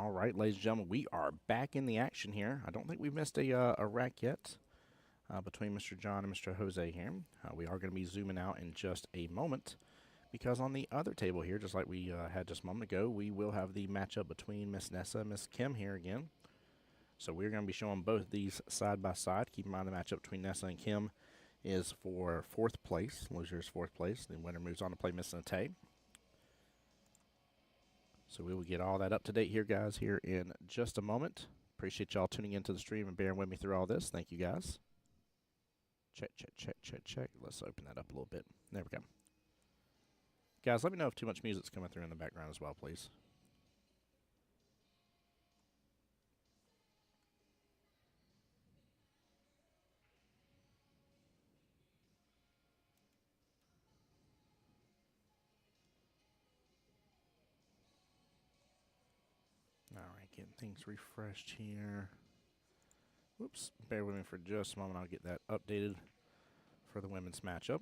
All right, ladies and gentlemen, we are back in the action here. I don't think we've missed a rack yet between Mr. John and Mr. Jose here. We are going to be zooming out in just a moment because on the other table here, just like we had just a moment ago, we will have the matchup between Miss Nessa and Miss Kim here again. So we're going to be showing both these side by side. Keep in mind the matchup between Nessa and Kim is for 4th place. Loser is 4th place. The winner moves on to play Miss Nate. So we will get all that up to date here, guys, here in just a moment. Appreciate y'all tuning into the stream and bearing with me through all this. Thank you, guys. Check, check, check, check, check. Let's open that up a little bit. There we go. Guys, let me know if too much music's coming through in the background as well, please. All right, getting things refreshed here. Whoops, bear with me for just a moment. I'll get that updated for the women's matchup.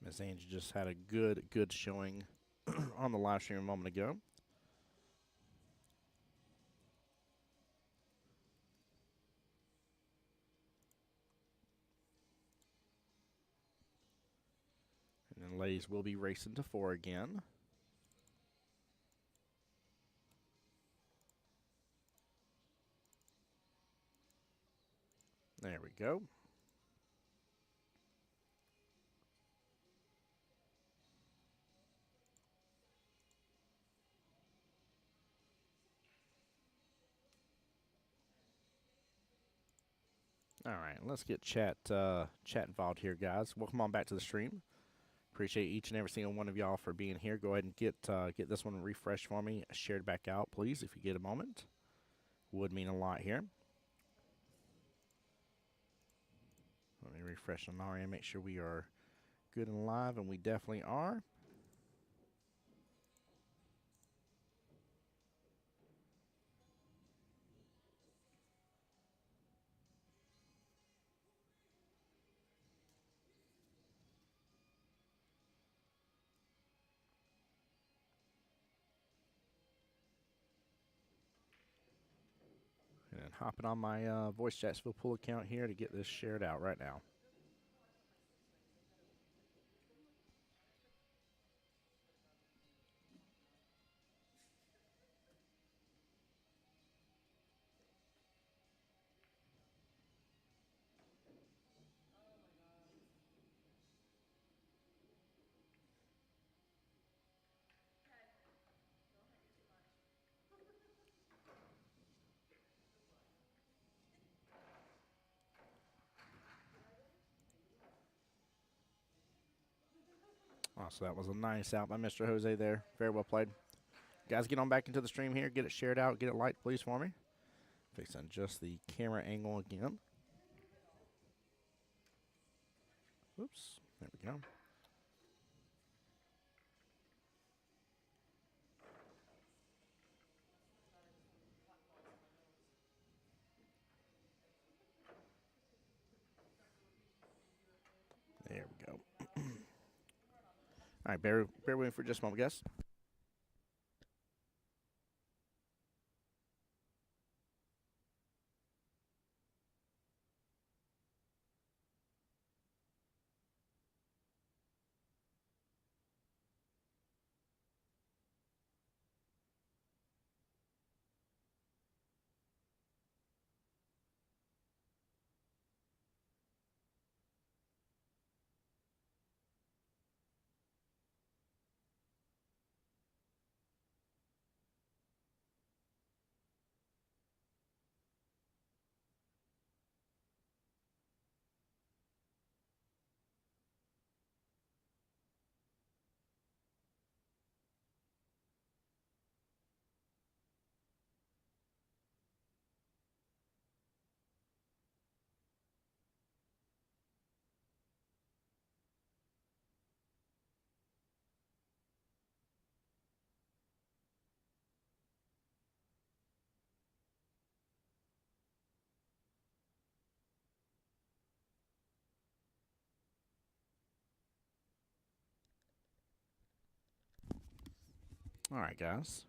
Miss Angie just had a good showing on the live stream a moment ago. And then ladies will be racing to 4 again. There we go. All right, let's get chat involved here, guys. Welcome on back to the stream. Appreciate each and every single one of y'all for being here. Go ahead and get this one refreshed for me, shared back out, please, if you get a moment. Would mean a lot here. Let me refresh on our end, make sure we are good and live, and we definitely are. And hopping on my Voice Jacksonville pool account here to get this shared out right now. Oh, so that was a nice out by Mr. Jose there. Very well played. Guys, get on back into the stream here. Get it shared out. Get it light, please, for me. Fixing just the camera angle again. Oops. There we go. There we go. All right, bear with me for just a moment, guys. All right, guys.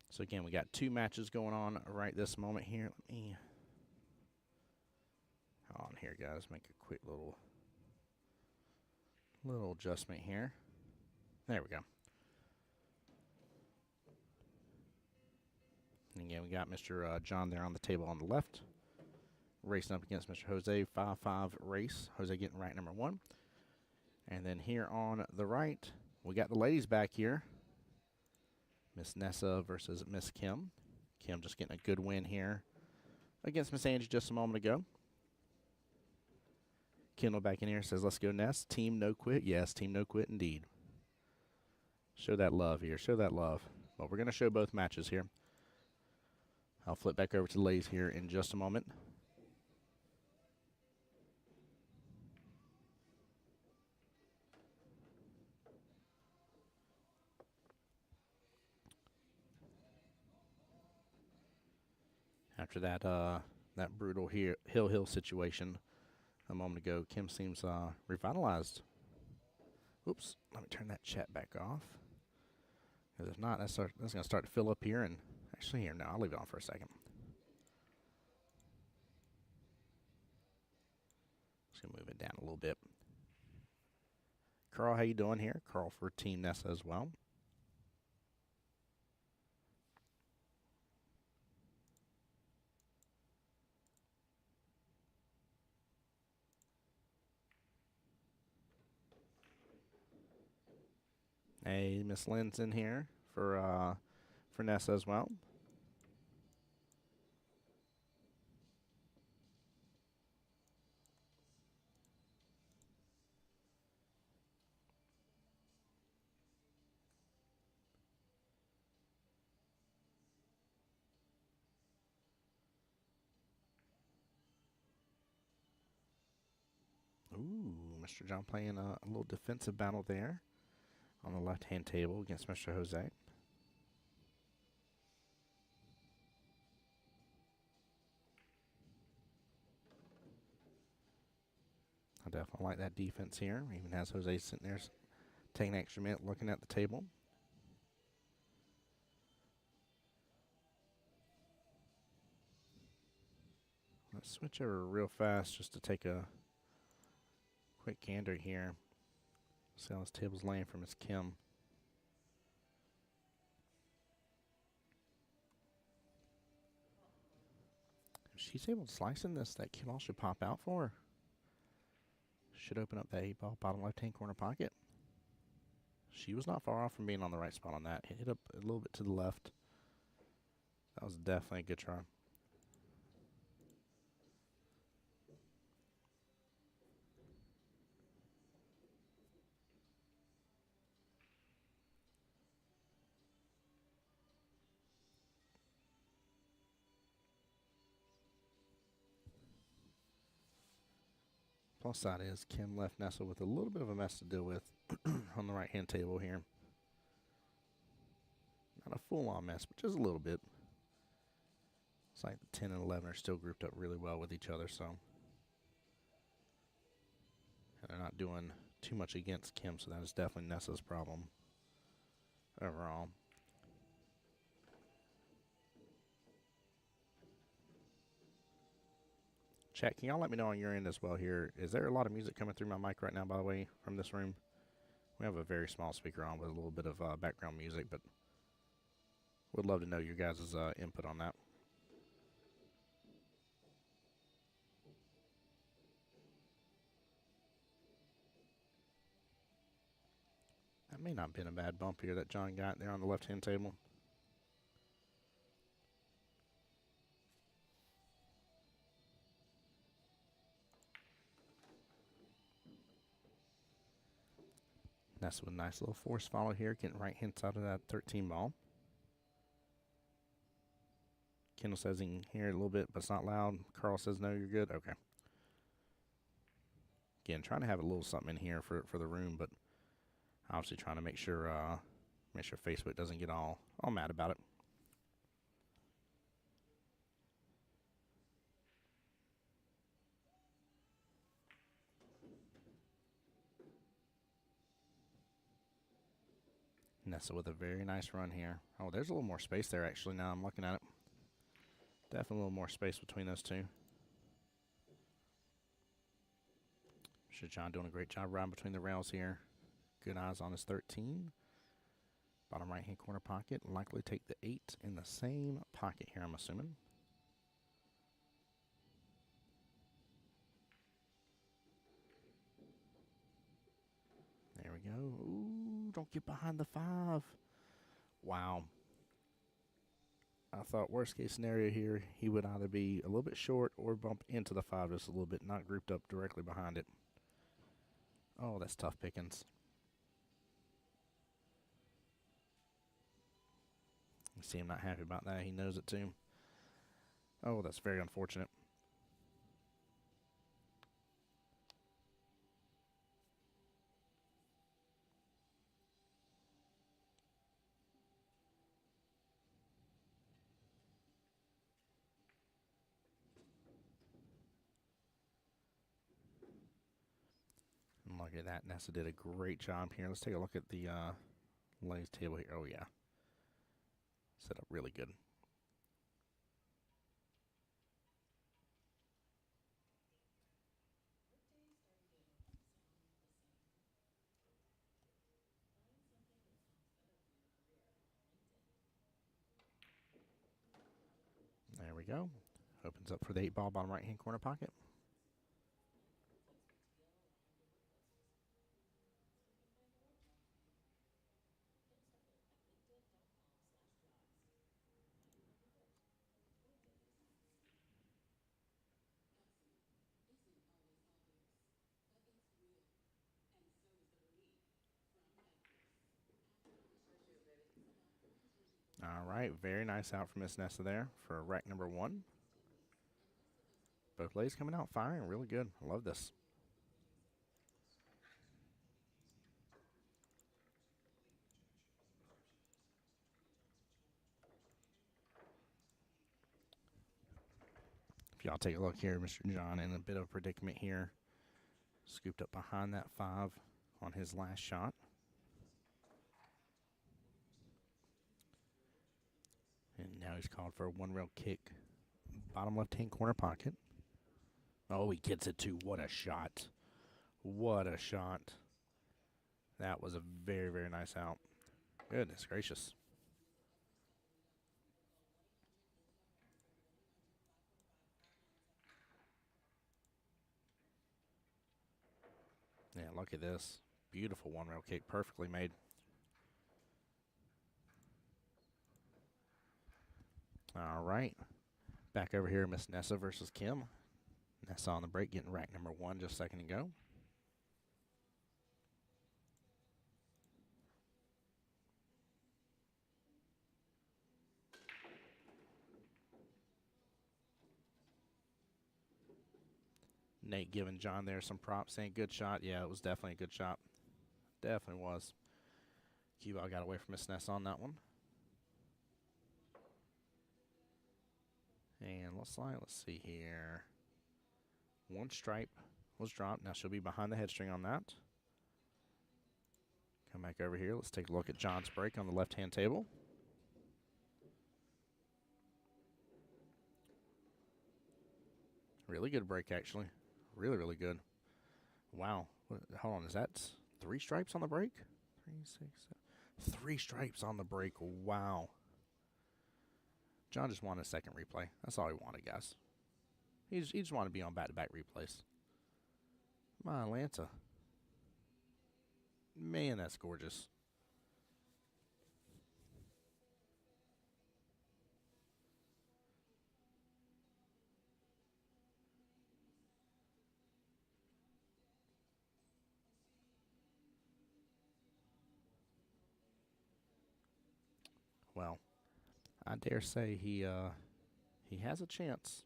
So again, we got 2 matches going on right this moment here. Let me on here, guys. Make a quick little adjustment here. There we go. And again, we got Mr. John there on the table on the left, racing up against Mr. Jose. 5-5 race. Jose getting rank number 1. And then here on the right, we got the ladies back here. Miss Nessa versus Miss Kim. Kim just getting a good win here against Miss Angie just a moment ago. Kendall back in here says, let's go, Ness. Team no quit. Yes, team no quit indeed. Show that love here. Show that love. Well, we're going to show both matches here. I'll flip back over to the ladies here in just a moment. After that that brutal hill situation a moment ago, Kim seems revitalized. Oops, let me turn that chat back off. Because if not, that's going to start to fill up here. And actually, here, no, I'll leave it on for a second. Just going to move it down a little bit. Carl, how you doing here? Carl for Team Nessa as well. Hey, Miss Lynn's in here for Nessa as well. Ooh, Mr. John playing a little defensive battle there on the left-hand table against Mr. Jose. I definitely like that defense here. Even has Jose sitting there taking an extra minute looking at the table. Let's switch over real fast just to take a quick gander here. See how this table's laying for Miss Kim. If she's able to slice in this, that cue ball should pop out for her. Should open up that 8-ball bottom left-hand corner pocket. She was not far off from being on the right spot on that. Hit up a little bit to the left. That was definitely a good try. Plus side is Kim left Nessa with a little bit of a mess to deal with on the right-hand table here. Not a full-on mess, but just a little bit. It's like the 10 and 11 are still grouped up really well with each other, so. And they're not doing too much against Kim, so that is definitely Nessa's problem overall. Chat, can y'all let me know on your end as well here? Is there a lot of music coming through my mic right now, by the way, from this room? We have a very small speaker on with a little bit of background music, but would love to know your guys' input on that. That may not have been a bad bump here that John got there on the left-hand table. That's with a nice little force follow here, getting right-hand side of that 13 ball. Kendall says he can hear it a little bit, but it's not loud. Carl says, no, you're good. Okay. Again, trying to have a little something in here for the room, but obviously trying to make sure Facebook doesn't get all mad about it. Nessa with a very nice run here. Oh, there's a little more space there, actually, now I'm looking at it. Definitely a little more space between those two. Mr. John doing a great job riding between the rails here. Good eyes on his 13. Bottom right-hand corner pocket. Likely take the 8 in the same pocket here, I'm assuming. There we go. Ooh, don't get behind the 5. Wow. I thought worst case scenario here, he would either be a little bit short or bump into the 5 just a little bit, not grouped up directly behind it. Oh, that's tough pickings. You see him not happy about that. He knows it too. Oh, that's very unfortunate. And look at that. Nessa did a great job here. Let's take a look at the lays table here. Oh, yeah. Set up really good. There we go. Opens up for the 8-ball bottom right-hand corner pocket. All right, very nice out from Miss Nessa there for rack number 1. Both lays coming out firing really good. I love this. If y'all take a look here, Mr. John in a bit of a predicament here. Scooped up behind that 5 on his last shot. And now he's called for a 1-rail kick. Bottom left-hand corner pocket. Oh, he gets it too. What a shot. What a shot. That was a very, very nice out. Goodness gracious. Yeah, look at this. Beautiful 1-rail kick. Perfectly made. All right. Back over here, Miss Nessa versus Kim. Nessa on the break, getting rack number 1 just a second ago. Nate giving John there some props, saying good shot. Yeah, it was definitely a good shot. Definitely was. Cue-ball got away from Miss Nessa on that one. And let's see here. 1 stripe was dropped. Now she'll be behind the head string on that. Come back over here. Let's take a look at John's break on the left-hand table. Really good break, actually. Really, really good. Wow. Hold on. Is that 3 stripes on the break? 3, 6, 7. 3 stripes on the break. Wow. John just wanted a second replay. That's all he wanted, guys. He just wanted to be on back-to-back replays. My Atlanta. Man, that's gorgeous. Well, I dare say he has a chance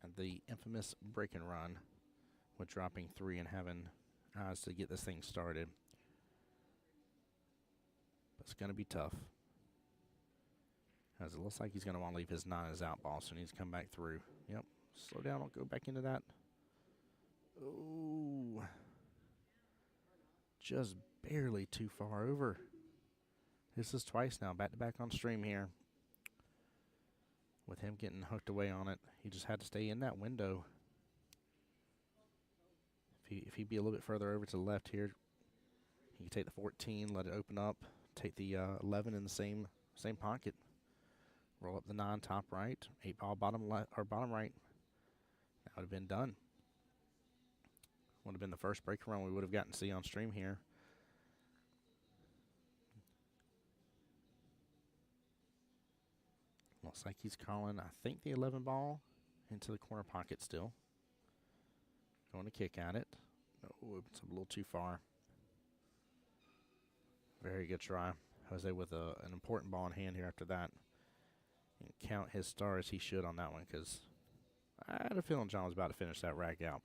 at the infamous break and run with dropping 3 and having eyes to get this thing started. But it's going to be tough. As it looks like he's going to want to leave his 9 as out ball, so he needs to come back through. Yep, slow down, don't go back into that. Oh, just barely too far over. This is twice now, back-to-back on stream here. With him getting hooked away on it, he just had to stay in that window. If he'd be a little bit further over to the left here, he could take the 14, let it open up, take the 11 in the same pocket, roll up the 9 top right, 8 ball bottom left or bottom right. That would have been done. Would have been the first break run we would have gotten to see on stream here. Looks like he's calling, I think, the 11 ball into the corner pocket still. Going to kick at it. Oh, it's a little too far. Very good try. Jose with an important ball in hand here after that. And count his star as he should on that one, because I had a feeling John was about to finish that rack out.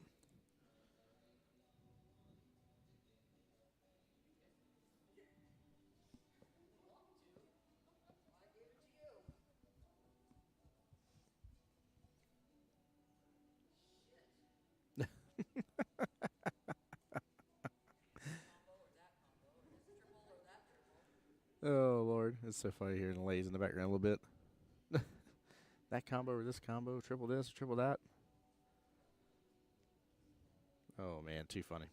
Oh, Lord. It's so funny hearing the lays in the background a little bit. That combo or this combo, triple this, triple that. Oh, man, too funny.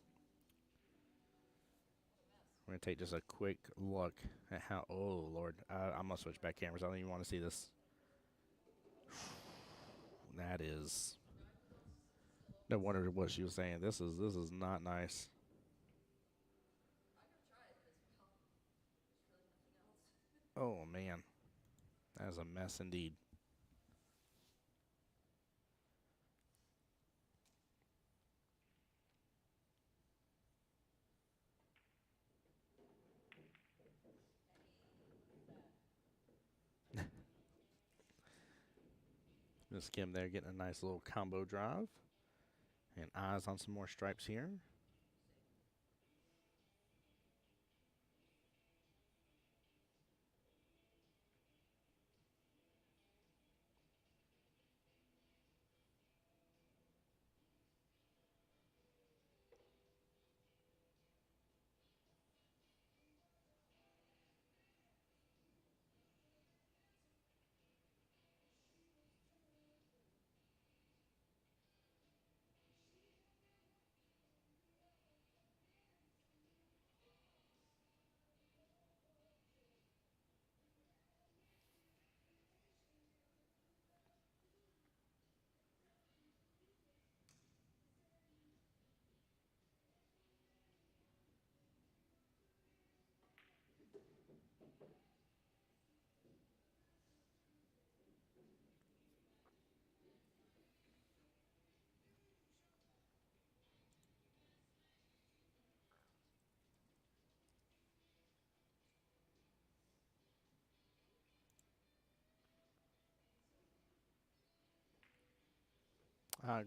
We're going to take just a quick look at how... Oh, Lord. I'm going to switch back cameras. I don't even want to see this. That is... No wonder what she was saying. This is not nice. Oh, man. That is a mess indeed. Miss Kim there getting a nice little combo drive. And eyes on some more stripes here.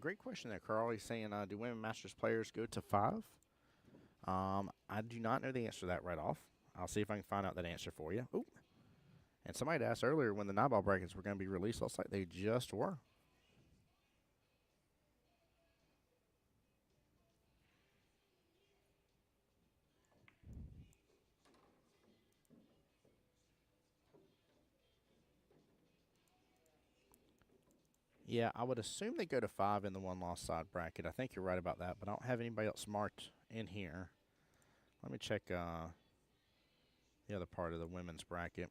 Great question there, Carl. He's saying, do women Masters players go to 5? I do not know the answer to that right off. I'll see if I can find out that answer for you. Ooh. And somebody asked earlier when the 9-ball brackets were going to be released. Looks like they just were. Yeah, I would assume they go to 5 in the one-loss side bracket. I think you're right about that, but I don't have anybody else marked in here. Let me check the other part of the women's bracket.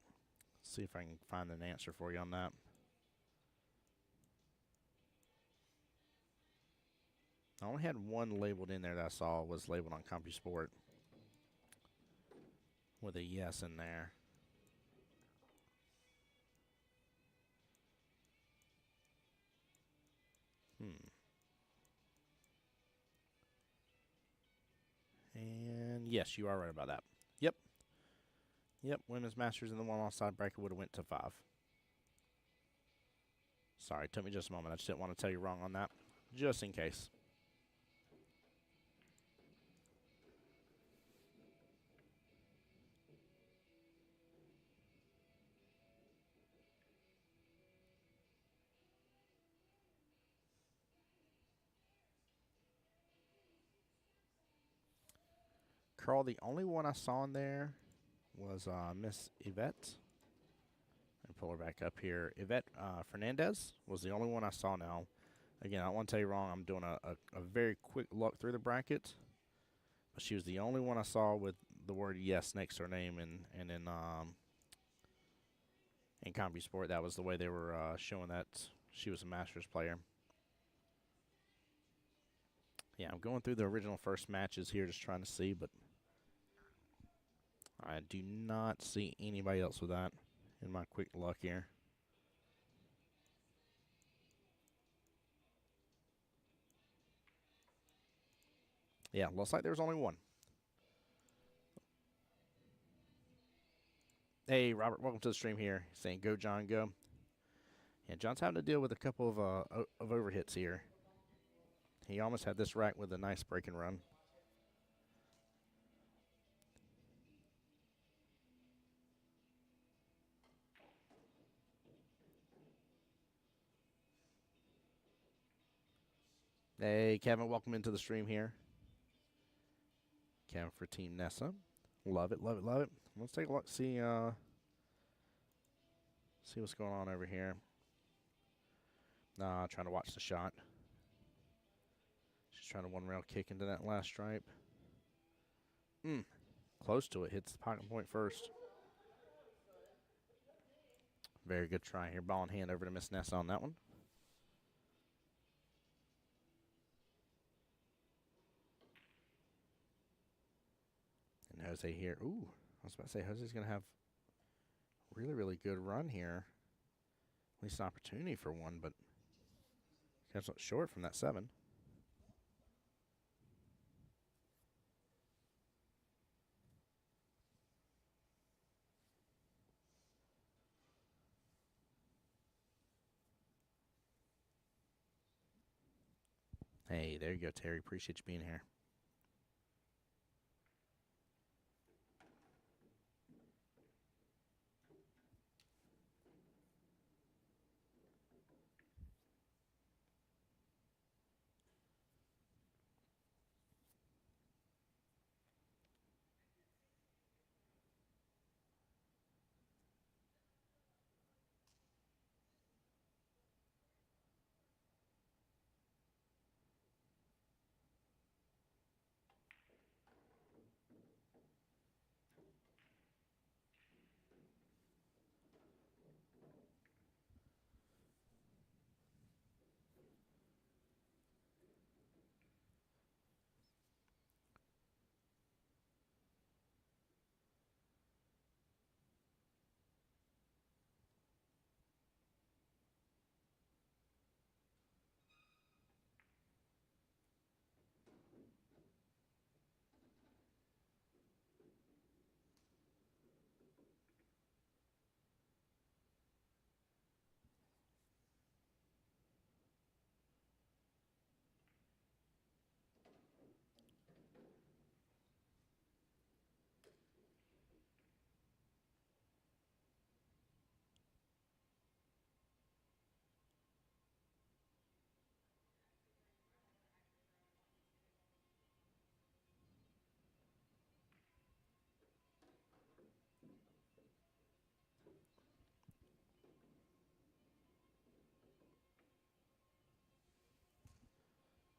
See if I can find an answer for you on that. I only had one labeled in there that I saw was labeled on CompuSport with a yes in there. And yes, you are right about that. Yep. Yep, women's masters in the one-loss side bracket would have went to 5. Sorry, it took me just a moment. I just didn't want to tell you wrong on that, just in case. Carl, the only one I saw in there was Miss Yvette. And pull her back up here. Yvette Fernandez was the only one I saw now. Again, I don't want to tell you wrong. I'm doing a very quick look through the bracket. But she was the only one I saw with the word yes next to her name. And in CompuSport, that was the way they were showing that she was a Masters player. Yeah, I'm going through the original first matches here just trying to see. But I do not see anybody else with that in my quick look here. Yeah, looks like there was only one. Hey, Robert, welcome to the stream here. Saying go, John, go. Yeah, John's having to deal with a couple of overhits here. He almost had this rack with a nice breaking run. Hey, Kevin, welcome into the stream here. Kevin for Team Nessa. Love it, love it, love it. Let's take a look, see what's going on over here. Trying to watch the shot. She's trying to one rail kick into that last stripe. Close to it. Hits the pocket point first. Very good try here. Ball in hand over to Miss Nessa on that one. And Jose here. Ooh, I was about to say Jose's going to have really, really good run here. At least an opportunity for one, but comes up short from that 7. Hey, there you go, Terry. Appreciate you being here.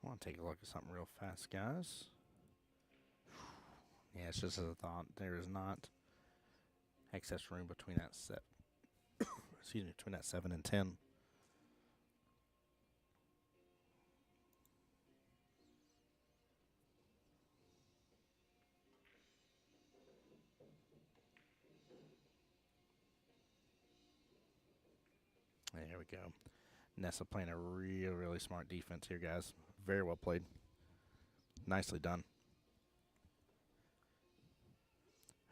I want to take a look at something real fast, guys. Yeah, it's just as a thought. There is not excess room between that between that 7 and 10. There we go. Nessa playing a really smart defense here, guys. Very well played. Nicely done.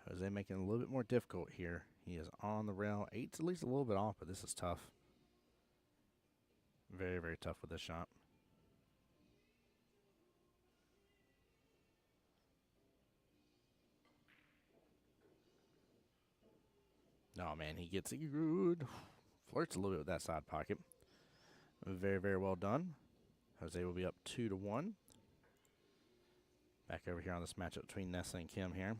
Jose making it a little bit more difficult here. He is on the rail. 8's at least a little bit off, but this is tough. Very, very tough with this shot. Oh, man, he gets it good. Flirts a little bit with that side pocket. Very, very well done. Jose will be up 2-1. Back over here on this matchup between Nessa and Kim here.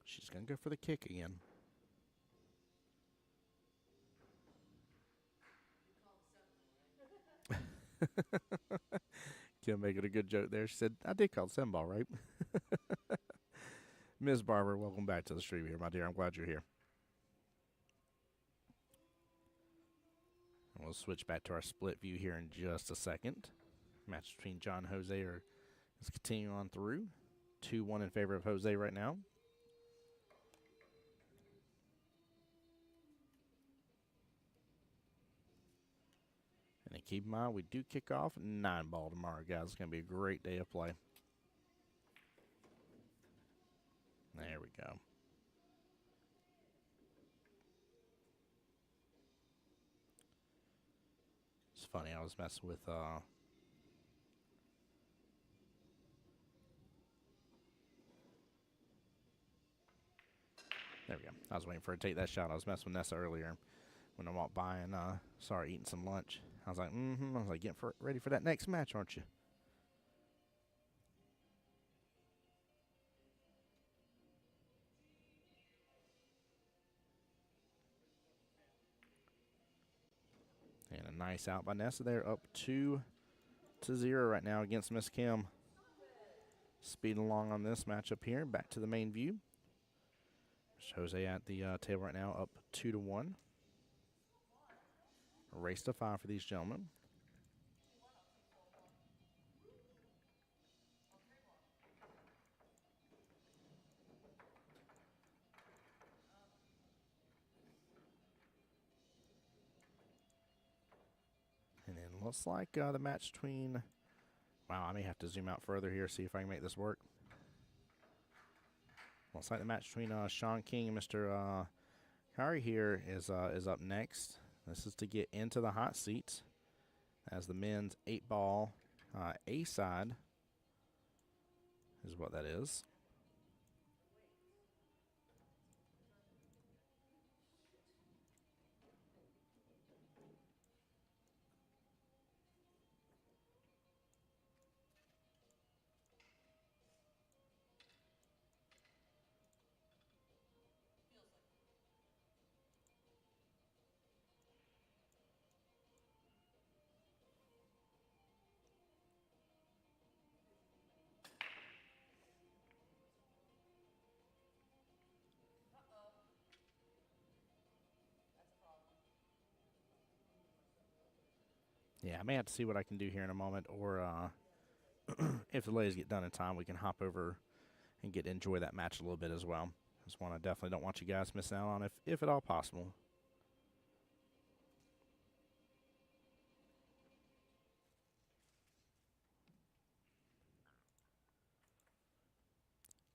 She's going to go for the kick again. Kim making a good joke there. She said, I did call semball, right? Ms. Barber, welcome back to the stream here, my dear. I'm glad you're here. And we'll switch back to our split view here in just a second. Match between John and Jose is continuing on through. 2-1 in favor of Jose right now. And then keep in mind, we do kick off 9-ball tomorrow, guys. It's going to be a great day of play. There we go. It's funny, I was messing with there we go. I was waiting for her to take that shot. I was messing with Nessa earlier when I walked by and saw her eating some lunch. I was like, I was like, getting ready for that next match, aren't you? And a nice out by Nessa there, up 2-0 right now against Miss Kim. Speeding along on this matchup here. Back to the main view. Jose at the table right now, up 2-1. A race to 5 for these gentlemen. And then looks like the match between... Wow, I may have to zoom out further here, see if I can make this work. Looks like the match between Sean King and Mr. Kari here is up next. This is to get into the hot seat as the men's 8-ball A side is what that is. Yeah, I may have to see what I can do here in a moment, or if the ladies get done in time, we can hop over and get to enjoy that match a little bit as well. This one I definitely don't want you guys missing out on, if at all possible.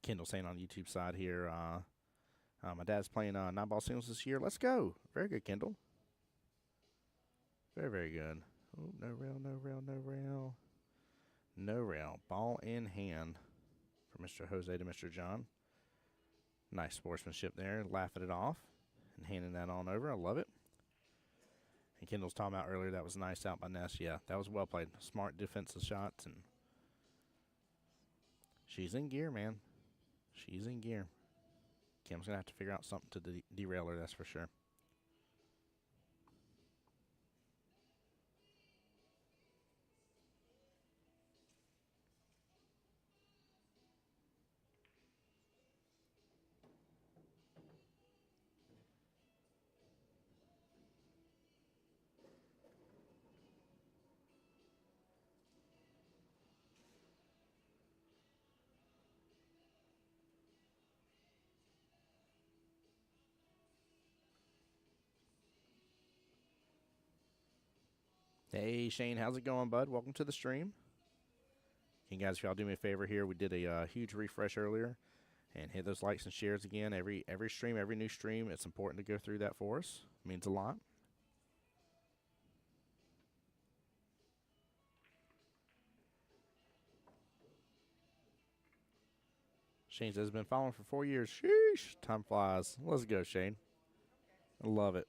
Kendall saying on the YouTube side here, my dad's playing 9-ball singles this year. Let's go. Very good, Kendall. Very, very good. Oh, no rail, no rail, no rail. No rail. Ball in hand for Mr. Jose to Mr. John. Nice sportsmanship there. Laughing it off and handing that on over. I love it. And Kendall's talking about earlier, that was nice out by Ness. Yeah, that was well played. Smart defensive shots. And she's in gear, man. She's in gear. Kim's going to have to figure out something to derail her, that's for sure. Hey, Shane, how's it going, bud? Welcome to the stream. Can you guys, if y'all do me a favor here, we did a huge refresh earlier, and hit those likes and shares again. Every stream, every new stream, it's important to go through that for us. It means a lot. Shane says, been following for 4 years. Sheesh. Time flies. Let's go, Shane. I love it.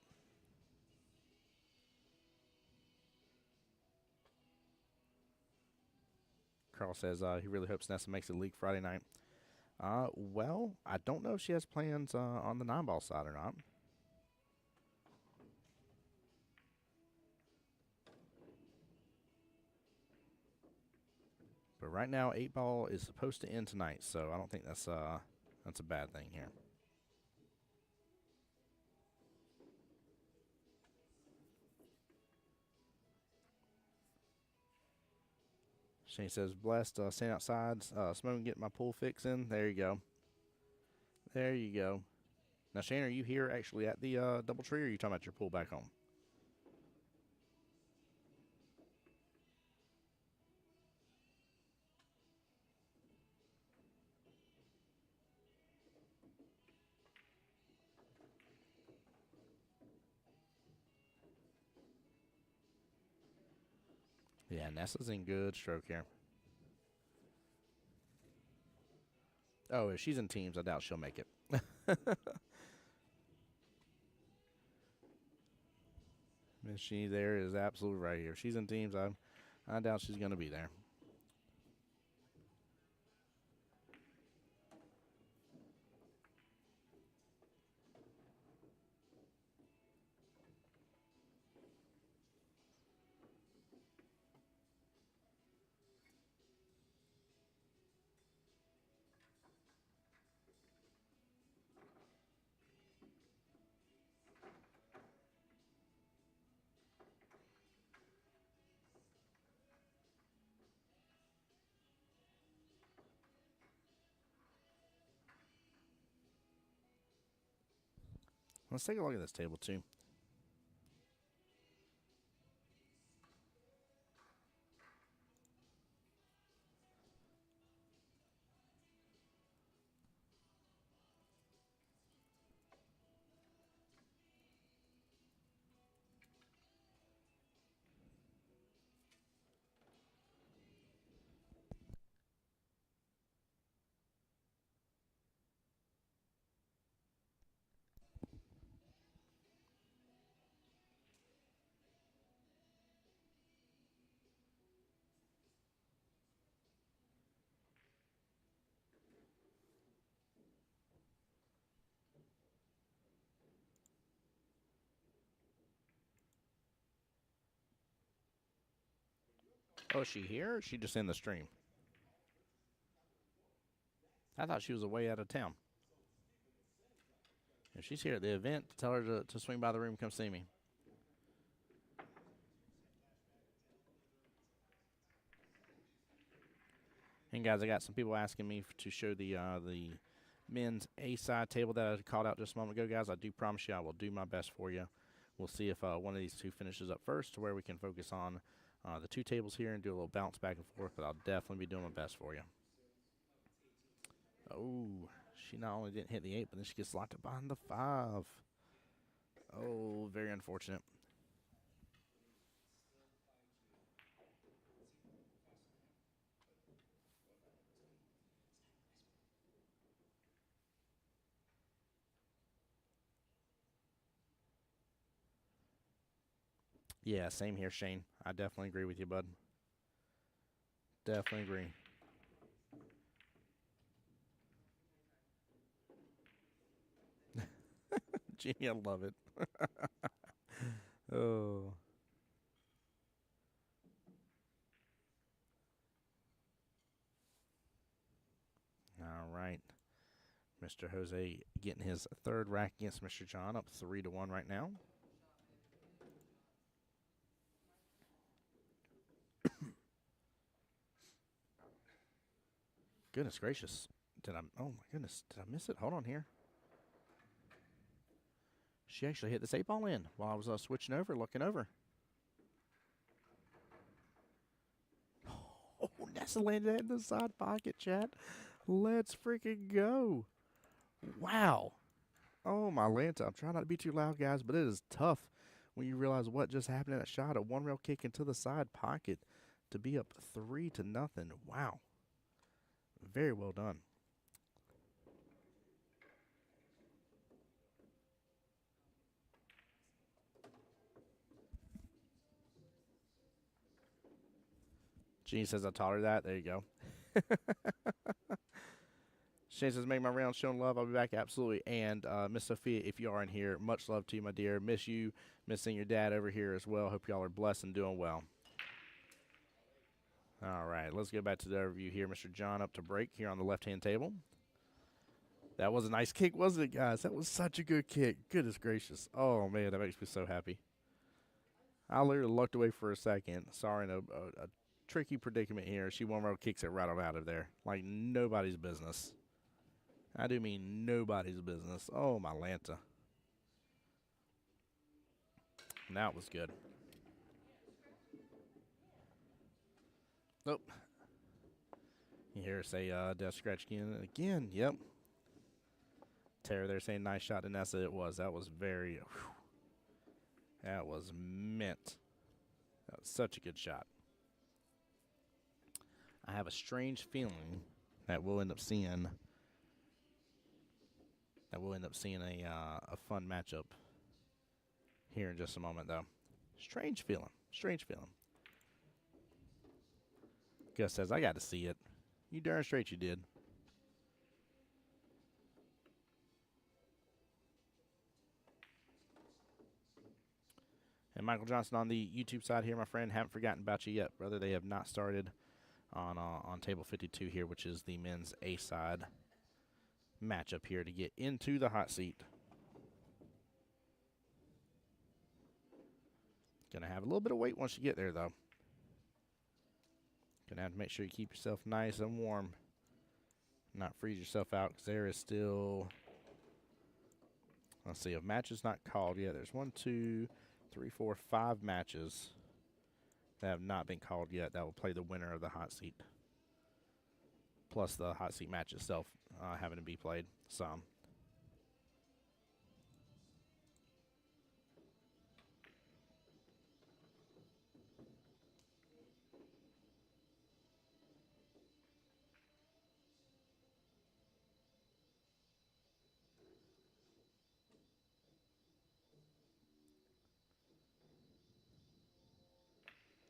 Carl says he really hopes Nessa makes the league Friday night. Well, I don't know if she has plans on the 9-ball side or not. But right now, 8-ball is supposed to end tonight, so I don't think that's a bad thing here. Shane says, blessed, staying outside, smoking, getting my pool fix in. There you go. There you go. Now, Shane, are you here actually at the DoubleTree, or are you talking about your pool back home? Yeah, Nessa's in good stroke here. Oh, if she's in teams, I doubt she'll make it. Miss She there is absolutely right here. If she's in teams, I doubt she's going to be there. Let's take a look at this table, too. Oh, is she here, or is she just in the stream? I thought she was away out of town. If she's here at the event, tell her to swing by the room and come see me. And guys, I got some people asking me to show the men's A-side table that I called out just a moment ago. Guys, I do promise you I will do my best for you. We'll see if one of these two finishes up first, to where we can focus on the two tables here and do a little bounce back and forth, but I'll definitely be doing my best for you. Oh, she not only didn't hit the 8, but then she gets locked up behind the 5. Oh, very unfortunate. Yeah, same here, Shane. I definitely agree with you, bud. Definitely agree. Gee, I love it. Oh. All right. Mr. Jose getting his third rack against Mr. John, up 3-1 right now. Goodness gracious. Oh my goodness, did I miss it? Hold on here. She actually hit this 8-ball in while I was switching over, looking over. Oh, Nessa landed that in the side pocket, chat. Let's freaking go. Wow. Oh, my Lanta. I'm trying not to be too loud, guys, but it is tough when you realize what just happened in that shot. A one-rail kick into the side pocket to be up 3-0. Wow. Very well done. Jean says I taught her that. There you go. Shane says, make my rounds showing love. I'll be back, absolutely. And Miss Sophia, if you are in here, much love to you, my dear. Miss you. Missing your dad over here as well. Hope y'all are blessed and doing well. All right, let's go back to the overview here. Mr. John up to break here on the left-hand table. That was a nice kick, wasn't it, guys? That was such a good kick. Goodness gracious. Oh, man, that makes me so happy. I literally looked away for a second. Sorry, in a tricky predicament here. She one-row kicks it right on out of there. Like nobody's business. I do mean nobody's business. Oh, my Lanta. That was good. Nope. You hear her say, death scratch again and again. Yep. Tara there saying, nice shot to Nessa. It was. That was very, whew. That was mint. That was such a good shot. I have a strange feeling that we'll end up seeing a fun matchup here in just a moment, though. Strange feeling. Strange feeling. Gus says, I got to see it. You darn straight you did. And Michael Johnson on the YouTube side here, my friend. Haven't forgotten about you yet, brother. They have not started on table 52 here, which is the men's A side matchup here to get into the hot seat. Gonna have a little bit of weight once you get there, though. Gonna have to make sure you keep yourself nice and warm. Not freeze yourself out, because there is still, let's see, if match is not called yet. There's 1, 2, 3, 4, 5 matches that have not been called yet that will play the winner of the hot seat. Plus the hot seat match itself having to be played some.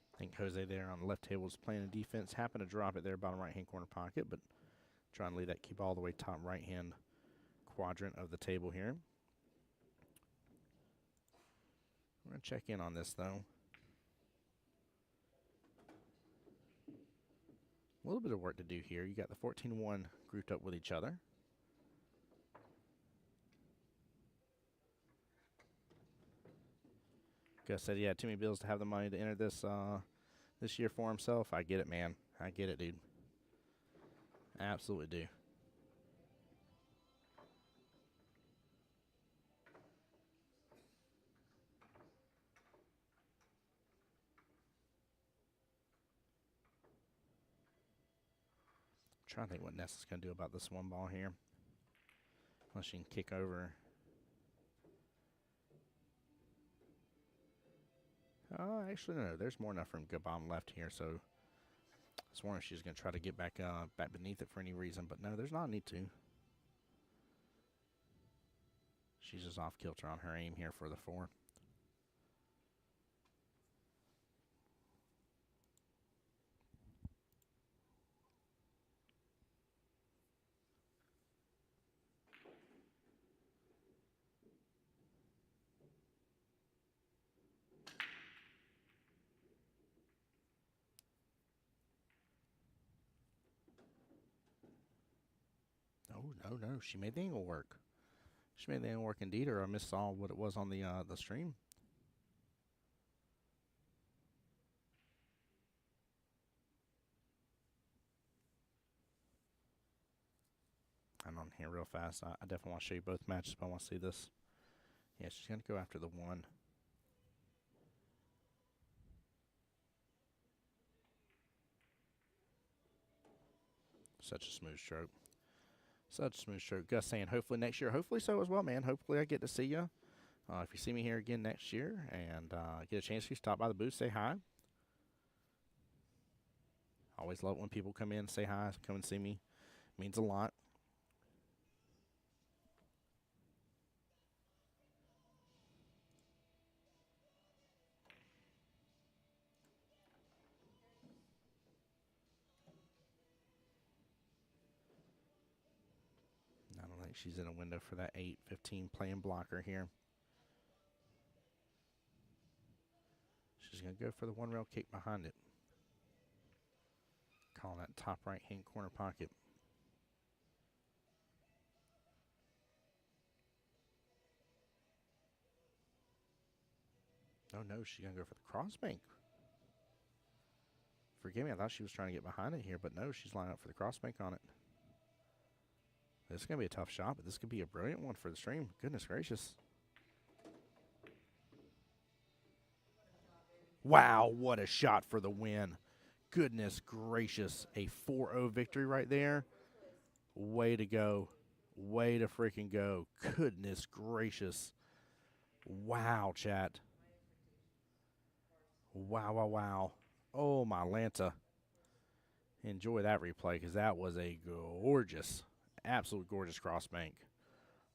I think Jose there on the left table is playing a defense. Happened to drop it there, bottom right-hand corner pocket, but trying to leave that keep all the way top right-hand quadrant of the table here. We're going to check in on this, though. A little bit of work to do here. You got the 14-1 grouped up with each other. Gus said he had too many bills to have the money to enter this this year for himself. I get it, man. I get it, dude. Absolutely do. Trying to think what Nessa's going to do about this one ball here. Unless she can kick over. Actually, no. There's more enough room to go bottom left here, so I was wondering if she's going to try to get back beneath it for any reason, but no, there's not a need to. She's just off kilter on her aim here for the 4. Oh, no. She made the angle work. She made the angle work indeed, or I missaw what it was on the stream. I'm on here real fast. I definitely want to show you both matches, but I want to see this. Yeah, she's going to go after the 1. Such a smooth stroke. Such a smooth stroke. Gus saying hopefully next year. Hopefully so as well, man. Hopefully I get to see you. If you see me here again next year and get a chance to stop by the booth, say hi. Always love it when people come in and say hi, come and see me. It means a lot. think she's in a window for that 8-15 playing blocker here. She's going to go for the one rail kick behind it. Call that top right-hand corner pocket. Oh, no, she's going to go for the crossbank. Forgive me, I thought she was trying to get behind it here, but no, she's lining up for the crossbank on it. This is going to be a tough shot, but this could be a brilliant one for the stream. Goodness gracious. Wow, what a shot for the win. Goodness gracious. A 4-0 victory right there. Way to go. Way to freaking go. Goodness gracious. Wow, chat. Wow, wow, wow. Oh, my Lanta. Enjoy that replay because that was a gorgeous, absolute gorgeous crossbank.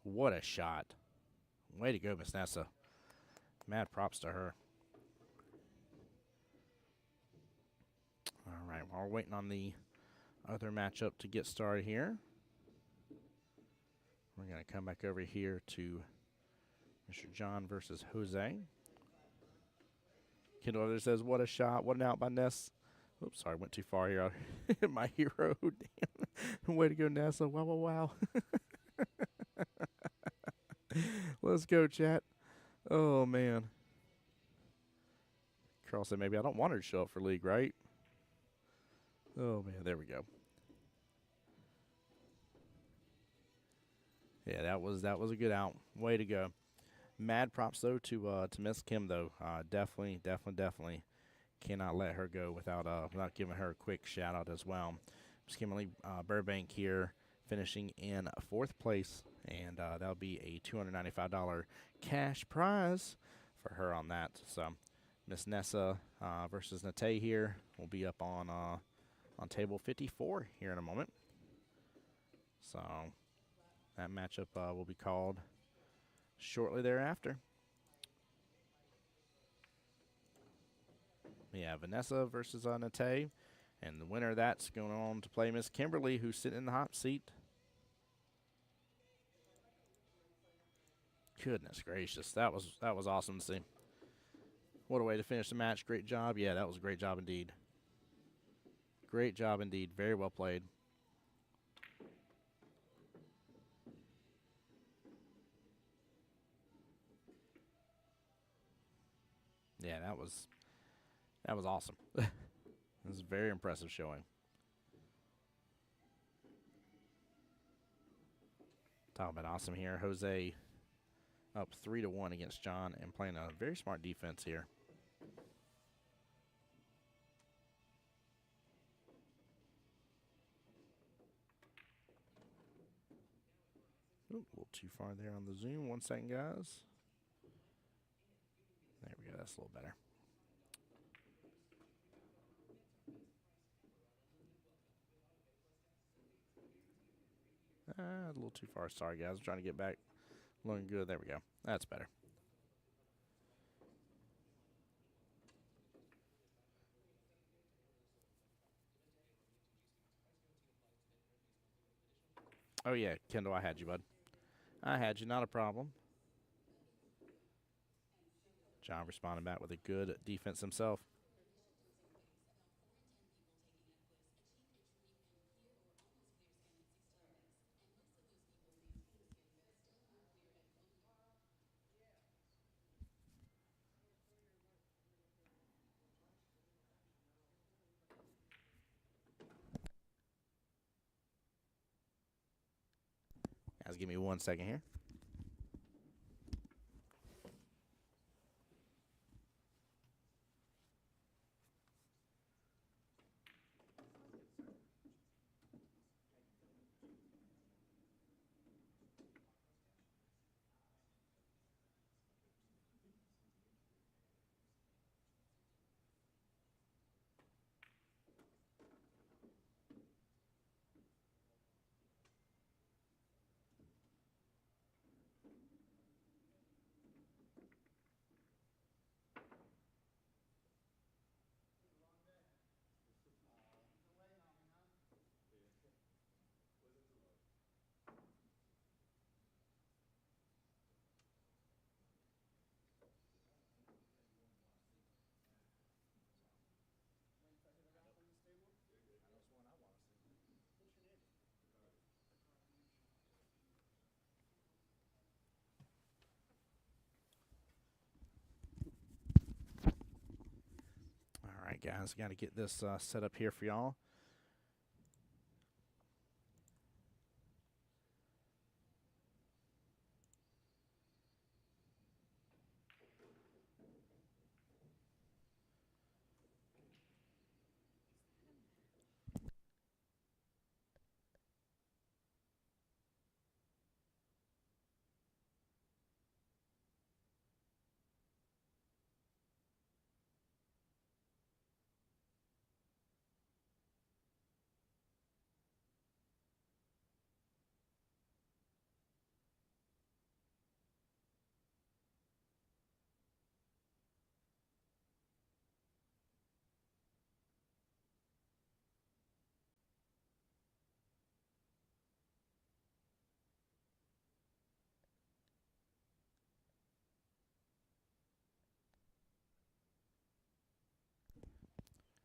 What a shot. Way to go, Miss Nessa. Mad props to her. All right, while we're waiting on the other matchup to get started here, we're going to come back over here to Mr. John versus Jose. Kendall over there says, what a shot. What an out by Ness. Oops, sorry, went too far here. My hero. Damn. Way to go, Nessa. Wow, wow, wow. Let's go, chat. Oh, man. Carl said maybe I don't want her to show up for league, right? Oh, man, there we go. Yeah, that was a good out. Way to go. Mad props, though, to Miss Kim, though. Definitely cannot let her go without giving her a quick shout-out as well. Miss Kimberly Burbank here finishing in 4th place, and that'll be a $295 cash prize for her on that. So Miss Nessa versus Nate here will be up on table 54 here in a moment. So that matchup will be called shortly thereafter. Yeah, Vanessa versus Nate. And the winner of that's going on to play Miss Kimberly, who's sitting in the hot seat. Goodness gracious. That was awesome to see. What a way to finish the match. Great job. Yeah, that was a great job indeed. Great job indeed. Very well played. Yeah, that was awesome. It was a very impressive showing. Talk about awesome here. Jose up 3-1 against John and playing a very smart defense here. Ooh, a little too far there on the zoom. 1 second, guys. There we go. That's a little better. A little too far. Sorry, guys. I'm trying to get back. Looking good. There we go. That's better. Oh, yeah. Kendall, I had you, bud. I had you. Not a problem. John responding back with a good defense himself. Guys, give me 1 second here. right, guys, got to get this set up here for y'all.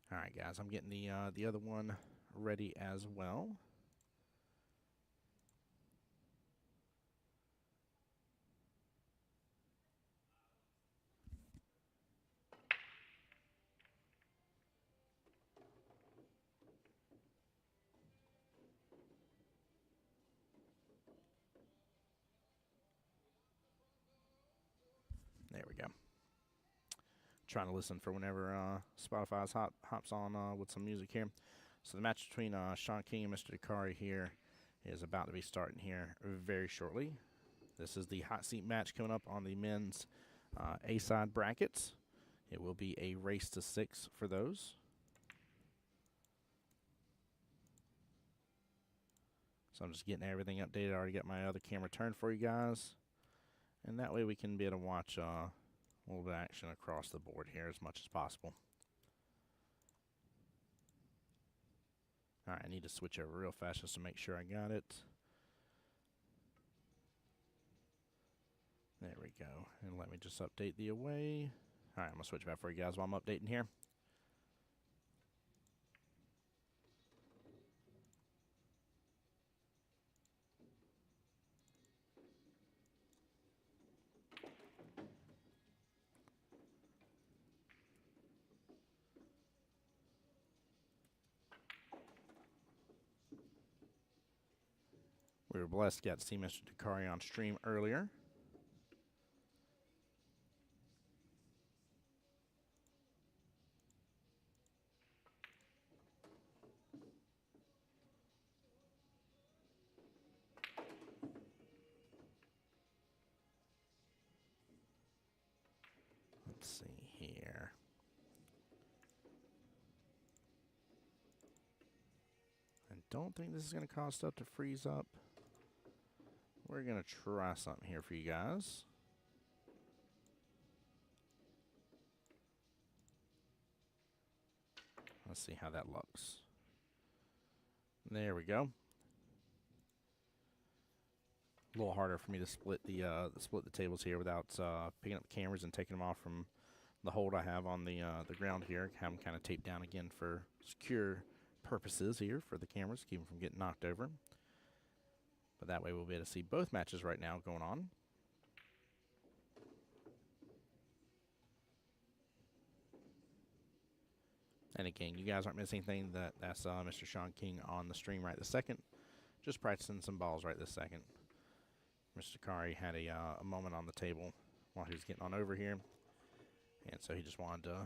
All right, guys, I'm getting the other one ready as well. There we go. Trying to listen for whenever Spotify's hops on with some music here. So the match between Sean King and Mr. Dakari here is about to be starting here very shortly. This is the hot seat match coming up on the men's A-side brackets. It will be a race to 6 for those. So I'm just getting everything updated. I already got my other camera turned for you guys. And that way we can be able to watch a little bit of action across the board here as much as possible. All right, I need to switch over real fast just to make sure I got it. There we go. And let me just update the away. All right, I'm going to switch back for you guys while I'm updating here. We were blessed to get to see Mr. Dakari on stream earlier. Let's see here. I don't think this is going to cause stuff to freeze up. We're going to try something here for you guys. Let's see how that looks. There we go. A little harder for me to split the tables here without picking up the cameras and taking them off from the hold I have on the ground here. Have them kind of taped down again for secure purposes here for the cameras, keep them from getting knocked over. But that way we'll be able to see both matches right now going on. And again, you guys aren't missing anything. That's Mr. Sean King on the stream right this second. Just practicing some balls right this second. Mr. Dakari had a moment on the table while he was getting on over here. And so he just wanted to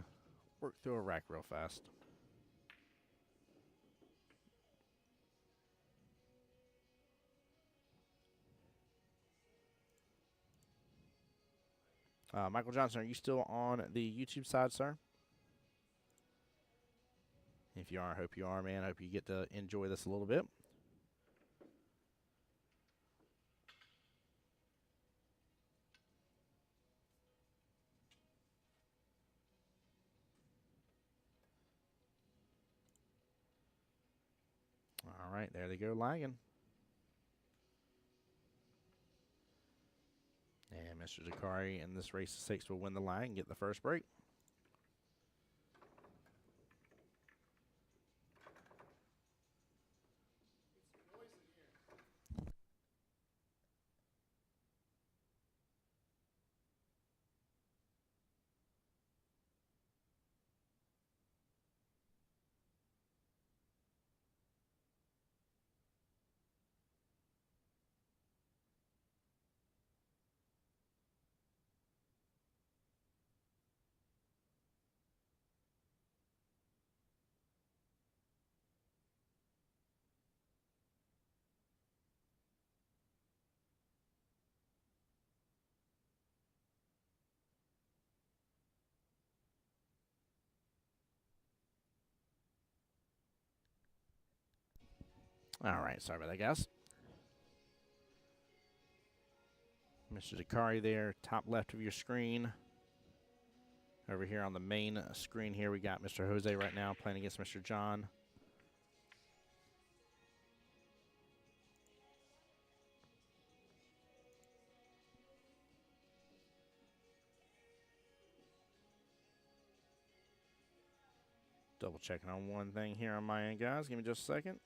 work through a rack real fast. Michael Johnson, are you still on the YouTube side, sir? If you are, I hope you are, man. I hope you get to enjoy this a little bit. All right, there they go, lagging. And Mr. Dakari in this race of 6 will win the lag and get the first break. All right, sorry about that, guys. Mr. Dakari there, top left of your screen. Over here on the main screen here, we got Mr. Jose right now playing against Mr. John. Double checking on one thing here on my end, guys. Give me just a second.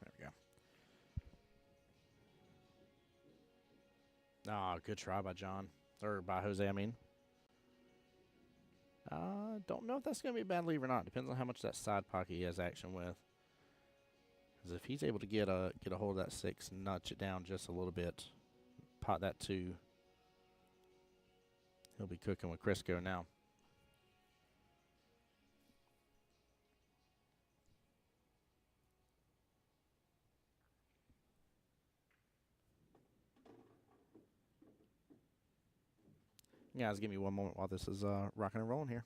There we go. Ah, good try by John. Or by Jose, I mean. Don't know if that's going to be a bad leave or not. Depends on how much that side pocket he has action with. Because if he's able to get a hold of that 6, nudge it down just a little bit, pot that 2, he'll be cooking with Crisco now. Guys, give me one moment while this is rocking and rolling here.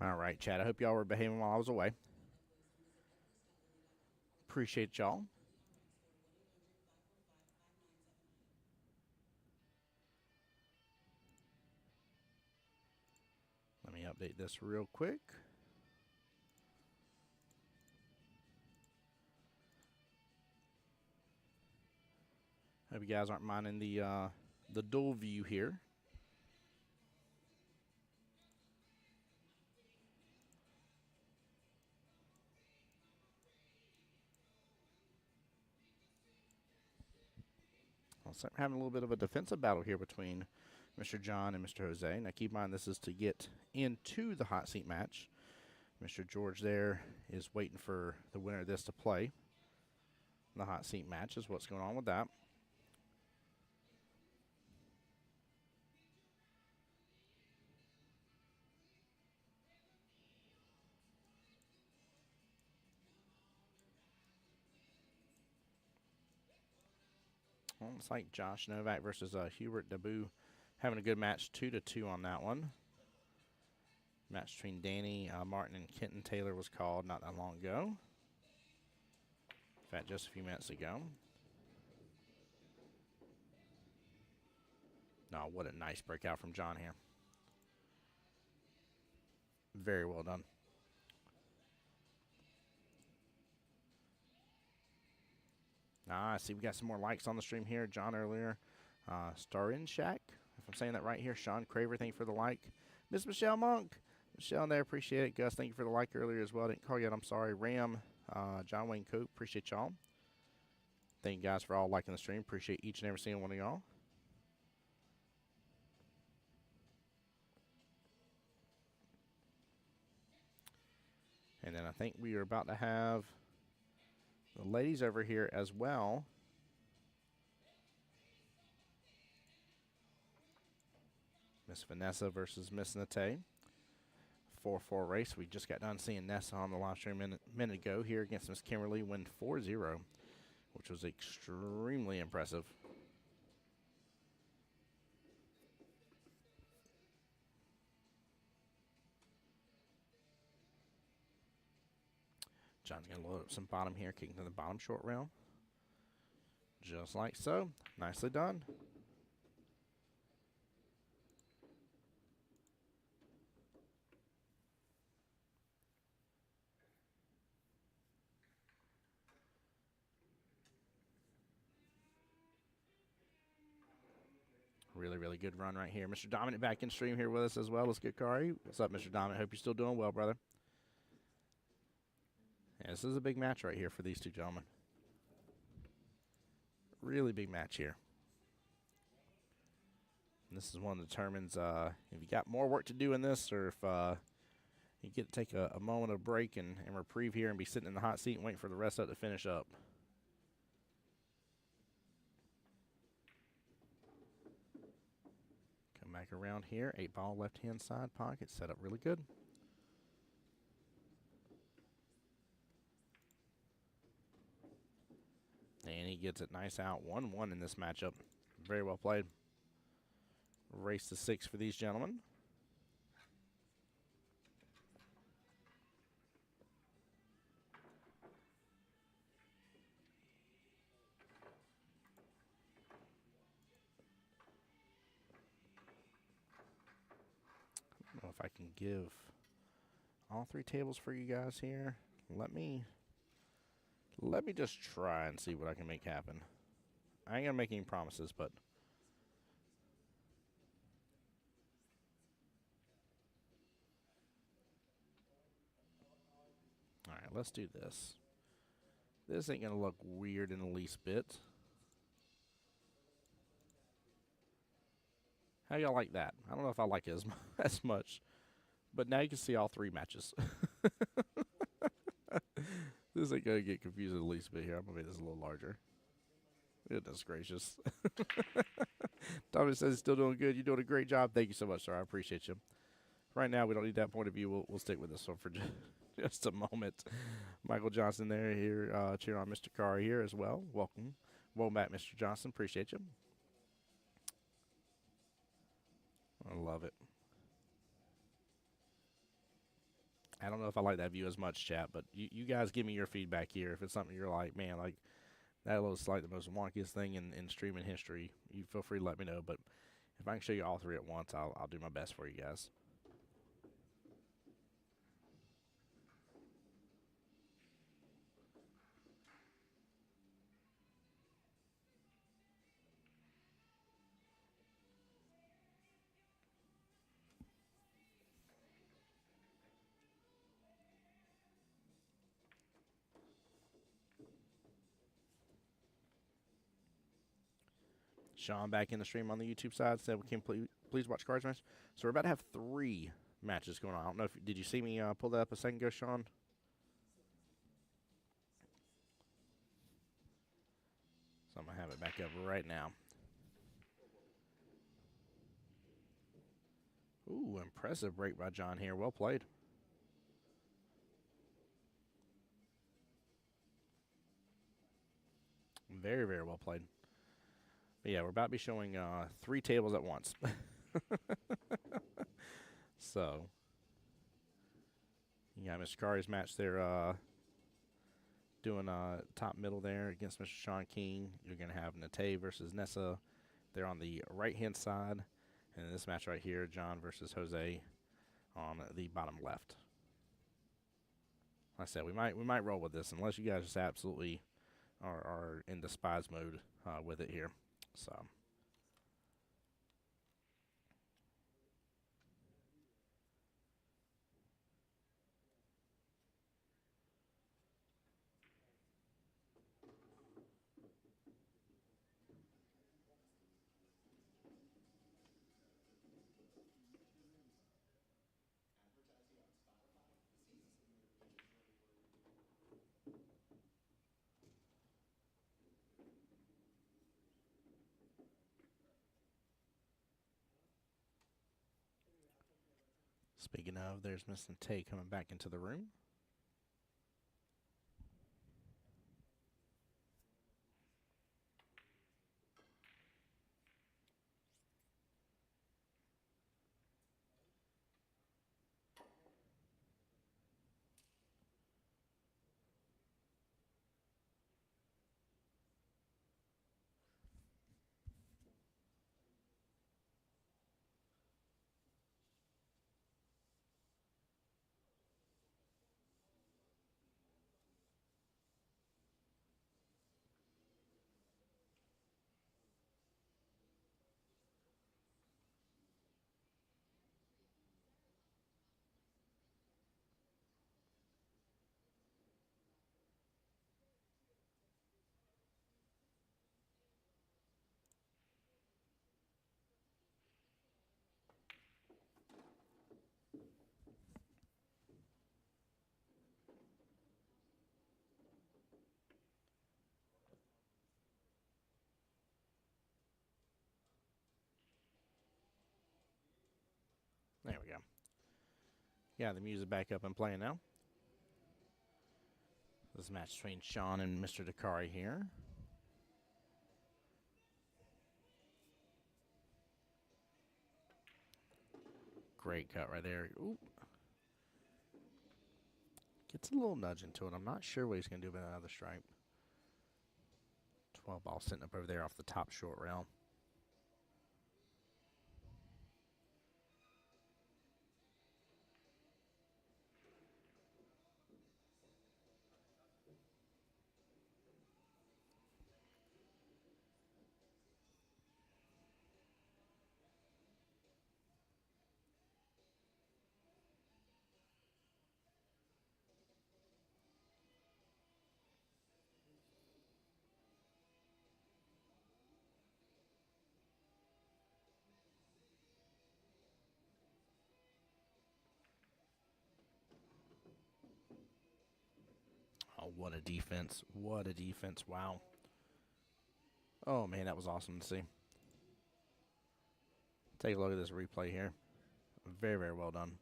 All right, Chad. I hope y'all were behaving while I was away. Appreciate y'all. Let me update this real quick. Hope you guys aren't minding the dual view here. So we're having a little bit of a defensive battle here between Mr. John and Mr. Jose. Now keep in mind this is to get into the hot seat match. Mr. George there is waiting for the winner of this to play. The hot seat match is what's going on with that. Well, it's like Josh Novak versus Hubert Dabu having a good match, 2-2 on that one. Match between Danny Martin and Kenton Taylor was called not that long ago. In fact, just a few minutes ago. No, what a nice breakout from John here. Very well done. I see we got some more likes on the stream here. John earlier. Starin Shack, if I'm saying that right here. Sean Craver, thank you for the like. Miss Michelle Monk. Michelle there, appreciate it. Gus, thank you for the like earlier as well. Didn't call yet, I'm sorry. Ram, John Wayne Coop, appreciate y'all. Thank you guys for all liking the stream. Appreciate each and every single one of y'all. And then I think we are about to have the ladies over here as well. Miss Vanessa versus Miss Nate. 4-4 race. We just got done seeing Nessa on the live stream a minute ago here against Miss Kimberly, win 4-0, which was extremely impressive. John's going to load up some bottom here, kicking to the bottom short rail. Just like so. Nicely done. Really, really good run right here. Mr. Dominant back in stream here with us as well. Let's get Kari. What's up, Mr. Dominant? Hope you're still doing well, brother. Yeah, this is a big match right here for these two gentlemen. Really big match here. And this is one that determines if you got more work to do in this or if you get to take a moment of break and reprieve here and be sitting in the hot seat and waiting for the rest of it to finish up. Come back around here. 8-ball left-hand side pocket. Set up really good. And he gets it nice out. 1-1 in this matchup. Very well played. Race to 6 for these gentlemen. I don't know if I can give all 3 tables for you guys here. Let me just try and see what I can make happen. I ain't gonna make any promises, but all right, let's do this. This ain't gonna look weird in the least bit. How y'all like that? I don't know if I like it as much, but now you can see all 3 matches. This ain't gonna get confusing the least bit here. I'm gonna make this a little larger. Goodness gracious. Tommy says he's still doing good. You're doing a great job. Thank you so much, sir. I appreciate you. Right now, we don't need that point of view. We'll stick with this one for just a moment. Michael Johnson there here cheering on Mr. Carr here as well. Welcome. Welcome back, Mr. Johnson. Appreciate you. I love it. I don't know if I like that view as much, chat, but you guys give me your feedback here. If it's something you're like, man, like that looks like the most wonkiest thing in streaming history, you feel free to let me know. But if I can show you all three at once, I'll do my best for you guys. Sean back in the stream on the YouTube side said we can please watch cards match. So we're about to have three matches going on. I don't know if did you see me pull that up a second ago, Sean? So I'm gonna have it back up right now. Ooh, impressive break by John here. Well played. Very, very well played. But yeah, we're about to be showing three tables at once. So, you got Mr. Kari's match there doing top middle there against Mr. Sean King. You're going to have Nate versus Nessa there on the right-hand side. And in this match right here, John versus Jose on the bottom left. Like I said, we might roll with this unless you guys just absolutely are in despise mode with it here. So. Speaking of, there's Miss Tay coming back into the room. There we go. Yeah, the music back up and playing now. This match between Sean and Mr. Dakari here. Great cut right there. Ooh. Gets a little nudge into it. I'm not sure what he's going to do about another stripe. 12 ball sitting up over there off the top short rail. Oh, what a defense. What a defense. Wow. Oh, man, that was awesome to see. Take a look at this replay here. Very, very well done.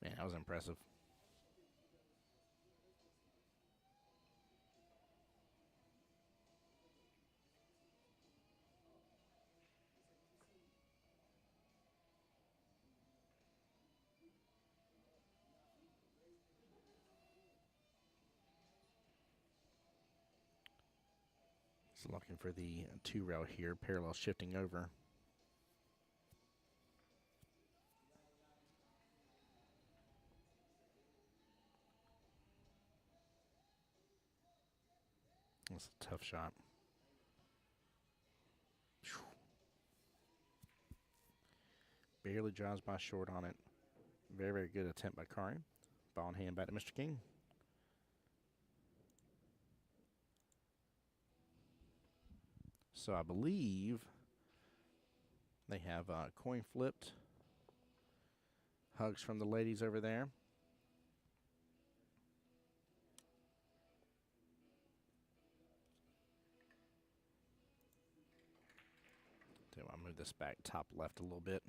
Man, was impressive. So looking for the 2 rail here, parallel shifting over. That's a tough shot. Whew. Barely drives by short on it. Very, very good attempt by Kari. Ball in hand back to Mr. King. So I believe they have coin flipped. Hugs from the ladies over there. Do I move this back top left a little bit?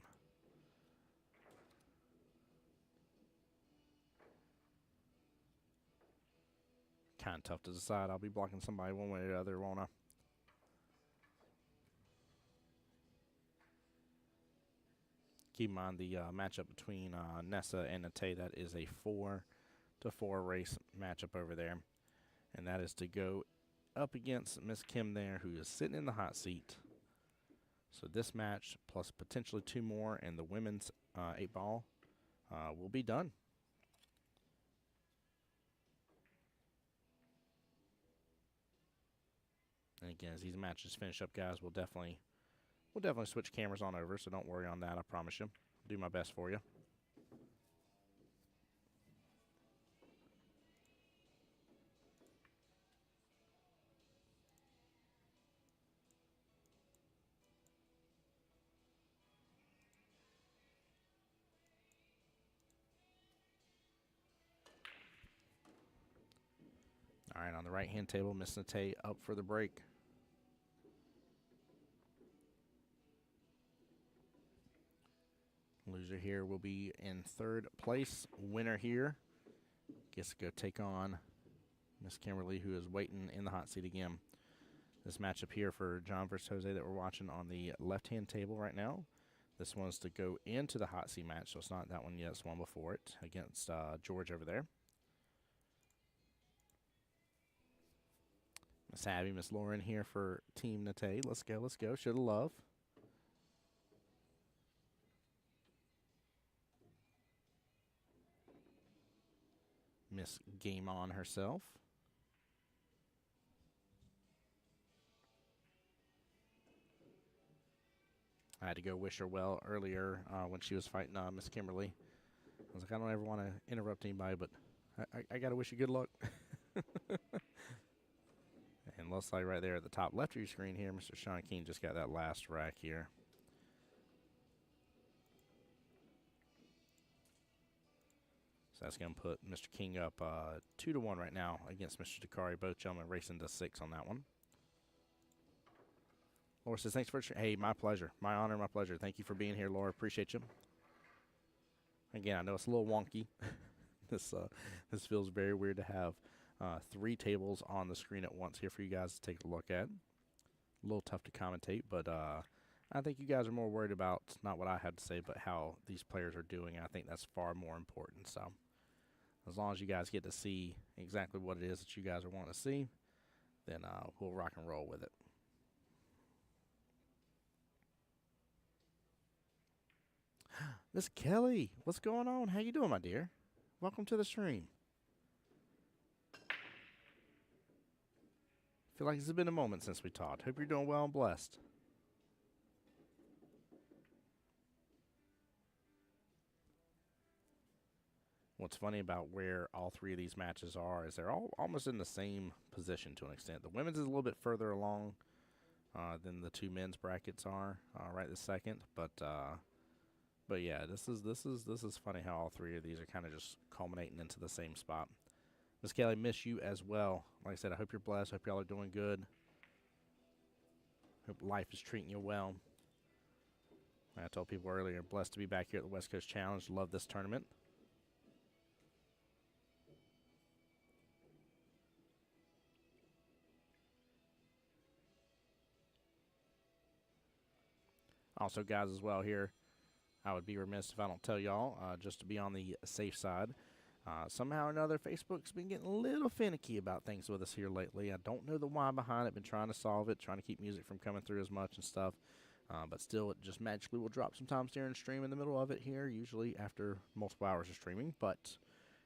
Kind of tough to decide. I'll be blocking somebody one way or the other, won't I? Keep in mind the matchup between Nessa and Nate. That is a 4-4 race matchup over there. And that is to go up against Miss Kim there, who is sitting in the hot seat. So this match, plus potentially 2 more, and the women's 8-ball will be done. And again, as these matches finish up, guys, we'll definitely switch cameras on over, so don't worry on that, I promise you. I'll do my best for you. All right, on the right-hand table, Miss Nate up for the break. Loser here will be in 3rd place. Winner here gets to go take on Miss Kimberly, who is waiting in the hot seat again. This matchup here for John versus Jose that we're watching on the left-hand table right now. This one's to go into the hot seat match, so it's not that one yet. It's one before it against George over there. Miss Abby, Miss Lauren here for Team Nate. Let's go, let's go. Should have love. Miss Game On herself. I had to go wish her well earlier when she was fighting Miss Kimberly. I was like, I don't ever want to interrupt anybody, but I got to wish you good luck. And looks like right there at the top left of your screen here, Mr. Sean King just got that last rack here. So that's going to put Mr. King up 2-1 right now against Mr. Dakari. Both gentlemen racing to 6 on that one. Laura says, thanks for hey, my pleasure. My honor, my pleasure. Thank you for being here, Laura. Appreciate you. Again, I know it's a little wonky. This feels very weird to have 3 tables on the screen at once here for you guys to take a look at. A little tough to commentate, but I think you guys are more worried about not what I had to say, but how these players are doing. I think that's far more important. So as long as you guys get to see exactly what it is that you guys are wanting to see, then we'll rock and roll with it. Miss Kelly, what's going on? How you doing, my dear? Welcome to the stream. Feel like it's been a moment since we talked. Hope you're doing well and blessed. What's funny about where all 3 of these matches are is they're all almost in the same position to an extent. The women's is a little bit further along than the 2 men's brackets are right this second, but yeah, this is funny how all 3 of these are kind of just culminating into the same spot. Miss Kelly, miss you as well. Like I said, I hope you're blessed. Hope y'all are doing good. Hope life is treating you well. I told people earlier, blessed to be back here at the West Coast Challenge. Love this tournament. Also, guys, as well here, I would be remiss if I don't tell y'all, just to be on the safe side. Somehow or another, Facebook's been getting a little finicky about things with us here lately. I don't know the why behind it. Been trying to solve it, trying to keep music from coming through as much and stuff. But still, it just magically will drop sometimes during stream in the middle of it here, usually after multiple hours of streaming. But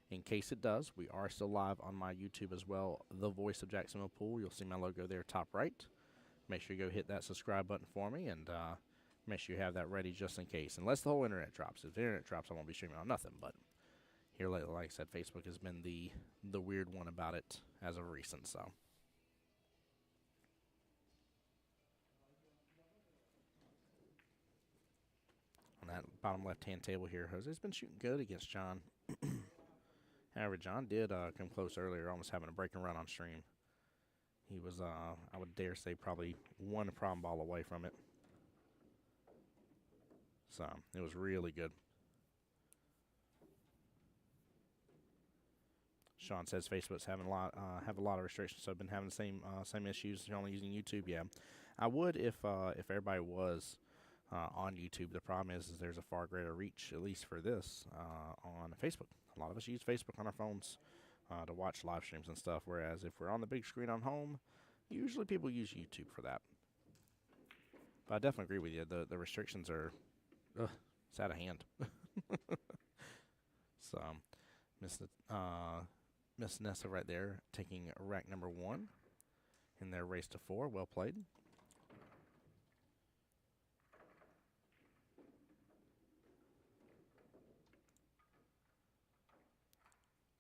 in case it does, we are still live on my YouTube as well, The Voice of Jacksonville Pool. You'll see my logo there top right. Make sure you go hit that subscribe button for me, and make sure you have that ready just in case. Unless the whole internet drops. If the internet drops, I won't be streaming on nothing. But here lately, like I said, Facebook has been the weird one about it as of recent. So. On that bottom left-hand table here, Jose's been shooting good against John. However, John did come close earlier, almost having a break and run on stream. He was, I would dare say, probably one problem ball away from it. So, it was really good. Sean says Facebook's having have a lot of restrictions, so I've been having the same issues. You're only using YouTube, yeah. I would if everybody was on YouTube. The problem is there's a far greater reach, at least for this, on Facebook. A lot of us use Facebook on our phones to watch live streams and stuff, whereas if we're on the big screen on home, usually people use YouTube for that. But I definitely agree with you. The restrictions are, it's out of hand. So, Miss Nessa right there taking rack number 1 in their race to 4. Well played.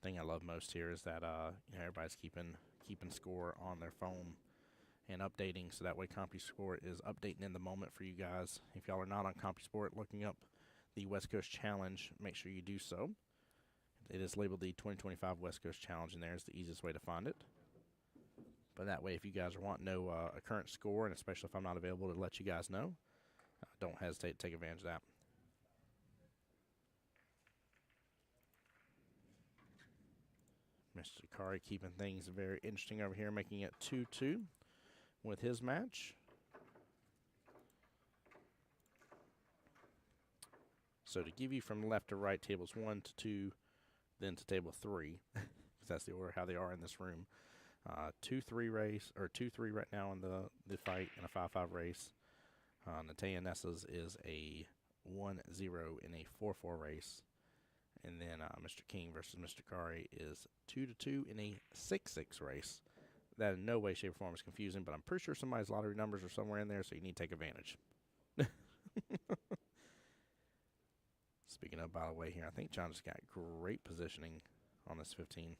Thing I love most here is that everybody's keeping score on their phone and updating, so that way CompuSport is updating in the moment for you guys. If y'all are not on CompuSport looking up the West Coast Challenge, make sure you do so. It is labeled the 2025 West Coast Challenge, and there's the easiest way to find it. But that way, if you guys are wanting to know a current score, and especially if I'm not available to let you guys know, don't hesitate to take advantage of that. Mr. Kari keeping things very interesting over here, making it 2-2 with his match. So to give you from left to right, tables 1 to 2, then to table 3, because that's the order how they are in this room. 2-3 race, or 2-3 right now in the fight, in a 5-5 race. Natalia Nessa's is a 1-0 in a 4-4 race. And then Mr. King versus Mr. Kari is 2-2 in a 6-6 race. That in no way, shape, or form is confusing, but I'm pretty sure somebody's lottery numbers are somewhere in there, so you need to take advantage. Speaking of, by the way, here, I think John just got great positioning on this 15.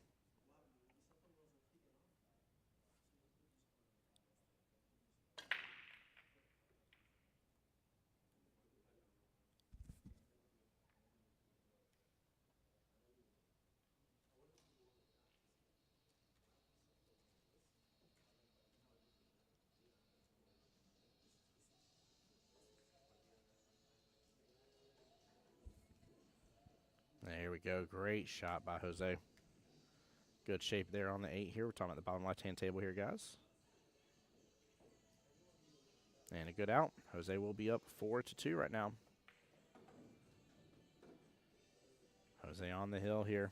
There we go. Great shot by Jose. Good shape there on the 8 here. We're talking about the bottom left-hand table here, guys. And a good out. Jose will be up 4-2 right now. Jose on the hill here.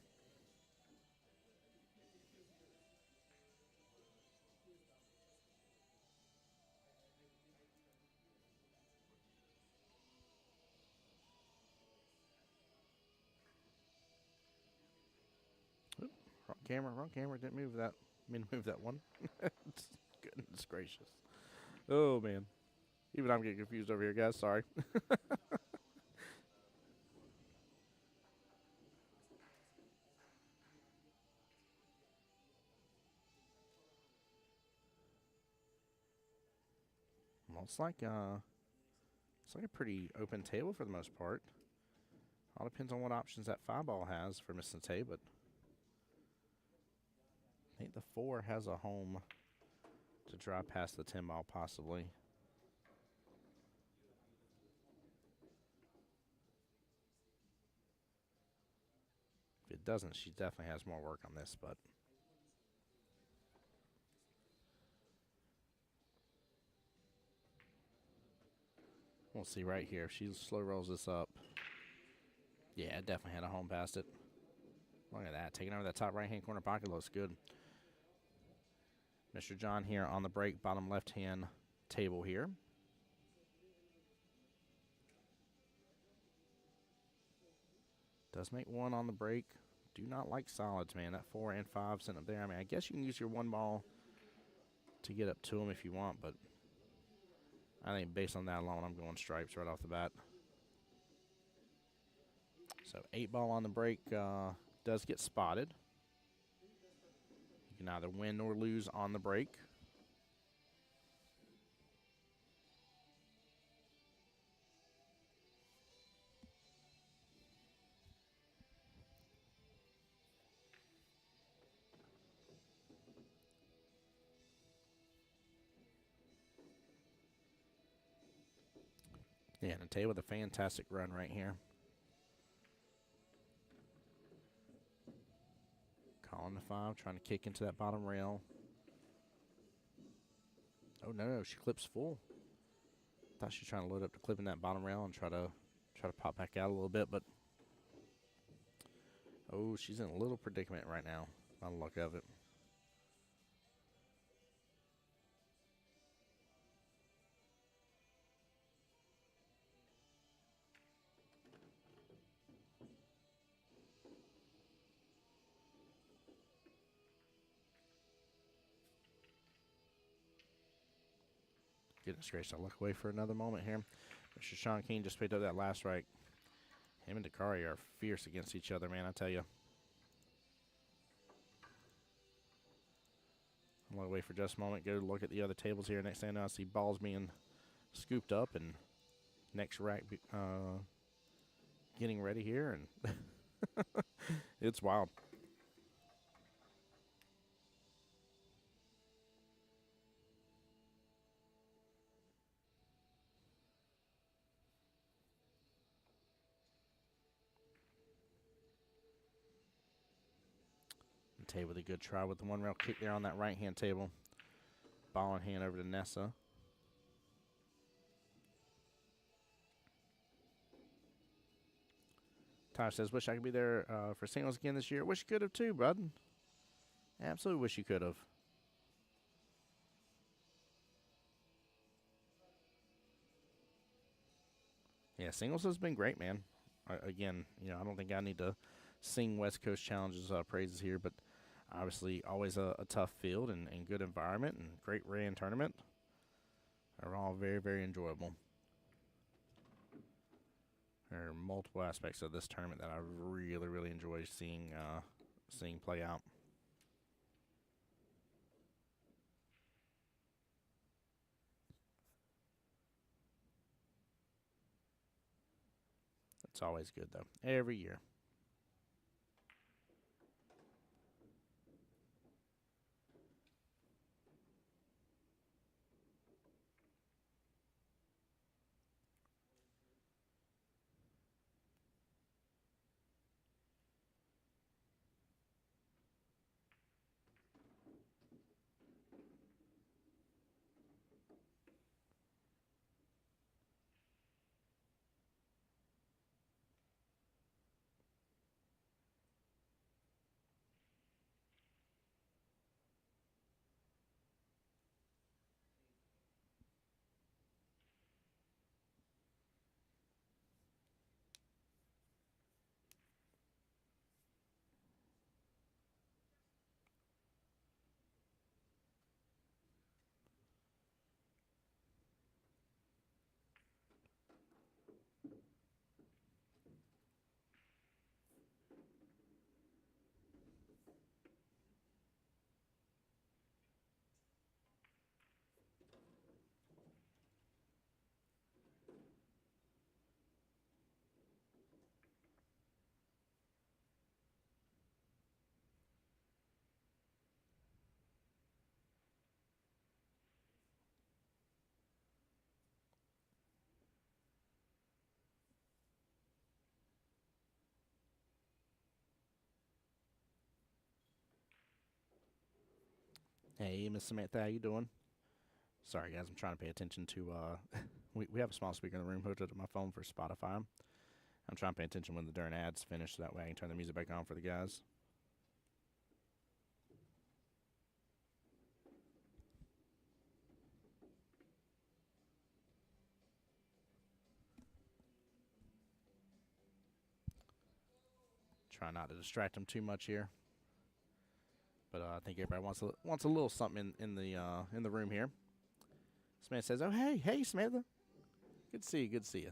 Oop, wrong camera. Didn't move that. I mean, move that one. Goodness gracious. Oh, man. Even I'm getting confused over here, guys. Sorry. Well, it's like a pretty open table for the most part. All depends on what options that 5-ball has for Miss Nate, but I think the 4 has a home to drive past the 10-ball possibly. If it doesn't, she definitely has more work on this, but We'll see right here. If she slow rolls this up. Yeah, definitely had a home past it. Look at that. Taking over that top right-hand corner pocket looks good. Mr. John here on the break, bottom left-hand table here. Does make one on the break. Do not like solids, man. That 4 and 5 sitting up there. I mean, I guess you can use your one ball to get up to them if you want, but I think based on that alone, I'm going stripes right off the bat. So 8 ball on the break does get spotted. You can either win or lose on the break. Yeah, and Tay with a fantastic run right here. Calling the 5, trying to kick into that bottom rail. Oh no, she clips full. Thought she was trying to load up to clipping that bottom rail and try to pop back out a little bit, but oh, she's in a little predicament right now. By the luck of it. Goodness gracious, I look away for another moment here. Mr. Sean King just picked up that last strike. Him and Dakari are fierce against each other, man, I tell you. I'm going to wait for just a moment, go look at the other tables here. Next thing I know, I see balls being scooped up and next rack getting ready here, and it's wild. Tay with a good try with the one rail kick there on that right-hand table. Ball in hand over to Nessa. Tyler says, wish I could be there for singles again this year. Wish you could have too, bud. Absolutely wish you could have. Yeah, singles has been great, man. Again, you know, I don't think I need to sing West Coast Challenges praises here, but obviously always a tough field and good environment and great ran tournament are all very, very enjoyable. There are multiple aspects of this tournament that I really, really enjoy seeing play out. It's always good, though, every year. Hey, Miss Samantha, how you doing? Sorry, guys, I'm trying to pay attention to. We have a small speaker in the room hooked up to my phone for Spotify. I'm trying to pay attention when the darn ads finish, so that way I can turn the music back on for the guys. Try not to distract them too much here. But I think everybody wants a little something in the room here. Samantha says, "Oh hey Samantha, good to see you. Good to see you."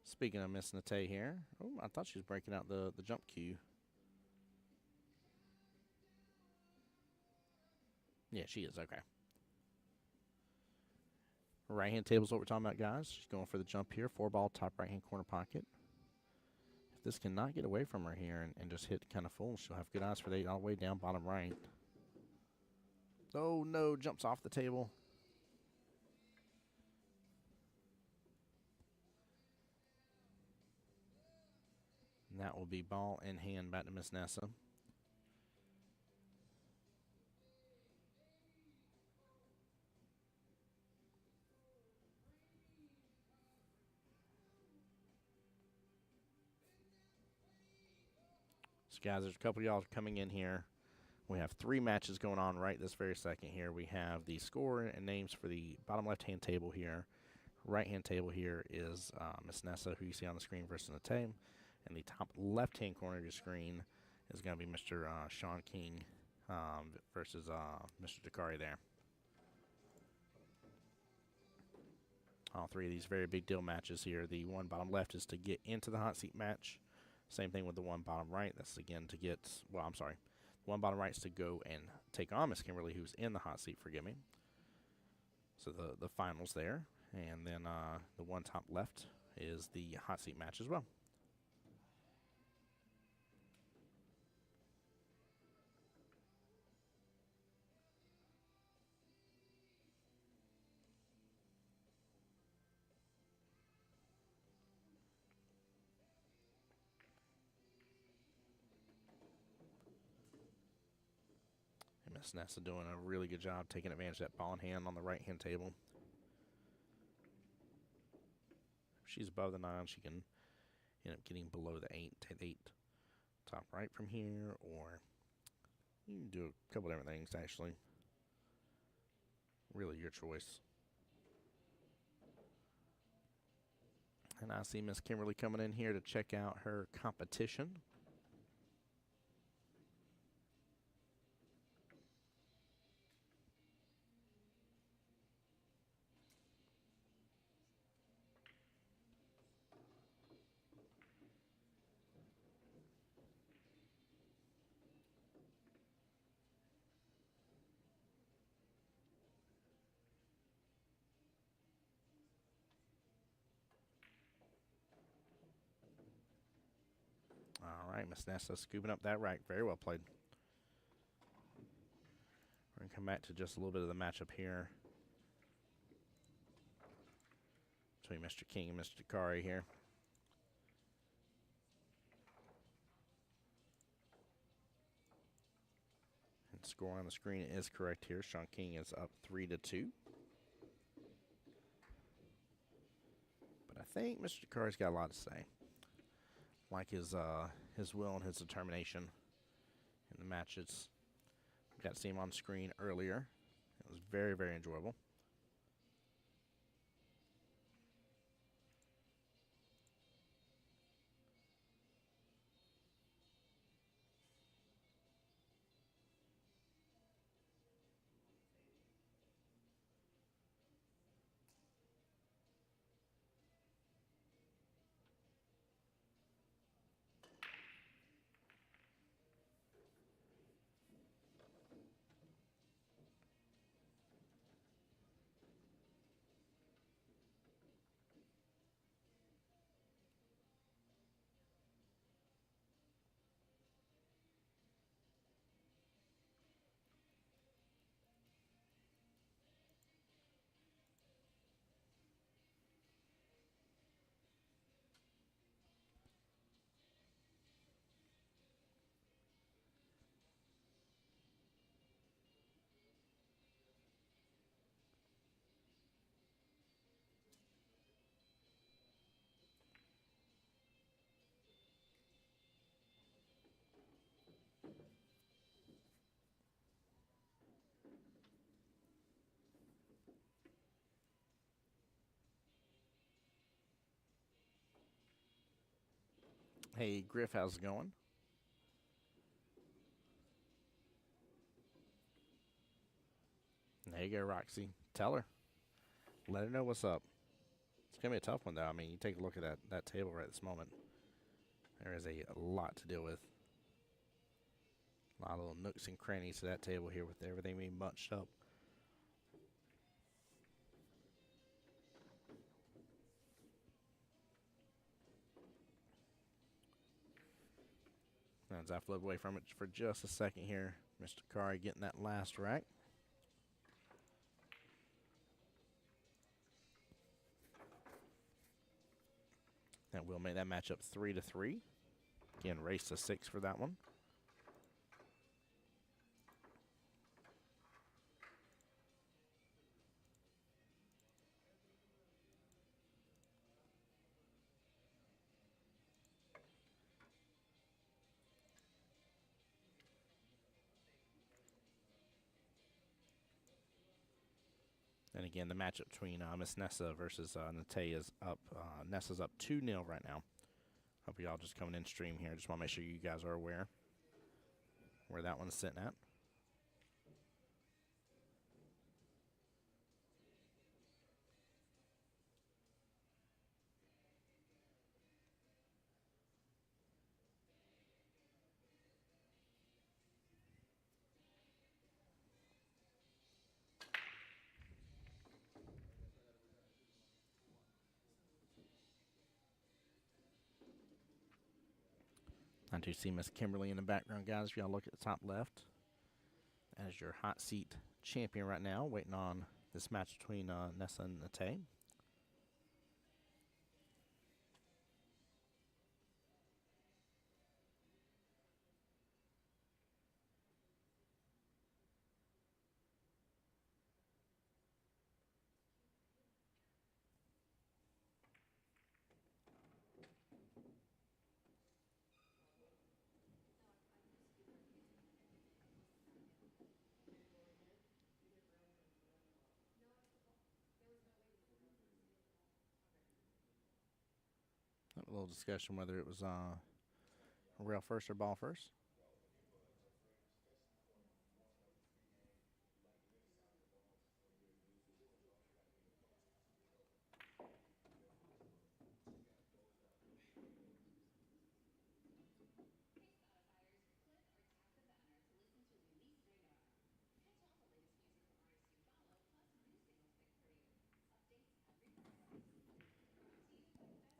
Speaking of Miss Nate here, oh, I thought she was breaking out the jump cue. Yeah, she is. Okay. Right hand table is what we're talking about, guys. She's going for the jump here. 4-ball, top right hand corner pocket. If this cannot get away from her here and just hit kind of full, she'll have good eyes for the 8 all the way down bottom right. Oh no, jumps off the table. And that will be ball in hand back to Miss Nessa. So, guys, there's a couple of y'all coming in here. We have 3 matches going on right this very second here. We have the score and names for the bottom left-hand table here. Right-hand table here is Miss Nessa, who you see on the screen, versus Nate. And the top left-hand corner of your screen is going to be Mr. Sean King versus Mr. Dakari there. All 3 of these very big deal matches here. The one bottom left is to get into the hot seat match. Same thing with the one bottom right. That's, again, to get, well, I'm sorry. The one bottom right is to go and take on Miss Kimberly, who's in the hot seat, forgive me. So the finals there. And then the one top left is the hot seat match as well. Miss Nessa doing a really good job taking advantage of that ball in hand on the right-hand table. If she's above the 9, she can end up getting below the 8, take 8 top right from here, or you can do a couple different things, actually. Really your choice. And I see Miss Kimberly coming in here to check out her competition. All right, Miss Nessa scooping up that rack. Very well played. We're going to come back to just a little bit of the matchup here between Mr. King and Mr. Dakari here. And score on the screen is correct here. Sean King is up 3-2. But I think Mr. Dakari's got a lot to say. Like his will and his determination in the matches. We got to see him on screen earlier. It was very, very enjoyable. Hey, Griff, how's it going? There you go, Roxy. Tell her. Let her know what's up. It's going to be a tough one, though. I mean, you take a look at that table right this moment. There is a lot to deal with. A lot of little nooks and crannies to that table here with everything being bunched up. As I flip away from it for just a second here, Mr. Kari getting that last rack. That will make that matchup 3-3. Again, race to 6 for that one. And again, the matchup between Miss Nessa versus Nate is up. Nessa's up 2-0 right now. Hope y'all just coming in stream here. Just want to make sure you guys are aware where that one's sitting at. I do see Miss Kimberly in the background, guys. If y'all look at the top left, as your hot seat champion right now, waiting on this match between Nessa and Nate. A little discussion whether it was rail first or ball first.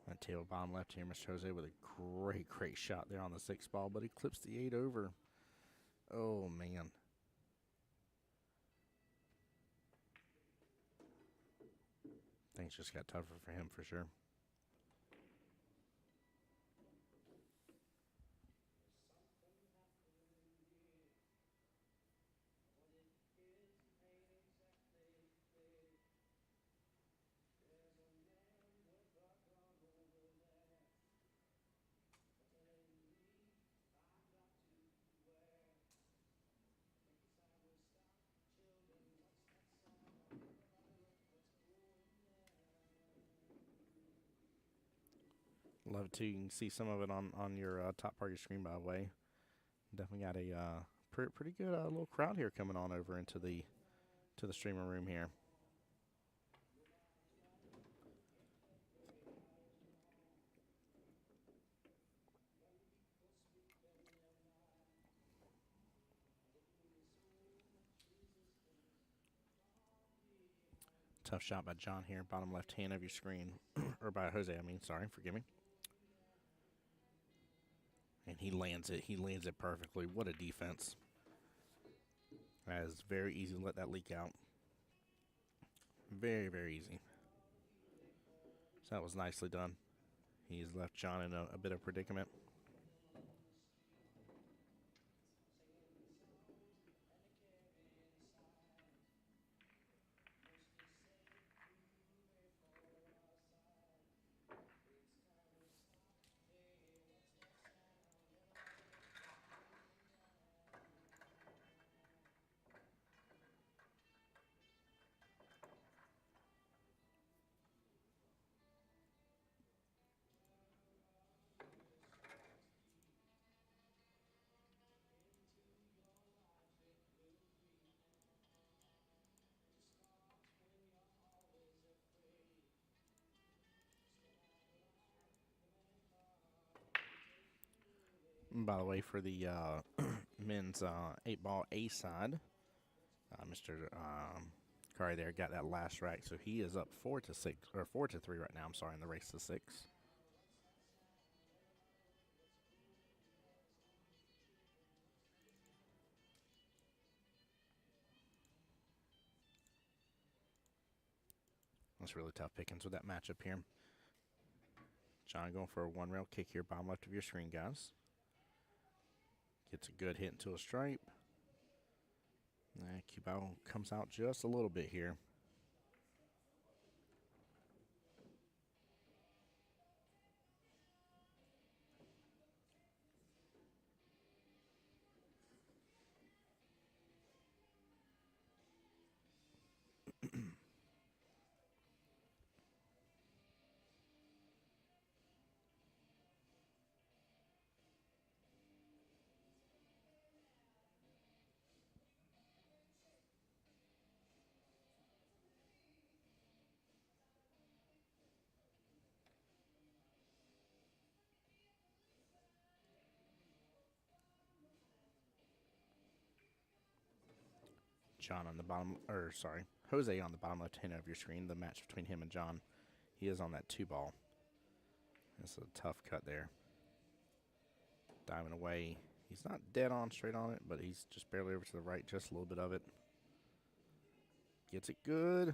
That table bottom left here, Mr. Jose with a great shot there on the 6 ball, but he clips the 8 over. Oh, man. Things just got tougher for him for sure. Love to. You can see some of it on your top part of your screen, by the way. Definitely got a pretty good little crowd here coming on over into the streamer room here. Tough shot by John here, bottom left hand of your screen. Or by Jose, I mean, sorry, forgive me. And he lands it. He lands it perfectly. What a defense. That is very easy to let that leak out. Very easy. So that was nicely done. He's left John in a bit of predicament. By the way, for the men's 8-ball A side, Mr. Curry there got that last rack, so he is up 4-6 or 4-3 right now. I'm sorry, in the race to 6. That's really tough pickings with that matchup here. John going for a 1-rail kick here, bottom left of your screen, guys. Gets a good hit into a stripe. Cue ball comes out just a little bit here. John on the bottom, or sorry, Jose on the bottom left hand of your screen. The match between him and John. He is on that 2-ball. It's a tough cut there. Diving away. He's not dead on straight on it, but he's just barely over to the right, just a little bit of it. Gets it good.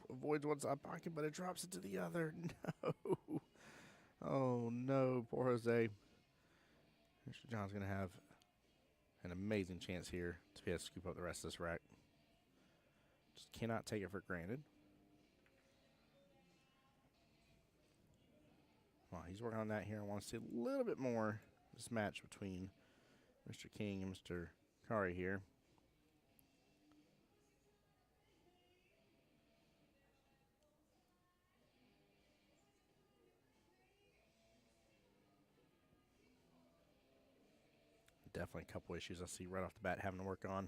Avoids one side pocket, but it drops it to the other. No. Oh, no. Poor Jose. Mr. John's going to have an amazing chance here to be able to scoop up the rest of this rack. Just cannot take it for granted. Well, he's working on that here. I want to see a little bit more this match between Mr. King and Mr. Kari here. Definitely a couple issues I see right off the bat having to work on.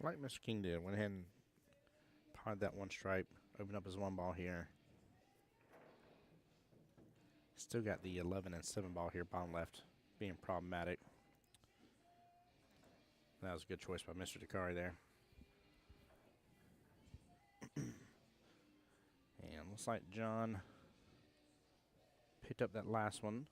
Like Mr. King did, went ahead and potted that one stripe, opened up his 1-ball here. Still got the 11 and 7-ball here, bottom left, being problematic. That was a good choice by Mr. Dakari there. And looks like John picked up that last one.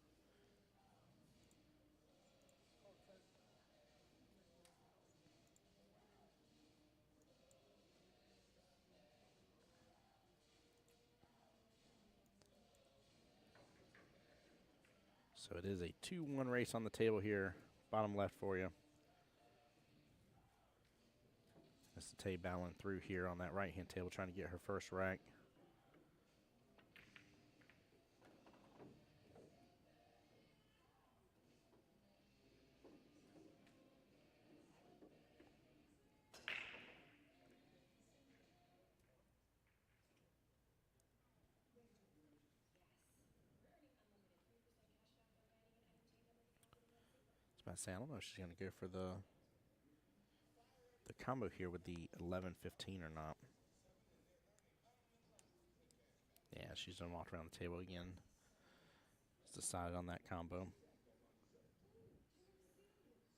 So it is a 2-1 race on the table here, bottom left for you. Mr. Tay battling through here on that right-hand table, trying to get her first rack. I was about to say, I don't know if she's going to go for the combo here with the 11-15 or not. Yeah, she's done walked around the table again. It's decided on that combo.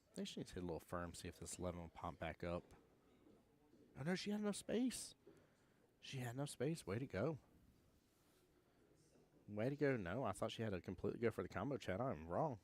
I think she needs to hit a little firm, see if this 11 will pop back up. Oh no, she had enough space. She had enough space. Way to go. Way to go. No, I thought she had to completely go for the combo, Chad. I'm wrong.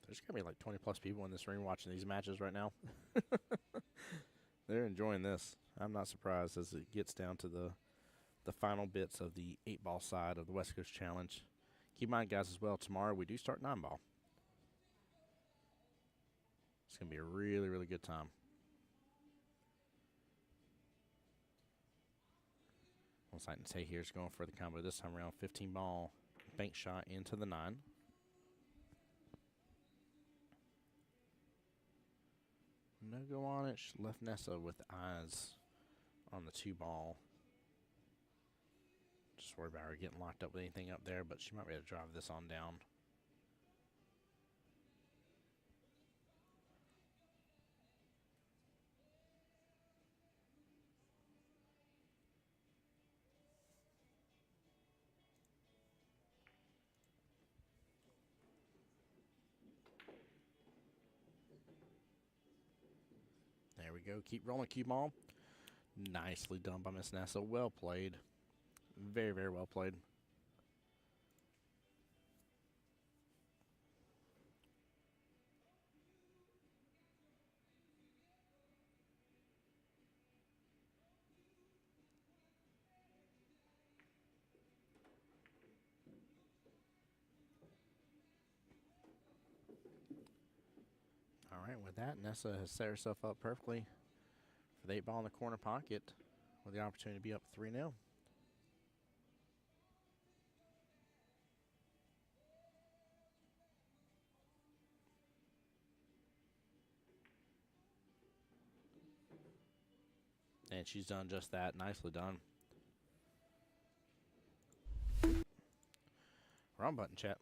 There's got to be like 20-plus people in this ring watching these matches right now. They're enjoying this. I'm not surprised as it gets down to the final bits of the 8-ball side of the West Coast Challenge. Keep in mind, guys, as well, tomorrow we do start 9-ball. It's going to be a really, really good time. Looks like Nate here is going for the combo this time around. 15-ball bank shot into the 9. No go on it. She left Nessa with eyes on the 2-ball. Just worry about her getting locked up with anything up there, but she might be able to drive this on down. There we go. Keep rolling, cue ball. Nicely done by Miss Nessa. Well played. Very, very well played. All right, with that, Nessa has set herself up perfectly for the 8-ball in the corner pocket with the opportunity to be up 3-0. And she's done just that. Nicely done. Wrong button, chat.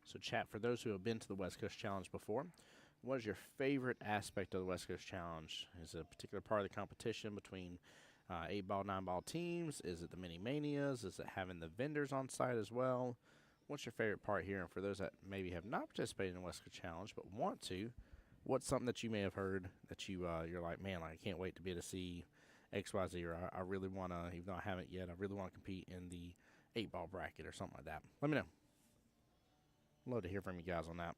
So, chat, for those who have been to the West Coast Challenge before, what is your favorite aspect of the West Coast Challenge? Is it a particular part of the competition between 8-ball, 9-ball teams? Is it the mini manias? Is it having the vendors on site as well? What's your favorite part here? And for those that maybe have not participated in the West Coast Challenge but want to, what's something that you may have heard that you're like, man, like, I can't wait to be able to see XYZ, or I really want to, even though I haven't yet, I really want to compete in the 8-ball bracket or something like that. Let me know. Love to hear from you guys on that.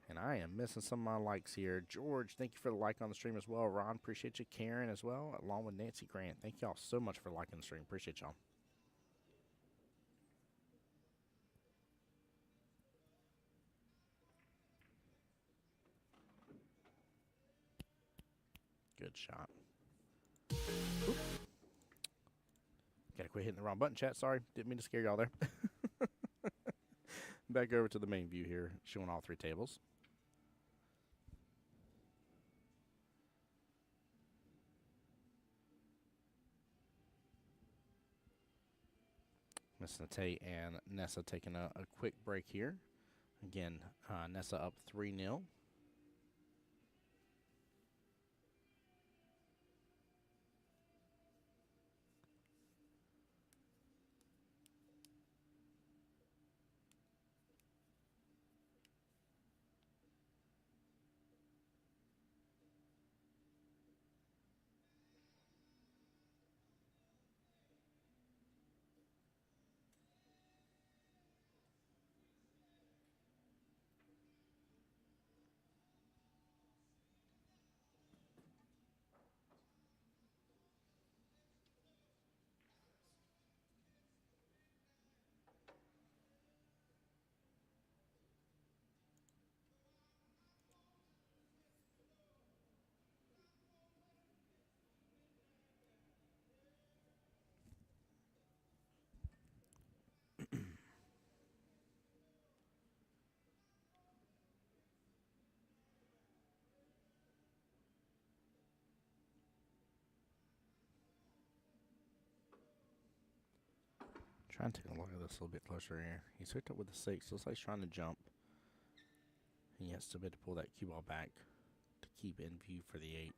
And I am missing some of my likes here. George, thank you for the like on the stream as well. Ron, appreciate you. Karen as well, along with Nancy Grant. Thank y'all so much for liking the stream. Appreciate y'all. Good shot. Oop. Gotta quit hitting the wrong button, chat. Sorry. Didn't mean to scare y'all there. Back over to the main view here, showing all 3 tables. Miss Nate and Nessa taking a quick break here. Again, Nessa up 3-0. Trying to take a look at this a little bit closer here. He's hooked up with the 6. Looks like he's trying to jump. And he has to be able to pull that cue ball back to keep in view for the 8.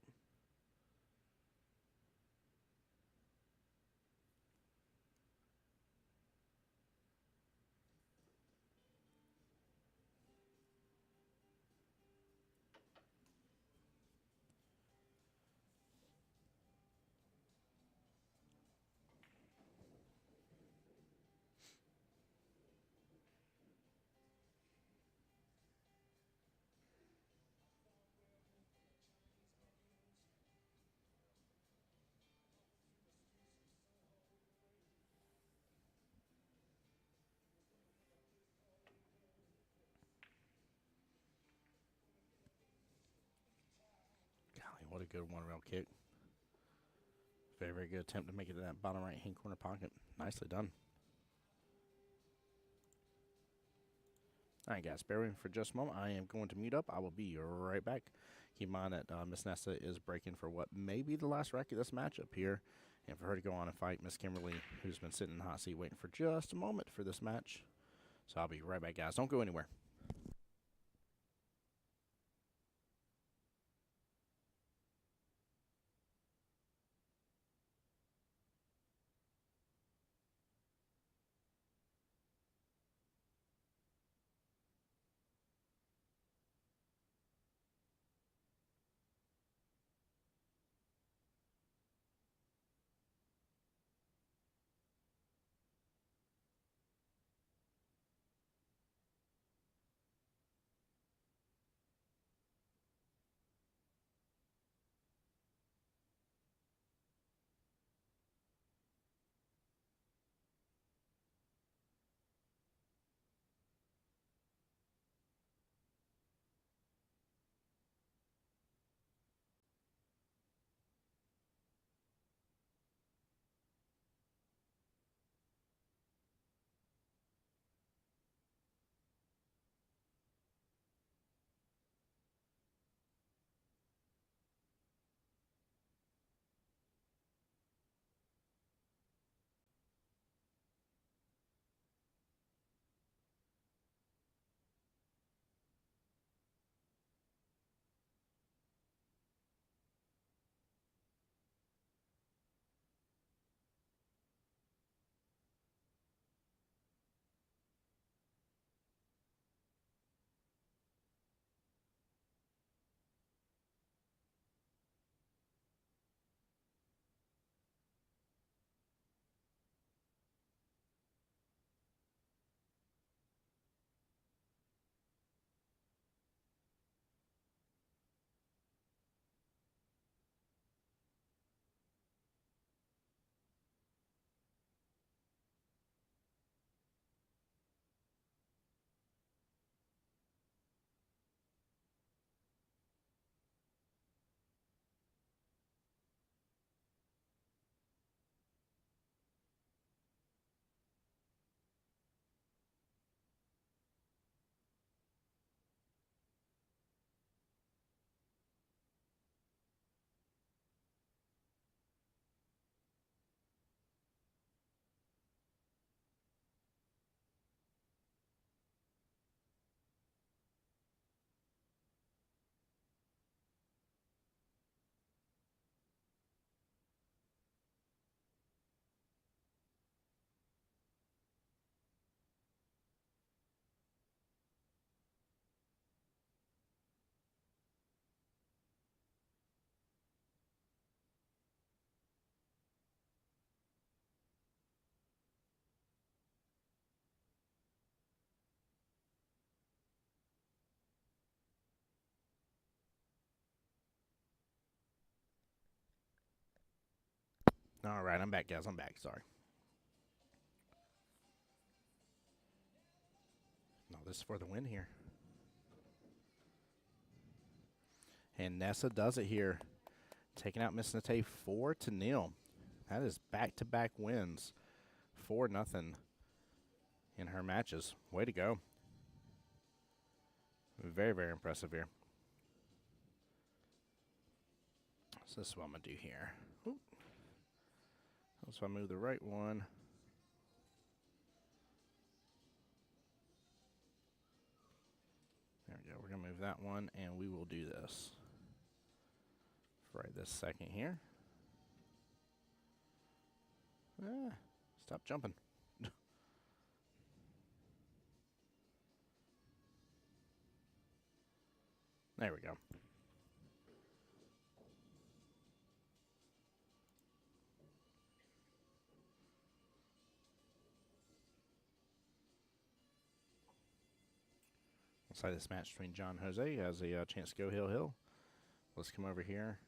what a good one-rail kick. Very, very good attempt to make it in that bottom right-hand corner pocket. Nicely done. All right, guys, bear with me for just a moment. I am going to mute up. I will be right back. Keep in mind that Miss Nessa is breaking for what may be the last rack of this matchup here. And for her to go on and fight Miss Kimberly, who's been sitting in the hot seat waiting for just a moment for this match. So I'll be right back, guys. Don't go anywhere. All right, I'm back, guys. I'm back. Sorry. No, this is for the win here. And Nessa does it here, taking out Miss Nate 4-0. That is back-to-back wins, 4-0 in her matches. Way to go. Very, very impressive here. So this is what I'm going to do here. Oop. So I move the right one. There we go. We're going to move that one, and we will do this right this second here. Stop jumping. There we go. Inside this match between John Jose has a chance to go hill. Let's come over here.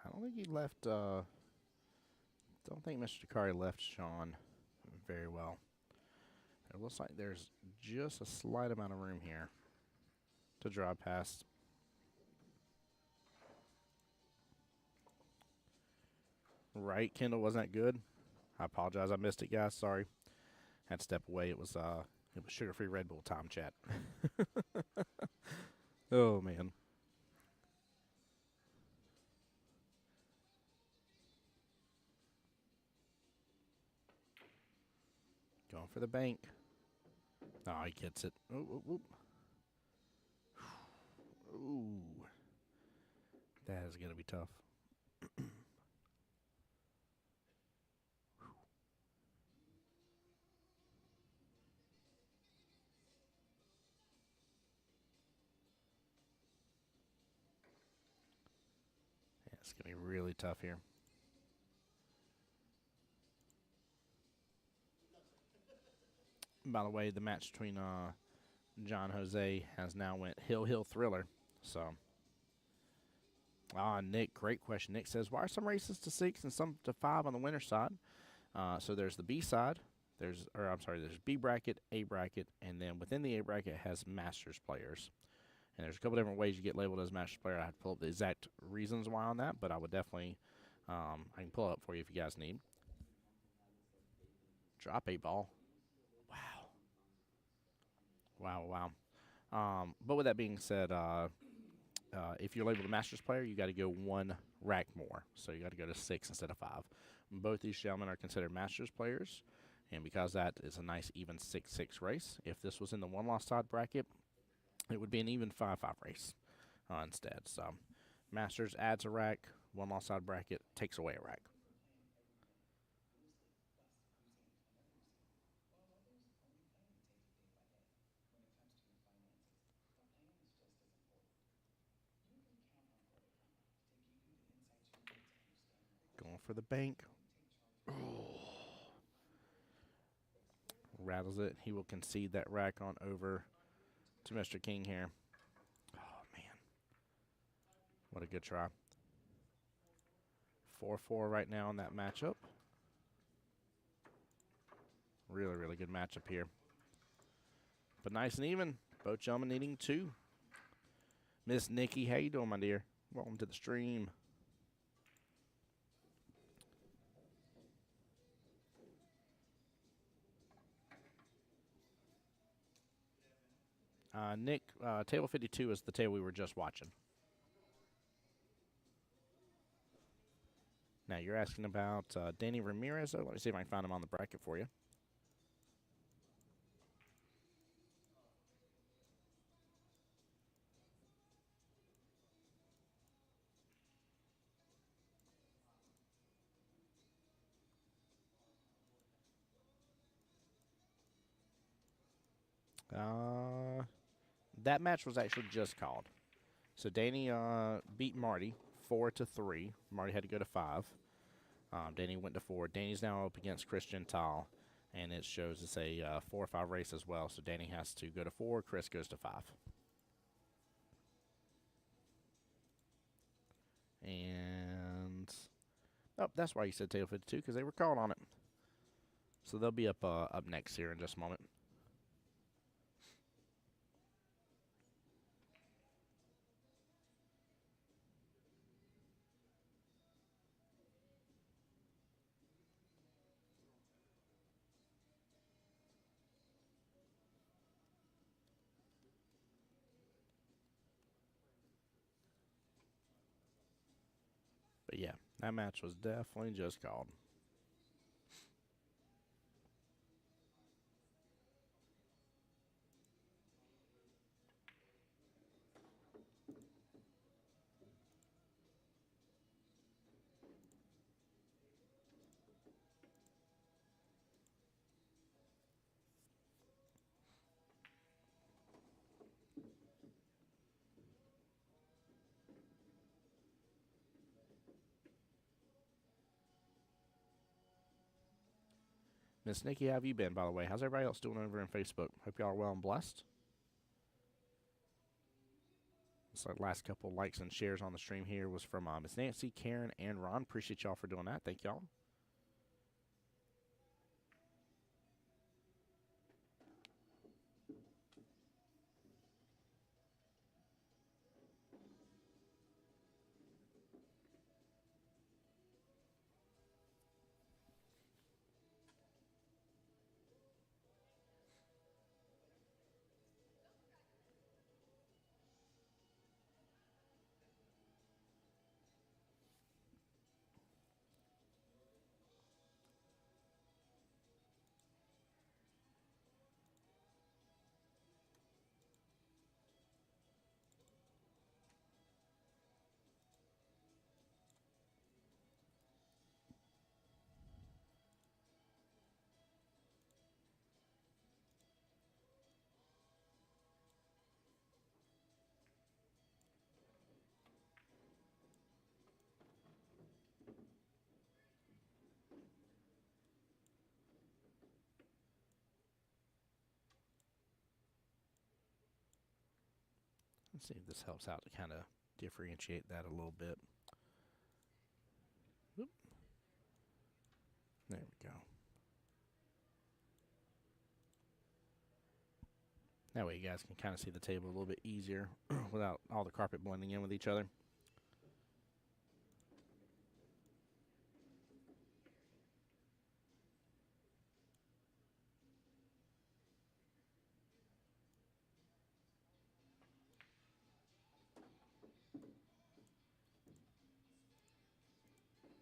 I don't think he left, don't think Mr. Takari left Sean very well. It looks like there's just a slight amount of room here to draw past. Right, Kendall, wasn't that good? I apologize, I missed it, guys. Sorry, had to step away. It was sugar-free Red Bull time, chat. Oh man. Going for the bank. Oh, he gets it. Ooh, ooh, ooh. Ooh. That is going to be tough. Yeah, it's going to be really tough here. By the way, the match between John Jose has now went Hill Thriller. So, Nick, great question. Nick says, why are some races to 6 and some to 5 on the winner's side? So there's the B side. There's B bracket, A bracket, and then within the A bracket has Masters players. And there's a couple different ways you get labeled as Masters player. I have to pull up the exact reasons why on that, but I would definitely, I can pull it up for you if you guys need. Drop a ball. Wow. But with that being said, if you're labeled a Masters player, you got to go 1 rack more. So you got to go to 6 instead of 5. Both these gentlemen are considered Masters players, and because that is a nice even 6-6 race, if this was in the 1-loss side bracket, it would be an even 5-5 race instead. So Masters adds a rack, 1-loss side bracket takes away a rack. Going for the bank. Rattles it. He will concede that rack on over to Mr. King here. Oh, man. What a good try. 4-4 right now in that matchup. Really good matchup here. But nice and even. Both gentlemen needing 2. Miss Nikki, how you doing, my dear? Welcome to the stream. Nick, table 52 is the table we were just watching. Now, you're asking about Danny Ramirez. Let me see if I can find him on the bracket for you. That match was actually just called. So Danny beat Marty 4-3. Marty had to go to 5. Danny went to 4. Danny's now up against Chris Gentile, and it shows it's a 4-5 race as well. So Danny has to go to 4. Chris goes to 5. And that's why you said table 52, because they were called on it. So they'll be up next here in just a moment. But yeah, that match was definitely just called. Miss Nikki, how have you been, by the way? How's everybody else doing over in Facebook? Hope y'all are well and blessed. Looks like last couple likes and shares on the stream here was from Miss Nancy, Karen, and Ron. Appreciate y'all for doing that. Thank y'all. Let's see if this helps out to kind of differentiate that a little bit. Oop. There we go. That way you guys can kind of see the table a little bit easier without all the carpet blending in with each other.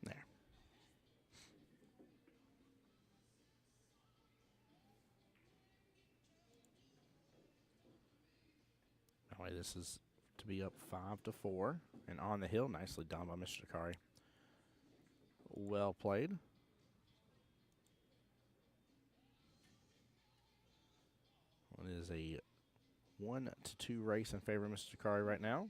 There. That way this is to be up 5-4. And on the hill, nicely done by Mr. Dakari. Well played. It is a 1-2 race in favor of Mr. Dakari right now.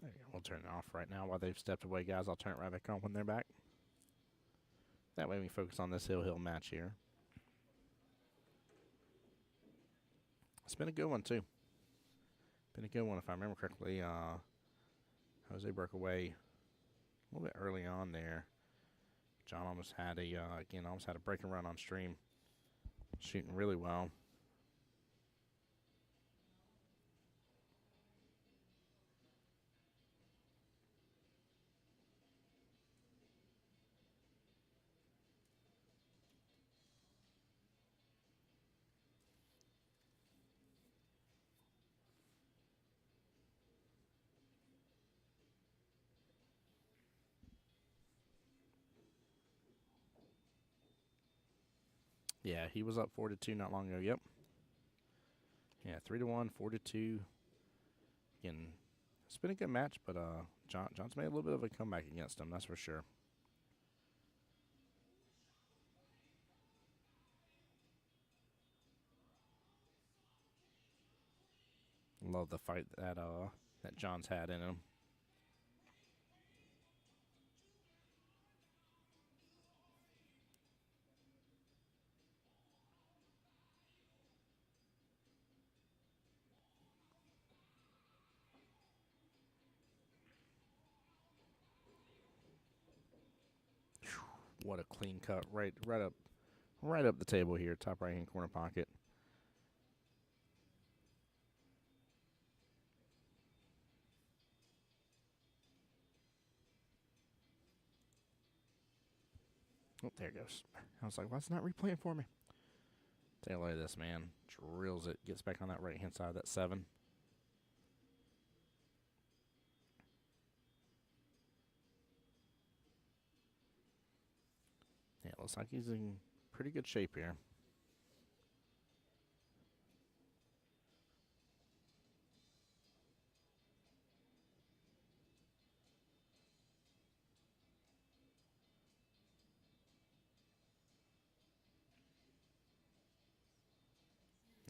There you go. We'll turn it off right now while they've stepped away, guys. I'll turn it right back on when they're back. That way we focus on this hill match here. It's been a good one, too. Been a good one, if I remember correctly. Jose broke away a little bit early on there. John almost had a break and run on stream. Shooting really well. Yeah, he was up 4-2 not long ago. Yep. Yeah, 3-1, 4-2. Again, it's been a good match, but John's made a little bit of a comeback against him. That's for sure. Love the fight that John's had in him. What a clean cut, right up the table here, top right hand corner pocket. Oh, there it goes. I was like, why is it not replaying for me? Take a look at this, man. Drills it, gets back on that right hand side of that 7. Yeah, looks like he's in pretty good shape here.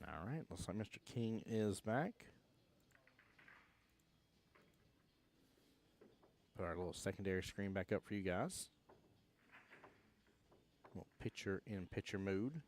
All right, looks like Mr. King is back. Put our little secondary screen back up for you guys. Little picture in picture mode.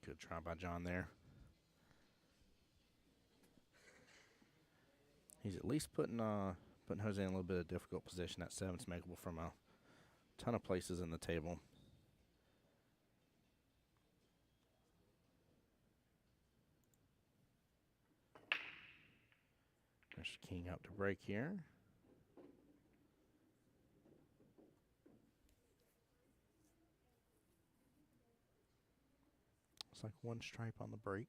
Good try by John there. He's at least putting Jose in a little bit of difficult position. That 7's makeable from a ton of places in the table. There's king out to break here. It's like one stripe on the break.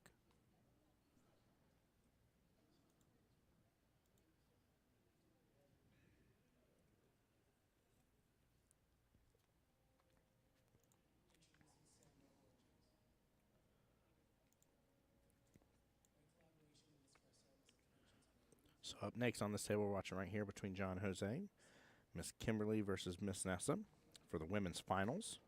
So up next on this table, we're watching right here between John and Jose, Miss Kimberly versus Miss Nessa for the women's finals.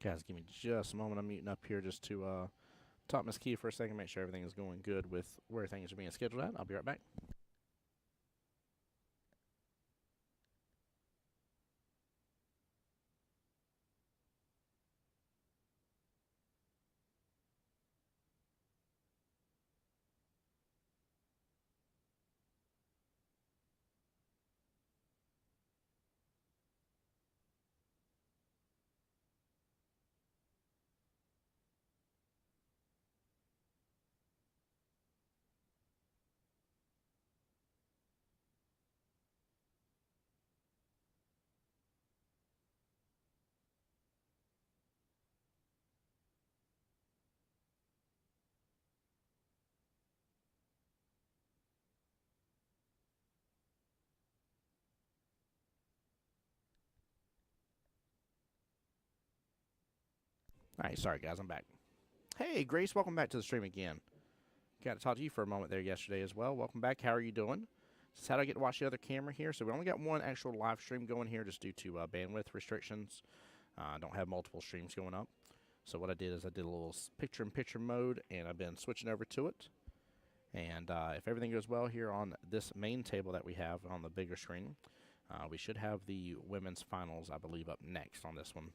Guys, give me just a moment. I'm muting up here just to talk Miss Key for a second, make sure everything is going good with where things are being scheduled at. I'll be right back. All right, sorry guys, I'm back. Hey, Grace, welcome back to the stream again. Got to talk to you for a moment there yesterday as well. Welcome back. How are you doing? Just how do I get to watch the other camera here? So we only got one actual live stream going here just due to bandwidth restrictions. I don't have multiple streams going up. So what I did is I did a little picture-in-picture mode, and I've been switching over to it. And if everything goes well here on this main table that we have on the bigger screen, we should have the women's finals, I believe, up next on this one.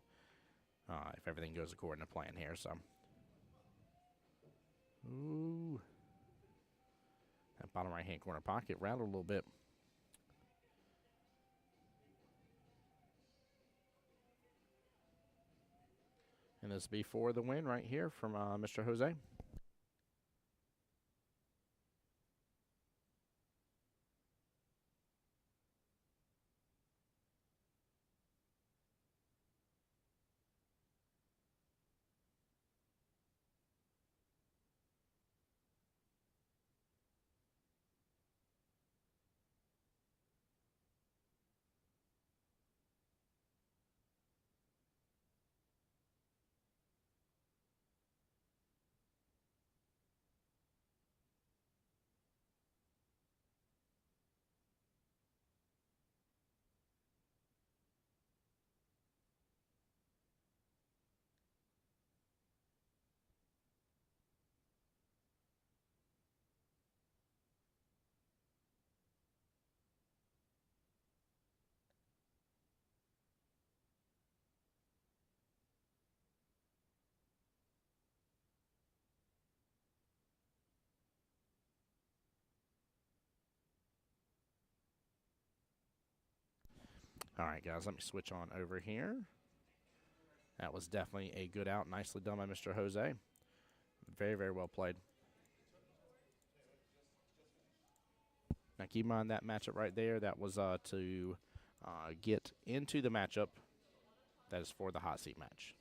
If everything goes according to plan here, so. Ooh. That bottom right-hand corner pocket rattled a little bit. And this will be for the win right here from Mr. Jose. All right, guys, let me switch on over here. That was definitely a good out. Nicely done by Mr. Jose. Very, very well played. Now, keep in mind that matchup right there, that was to get into the matchup that is for the hot seat match.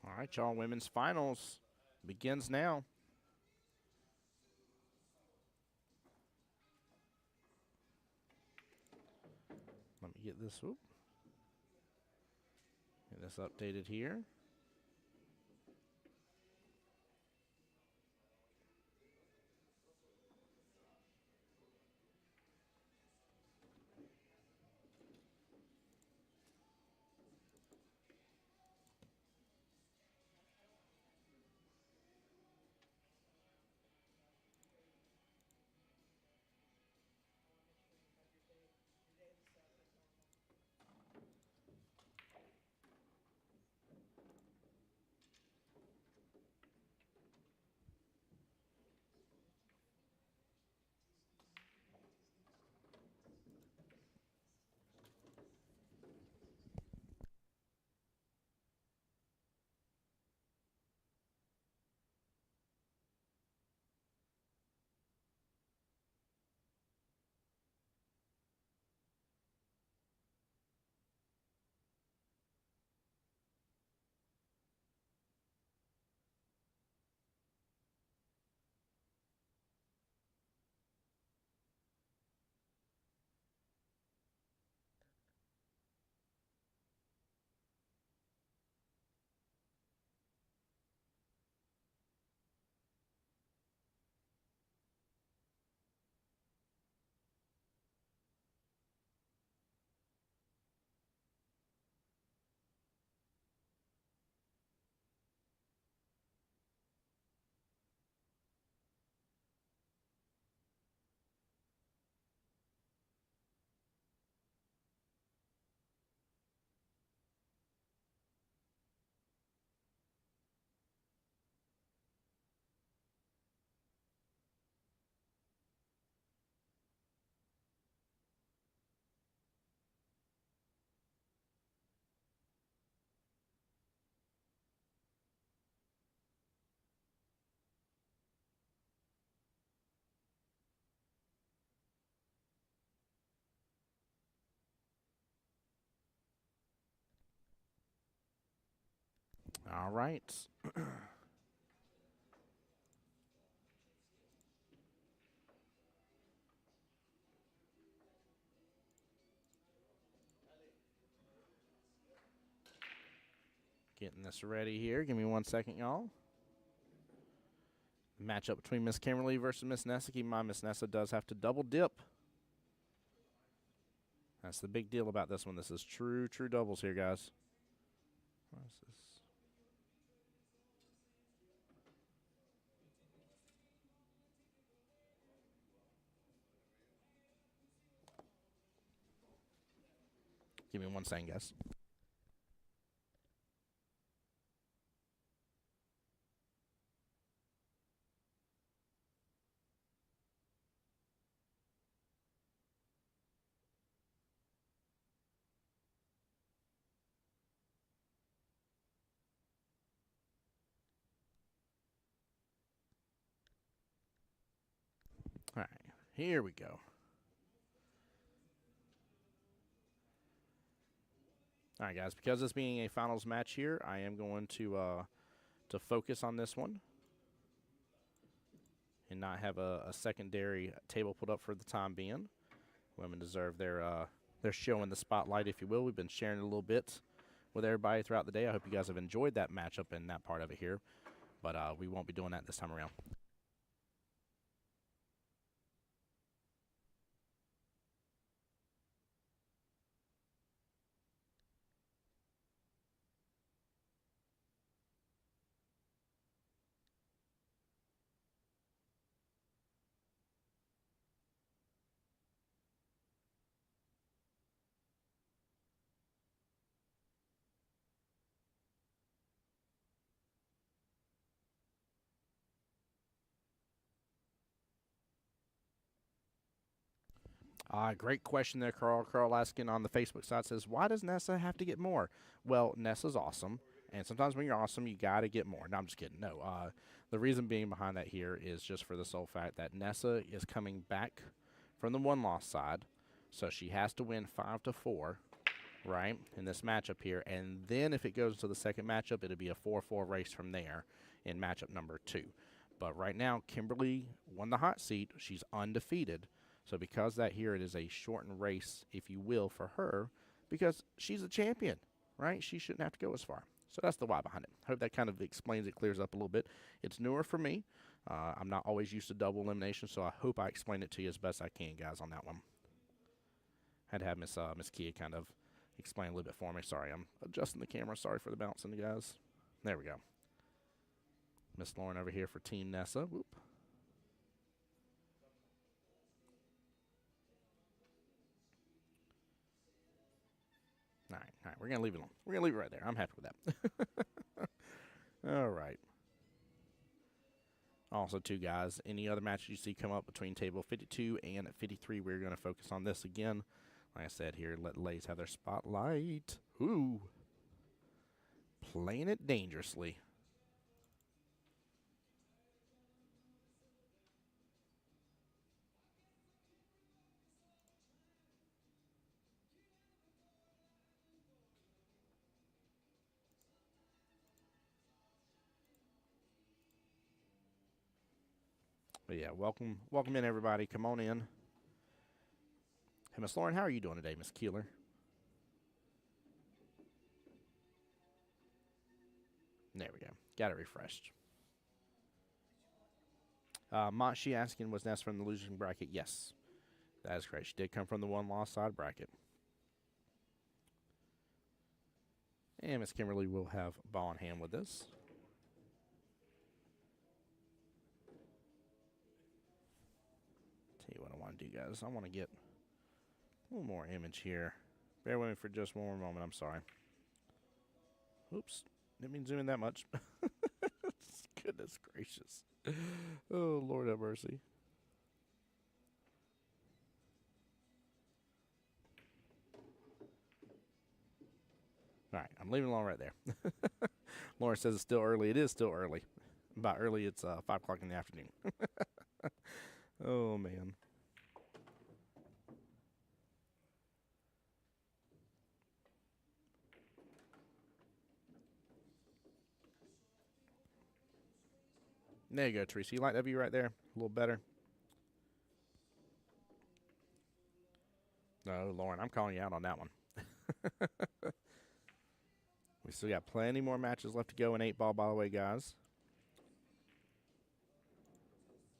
All right, y'all, women's finals begins now. Let me get this, get this updated here. All right. Getting this ready here. Give me 1 second, y'all. Matchup between Miss Kimberly versus Miss Nessa. Keep in mind, Miss Nessa does have to double dip. That's the big deal about this one. This is true doubles here, guys. What is this? Give me 1 second, guys. All right, here we go. All right, guys, because this being a finals match here, I am going to focus on this one and not have a secondary table put up for the time being. Women deserve their show in the spotlight, if you will. We've been sharing a little bit with everybody throughout the day. I hope you guys have enjoyed that matchup and that part of it here, but we won't be doing that this time around. Great question there, Carl. Carl asking on the Facebook side says, why does Nessa have to get more? Well, Nessa's awesome, and sometimes when you're awesome, you got to get more. No, I'm just kidding. No, the reason being behind that here is just for the sole fact that Nessa is coming back from the one-loss side, so she has to win 5-4, right, in this matchup here, and then if it goes to the second matchup, it'll be a 4-4 race from there in matchup number 2. But right now, Kimberly won the hot seat. She's undefeated. So because that here, it is a shortened race, if you will, for her, because she's a champion, right? She shouldn't have to go as far. So that's the why behind it. Hope that kind of explains it, clears up a little bit. It's newer for me. I'm not always used to double elimination, so I hope I explained it to you as best I can, guys, on that one. Had to have Miss Kia kind of explain a little bit for me. Sorry, I'm adjusting the camera. Sorry for the bouncing, guys. There we go. Miss Lauren over here for Team Nessa. Whoop. All right, we're going to leave it alone. We're going to leave it right there. I'm happy with that. All right. Also, too, guys, any other matches you see come up between table 52 and 53, we're going to focus on this again. Like I said here, let ladies have their spotlight. Ooh. Playing it dangerously. But yeah, welcome in, everybody. Come on in. Hey, Miss Lauren, how are you doing today, Miss Keeler? There we go. Got it refreshed. She asking, was Ness from the losing bracket? Yes, that is correct. She did come from the one-loss side bracket. And Miss Kimberly will have ball in hand with this. Tell you what I want to do, guys. I want to get a little more image here. Bear with me for just one more moment. I'm sorry. Oops. Didn't mean to zoom in that much. Goodness gracious. Oh, Lord have mercy. All right, I'm leaving it alone right there. Lauren says it's still early. It is still early. By early, it's 5 o'clock in the afternoon. Oh, man. There you go, Teresa. You like that view right there? A little better? No, Lauren, I'm calling you out on that one. We still got plenty more matches left to go in 8-ball, by the way, guys.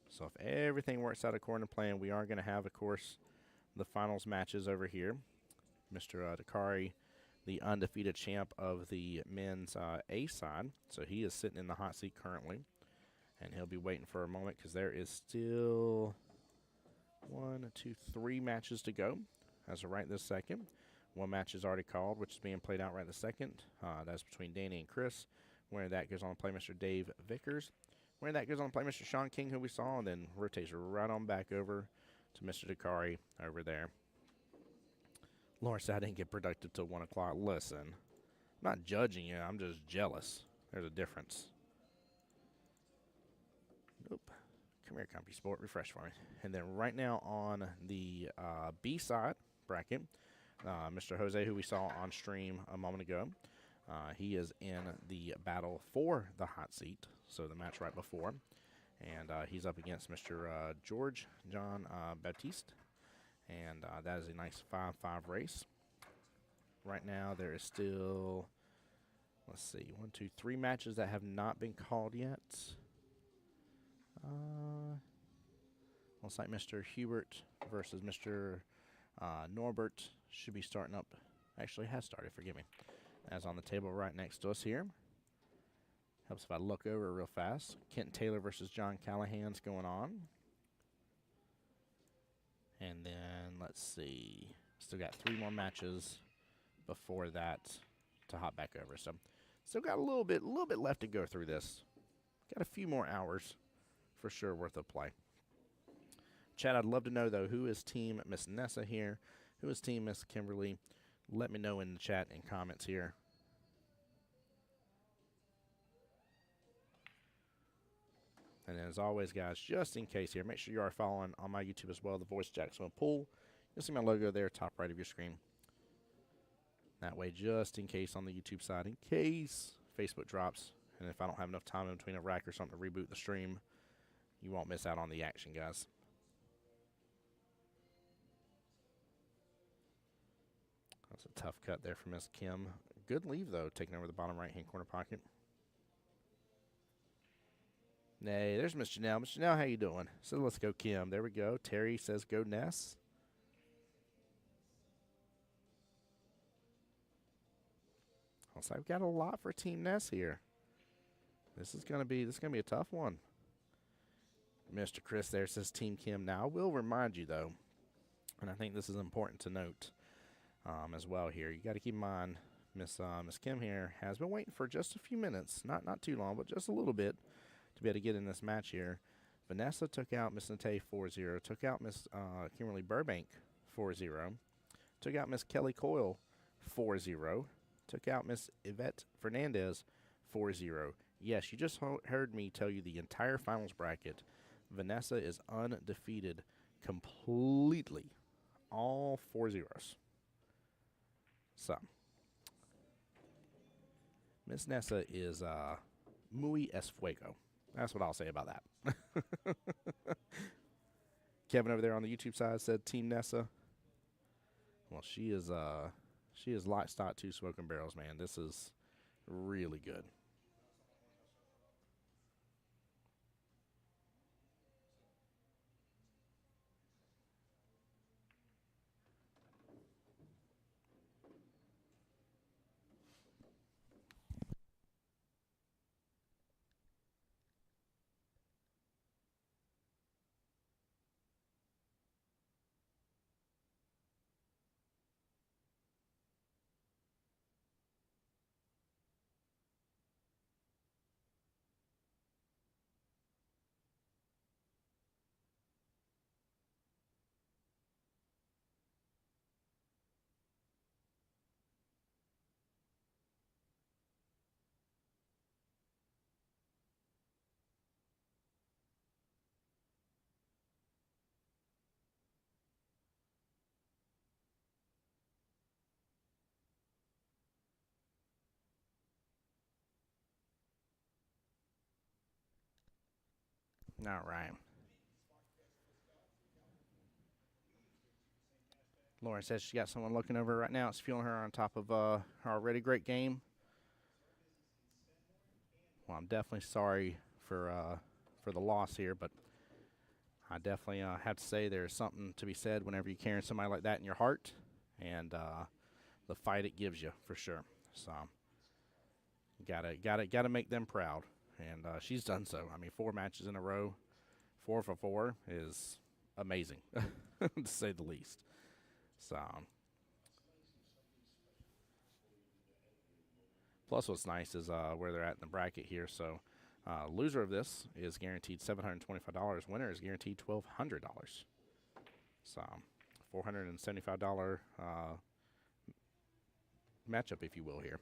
So if everything works out according to plan, we are going to have, of course, the finals matches over here. Mr. Dakari, the undefeated champ of the men's A side. So he is sitting in the hot seat currently. And he'll be waiting for a moment because there is still 3 matches to go as of right this second. One match is already called, which is being played out right this second. That's between Danny and Chris. Where that goes on to play Mr. Dave Vickers. Where that goes on to play Mr. Sean King, who we saw, and then rotates right on back over to Mr. Dakari over there. Lauren said I didn't get productive till 1 o'clock. Listen, I'm not judging you. I'm just jealous. There's a difference. Nope. Come here, CompuSport. Refresh for me. And then right now on the B side bracket, Mr. Jose, who we saw on stream a moment ago, he is in the battle for the hot seat, so the match right before. And he's up against Mr. George John Baptiste. And that is a nice 5-5 race. Right now there is still, let's see, 1, 2, 3 matches that have not been called yet. Looks like Mr. Hubert versus Mr. Norbert should be starting up. Actually, has started, forgive me. As on the table right next to us here. Helps if I look over real fast. Kent Taylor versus John Callahan's going on. And then, let's see. Still got 3 more matches before that to hop back over. So, still got a little bit left to go through this. Got a few more hours for sure worth of play. Chad, I'd love to know, though, who is Team Miss Nessa here? Who is Team Miss Kimberly? Let me know in the chat and comments here. And as always, guys, just in case here, make sure you are following on my YouTube as well, The Voice Jacksonville Pool. You'll see my logo there, top right of your screen. That way, just in case on the YouTube side, in case Facebook drops, and if I don't have enough time in between a rack or something to reboot the stream, you won't miss out on the action, guys. That's a tough cut there for Miss Kim. Good leave, though, taking over the bottom right-hand corner pocket. Nay, there's Miss Janelle. Miss Janelle, how you doing? So let's go, Kim. There we go. Terry says go, Ness. So I've got a lot for Team Ness here. This is gonna be a tough one. Mr. Chris there says Team Kim. Now I will remind you though, and I think this is important to note as well here. You got to keep in mind, Miss Kim here has been waiting for just a few minutes, not too long, but just a little bit, to be able to get in this match here. Vanessa took out Miss Nate 4-0, took out Miss Kimberly Burbank 4-0, took out Miss Kelly Coyle 4-0, took out Miss Yvette Fernandez 4-0. Yes, you just heard me tell you the entire finals bracket. Vanessa is undefeated completely. All 4 zeros. So, Miss Nessa is muy es fuego. That's what I'll say about that. Kevin over there on the YouTube side said Team Nessa. Well, she is light stock 2 smoking barrels, man. This is really good. All right. Lauren says she got someone looking over right now. It's feeling her on top of her already great game. Well, I'm definitely sorry for the loss here, but I definitely have to say there's something to be said whenever you're carrying somebody like that in your heart, and the fight it gives you for sure. So gotta make them proud, and she's done so. I mean, 4 matches in a row, 4 for 4 is amazing, to say the least. So, plus what's nice is where they're at in the bracket here. So, loser of this is guaranteed $725. Winner is guaranteed $1,200. So, $475 matchup, if you will, here.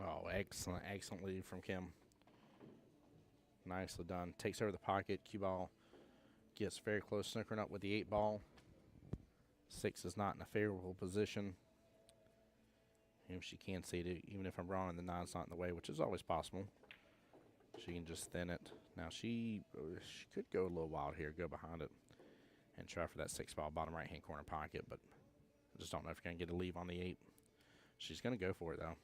Oh, excellent, excellent lead from Kim. Nicely done. Takes over the pocket. Cue ball gets very close, snookering up with the 8 ball. 6 is not in a favorable position. If she can see it, even if I'm wrong and the 9's not in the way, which is always possible, she can just thin it. Now she could go a little wild here, go behind it, and try for that 6 ball bottom right-hand corner pocket, but I just don't know if you're going to get a leave on the 8. She's going to go for it, though.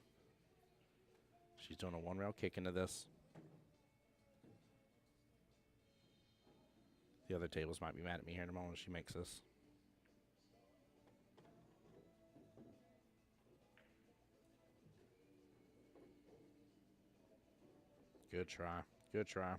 She's doing a 1-rail kick into this. The other tables might be mad at me here in a moment if she makes this. Good try. Good try.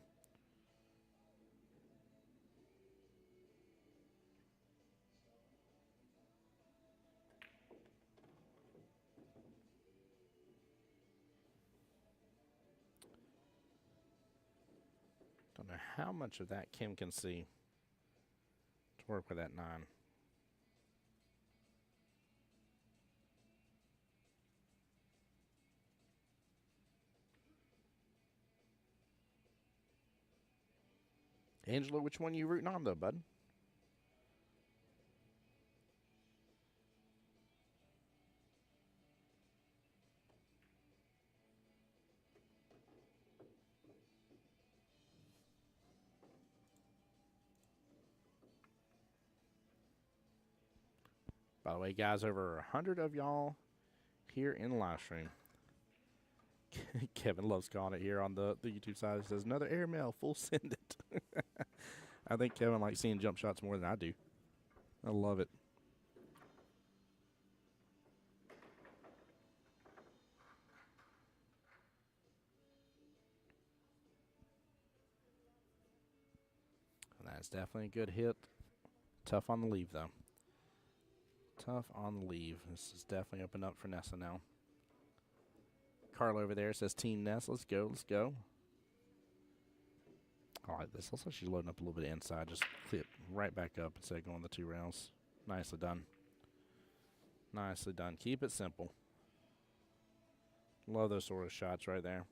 Don't know how much of that Kim can see to work with that 9. Angela, which one you rooting on, though, bud? By the way, guys, over 100 of y'all here in the live stream. Kevin loves calling it here on the YouTube side. He says, another airmail, full send it. I think Kevin likes seeing jump shots more than I do. I love it. That's definitely a good hit. Tough on the leave, though. Tough on the leave. This is definitely opened up for Nessa now. Carl over there says Team Ness. Let's go. Let's go. I like this. Looks like she's loading up a little bit inside. Just clip right back up instead of going the 2 rails. Nicely done. Nicely done. Keep it simple. Love those sort of shots right there.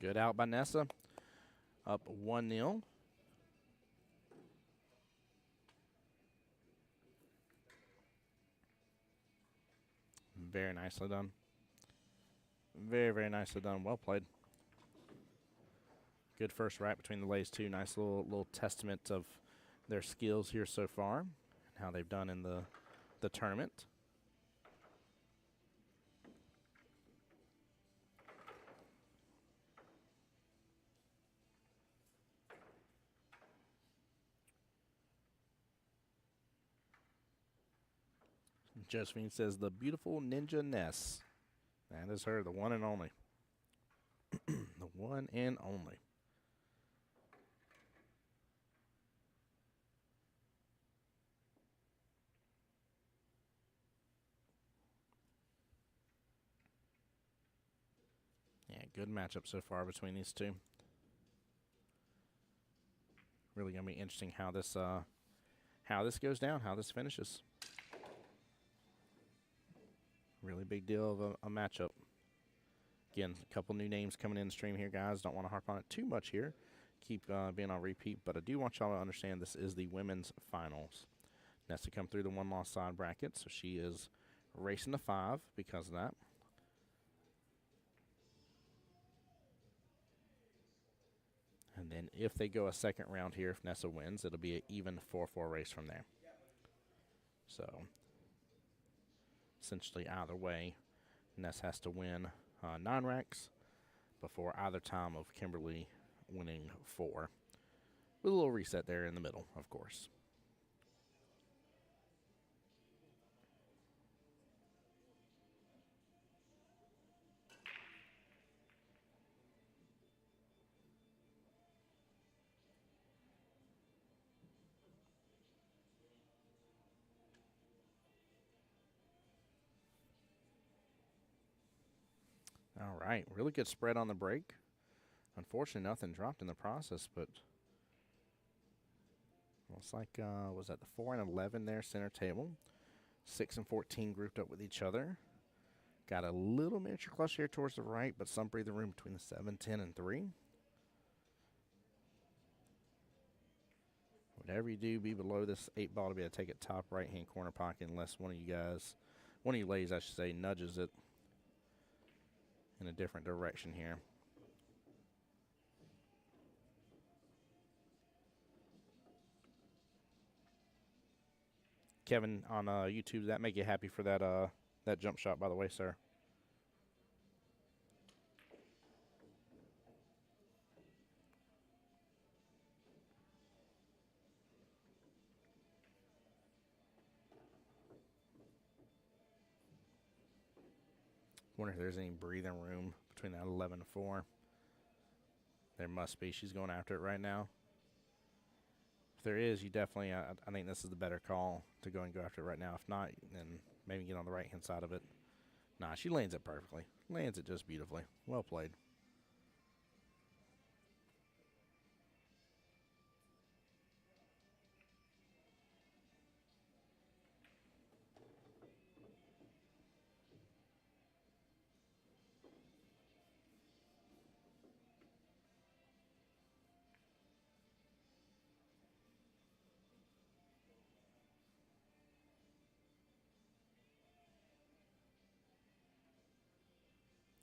Good out by Nessa. Up 1-0. Very nicely done. Very, very nicely done. Well played. Good first right between the ladies, too. Nice little testament of their skills here so far and how they've done in the tournament. Josephine says, the beautiful Ninja Ness. That is her, the one and only. The one and only. Yeah, good matchup so far between these two. Really going to be interesting how this goes down, how this finishes. Really big deal of a matchup. Again, a couple new names coming in the stream here, guys. Don't want to harp on it too much here. Keep being on repeat, but I do want y'all to understand this is the women's finals. Nessa come through the 1-loss side bracket, so she is racing to 5 because of that. And then if they go a second round here, if Nessa wins, it'll be an even 4-4 race from there. So essentially either way, Ness has to win 9 racks before either time of Kimberly winning 4. With a little reset there in the middle, of course. right. Really good spread on the break. Unfortunately, nothing dropped in the process, but looks like, was that the 4 and 11 there, center table? 6 and 14 grouped up with each other. Got a little miniature clutch here towards the right, but some breathing room between the 7, 10, and 3. Whatever you do, be below this 8 ball to be able to take it top right-hand corner pocket unless one of you ladies, I should say, nudges it in a different direction here. Kevin on YouTube, does that make you happy for that jump shot, by the way, sir? Wonder if there's any breathing room between that 11 and 4. There must be. She's going after it right now. If there is, you definitely, I think this is the better call to go after it right now. If not, then maybe get on the right-hand side of it. Nah, she lands it perfectly. Lands it just beautifully. Well played.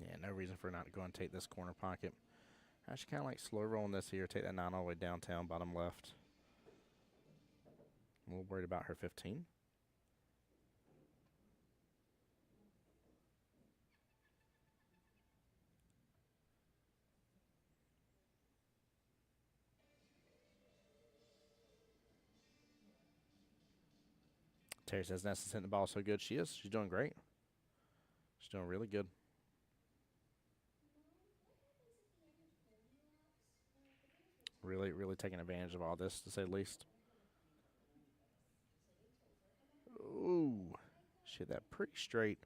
Yeah, no reason for not to go and take this corner pocket. I should kind of like slow rolling this here. Take that 9 all the way downtown, bottom left. I'm a little worried about her 15. Terry says Nessa's hitting the ball so good. She is. She's doing great. She's doing really good. Really, really taking advantage of all this, to say the least. Ooh, she hit that pretty straight.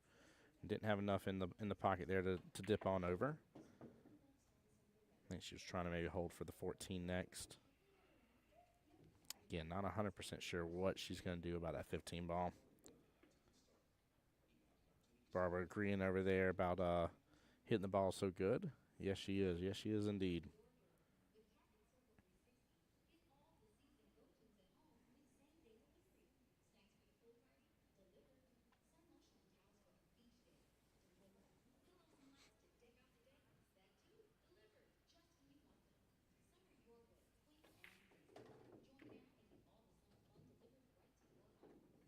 Didn't have enough in the pocket there to dip on over. I think she was trying to maybe hold for the 14 next. Again, not 100% sure what she's going to do about that 15 ball. Barbara agreeing over there about hitting the ball so good. Yes, she is. Yes, she is indeed.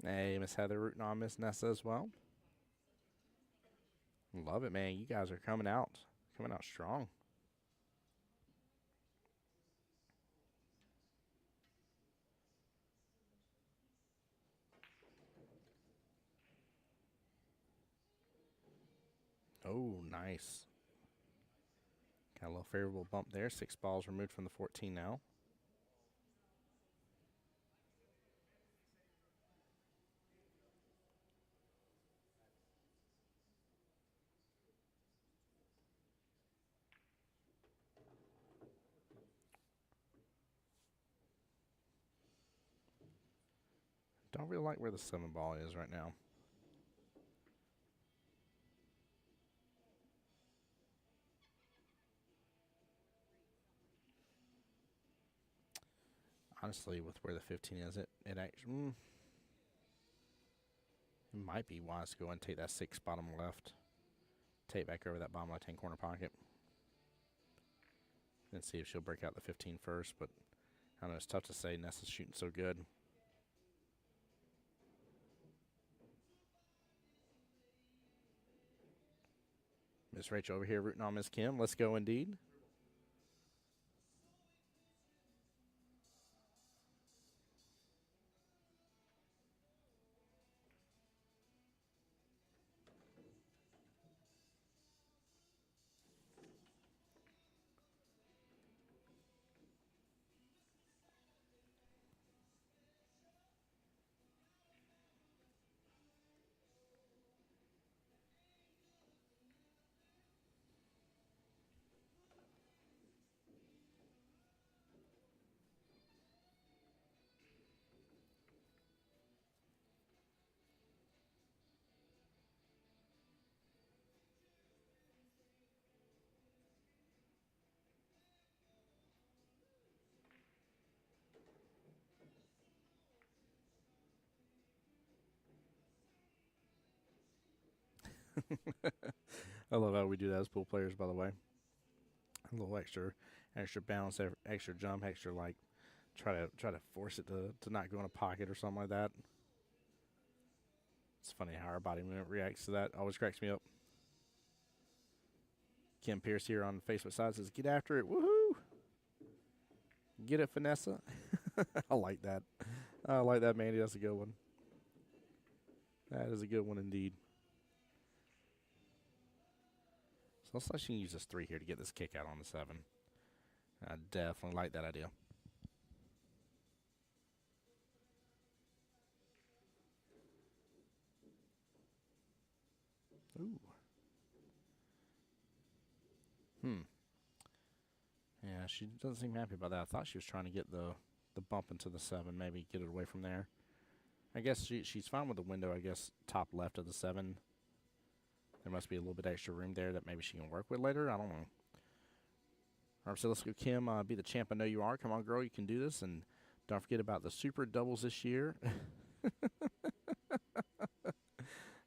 Hey, Miss Heather rooting on Miss Nessa as well. Love it, man. You guys are coming out strong. Oh, nice. Got a little favorable bump there. 6 balls removed from the 14 now. Don't really like where the 7 ball is right now. Honestly, with where the 15 is, it actually it might be wise to go and take that 6 bottom left. Take back over that bottom left-hand corner pocket. And see if she'll break out the 15 first, but I don't know, it's tough to say. Nessa's shooting so good. Miss Rachel over here rooting on Miss Kim. Let's go indeed. I love how we do that as pool players, by the way. A little extra bounce, extra jump, extra like try to force it to not go in a pocket or something like that. It's funny how our body movement reacts to that. Always cracks me up. Kim Pierce here on the Facebook side says, "Get after it, woohoo! Get it, Vanessa." I like that. I like that, Mandy. That's a good one. That is a good one indeed. So looks like she can use this 3 here to get this kick out on the 7. I definitely like that idea. Ooh. Yeah, she doesn't seem happy about that. I thought she was trying to get the bump into the 7, maybe get it away from there. I guess she's fine with the window, I guess, top left of the 7. There must be a little bit extra room there that maybe she can work with later. I don't know. All right, so let's go, Kim. Be the champ I know you are. Come on, girl. You can do this. And don't forget about the super doubles this year.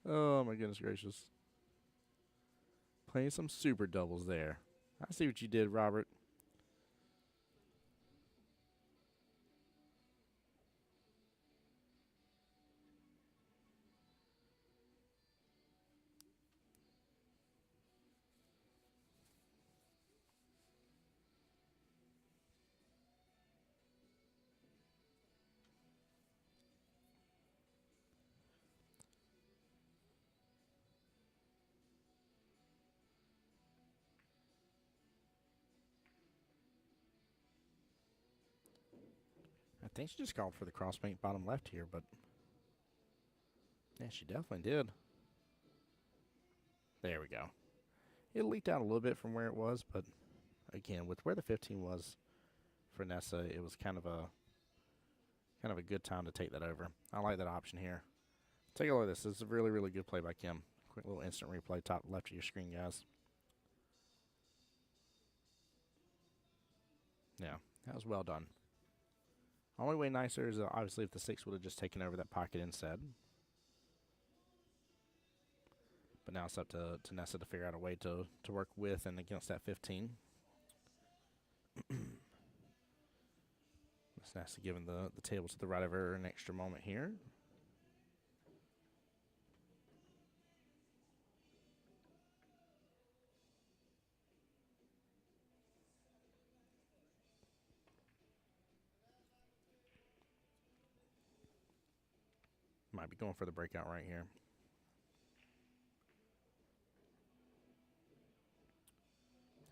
Oh, my goodness gracious. Playing some super doubles there. I see what you did, Robert. I think she just called for the crossbank bottom left here, but yeah, she definitely did. There we go. It leaked out a little bit from where it was, but again, with where the 15 was for Nessa, it was kind of a good time to take that over. I like that option here. Take a look at this. This is a really, really good play by Kim. Quick little instant replay, top left of your screen, guys. Yeah, that was well done. Only way nicer is obviously if the 6 would have just taken over that pocket instead. But now it's up to Nessa to figure out a way to work with and against that 15. It's Nessa giving the table to the right of her an extra moment here. Might be going for the breakout right here.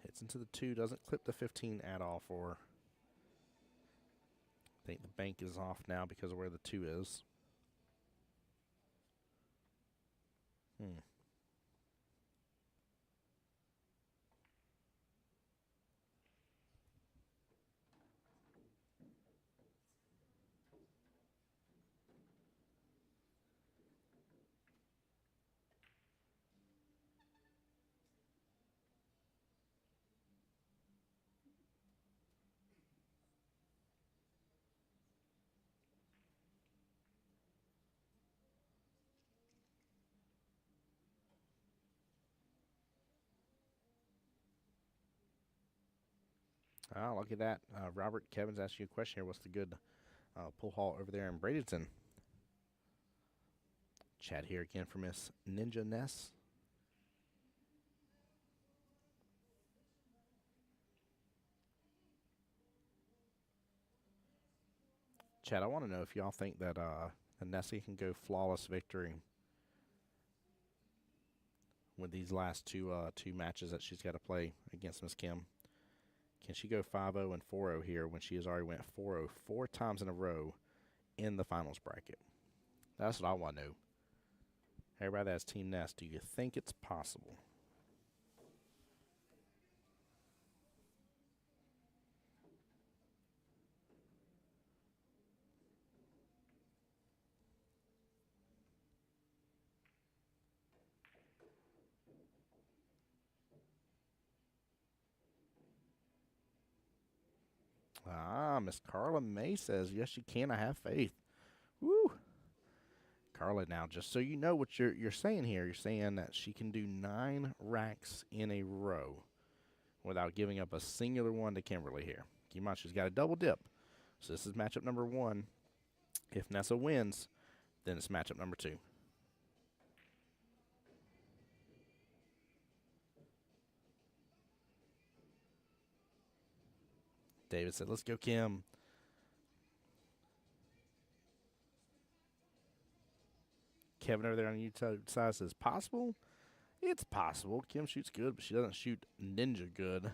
Hits into the 2, doesn't clip the 15 at all for her. I think the bank is off now because of where the 2 is. Look at that. Robert Kevin's asking you a question here. What's the good pull haul over there in Bradenton? Chat here again for Miss Ninja Ness. Chat, I want to know if y'all think that Nessie can go flawless victory with these last two matches that she's got to play against Miss Kim. Can she go 5-0 and 4-0 here when she has already went 4-0 4 times in a row in the finals bracket? That's what I want to know. Everybody that's Team Ness, do you think it's possible? Miss Carla May says, yes, you can. I have faith. Woo! Carla, now, just so you know what you're saying here, you're saying that she can do 9 racks in a row without giving up a singular one to Kimberly here. Keep in mind, she's got a double dip. So this is matchup number 1. If Nessa wins, then it's matchup number 2. David said, let's go, Kim. Kevin over there on the YouTube side says, possible? It's possible. Kim shoots good, but she doesn't shoot ninja good.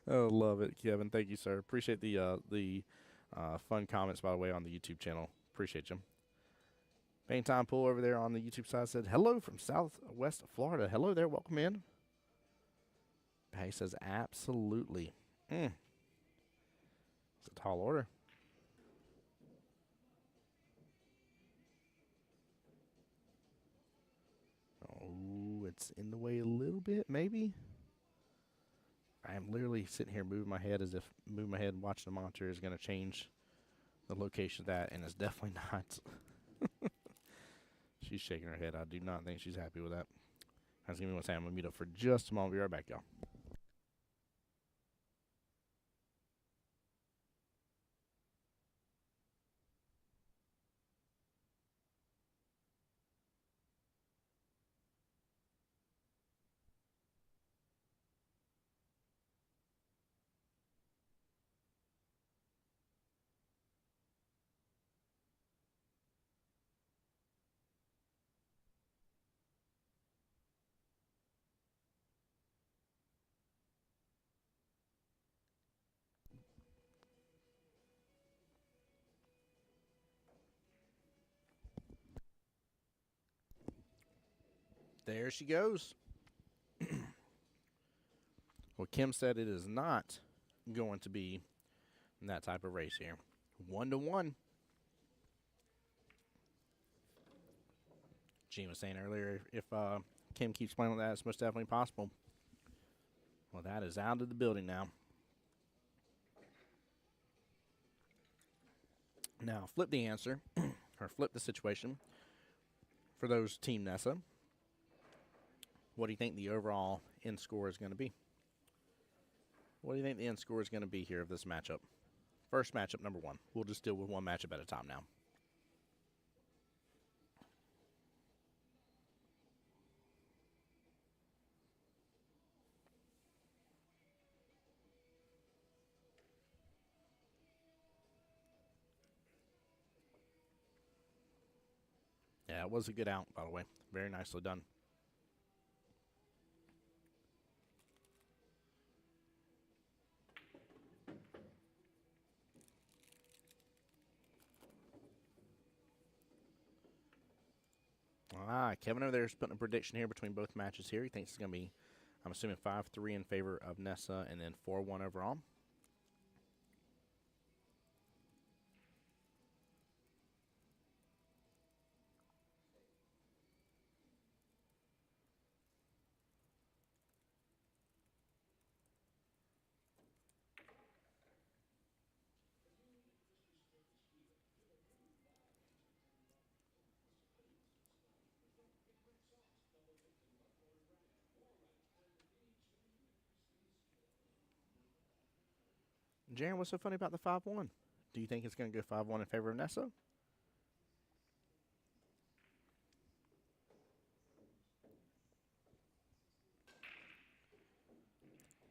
Oh, love it, Kevin. Thank you, sir. Appreciate the fun comments, by the way, on the YouTube channel. Appreciate you. Bang Time Pool over there on the YouTube side said, hello from Southwest Florida. Hello there. Welcome in. He says, absolutely. It's a tall order. Oh, it's in the way a little bit, maybe. I am literally sitting here moving my head as if moving my head and watching the monitor is going to change the location of that, and it's definitely not. She's shaking her head. I do not think she's happy with that. Guys, give me one second. I'm going to mute up for just a moment. We'll be right back, y'all. There she goes. Well, Kim said it is not going to be that type of race here. 1-1. Gene was saying earlier, if Kim keeps playing like that, it's most definitely possible. Well, that is out of the building now. Now, flip the answer, or flip the situation for those Team Nessa. What do you think the overall end score is going to be? What do you think the end score is going to be here of this matchup? First matchup, number 1. We'll just deal with one matchup at a time now. Yeah, it was a good out, by the way. Very nicely done. Kevin over there is putting a prediction here between both matches here. He thinks it's going to be, I'm assuming, 5-3 in favor of Nessa and then 4-1 overall. Jaron, what's so funny about the 5-1? Do you think it's going to go 5-1 in favor of Nessa?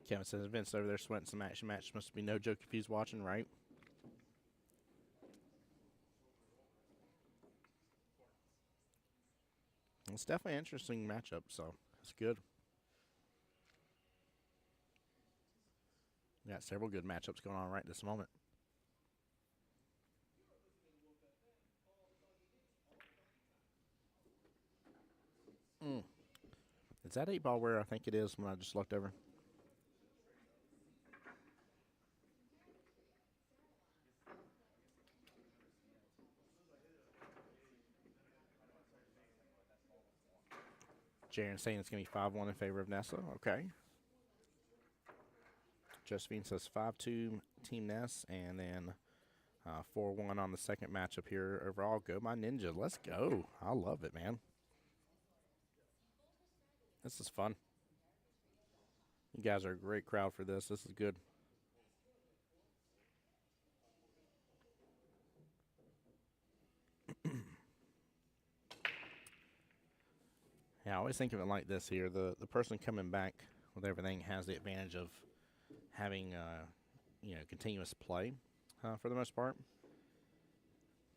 Kevin says Vince over there sweating some action match. Must be no joke if he's watching, right? It's definitely an interesting matchup, so it's good. We got several good matchups going on right this moment. Is that 8-ball where I think it is when I just looked over? Jaron saying it's going to be 5-1 in favor of Nessa. Okay. Josephine says 5-2 Team Ness, and then 4-1 on the second matchup here overall. Go my Ninja. Let's go. I love it, man. This is fun. You guys are a great crowd for this. This is good. Yeah, I always think of it like this here. The person coming back with everything has the advantage of having, continuous play for the most part.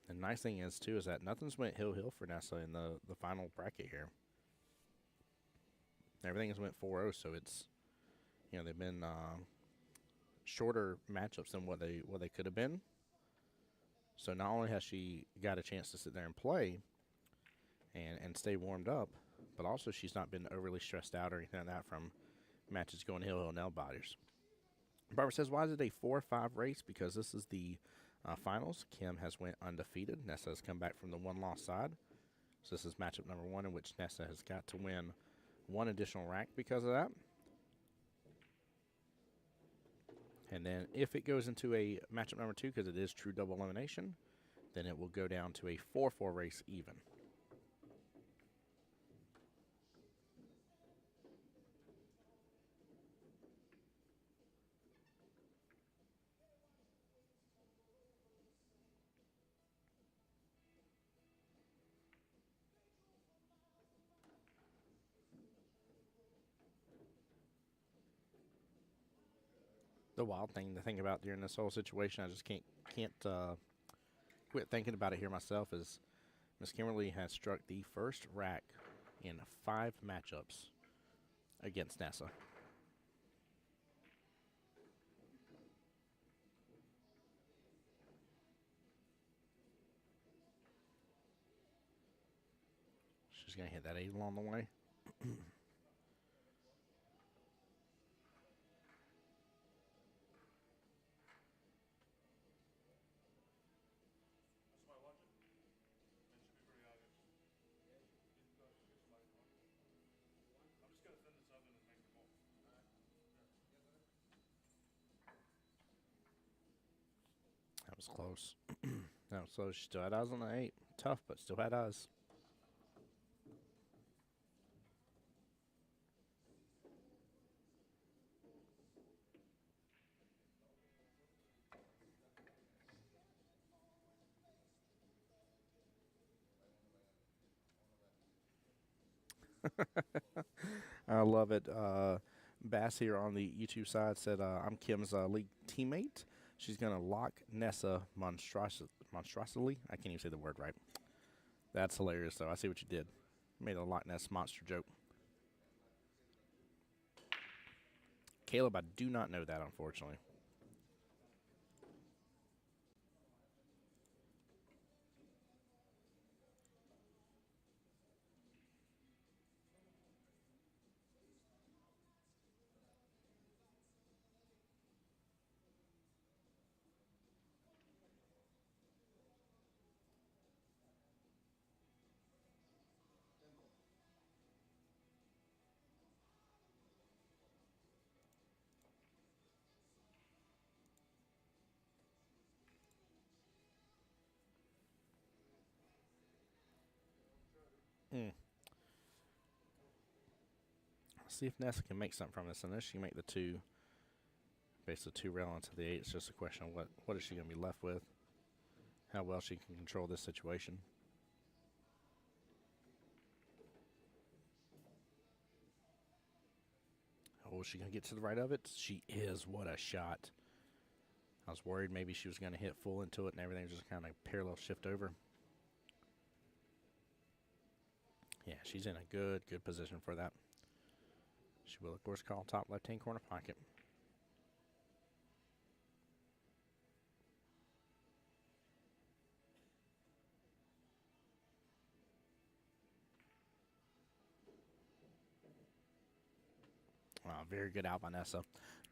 The nice thing is, too, is that nothing's went hill for Nessa in the final bracket here. Everything has went 4-0, so it's, they've been shorter matchups than what they could have been. So not only has she got a chance to sit there and play and stay warmed up, but also she's not been overly stressed out or anything like that from matches going hill nail biters. Barbara says, why is it a 4-5 race? Because this is the finals. Kim has went undefeated. Nessa has come back from the one-loss side. So this is matchup number 1 in which Nessa has got to win 1 additional rack because of that. And then if it goes into a matchup number 2, because it is true double elimination, then it will go down to a 4-4 race even. The wild thing to think about during this whole situation, I just can't quit thinking about it here myself, is Miss Kimberly has struck the first rack in 5 matchups against Nessa. She's going to hit that 8 along the way. That was close. That was close. She still had eyes on the 8. Tough, but still had eyes. I love it. Bass here on the YouTube side said, I'm Kim's league teammate. She's going to lock Nessa monstrosity. I can't even say the word right. That's hilarious, though. I see what you did. Made a Loch Ness monster joke. Caleb, I do not know that, unfortunately. See if Nessa can make something from this. And then she can make the 2, basically 2 rail into the 8. It's just a question of what is she going to be left with, how well she can control this situation. Oh, is she going to get to the right of it? She is. What a shot. I was worried maybe she was going to hit full into it and everything just kind of parallel shift over. Yeah, she's in a good position for that. She will, of course, call top left-hand corner pocket. Wow, very good out by Nessa.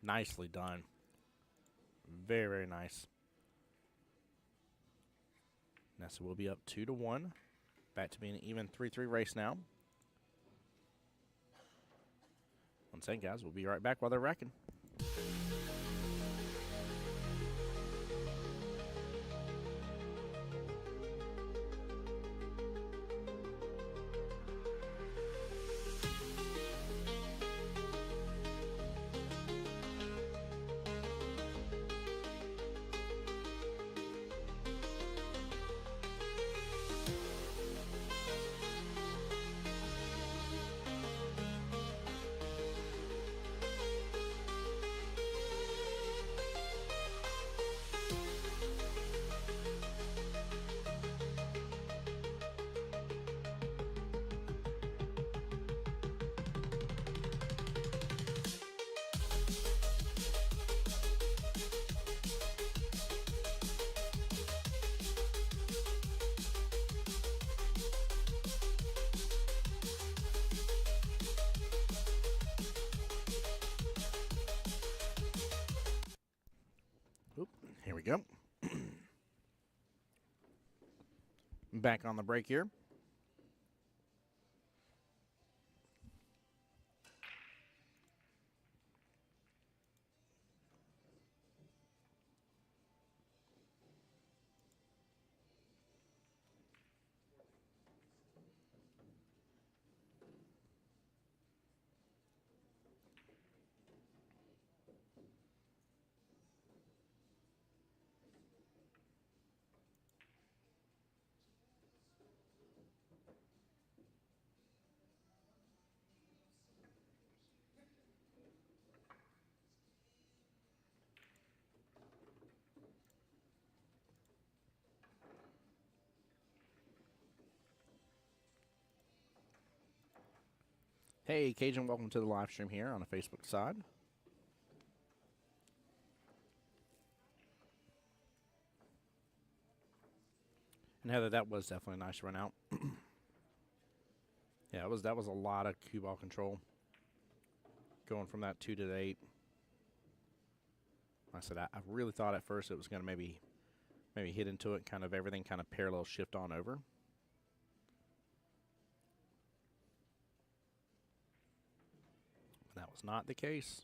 Nicely done. Very nice. Nessa will be up 2-1. Back to being an even 3-3 race now. One second, guys. We'll be right back while they're racking. go. Back on the break here. Hey, Cajun, welcome to the live stream here on the Facebook side. And Heather, that was definitely a nice run out. Yeah, that was a lot of cue ball control. Going from that 2 to 8. Like I said, I really thought at first it was going to maybe hit into it, kind of everything kind of parallel shift on over. That was not the case.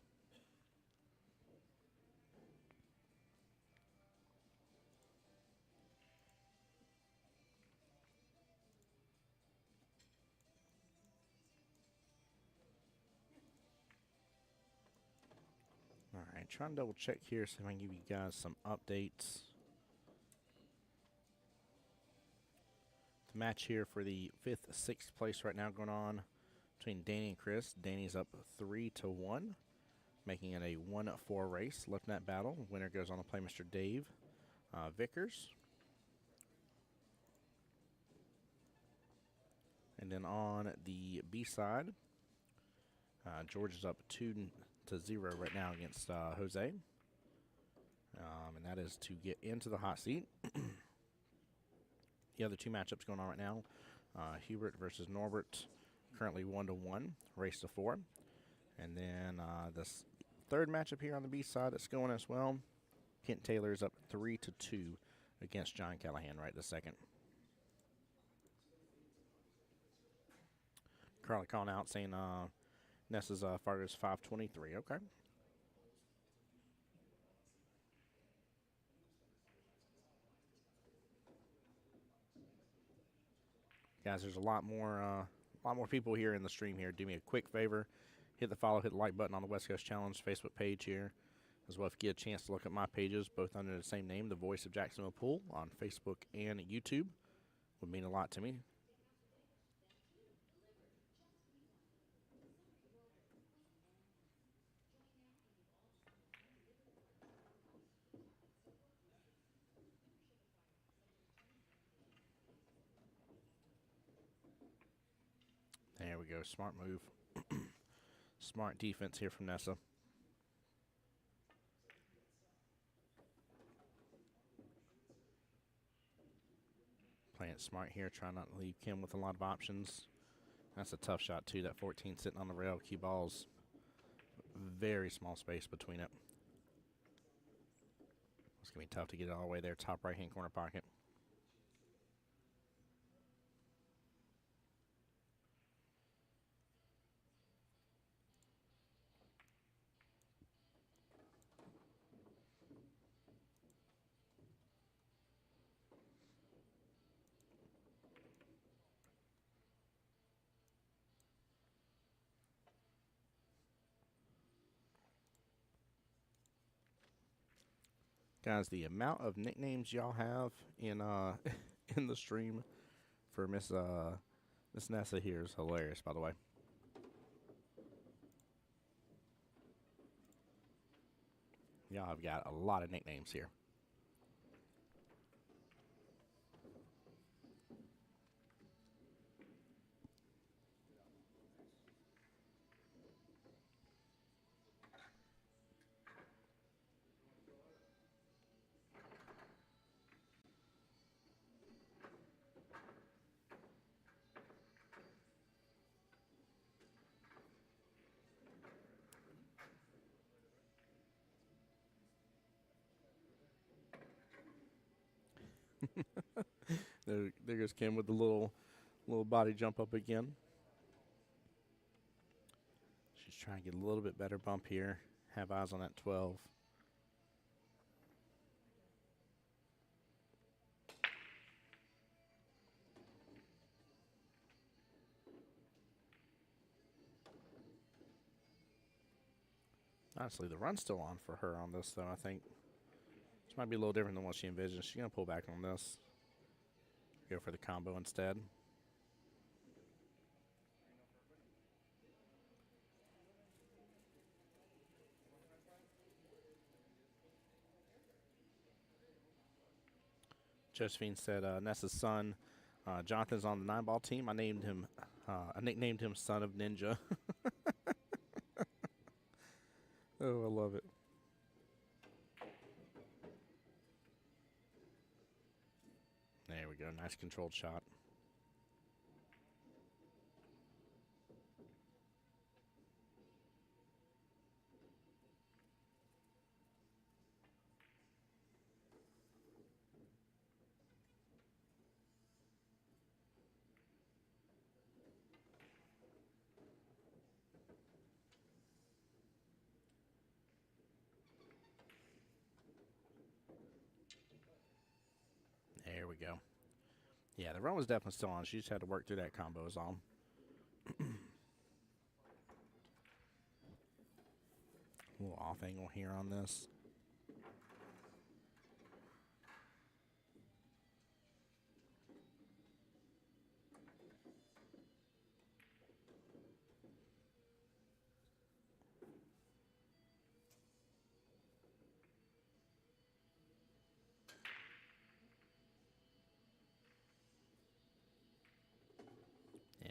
All right, trying to double check here, see if I can give you guys some updates. The match here for the 5th, 6th place right now going on between Danny and Chris. Danny's up 3-1, making it a 1-4 race. Left net battle. Winner goes on to play Mr. Dave Vickers. And then on the B side, George is up 2-0 right now against Jose. And that is to get into the hot seat. The other two matchups going on right now, Hubert versus Norbert, currently 1-1, race to 4. And then this third matchup here on the B side that's going as well, Kent Taylor is up 3-2 against John Callahan right this second. Carly calling out saying Nessa's Fargo's 523. Okay. Guys, there's a lot more people here in the stream here. Do me a quick favor. Hit the follow, hit the like button on the West Coast Challenge Facebook page here. As well, if you get a chance to look at my pages, both under the same name, The Voice of Jacksonville Pool, on Facebook and YouTube. Would mean a lot to me. There we go. Smart move. Smart defense here from Nessa. Playing it smart here, trying not to leave Kim with a lot of options. That's a tough shot, too. That 14 sitting on the rail. Cue balls. Very small space between it. It's going to be tough to get it all the way there. Top right-hand corner pocket. Guys, the amount of nicknames y'all have in in the stream for Miss Nessa here is hilarious, by the way. Y'all have got a lot of nicknames here. There goes Kim with the little body jump up again. She's trying to get a little bit better bump here. Have eyes on that 12. Honestly, the run's still on for her on this, though. I think this might be a little different than what she envisioned. She's going to pull back on this. Go for the combo instead. Josephine said, Nessa's son, Jonathan's on the 9-ball team. I nicknamed him Son of Ninja. Oh, I love it. There we go. Nice controlled shot. There we go. Yeah, the run was definitely still on. She just had to work through that combo is all. A little off angle here on this.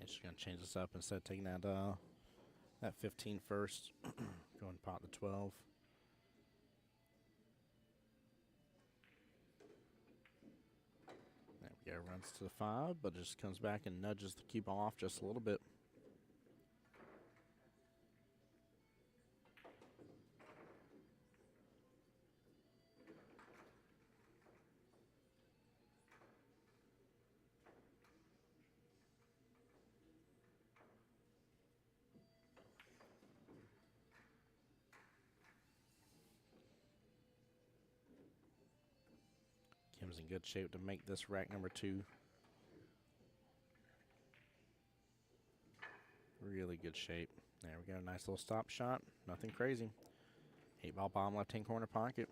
She's going to change this up instead of taking that 15 first. Go and pot the 12. There we go. Runs to the 5, but just comes back and nudges the cue ball off just a little bit. Kim's in good shape to make this rack number 2. Really good shape. There we go. Nice little stop shot. Nothing crazy. 8-ball bomb, left-hand corner pocket.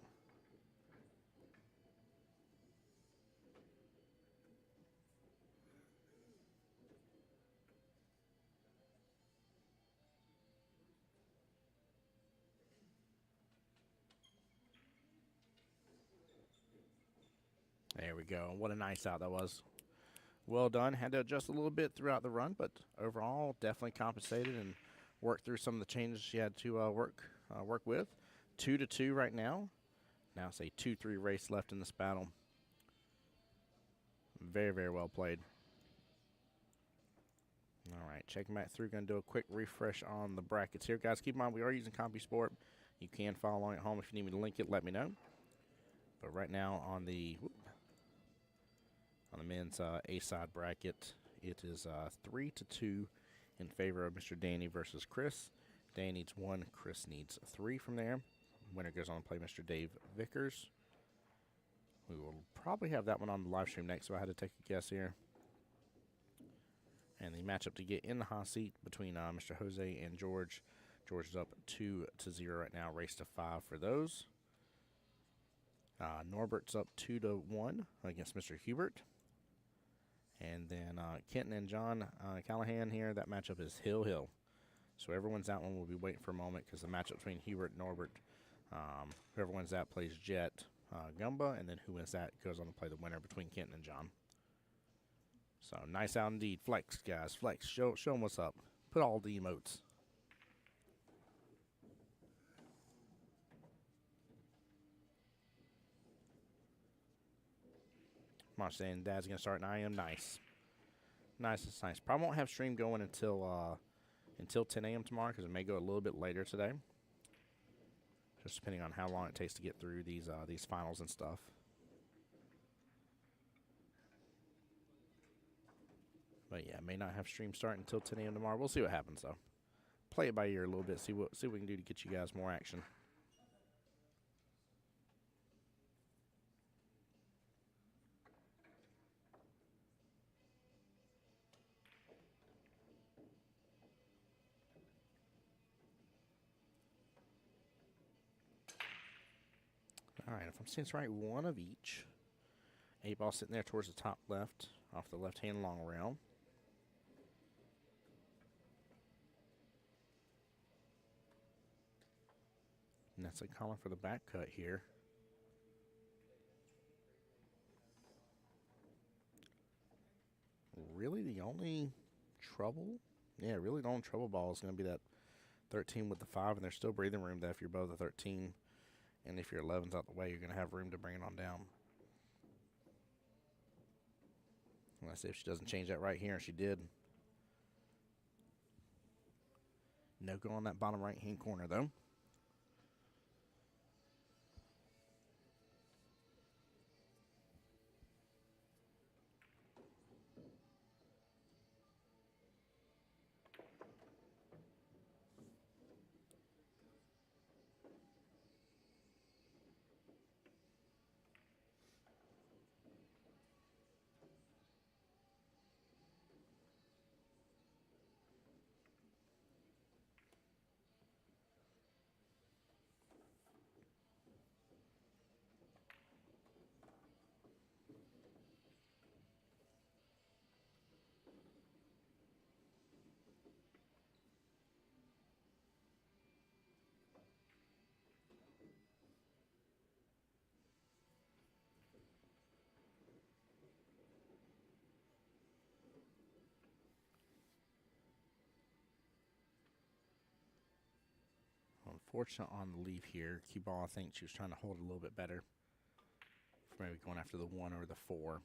There we go. What a nice out that was. Well done. Had to adjust a little bit throughout the run, but overall definitely compensated and worked through some of the changes she had to work with. 2-2 right now. Now it's a 2-3 race left in this battle. Very, very well played. All right, checking back through. Going to do a quick refresh on the brackets here. Guys, keep in mind we are using CompuSport. You can follow along at home. If you need me to link it, let me know. But right now on the men's A-side bracket, it is 3-2 in favor of Mr. Danny versus Chris. Dan needs 1, Chris needs 3 from there. Winner goes on to play Mr. Dave Vickers. We will probably have that one on the live stream next, so I had to take a guess here. And the matchup to get in the hot seat between Mr. Jose and George. George is up 2-0 right now. Race to 5 for those. Norbert's up 2-1 against Mr. Hubert. And then Kenton and John Callahan here, that matchup is Hill. So everyone's out one. We'll be waiting for a moment because the matchup between Hubert and Norbert, whoever wins that plays Jet Gumba, and then who wins that goes on to play the winner between Kenton and John. So nice out indeed. Flex, guys. Flex. Show them what's up. Put all the emotes. Mark saying Dad's going to start at 9 a.m. Nice. Nice. Probably won't have stream going until 10 a.m. tomorrow because it may go a little bit later today. Just depending on how long it takes to get through these finals and stuff. But yeah, may not have stream starting until 10 a.m. tomorrow. We'll see what happens though. Play it by ear a little bit. See what we can do to get you guys more action. All right, if I'm seeing this right, one of each. 8-ball sitting there towards the top left, off the left-hand long rail. And that's a calling for the back cut here. Really the only trouble? Yeah, really the only trouble ball is going to be that 13 with the 5, and there's still breathing room there if you're above the 13. And if your 11's out the way, you're going to have room to bring it on down. Let's see if she doesn't change that right here, and she did. No go on that bottom right-hand corner, though. Unfortunate on the leave here. Cue ball, I think she was trying to hold it a little bit better. For maybe going after the 1 or the 4.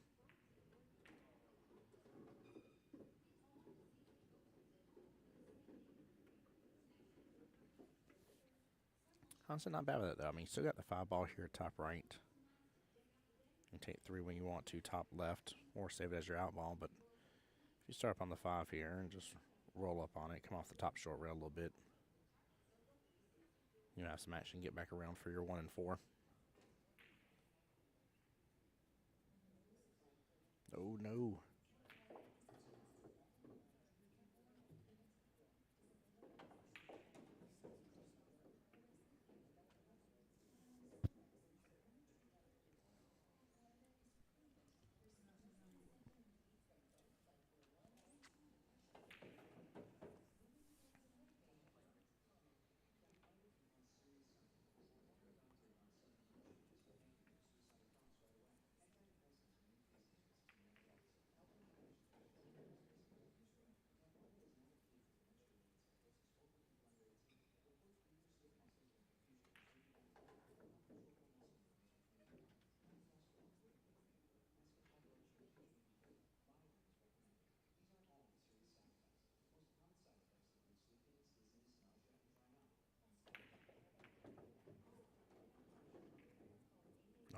Honestly, not bad with it, though. I mean, you still got the 5 ball here, top right. You can take 3 when you want to, top left, or save it as your out ball. But if you start up on the 5 here and just roll up on it, come off the top short rail a little bit, you have some action, get back around for your 1 and 4. Oh, no.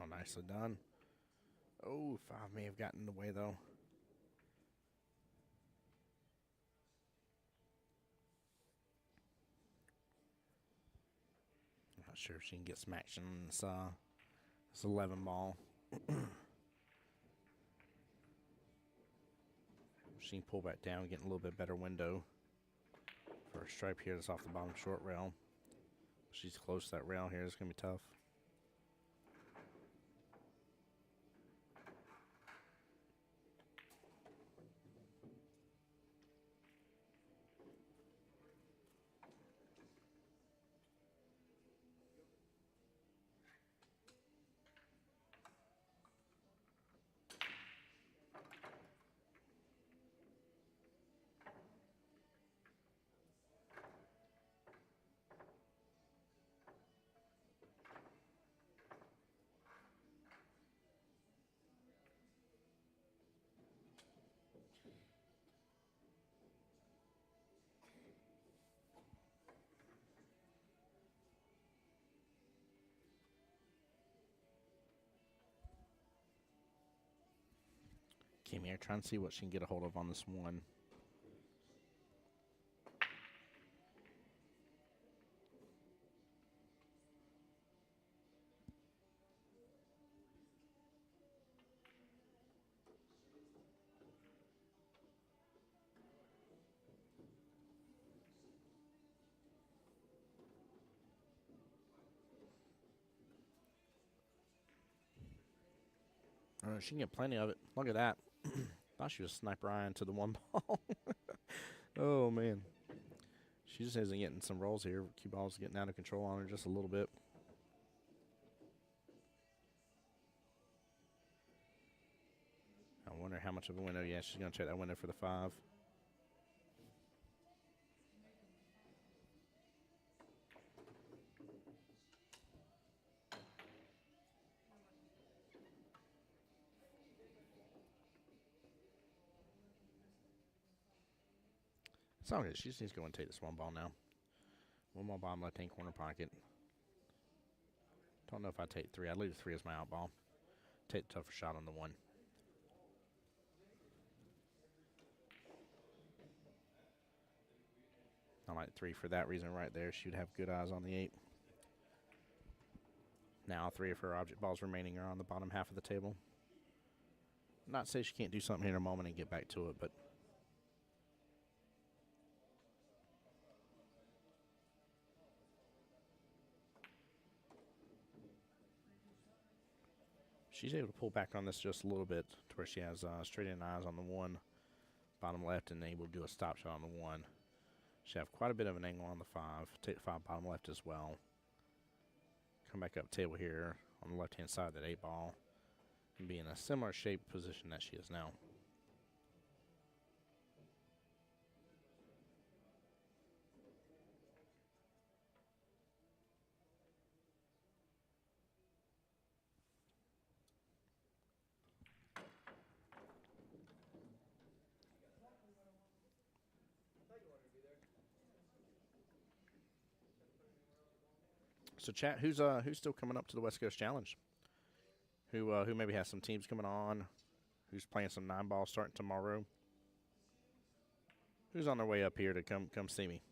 Oh, nicely done. Oh, 5 may have gotten in the way, though. I'm not sure if she can get some action on this 11 ball. She can pull back down, get a little bit better window. For a stripe here that's off the bottom short rail. She's close to that rail here. It's going to be tough. Came here trying to see what she can get a hold of on this one. She can get plenty of it. Look at that. Thought she was sniper eyeing to the one ball. Oh, man. She just isn't getting some rolls here. Cue ball's getting out of control on her just a little bit. I wonder how much of a window. Yeah, she's going to check that window for the 5. It's all good. She just needs to go and take this one ball now. One more ball, left-hand corner pocket. Don't know if I take 3. I'd leave 3 as my out ball. Take the tougher shot on the 1. I like 3 for that reason right there. She would have good eyes on the 8. Now 3 of her object balls remaining are on the bottom half of the table. Not to say she can't do something here in a moment and get back to it, but she's able to pull back on this just a little bit to where she has straight in eyes on the 1, bottom left, and able to do a stop shot on the 1. She have quite a bit of an angle on the 5. Take the 5 bottom left as well. Come back up table here on the left-hand side of that 8 ball and be in a similar shape position that she is now. So, chat, who's still coming up to the West Coast Challenge? Who maybe has some teams coming on? Who's playing some 9-ball starting tomorrow? Who's on their way up here to come see me?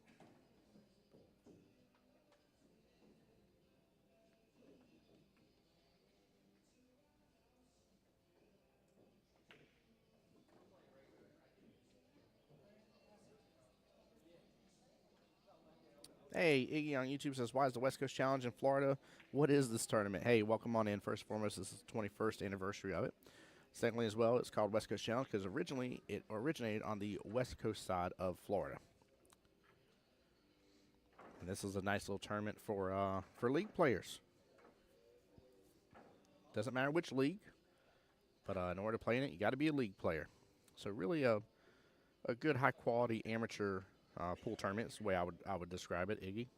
Hey, Iggy on YouTube says, why is the West Coast Challenge in Florida? What is this tournament? Hey, welcome on in. First and foremost, this is the 21st anniversary of it. Secondly, as well, it's called West Coast Challenge because originally it originated on the West Coast side of Florida. And this is a nice little tournament for league players. Doesn't matter which league, but in order to play in it, you got to be a league player. So really a good high-quality amateur pool tournament is the way I would describe it, Iggy.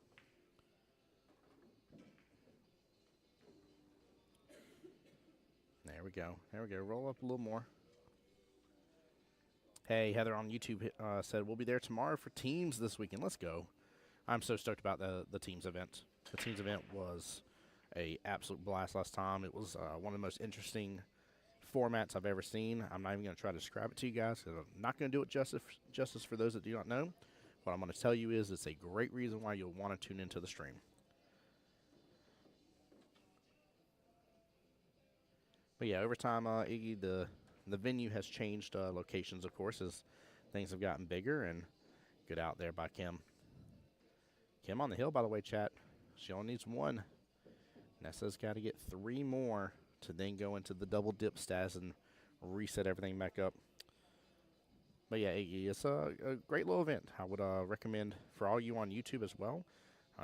There we go. There we go. Roll up a little more. Hey, Heather on YouTube said, we'll be there tomorrow for teams this weekend. Let's go. I'm so stoked about the teams event. The teams event was a absolute blast last time. It was one of the most interesting formats I've ever seen. I'm not even going to try to describe it to you guys because I'm not going to do it justice for those that do not know. What I'm going to tell you is it's a great reason why you'll want to tune into the stream. But yeah, over time, Iggy, the venue has changed locations, of course, as things have gotten bigger. And good out there by Kim. Kim on the hill, by the way, chat. She only needs 1. Nessa's got to get 3 more to then go into the double dip stats and reset everything back up. But yeah, Iggy, it's a great little event. I would recommend for all you on YouTube as well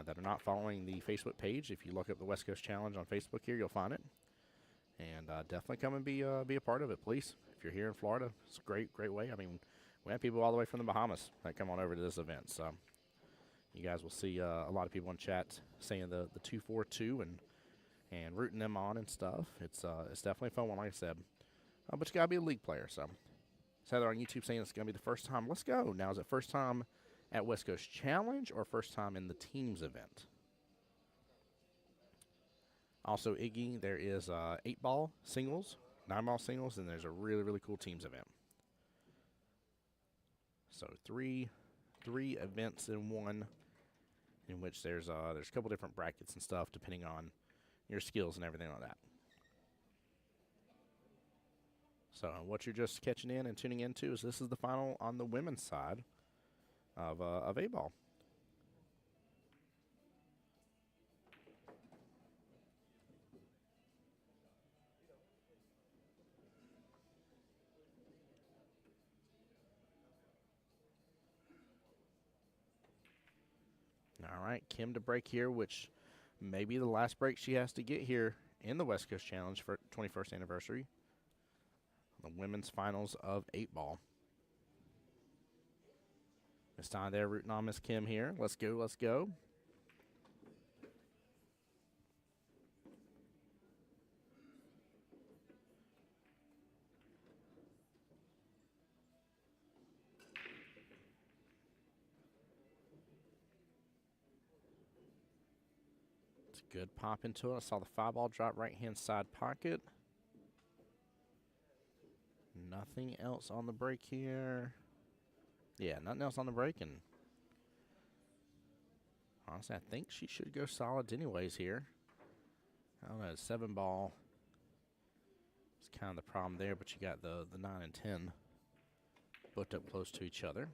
that are not following the Facebook page. If you look up the West Coast Challenge on Facebook here, you'll find it. And definitely come and be a part of it, please. If you're here in Florida, it's a great way. I mean, we have people all the way from the Bahamas that come on over to this event. So you guys will see a lot of people in chat saying the 242 and rooting them on and stuff. It's definitely a fun one, like I said. But you got to be a league player, so. Heather on YouTube saying it's going to be the first time. Let's go. Now, is it first time at West Coast Challenge or first time in the teams event? Also, Iggy, there is 8-ball singles 9-ball singles, and there's a really, really cool teams event. So three events in one, in which there's a couple different brackets and stuff depending on your skills and everything like that. So what you're just catching in and tuning into is this is the final on the women's side of 8-ball. All right, Kim to break here, which may be the last break she has to get here in the West Coast Challenge for 21st anniversary. The women's finals of 8-ball. Miss Ty there rooting on Miss Kim here. Let's go, let's go. It's a good pop into it. I saw the 5-ball drop right-hand side pocket. Nothing else on the break here. Yeah, nothing else on the break, and honestly, I think she should go solids anyways here. I don't know, 7-ball is kind of the problem there, but you got the 9 and 10 booked up close to each other.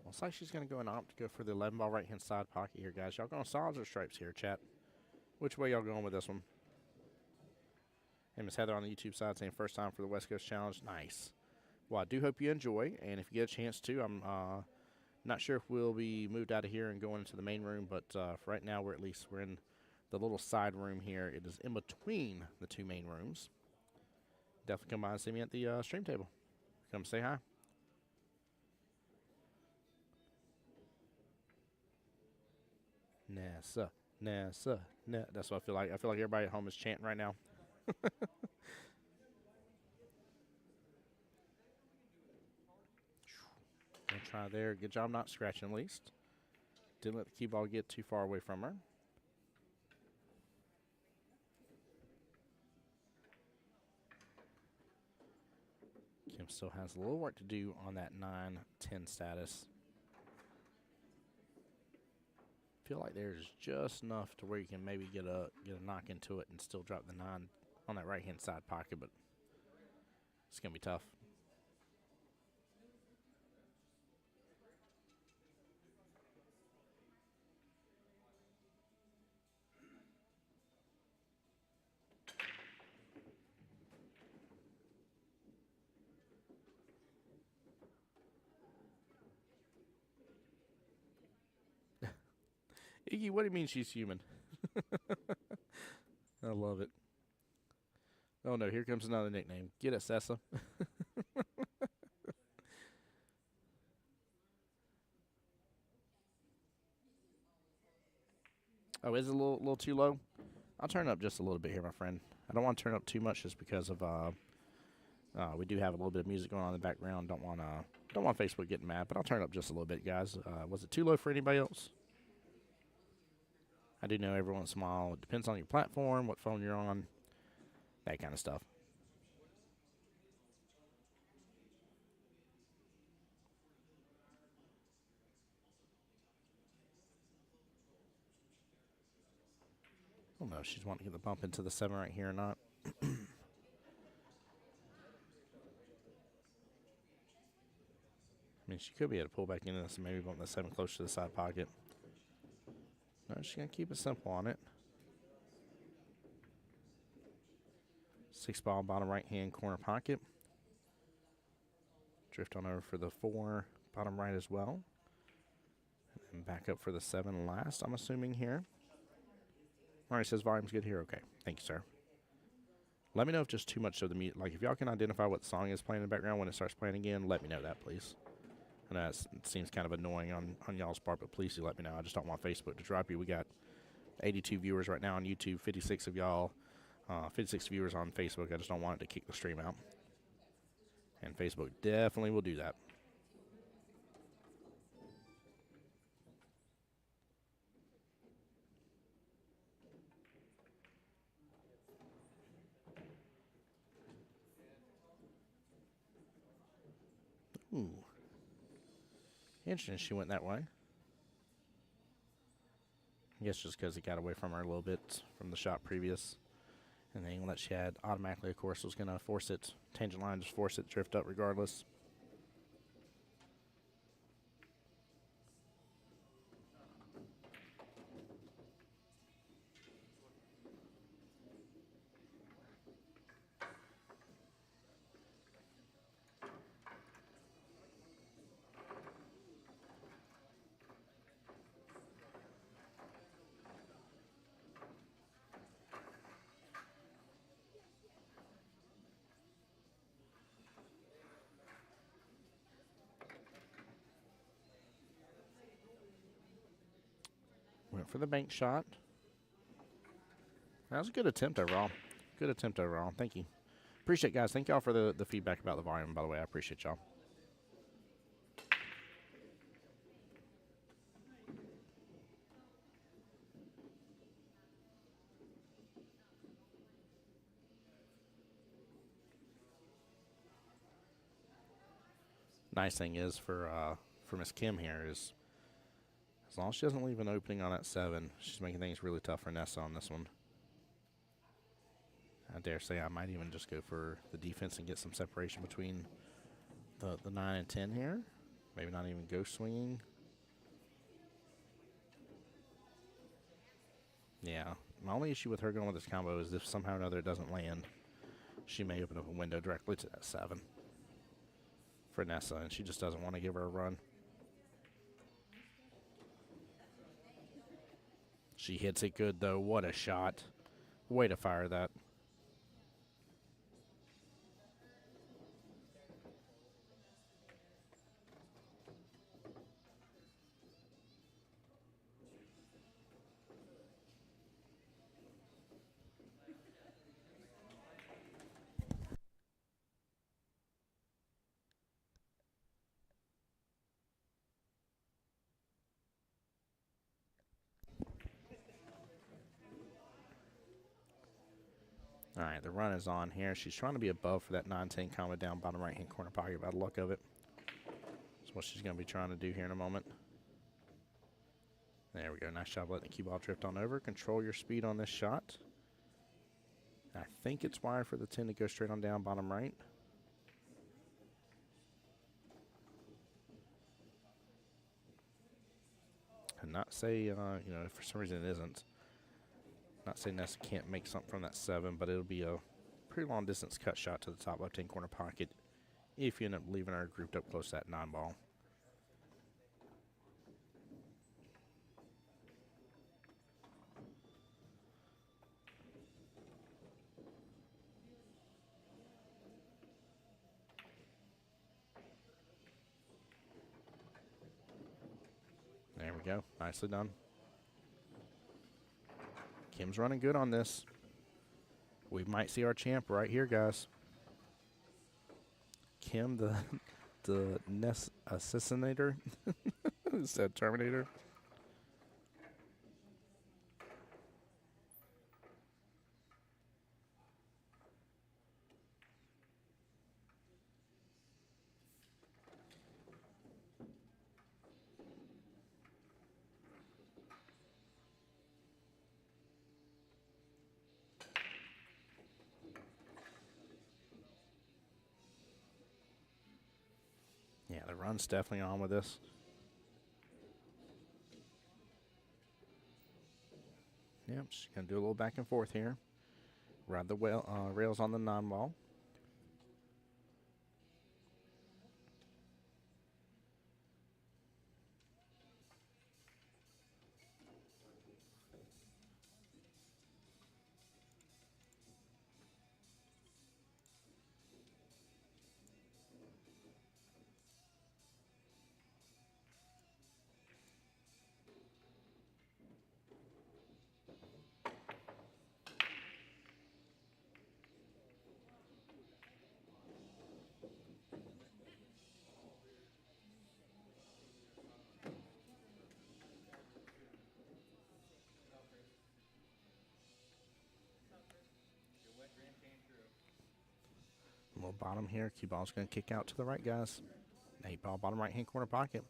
Looks like she's going to go and opt to go for the 11-ball right-hand side pocket here, guys. Y'all going solids or stripes here, chat? Which way y'all going with this one? Hey, Miss Heather on the YouTube side saying first time for the West Coast Challenge. Nice. Well, I do hope you enjoy, and if you get a chance to, I'm not sure if we'll be moved out of here and going into the main room, but for right now, we're in the little side room here. It is in between the two main rooms. Definitely come by and see me at the stream table. Come say hi. NASA, NASA, that's what I feel like. I feel like everybody at home is chanting right now. Gonna try there. Good job not scratching at least. Didn't let the cue ball get too far away from her. Kim still has a little work to do on that 9-10 status. Feel like there's just enough to where you can maybe get a knock into it and still drop the 9 on that right-hand side pocket, but it's going to be tough. Iggy, what do you mean she's human? I love it. Oh, no, here comes another nickname. Get it, Sessa. Oh, is it a little too low? I'll turn it up just a little bit here, my friend. I don't want to turn it up too much just because of we do have a little bit of music going on in the background. Don't want Facebook getting mad, but I'll turn it up just a little bit, guys. Was it too low for anybody else? I do know every once in a while it depends on your platform, what phone you're on, that kind of stuff. I don't know if she's wanting to get the bump into the 7 right here or not. I mean, she could be able to pull back into this and maybe bump the 7 close to the side pocket. No, she's going to keep it simple on it. 6-ball bottom right-hand corner pocket. Drift on over for the 4 bottom right as well. And back up for the 7 last, I'm assuming here. All right, says volume's good here. Okay, thank you, sir. Let me know if just too much of the music. Like, if y'all can identify what song is playing in the background when it starts playing again, let me know that, please. I know it seems kind of annoying on y'all's part, but please do let me know. I just don't want Facebook to drop you. We got 82 viewers right now on YouTube, 56 of y'all, 56 viewers on Facebook. I just don't want it to kick the stream out. And Facebook definitely will do that. Ooh. Interesting she went that way. I guess just because it got away from her a little bit from the shot previous. And the angle that she had automatically, of course, was going to force it. Tangent line, just force it to drift up regardless. Went for the bank shot. That was a good attempt overall. Good attempt overall. Thank you. Appreciate it, guys. Thank y'all for the feedback about the volume, by the way. I appreciate y'all. Nice thing is for Miss Kim here is as long as she doesn't leave an opening on that 7, she's making things really tough for Nessa on this one. I dare say I might even just go for the defense and get some separation between the 9 and 10 here. Maybe not even go swinging. Yeah. My only issue with her going with this combo is if somehow or another it doesn't land, she may open up a window directly to that 7 for Nessa, and she just doesn't want to give her a run. She hits it good, though. What a shot. Way to fire that. All right, the run is on here. She's trying to be above for that 9-10 combo down bottom right-hand corner pocket by the luck of it. That's what she's going to be trying to do here in a moment. There we go. Nice job letting the cue ball drift on over. Control your speed on this shot. I think it's wide for the 10 to go straight on down bottom right. And not say, if for some reason it isn't. Not saying Nessa can't make something from that 7, but it'll be a pretty long distance cut shot to the top left-hand corner pocket if you end up leaving her grouped up close to that 9 ball. There we go. Nicely done. Kim's running good on this. We might see our champ right here, guys. Kim, the Ness assassinator. Said Terminator. Yeah, the run's definitely on with this. Yep, she's going to do a little back and forth here. Ride the rails on the non-ball. bottom here. Cue ball's going to kick out to the right, guys. 8 ball, bottom right-hand corner pocket.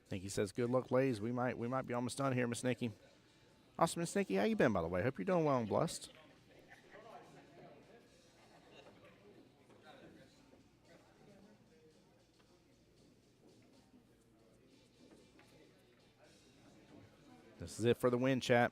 Nikki says, good luck, ladies. We might be almost done here, Miss Nikki. Awesome, Miss Nikki. How you been, by the way? Hope you're doing well and blessed. This is it for the win, chat.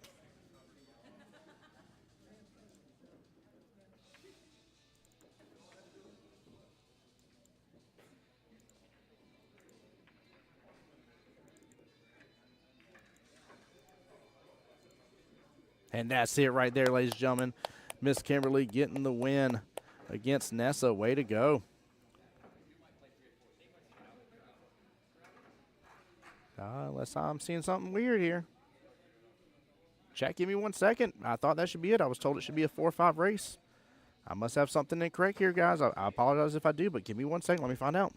And that's it right there, ladies and gentlemen. Miss Kimberly getting the win against Nessa. Way to go. Unless I'm seeing something weird here. Chat, give me 1 second. I thought that should be it. I was told it should be a 4-5 race. I must have something incorrect here, guys. I apologize if I do, but give me 1 second. Let me find out.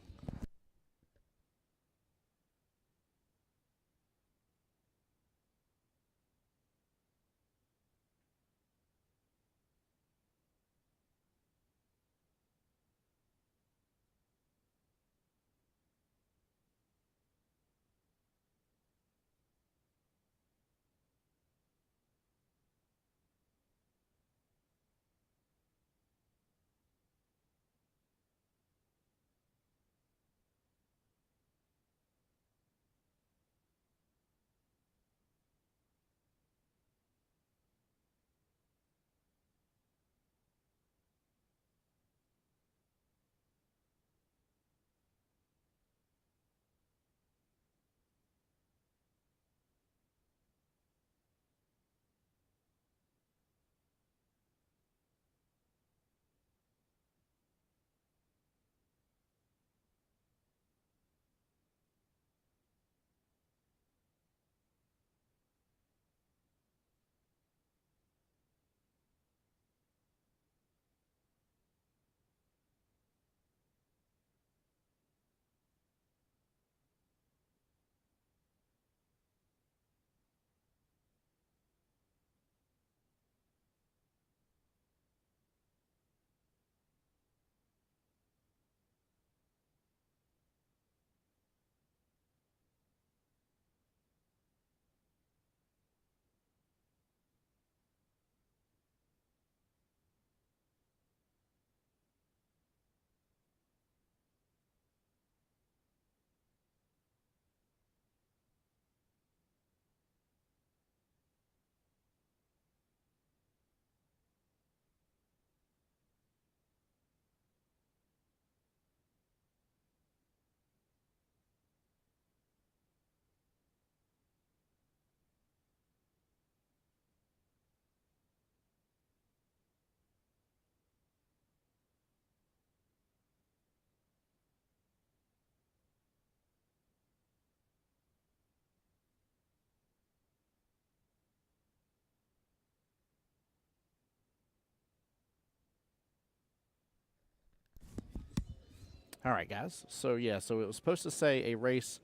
All right, guys. So it was supposed to say a race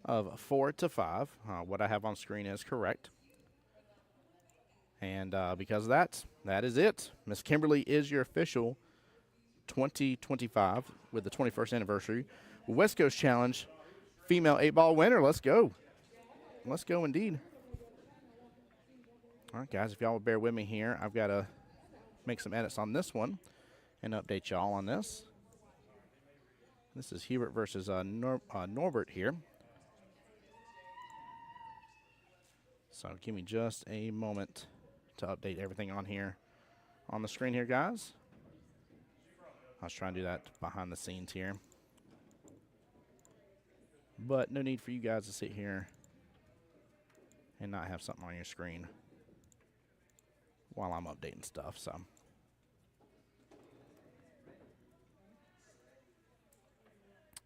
of 4 to 5. What I have on screen is correct. And because of that, that is it. Miss Kimberly is your official 2025 with the 21st anniversary West Coast Challenge female 8-ball winner. Let's go. Let's go indeed. All right, guys, if y'all will bear with me here, I've got to make some edits on this one and update y'all on this. This is Hubert versus Norbert here. So give me just a moment to update everything on here on the screen here, guys. I was trying to do that behind the scenes here. But no need for you guys to sit here and not have something on your screen while I'm updating stuff. So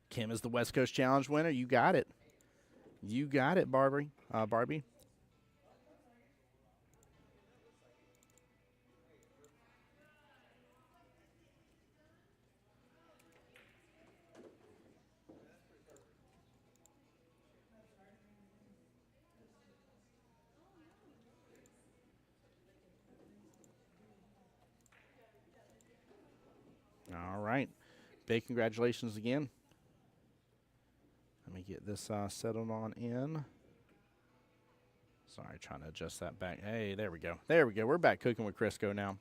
Kim is the West Coast Challenge winner. You got it. You got it, Barbie. Barbie. All right. Big congratulations again. Let me get this settled on in. Sorry, trying to adjust that back. Hey, there we go. There we go. We're back cooking with Crisco now.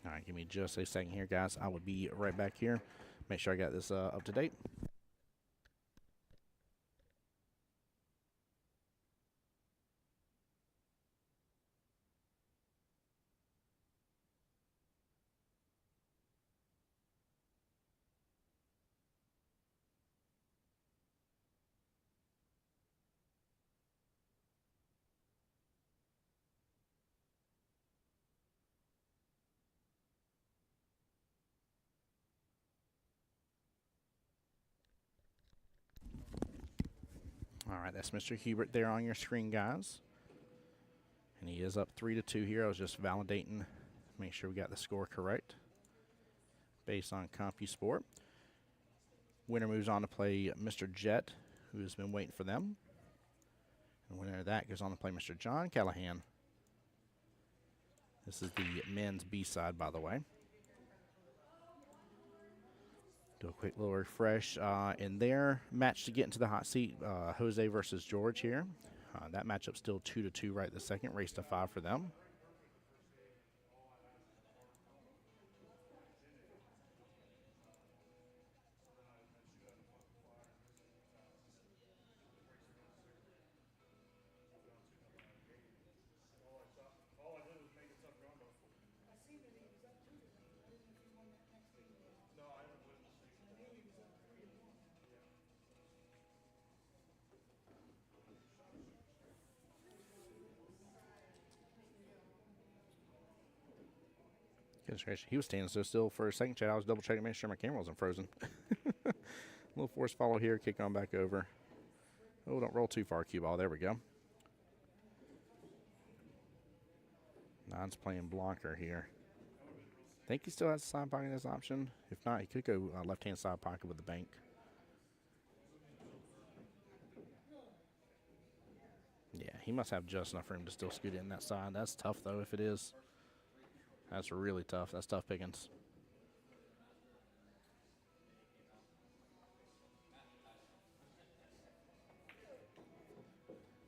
All right, give me just a second here, guys. I will be right back here. Make sure I got this up to date. All right, that's Mr. Hubert there on your screen, guys. And he is up 3-2 here. I was just validating, make sure we got the score correct based on CompuSport. Winner moves on to play Mr. Jet, who has been waiting for them. And winner of that goes on to play Mr. John Callahan. This is the men's B side, by the way. Do a quick little refresh in their match to get into the hot seat. Jose versus George here. That matchup still 2-2 right this second. Race to 5 for them. He was standing so still for a second, Chad. I was double checking, making sure my camera wasn't frozen. Little force follow here, kick on back over. Oh, don't roll too far, cue ball. There we go. Nine's playing blocker here. Think he still has a side pocket as option. If not, he could go left-hand side pocket with the bank. Yeah, he must have just enough room to still scoot in that side. That's tough, though, if it is. That's really tough. That's tough pickings.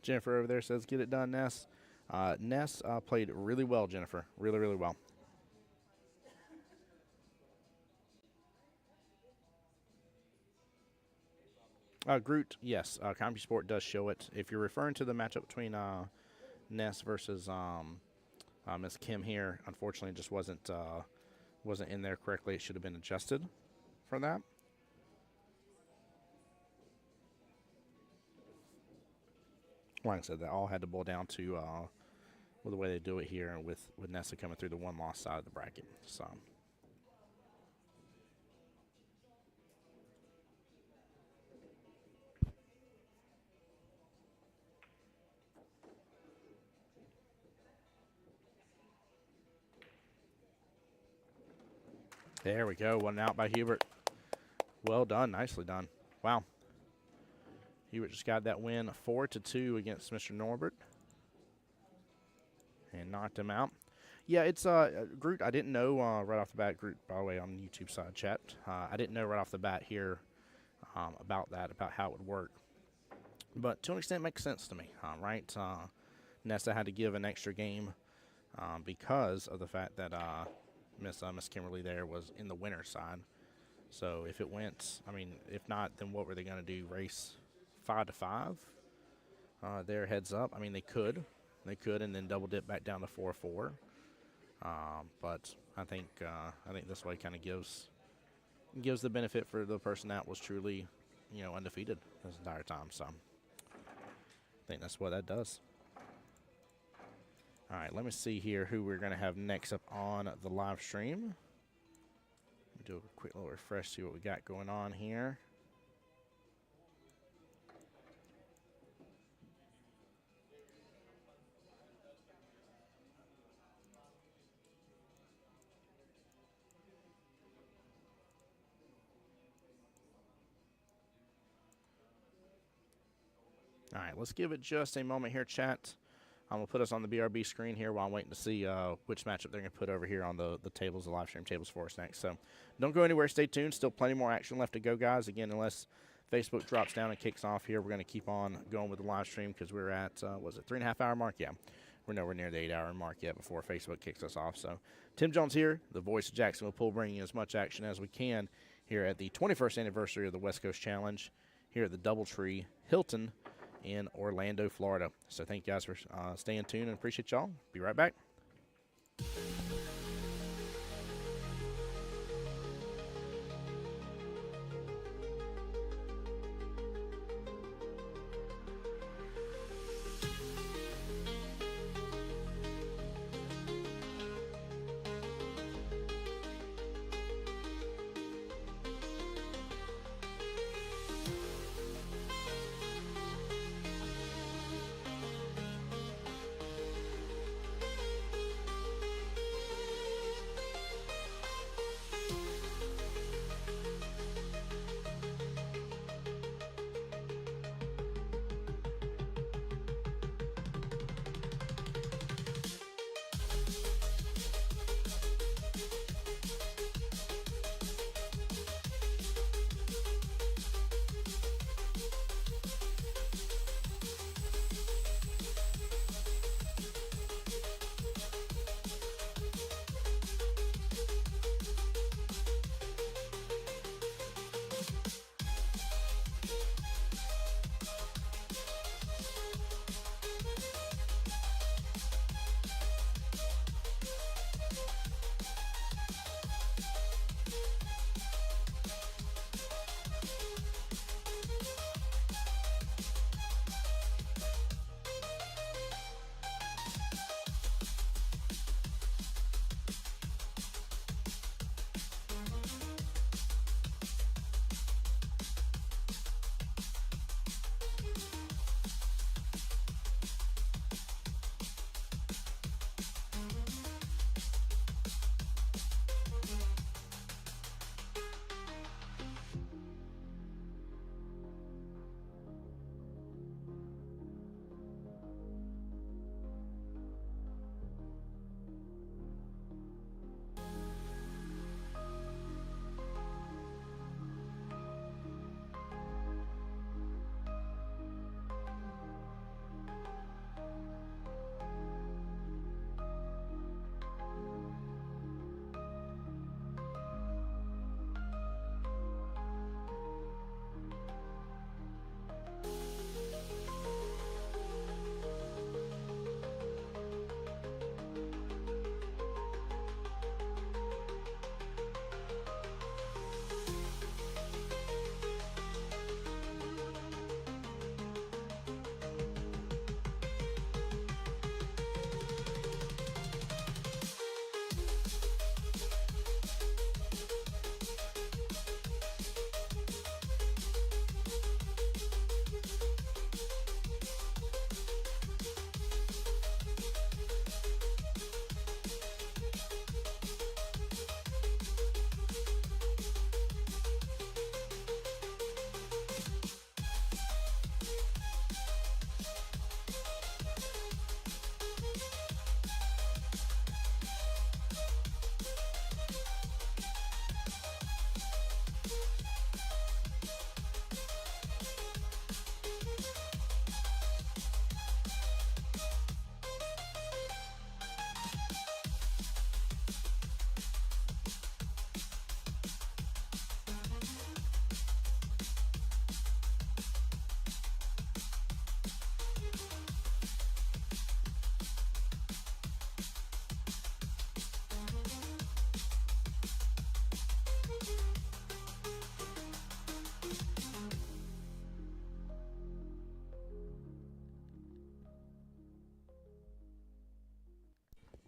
Jennifer over there says, get it done, Ness. Ness played really well, Jennifer. Really, really well. Groot, yes. CompuSport does show it. If you're referring to the matchup between Ness versus Miss Kim here, unfortunately, it just wasn't in there correctly. It should have been adjusted for that. Like I said, that all had to boil down to well, the way they do it here, and with Nessa coming through the one-loss side of the bracket. So. There we go. One out by Hubert. Well done. Nicely done. Wow. Hubert just got that win 4-2 against Mr. Norbert. And knocked him out. Yeah, it's Groot. I didn't know right off the bat. Groot, by the way, on the YouTube side chat. I didn't know right off the bat here about how it would work. But to an extent, it makes sense to me, right? Nessa had to give an extra game because of the fact that Miss Kimberly there was in the winner's side. So if it went, I mean, if not, then what were they going to do? Race 5-5? There, heads up. I mean, they could, and then double dip back down to 4-4. But I think this way kind of gives the benefit for the person that was truly, undefeated this entire time. So I think that's what that does. All right, let me see here who we're going to have next up on the live stream. Let me do a quick little refresh, see what we got going on here. All right, let's give it just a moment here, chat. I'm going to put us on the BRB screen here while I'm waiting to see which matchup they're going to put over here on the tables, the live stream tables for us next. So don't go anywhere. Stay tuned. Still plenty more action left to go, guys. Again, unless Facebook drops down and kicks off here, we're going to keep on going with the live stream because we're at, was it 3.5 hour mark? Yeah, we're nowhere near the 8 hour mark yet before Facebook kicks us off. So Tim Jones here, the voice of Jacksonville Pool, bringing you as much action as we can here at the 21st anniversary of the West Coast Challenge here at the Doubletree Hilton in Orlando, Florida. So thank you guys for staying tuned and appreciate y'all. Be right back.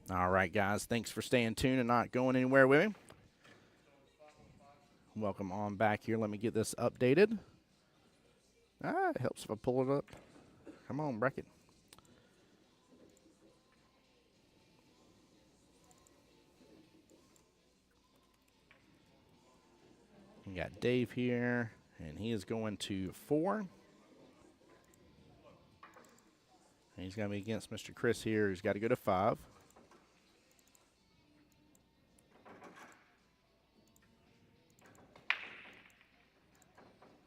All right, guys. Thanks for staying tuned and not going anywhere with me. Welcome on back here. Let me get this updated. It helps if I pull it up. Come on, bracket. We got Dave here, and he is going to 4. He's going to be against Mr. Chris here. He's got to go to 5.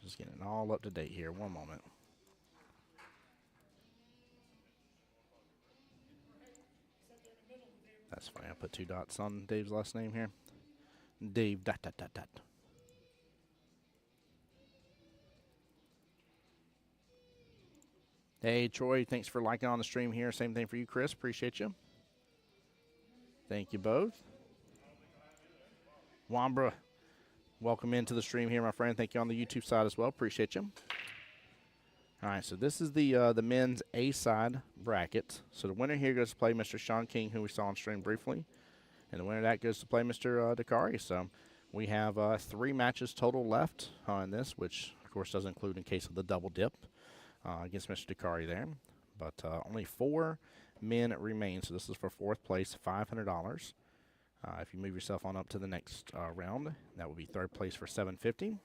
Just getting it all up to date here. One moment. That's funny. I put 2 dots on Dave's last name here. Dave ... Hey, Troy, thanks for liking on the stream here. Same thing for you, Chris. Appreciate you. Thank you both. Wambra, welcome into the stream here, my friend. Thank you on the YouTube side as well. Appreciate you. All right, so this is the men's A side bracket. So the winner here goes to play Mr. Sean King, who we saw on stream briefly. And the winner of that goes to play Mr. Dakari. So we have 3 matches total left in this, which, of course, does include in case of the double dip against Mr. Dakari there. But only 4 men remain. So this is for 4th place, $500. If you move yourself on up to the next round, that would be 3rd place for $750.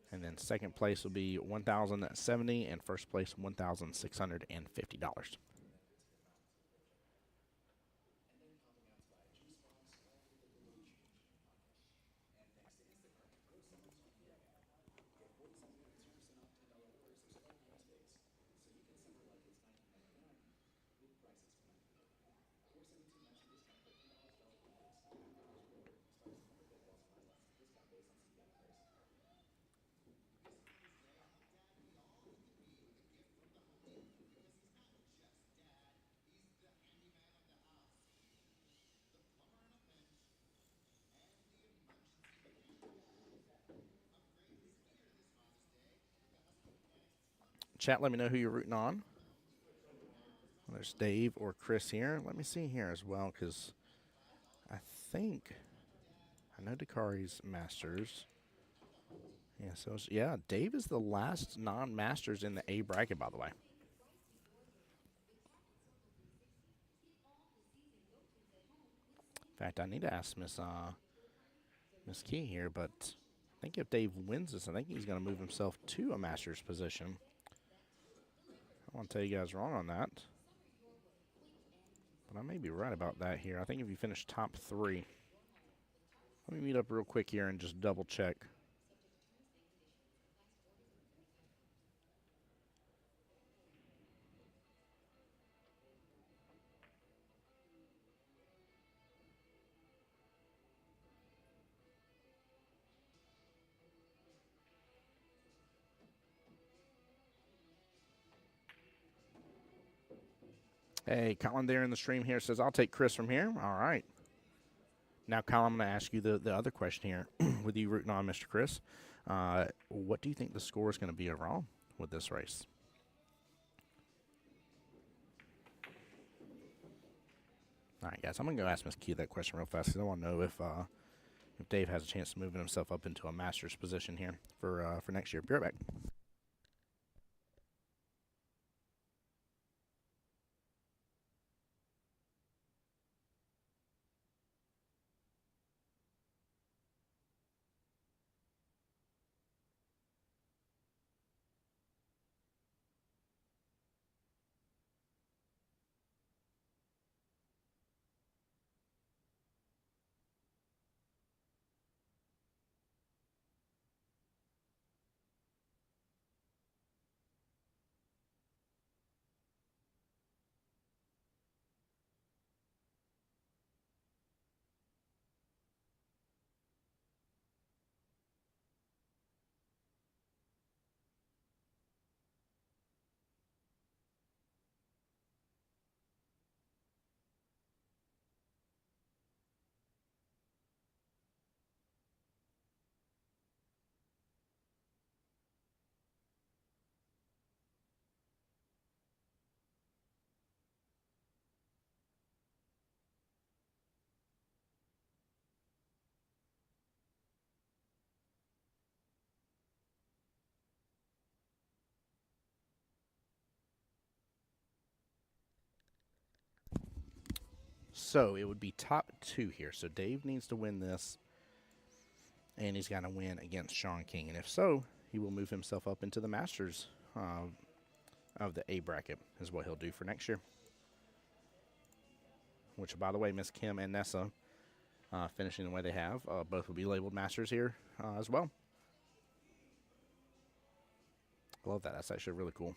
And then 2nd place will be $1,070, and 1st place $1,650. Chat, let me know who you're rooting on. There's Dave or Chris here. Let me see here as well, because I know Dakari's Masters. Yeah, so Dave is the last non-Masters in the A bracket, by the way. In fact, I need to ask Miss Key here, but I think if Dave wins this, I think he's going to move himself to a Masters position. I want to tell you guys wrong on that, but I may be right about that here. I think if you finish top 3, let me meet up real quick here and just double check. Hey, Colin there in the stream here says, I'll take Chris from here. All right. Now, Colin, I'm going to ask you the other question here. With you rooting on Mr. Chris, what do you think the score is going to be overall with this race? All right, guys, I'm going to go ask Miss Key that question real fast because I want to know if Dave has a chance of moving himself up into a Masters position here for next year. Be right back. So it would be top 2 here. So Dave needs to win this, and he's got to win against Sean King. And if so, he will move himself up into the Masters of the A bracket is what he'll do for next year. Which, by the way, Miss Kim and Nessa finishing the way they have. Both will be labeled Masters here as well. Love that. That's actually really cool.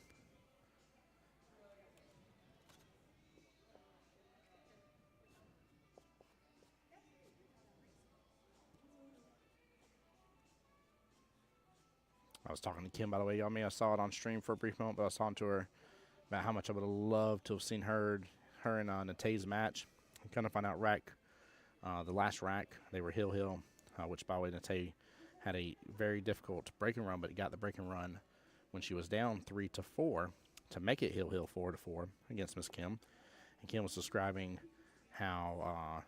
I was talking to Kim, by the way. Y'all may have saw it on stream for a brief moment, but I was talking to her about how much I would have loved to have seen her and Nate's match. Kind of find out the last rack, they were Hill, which, by the way, Nate had a very difficult breaking run, but got the breaking run when she was down 3-4 to make it Hill 4-4 against Miss Kim. And Kim was describing how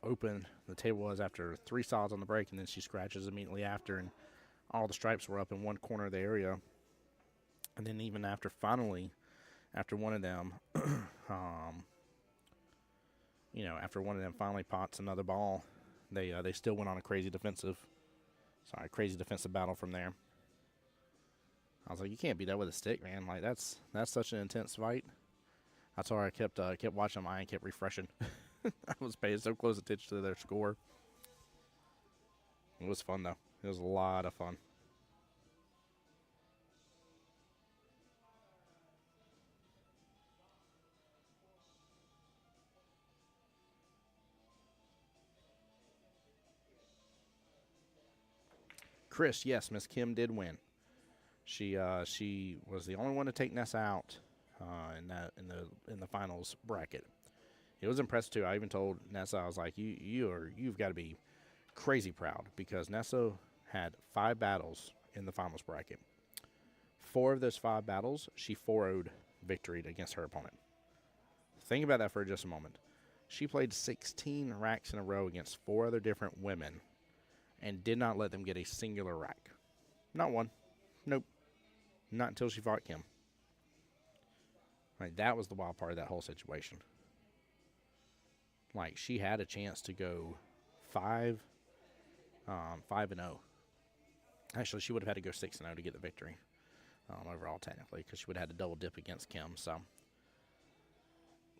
open the table was after 3 solids on the break, and then she scratches immediately after, and all the stripes were up in one corner of the area. And then even after one of them, after one of them finally pots another ball, they still went on a crazy defensive battle from there. I was like, you can't beat that with a stick, man. Like that's such an intense fight. I told her I kept watching them and kept refreshing. I was paying so close attention to their score. It was fun though. It was a lot of fun. Chris, yes, Miss Kim did win. She was the only one to take Nessa out in the finals bracket. It was impressive too. I even told Nessa, I was like, you've got to be crazy proud, because Nessa had 5 battles in the finals bracket. 4 of those 5 battles, she 4-0'd victory against her opponent. Think about that for just a moment. She played 16 racks in a row against 4 other different women and did not let them get a singular rack. Not one. Nope. Not until she fought Kim. Like, that was the wild part of that whole situation. Like, she had a chance to go 5-0. Actually, she would have had to go 6-0 to get the victory overall, technically, because she would have had to double dip against Kim. So,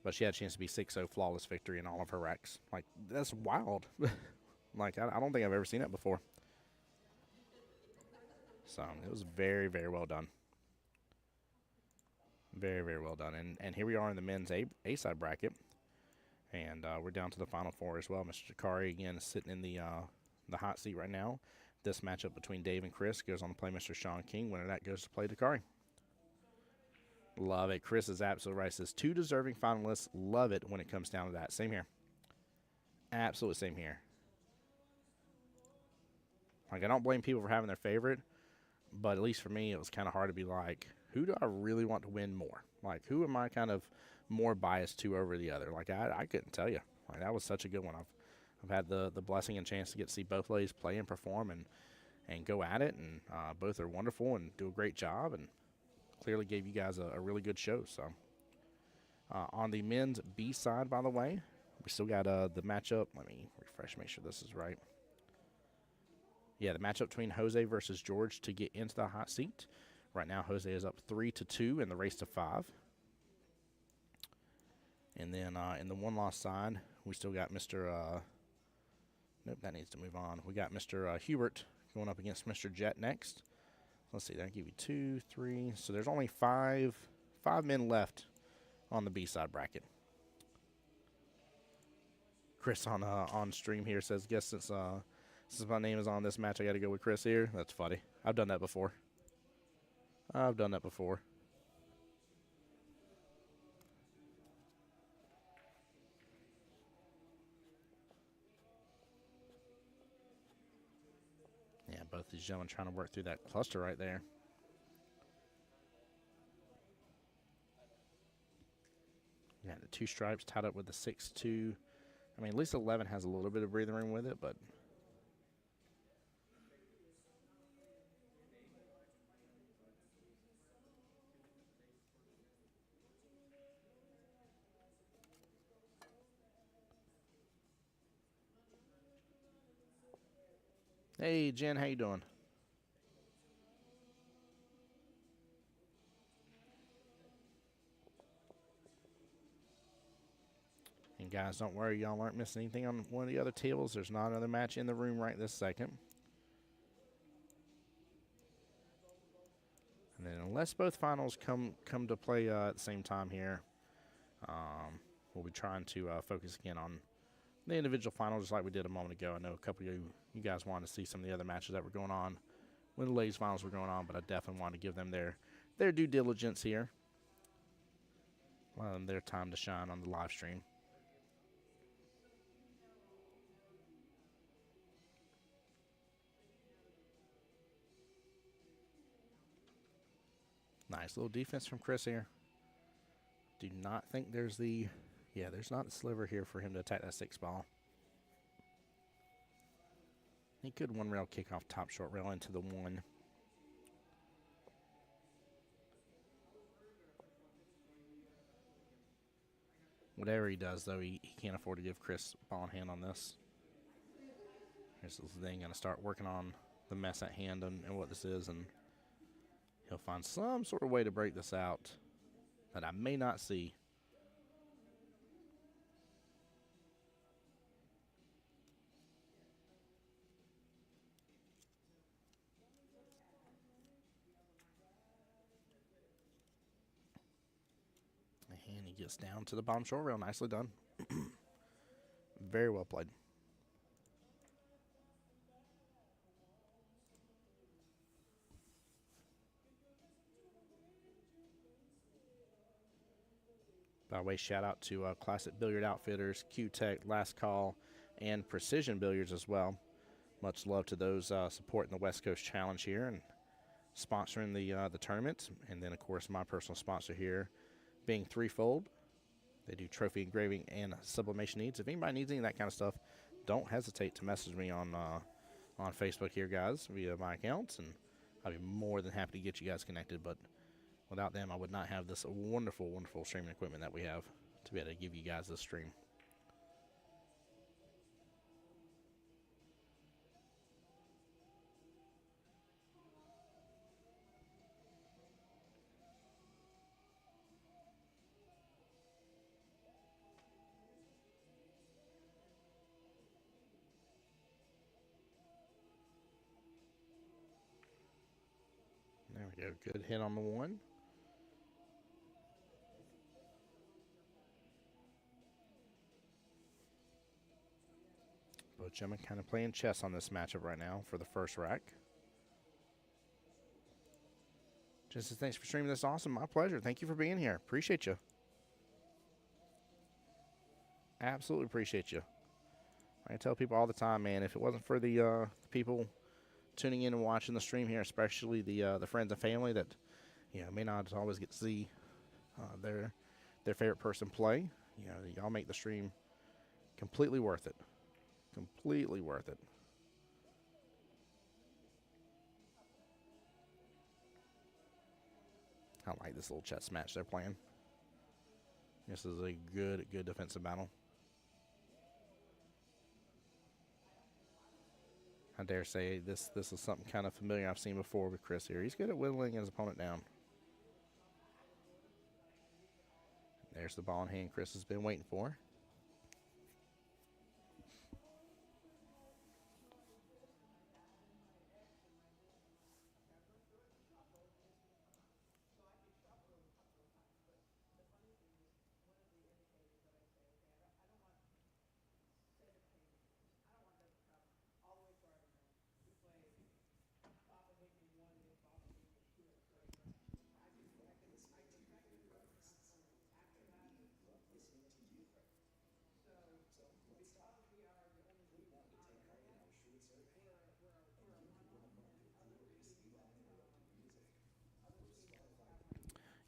but she had a chance to be 6-0 flawless victory in all of her racks. Like, that's wild. Like, I don't think I've ever seen it before. So, it was very, very well done. Very, very well done. And here we are in the men's A-side bracket. And we're down to the final 4 as well. Mr. Jakari, again, is sitting in the hot seat right now. This matchup between Dave and Chris goes on to play Mr. Sean King. Winner of that goes to play Dakari. Love it. Chris is absolutely right. Says 2 deserving finalists. Love it when it comes down to that. Same here. Absolutely same here. Like, I don't blame people for having their favorite, but at least for me, it was kind of hard to be like, who do I really want to win more? Like, who am I kind of more biased to over the other? Like, I couldn't tell you. Like, that was such a good one. I've had the blessing and chance to get to see both ladies play and perform and go at it, and both are wonderful and do a great job, and clearly gave you guys a really good show. So, on the men's B side, by the way, we still got the matchup. Let me refresh, make sure this is right. Yeah, the matchup between Jose versus George to get into the hot seat. Right now, Jose is up 3-2 in the race to 5. And then in the one-loss side, we still got Mr. Nope, that needs to move on. We got Mr. Hubert going up against Mr. Jet next. Let's see, that'll give you 2, 3. So there's only 5 men left on the B-side bracket. Chris on stream here says, guess since my name is on this match, I got to go with Chris here. That's funny. I've done that before. Yeah, both these gentlemen trying to work through that cluster right there. Yeah, the 2 stripes tied up with the 6-2. I mean, at least 11 has a little bit of breathing room with it, but hey, Jen, how you doing? guys, don't worry. Y'all aren't missing anything on one of the other tables. There's not another match in the room right this second. And then unless both finals come to play at the same time here, we'll be trying to focus again on the individual finals just like we did a moment ago. I know a couple of you guys wanted to see some of the other matches that were going on when the ladies finals were going on, but I definitely wanted to give them their due diligence here. Allow them their time to shine on the live stream. Nice little defense from Chris here. Do not think there's there's not a sliver here for him to attack that 6 ball. He could one rail kick off top short rail into the 1. Whatever he does, though, he can't afford to give Chris ball in hand on this. Here's this thing going to start working on the mess at hand and what this is, and he'll find some sort of way to break this out that I may not see. And he gets down to the bottom short rail. Nicely done. Very well played. By the way, shout out to Classic Billiard Outfitters, Q-Tech, Last Call, and Precision Billiards as well. Much love to those supporting the West Coast Challenge here and sponsoring the tournament. And then, of course, my personal sponsor here being Threefold. They do trophy engraving and sublimation needs. If anybody needs any of that kind of stuff, don't hesitate to message me on Facebook here, guys, via my accounts, and I'll be more than happy to get you guys connected. But without them, I would not have this wonderful, wonderful streaming equipment that we have to be able to give you guys this stream. There we go. Good hit on the 1. Both gentlemen kind of playing chess on this matchup right now for the first rack. Just thanks for streaming this. Awesome. My pleasure. Thank you for being here. Appreciate you. Absolutely appreciate you. I tell people all the time, man, if it wasn't for the people tuning in and watching the stream here, especially the friends and family that may not always get to see their favorite person play, y'all make the stream completely worth it. Completely worth it. I like this little chess match they're playing. This is a good defensive battle. I dare say this is something kind of familiar I've seen before with Chris here. He's good at whittling his opponent down. There's the ball in hand Chris has been waiting for.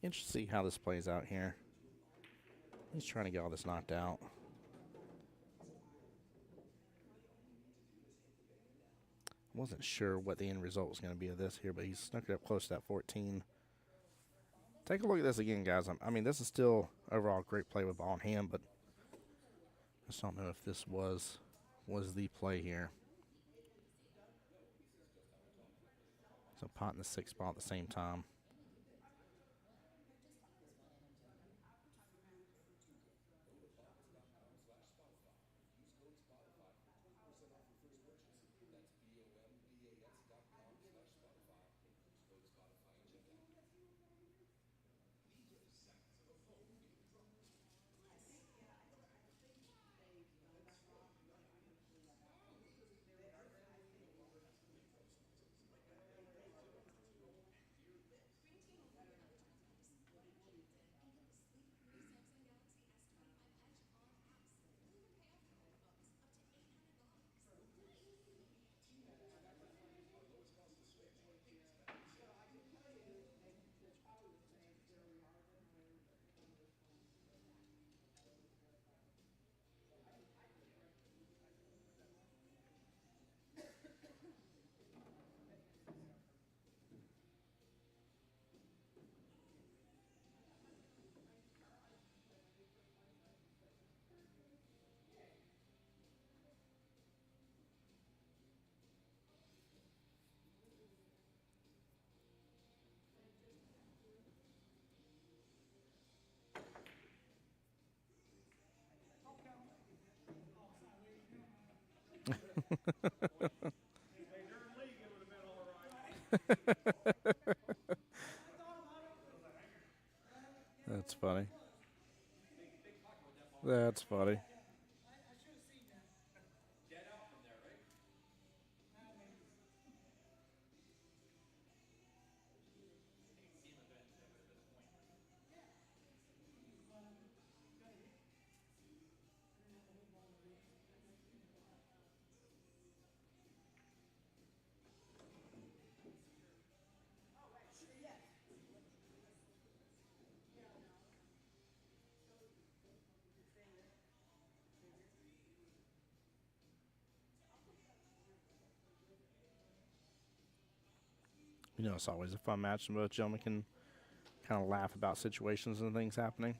Interesting to see how this plays out here. He's trying to get all this knocked out. Wasn't sure what the end result was going to be of this here, but he's snuck it up close to that 14. Take a look at this again, guys. I mean, this is still overall great play with ball in hand, but I just don't know if this was the play here. So potting the 6 ball at the same time. That's funny. That's funny. You know, it's always a fun match, and both gentlemen can kind of laugh about situations and things happening.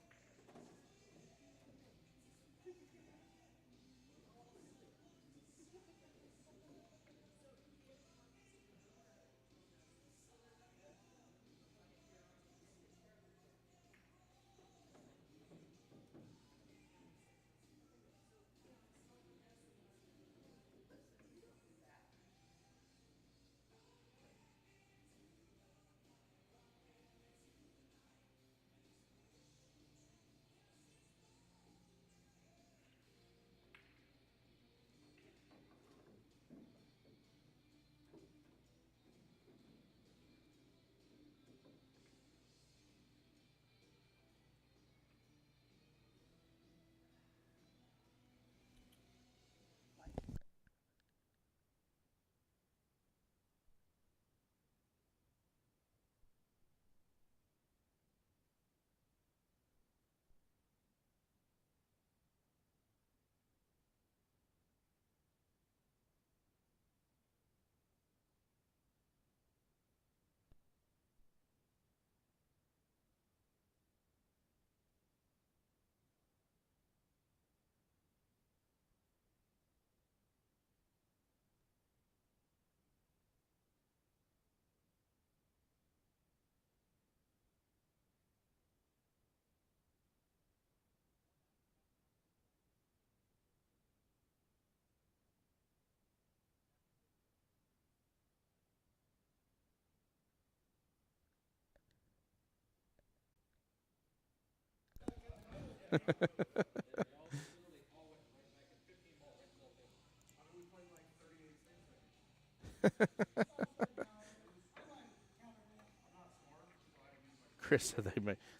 Chris said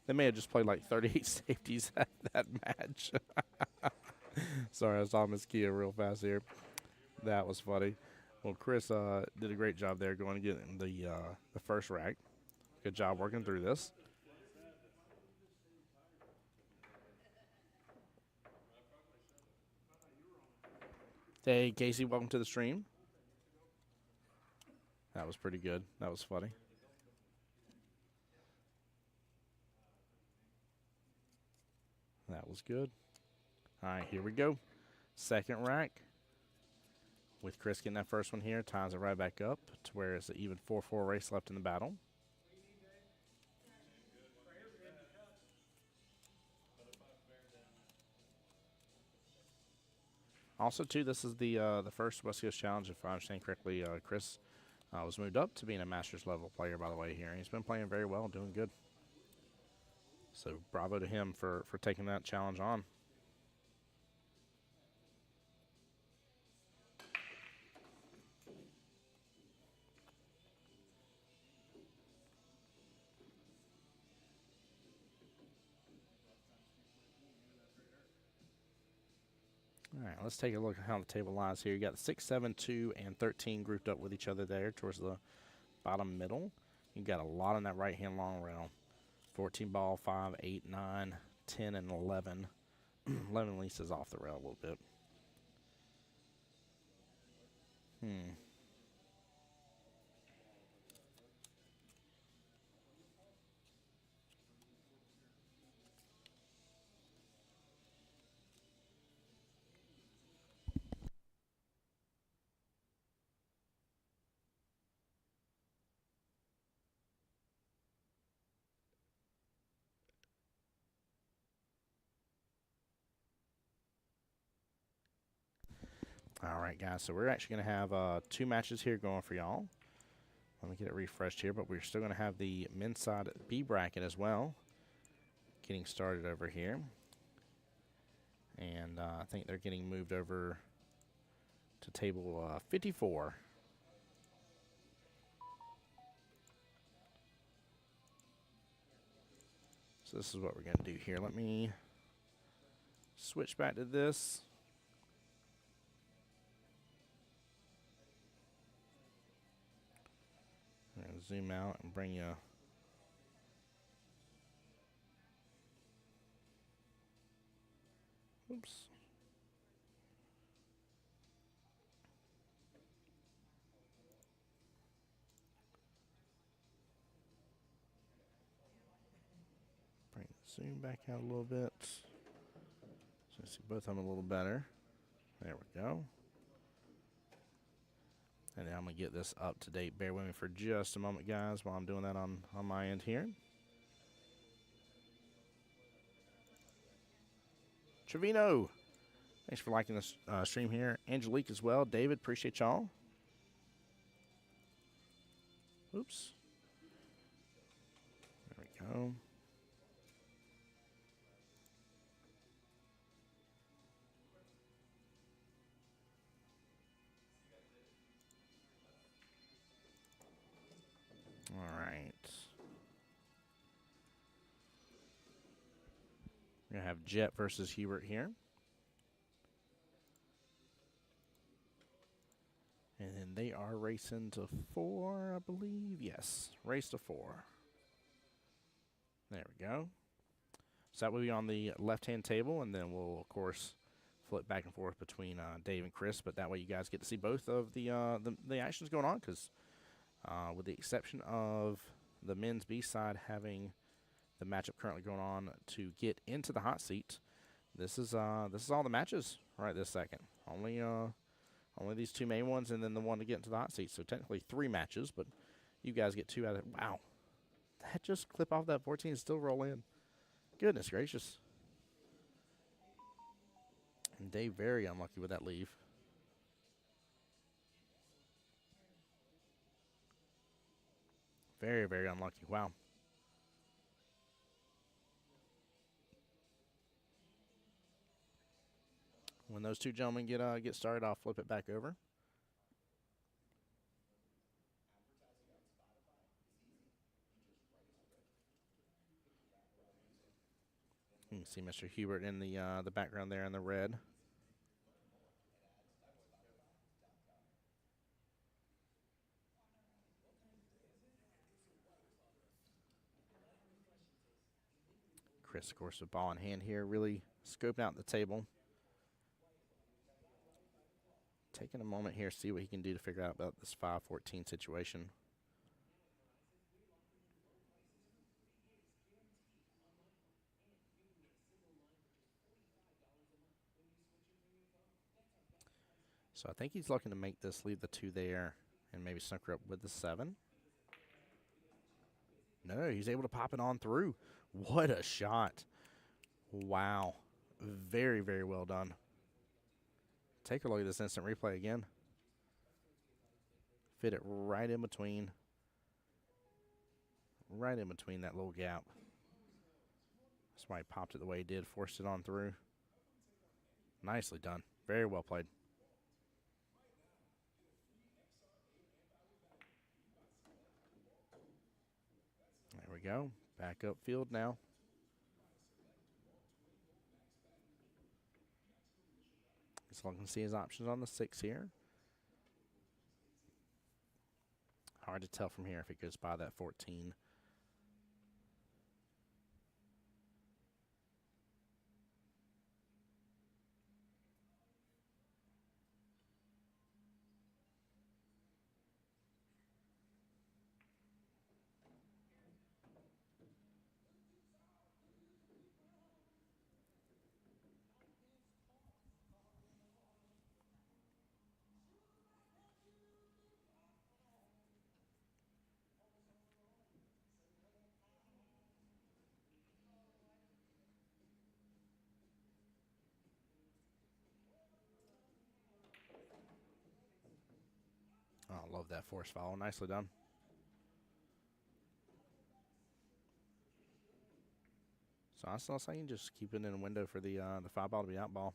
they may have just played like 38 safeties at that match. Sorry, I saw Miss Kia real fast here. That was funny. Well, Chris did a great job there going to get in the first rack. Good job working through this. Hey, Casey, welcome to the stream. That was pretty good. That was funny. That was good. All right, here we go. Second rack. With Chris getting that first one here, ties it right back up to where it's an even 4-4 race left in the battle. Also, too, this is the first West Coast Challenge, if I understand correctly. Chris was moved up to being a Masters level player, by the way, here. And he's been playing very well, doing good. So bravo to him for taking that challenge on. All right, let's take a look at how the table lies here. You got 6, 7, 2, and 13 grouped up with each other there towards the bottom middle. You got a lot in that right-hand long rail. 14 ball, 5, 8, 9, 10, and 11. 11 at least is off the rail a little bit. All right, guys, so we're actually going to have 2 matches here going for y'all. Let me get it refreshed here, but we're still going to have the men's side B bracket as well getting started over here. And I think they're getting moved over to table 54. So this is what we're going to do here. Let me switch back to this. I'm going to zoom out and bring you. Oops. Bring the zoom back out a little bit. So I see both of them a little better. There we go. And now I'm going to get this up to date. Bear with me for just a moment, guys, while I'm doing that on my end here. Trevino, thanks for liking this stream here. Angelique as well. David, appreciate y'all. Oops. There we go. All right. We're going to have Jet versus Hubert here. And then they are racing to 4, I believe. Yes, race to 4. There we go. So that will be on the left-hand table, and then we'll, of course, flip back and forth between Dave and Chris. But that way you guys get to see both of the actions going on, because with the exception of the men's B side having the matchup currently going on to get into the hot seat, this is all the matches right this second. Only these 2 main ones, and then the one to get into the hot seat. So technically 3 matches, but you guys get 2 out of it. Wow, that just clip off that 14 and still roll in. Goodness gracious. And Dave very unlucky with that leave. Very, very unlucky. Wow. When those 2 gentlemen get started, I'll flip it back over. You can see Mr. Hubert in the background there in the red. Chris, of course, with ball in hand here, really scoping out the table. Taking a moment here, see what he can do to figure out about this 5-14 situation. So I think he's looking to make this, leave the 2 there, and maybe snooker up with the 7. No, he's able to pop it on through. What a shot. Wow. Very, very well done. Take a look at this instant replay again. Fit it right in between. Right in between that little gap. That's why he popped it the way he did, forced it on through. Nicely done. Very well played. There we go. Back up field now. He's looking to see his options on the 6 here. Hard to tell from here if it goes by that 14. love that force foul. Nicely done. So I still saying just keep it in a window for the foul ball to be out ball.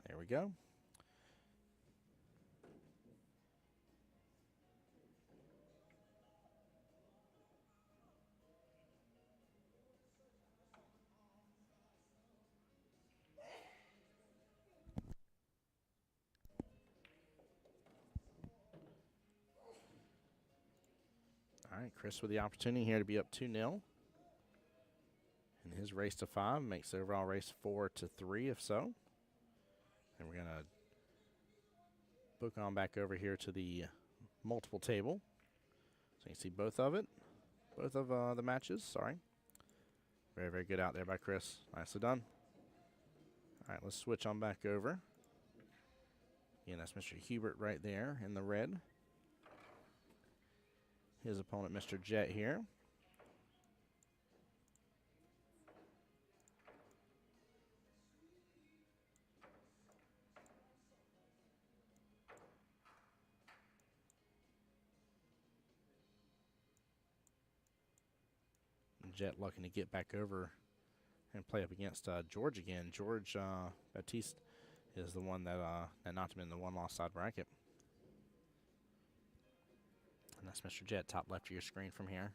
There we go. All right, Chris with the opportunity here to be up 2-0. And his race to 5 makes the overall race 4-3 if so. And we're going to book on back over here to the multiple table. So you can see both of the matches, sorry. Very, very good out there by Chris. Nicely done. All right, let's switch on back over. Again, that's Mr. Hubert right there in the red. His opponent, Mr. Jet here. Jet looking to get back over and play up against George again. George Baptiste is the one that knocked him in the one-loss side bracket. And that's Mr. Jet, top left of your screen from here.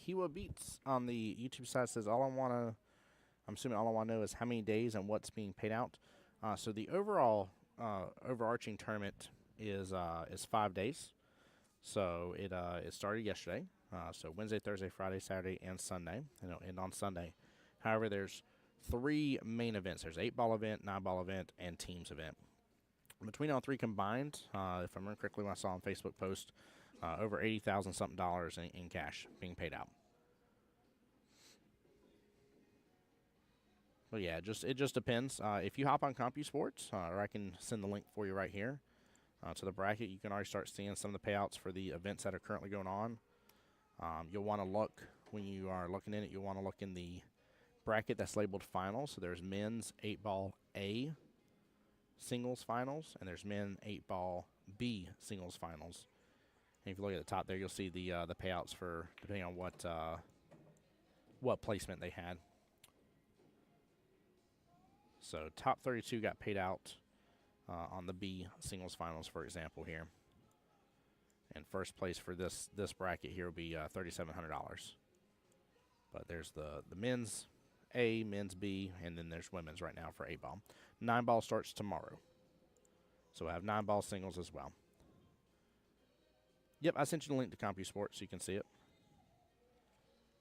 Hewa Beats on the YouTube side says, I'm assuming all I want to know is how many days and what's being paid out. So the overall overarching tournament is 5 days. So it started yesterday. So Wednesday, Thursday, Friday, Saturday, and Sunday. And it'll end on Sunday. However, there's 3 main events. There's 8-ball event, 9-ball event, and teams event. Between all 3 combined, if I remember correctly when I saw on Facebook post, over $80,000 something in cash being paid out. But yeah, it just depends. If you hop on CompuSports, or I can send the link for you right here to the bracket, you can already start seeing some of the payouts for the events that are currently going on. You'll want to look, when you are looking in it, you'll want to look in the bracket that's labeled finals. So there's men's 8-ball A singles finals, and there's men 8-ball B singles finals. And if you look at the top there, you'll see the payouts for depending on what placement they had. So top 32 got paid out on the B singles finals, for example, here. And first place for this bracket here will be $3,700. But there's the men's A, men's B, and then there's women's right now for 8-ball. 9-ball starts tomorrow. So we'll have 9-ball singles as well. Yep, I sent you the link to CompuSports so you can see it.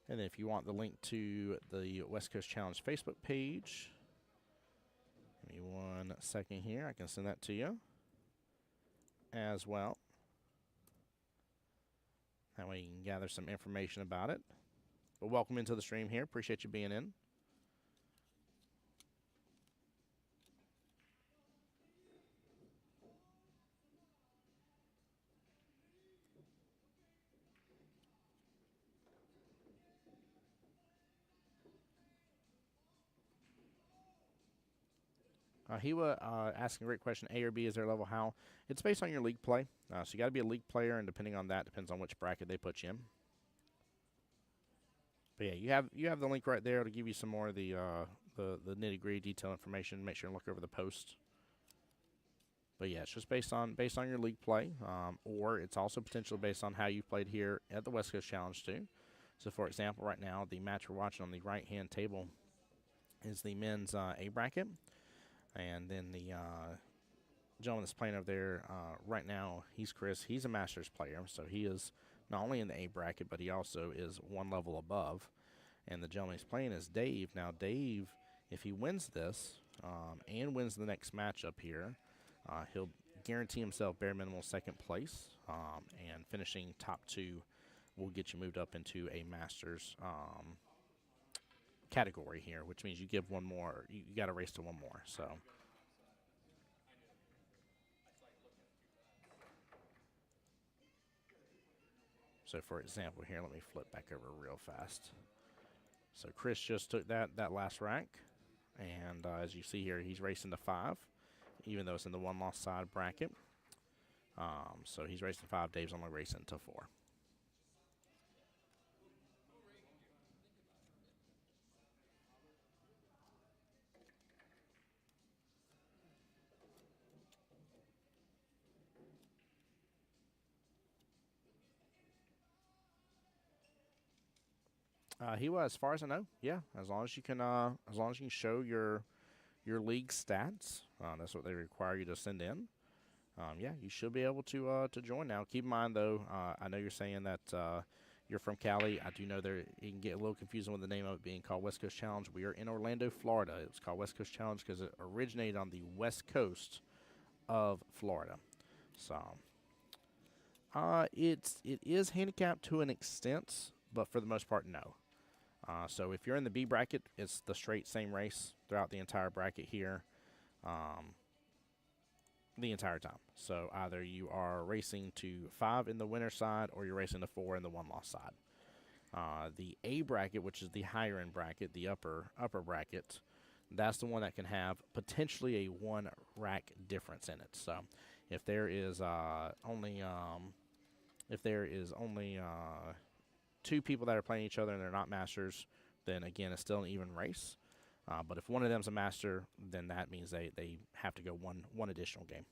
And then if you want the link to the West Coast Challenge Facebook page, give me 1 second here. I can send that to you as well. That way you can gather some information about it. But welcome into the stream here. Appreciate you being in. He was asking a great question. A or B is their level? How? It's based on your league play. So you got to be a league player, and depending on that, depends on which bracket they put you in. But yeah, you have the link right there to give you some more of the nitty gritty detail information. Make sure and look over the post. But yeah, it's just based on your league play, or it's also potentially based on how you played here at the West Coast Challenge too. So for example, right now the match we're watching on the right hand table is the men's A bracket, and then the gentleman that's playing over there right now, he's Chris. He's a Masters player, so he is not only in the A bracket, but he also is one level above. And the gentleman he's playing is Dave. Now, Dave, if he wins this and wins the next matchup here, he'll guarantee himself bare minimum second place, and finishing top two will get you moved up into a Masters category here, which means you give one more. You got to race to one more. So for example here, let me flip back over real fast. So Chris just took that last rank, and as you see here, he's racing to 5, even though it's in the one-loss side bracket. So he's racing 5. Dave's only racing to 4. He was, as far as I know, yeah. As long as you can show your league stats, that's what they require you to send in. Yeah, you should be able to join now. Keep in mind though, I know you're saying that you're from Cali. I do know there it can get a little confusing with the name of it being called West Coast Challenge. We are in Orlando, Florida. It was called West Coast Challenge because it originated on the west coast of Florida. So, it is handicapped to an extent, but for the most part, no. So if you're in the B bracket, it's the straight same race throughout the entire bracket here, the entire time. So either you are racing to 5 in the winner side, or you're racing to 4 in the one-loss side. The A bracket, which is the higher end bracket, the upper bracket, that's the one that can have potentially a 1 rack difference in it. So if there is only 2 people that are playing each other and they're not masters, then again it's still an even race. But if one of them's a master, then that means they have to go one additional game.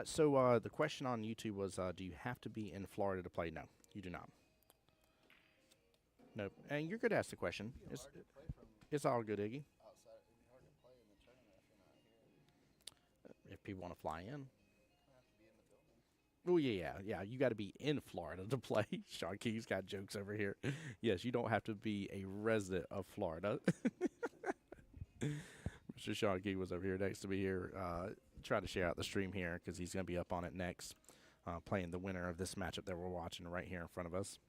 So the question on YouTube was, do you have to be in Florida to play? No, you do not. Nope. And you're good to ask the question. It's all good, Iggy. If people want to fly in. Oh yeah. You got to be in Florida to play. Sean Key's got jokes over here. Yes, you don't have to be a resident of Florida. Mr. Sean Key was over here next to me here, trying to share out the stream here because he's going to be up on it next, playing the winner of this matchup that we're watching right here in front of us.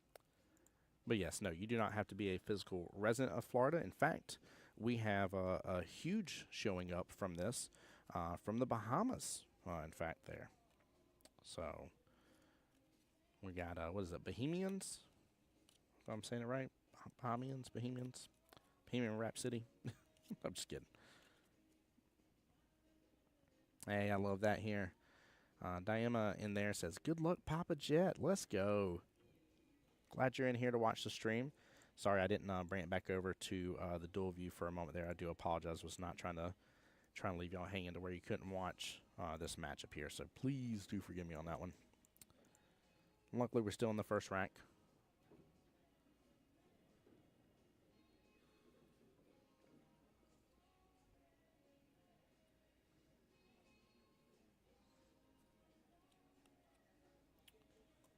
But yes, no, you do not have to be a physical resident of Florida. In fact, we have a huge showing up from this, from the Bahamas, in fact, there. So we got, what is it, Bohemians? If I'm saying it right? Bahamians, Bohemians. Bohemian Rhapsody. I'm just kidding. Hey, I love that here. Diema in there says, "Good luck, Papa Jet. Let's go." Glad you're in here to watch the stream. Sorry I didn't bring it back over to the dual view for a moment there. I do apologize. Was not trying to leave y'all hanging to where you couldn't watch this matchup here. So please do forgive me on that one. Luckily, we're still in the first rack.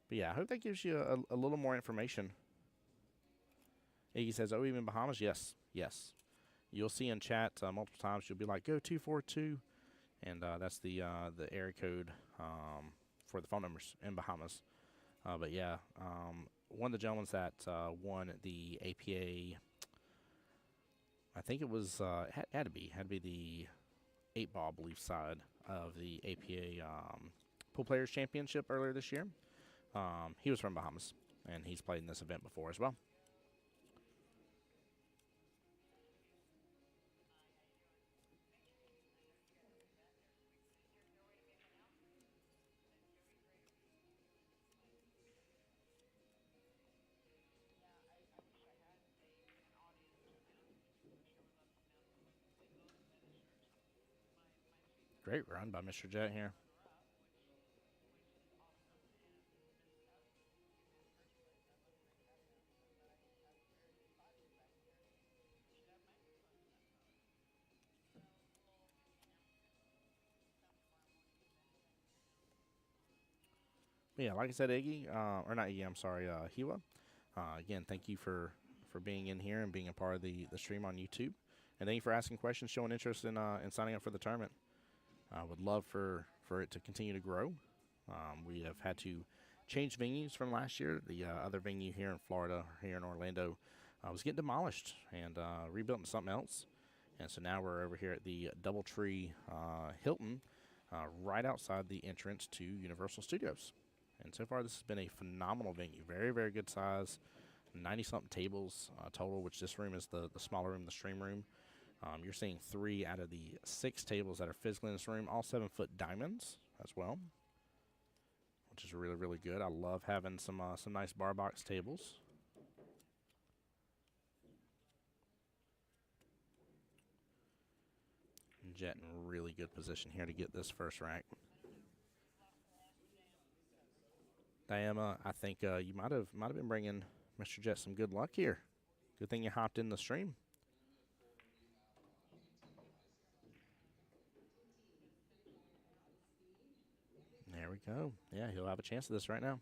But yeah, I hope that gives you a little more information. Iggy says, "Oh, even Bahamas?" Yes, yes. You'll see in chat multiple times. You'll be like, "Go 242," and that's the area code for the phone numbers in Bahamas. But yeah, one of the gentlemen that won the APA, I think it was had to be the 8-ball, I believe, side of the APA Pool Players Championship earlier this year. He was from Bahamas, and he's played in this event before as well. Great run by Mr. Jet here. But yeah, like I said, Iggy, or not Iggy, I'm sorry, Hiwa. Again, thank you for being in here and being a part of the stream on YouTube. And thank you for asking questions, showing interest in signing up for the tournament. I would love for it to continue to grow. We have had to change venues from last year. The other venue here in Florida, here in Orlando, was getting demolished and rebuilt into something else. And so now we're over here at the Doubletree Hilton, right outside the entrance to Universal Studios. And so far, this has been a phenomenal venue. Very, very good size. 90-something tables total, which this room is the smaller room, the stream room. You're seeing 3 out of the 6 tables that are physically in this room, all 7-foot diamonds as well, which is really, really good. I love having some nice bar box tables. Jet in really good position here to get this first rack. Diema, I think you might have been bringing Mr. Jet some good luck here. Good thing you hopped in the stream. There we go. Yeah, he'll have a chance at this right now.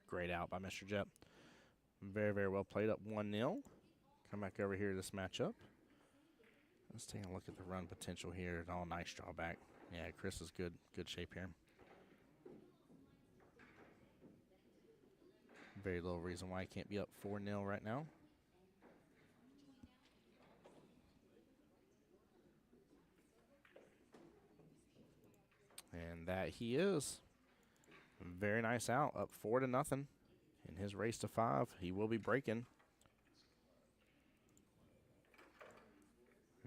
Great out by Mr. Jet. Very, very well played, up 1-0. Come back over here to this matchup. Let's take a look at the run potential here. Oh, nice drawback. Yeah, Chris is good shape here. Very little reason why he can't be up 4-0 right now. And that he is. Very nice out, up 4-0 in his race to 5. He will be breaking.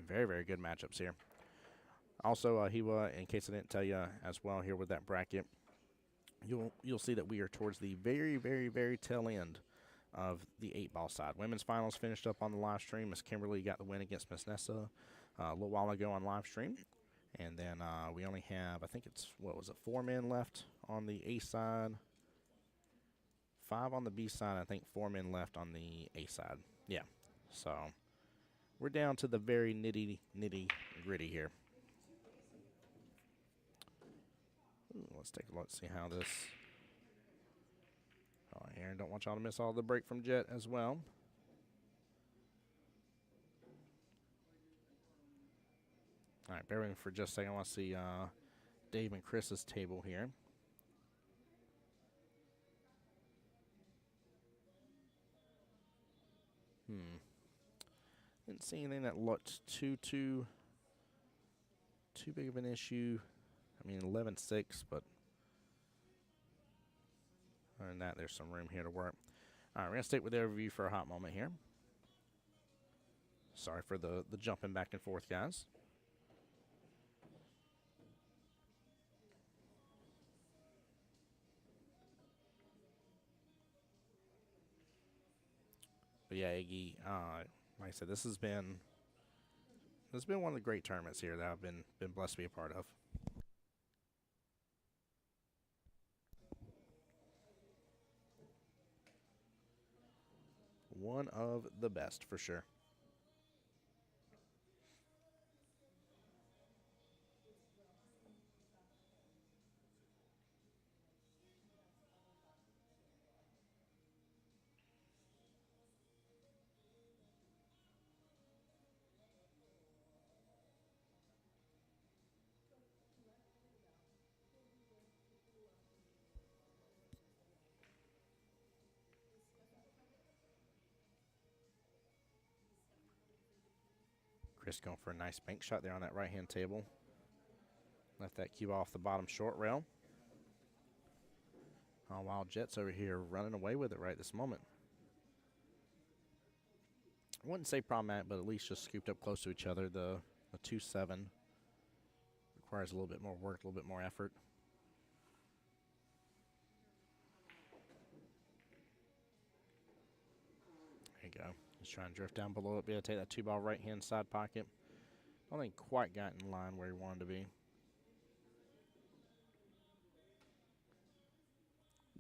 Very, very good matchups here. Also, Hiwa, in case I didn't tell you as well here with that bracket, you'll see that we are towards the very, very, very tail end of the 8-ball side. Women's finals finished up on the live stream. Miss Kimberly got the win against Miss Nessa a little while ago on live stream. And then we only have, I think it's, 4 men left on the A side. 5 on the B side. I think 4 men left on the A side. Yeah. So we're down to the very nitty gritty here. Ooh, let's take a look, see how this. Oh, Aaron, don't want y'all to miss all the break from Jet as well. All right, bear with me for just a second. I want to see Dave and Chris's table here. Didn't see anything that looked too big of an issue. I mean, 11-6, but other than that, there's some room here to work. All right, we're going to stick with the overview for a hot moment here. Sorry for the jumping back and forth, guys. But yeah, Iggy, like I said, this has been one of the great tournaments here that I've been blessed to be a part of. One of the best, for sure. Chris going for a nice bank shot there on that right-hand table. Left that cue off the bottom short rail. All Wild Jets over here running away with it right this moment. I wouldn't say problematic, but at least just scooped up close to each other. The 2-7 requires a little bit more work, a little bit more effort. There you go. Just trying to drift down below it. Be able to take that 2-ball right-hand side pocket. I don't think quite got in line where he wanted to be.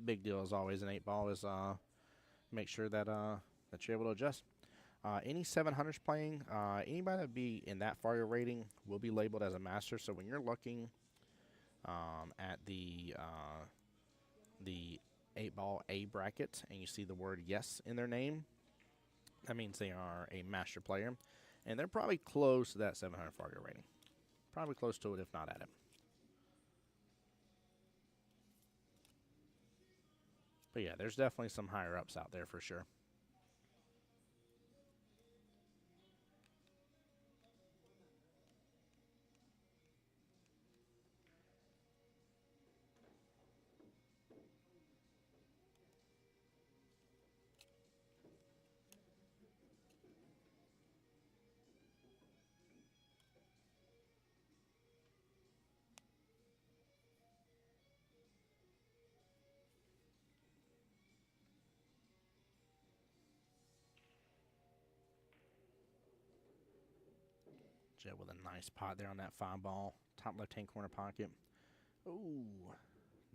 Big deal as always in 8-ball is make sure that that you're able to adjust. Any 700s playing, anybody that be in that far your rating will be labeled as a master. So when you're looking at the 8-ball A bracket and you see the word yes in their name, that means they are a master player. And they're probably close to that 700 Fargo rating. Probably close to it, if not at it. But yeah, there's definitely some higher ups out there for sure. Jet with a nice pot there on that 5-ball. Top left-hand corner pocket. Ooh,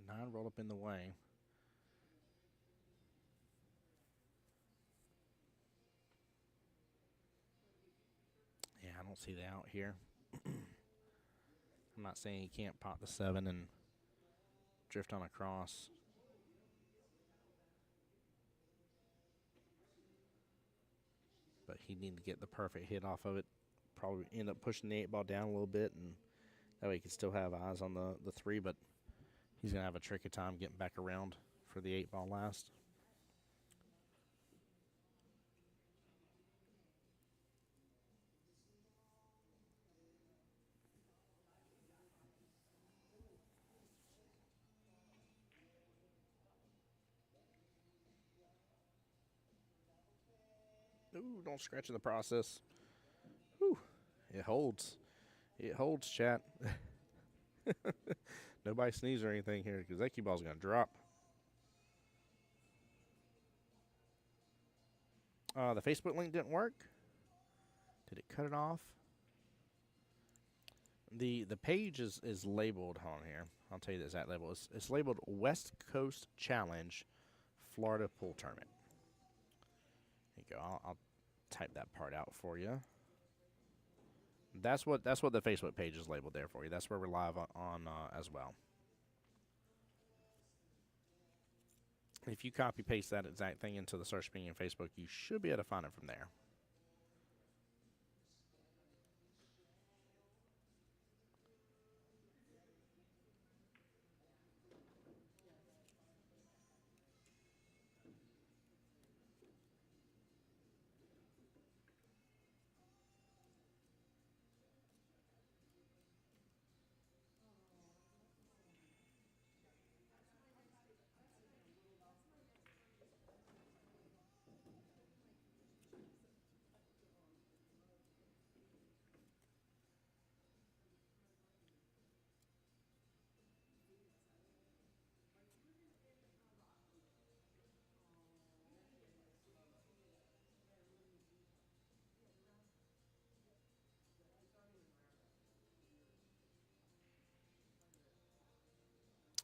9 rolled up in the way. Yeah, I don't see the out here. I'm not saying he can't pot the 7 and drift on across. But he needed to get the perfect hit off of it. Probably end up pushing the 8-ball down a little bit, and that way he can still have eyes on the 3, but he's going to have a tricky time getting back around for the 8-ball last. Ooh, don't scratch in the process. Whew, it holds. It holds, chat. Nobody sneeze or anything here because that cue ball's going to drop. The Facebook link didn't work. Did it cut it off? The page is labeled on here. I'll tell you the exact label. It's labeled West Coast Challenge Florida Pool Tournament. There you go. I'll type that part out for you. That's what the Facebook page is labeled there for you. That's where we're live on as well. If you copy paste that exact thing into the search screen in Facebook, you should be able to find it from there.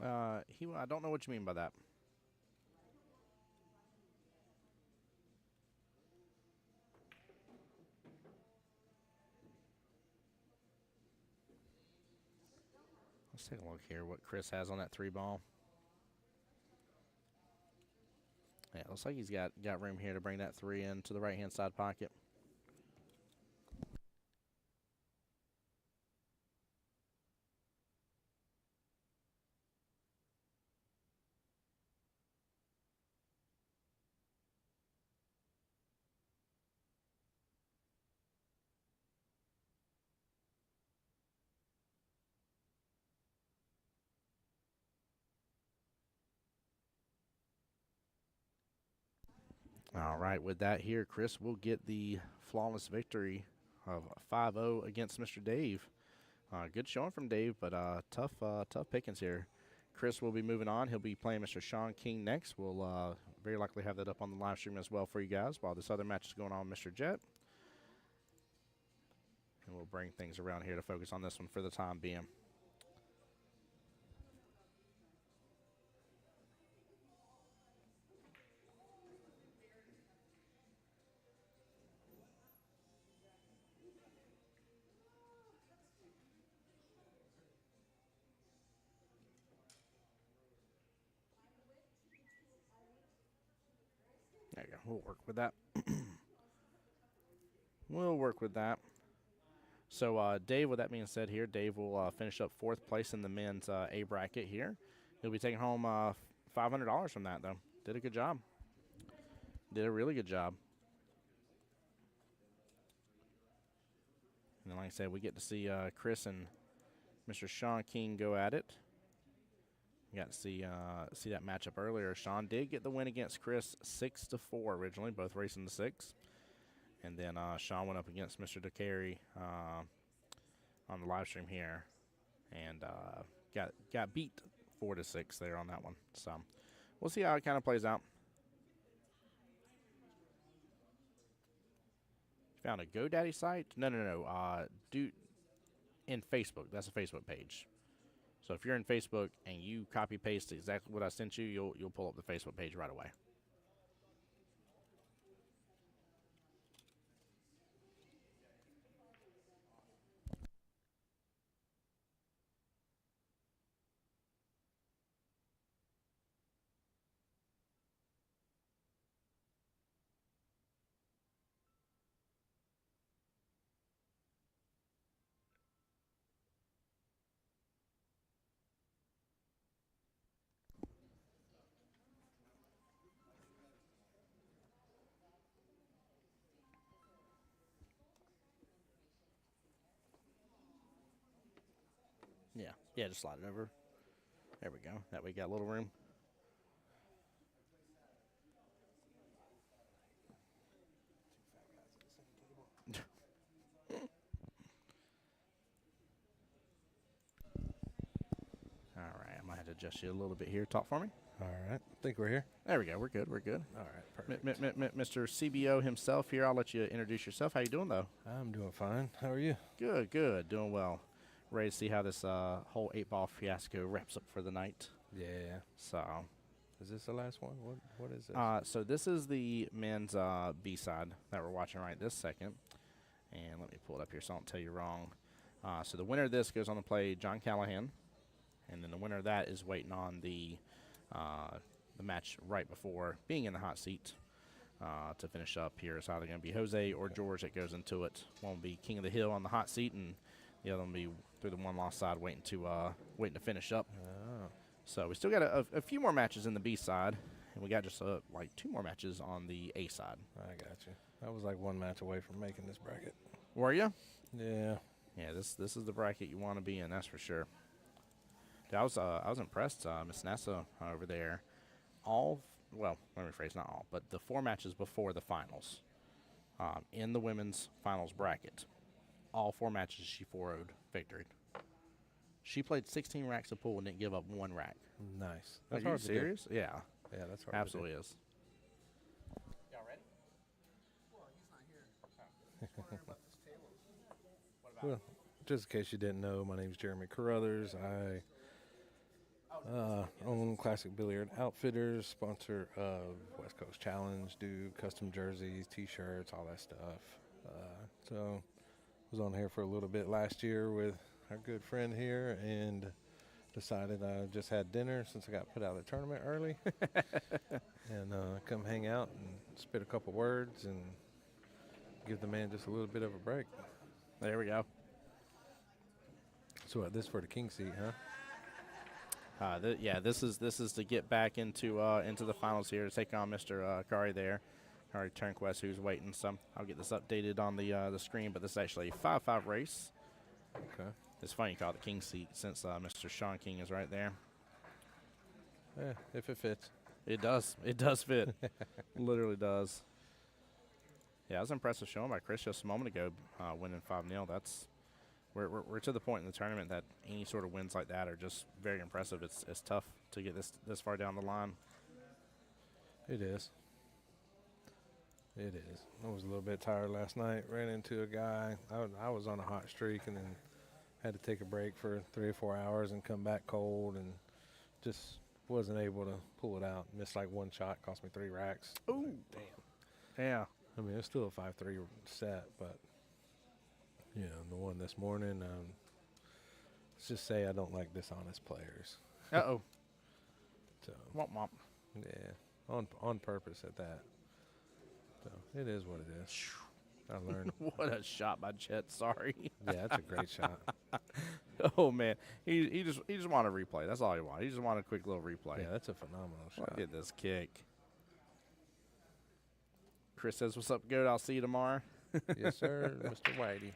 I don't know what you mean by that. Let's take a look here what Chris has on that 3 ball. Yeah, looks like he's got room here to bring that 3 into the right-hand side pocket. All right, with that here, Chris will get the flawless victory of 5-0 against Mr. Dave. Good showing from Dave, but tough pickings here. Chris will be moving on. He'll be playing Mr. Sean King next. We'll very likely have that up on the live stream as well for you guys while this other match is going on with Mr. Jet. And we'll bring things around here to focus on this one for the time being. There you go. We'll work with that. We'll work with that. So, Dave, with that being said here, Dave will finish up 4th place in the men's A bracket here. He'll be taking home $500 from that, though. Did a good job. Did a really good job. And then, like I said, we get to see Chris and Mr. Sean King go at it. You got to see that matchup earlier. Sean did get the win against Chris 6-4 originally, both racing the 6. And then Sean went up against Mr. DeCarey on the live stream here, and got beat 4-6 there on that one. So we'll see how it kind of plays out. Found a GoDaddy site? No. In Facebook. That's a Facebook page. So if you're in Facebook and you copy paste exactly what I sent you, you'll pull up the Facebook page right away. Yeah, just slide it over. There we go. That way we got a little room. All right, I might have to adjust you a little bit here. Talk for me. All right. I think we're here. There we go. We're good. All right, perfect. Mr. CBO himself here. I'll let you introduce yourself. How you doing, though? I'm doing fine. How are you? Good. Doing well. Ready to see how this whole 8-ball fiasco wraps up for the night. Yeah. So, is this the last one? What is this? So this is the men's B-side that we're watching right this second. And let me pull it up here so I don't tell you wrong. So the winner of this goes on to play John Callahan. And then the winner of that is waiting on the match right before being in the hot seat to finish up here. It's either going to be Jose or George that goes into it. One will be King of the Hill on the hot seat, and the other one will be through the one-loss side waiting to finish up. Oh. So we still got a few more matches in the B side, and we got just like 2 more matches on the A side. I got you. I was like 1 match away from making this bracket. Were you? Yeah. Yeah, this is the bracket you want to be in, that's for sure. Dude, I was impressed, Miss Nessa over there. Let me rephrase, not all, but the 4 matches before the finals in the women's finals bracket, all 4 matches she 4-0'd victory. She played 16 racks of pool and didn't give up 1 rack. Nice. Are you serious? Yeah. Yeah, that's hard. Absolutely is. Y'all ready? Well, he's not here. Just wondering about this table. What about Well, just in case you didn't know, my name's Jeremy Carruthers. I Own Classic Billiard Outfitters, sponsor of West Coast Challenge, do custom jerseys, T-shirts, all that stuff. So was on here for a little bit last year with our good friend here, and decided I just had dinner since I got put out of the tournament early, and come hang out and spit a couple words and give the man just a little bit of a break. There we go. So this for the king seat, huh? Yeah, this is to get back into the finals here to take on Mr. Kari there, Kari Turnquest, who's waiting. So I'll get this updated on the screen, but this is actually a 5-5 race. Okay. It's funny you call it the king seat since Mr. Sean King is right there. Yeah, if it fits. It does. It does fit. Literally does. Yeah, that was an impressive showing by Chris just a moment ago, winning 5-0. That's we're to the point in the tournament that any sort of wins like that are just very impressive. It's tough to get this far down the line. It is. It is. I was a little bit tired last night. Ran into a guy. I was on a hot streak and then had to take a break for 3 or 4 hours and come back cold and just wasn't able to pull it out. Missed like one shot. Cost me 3 racks. Ooh. Damn. Yeah. I mean, it's still a 5-3 set, but, you know, the one this morning, let's just say I don't like dishonest players. Uh-oh. So, Womp womp. yeah, on purpose at that. So, it is what it is. I learned. What a shot by Chet. Sorry. Yeah, that's a great shot. Oh man, he just wanted a replay. That's all he wanted. He just wanted a quick little replay. Yeah, that's a phenomenal shot. Look at this kick. Chris says, "What's up, Goat? I'll see you tomorrow." Yes, sir, Mr. Whitey.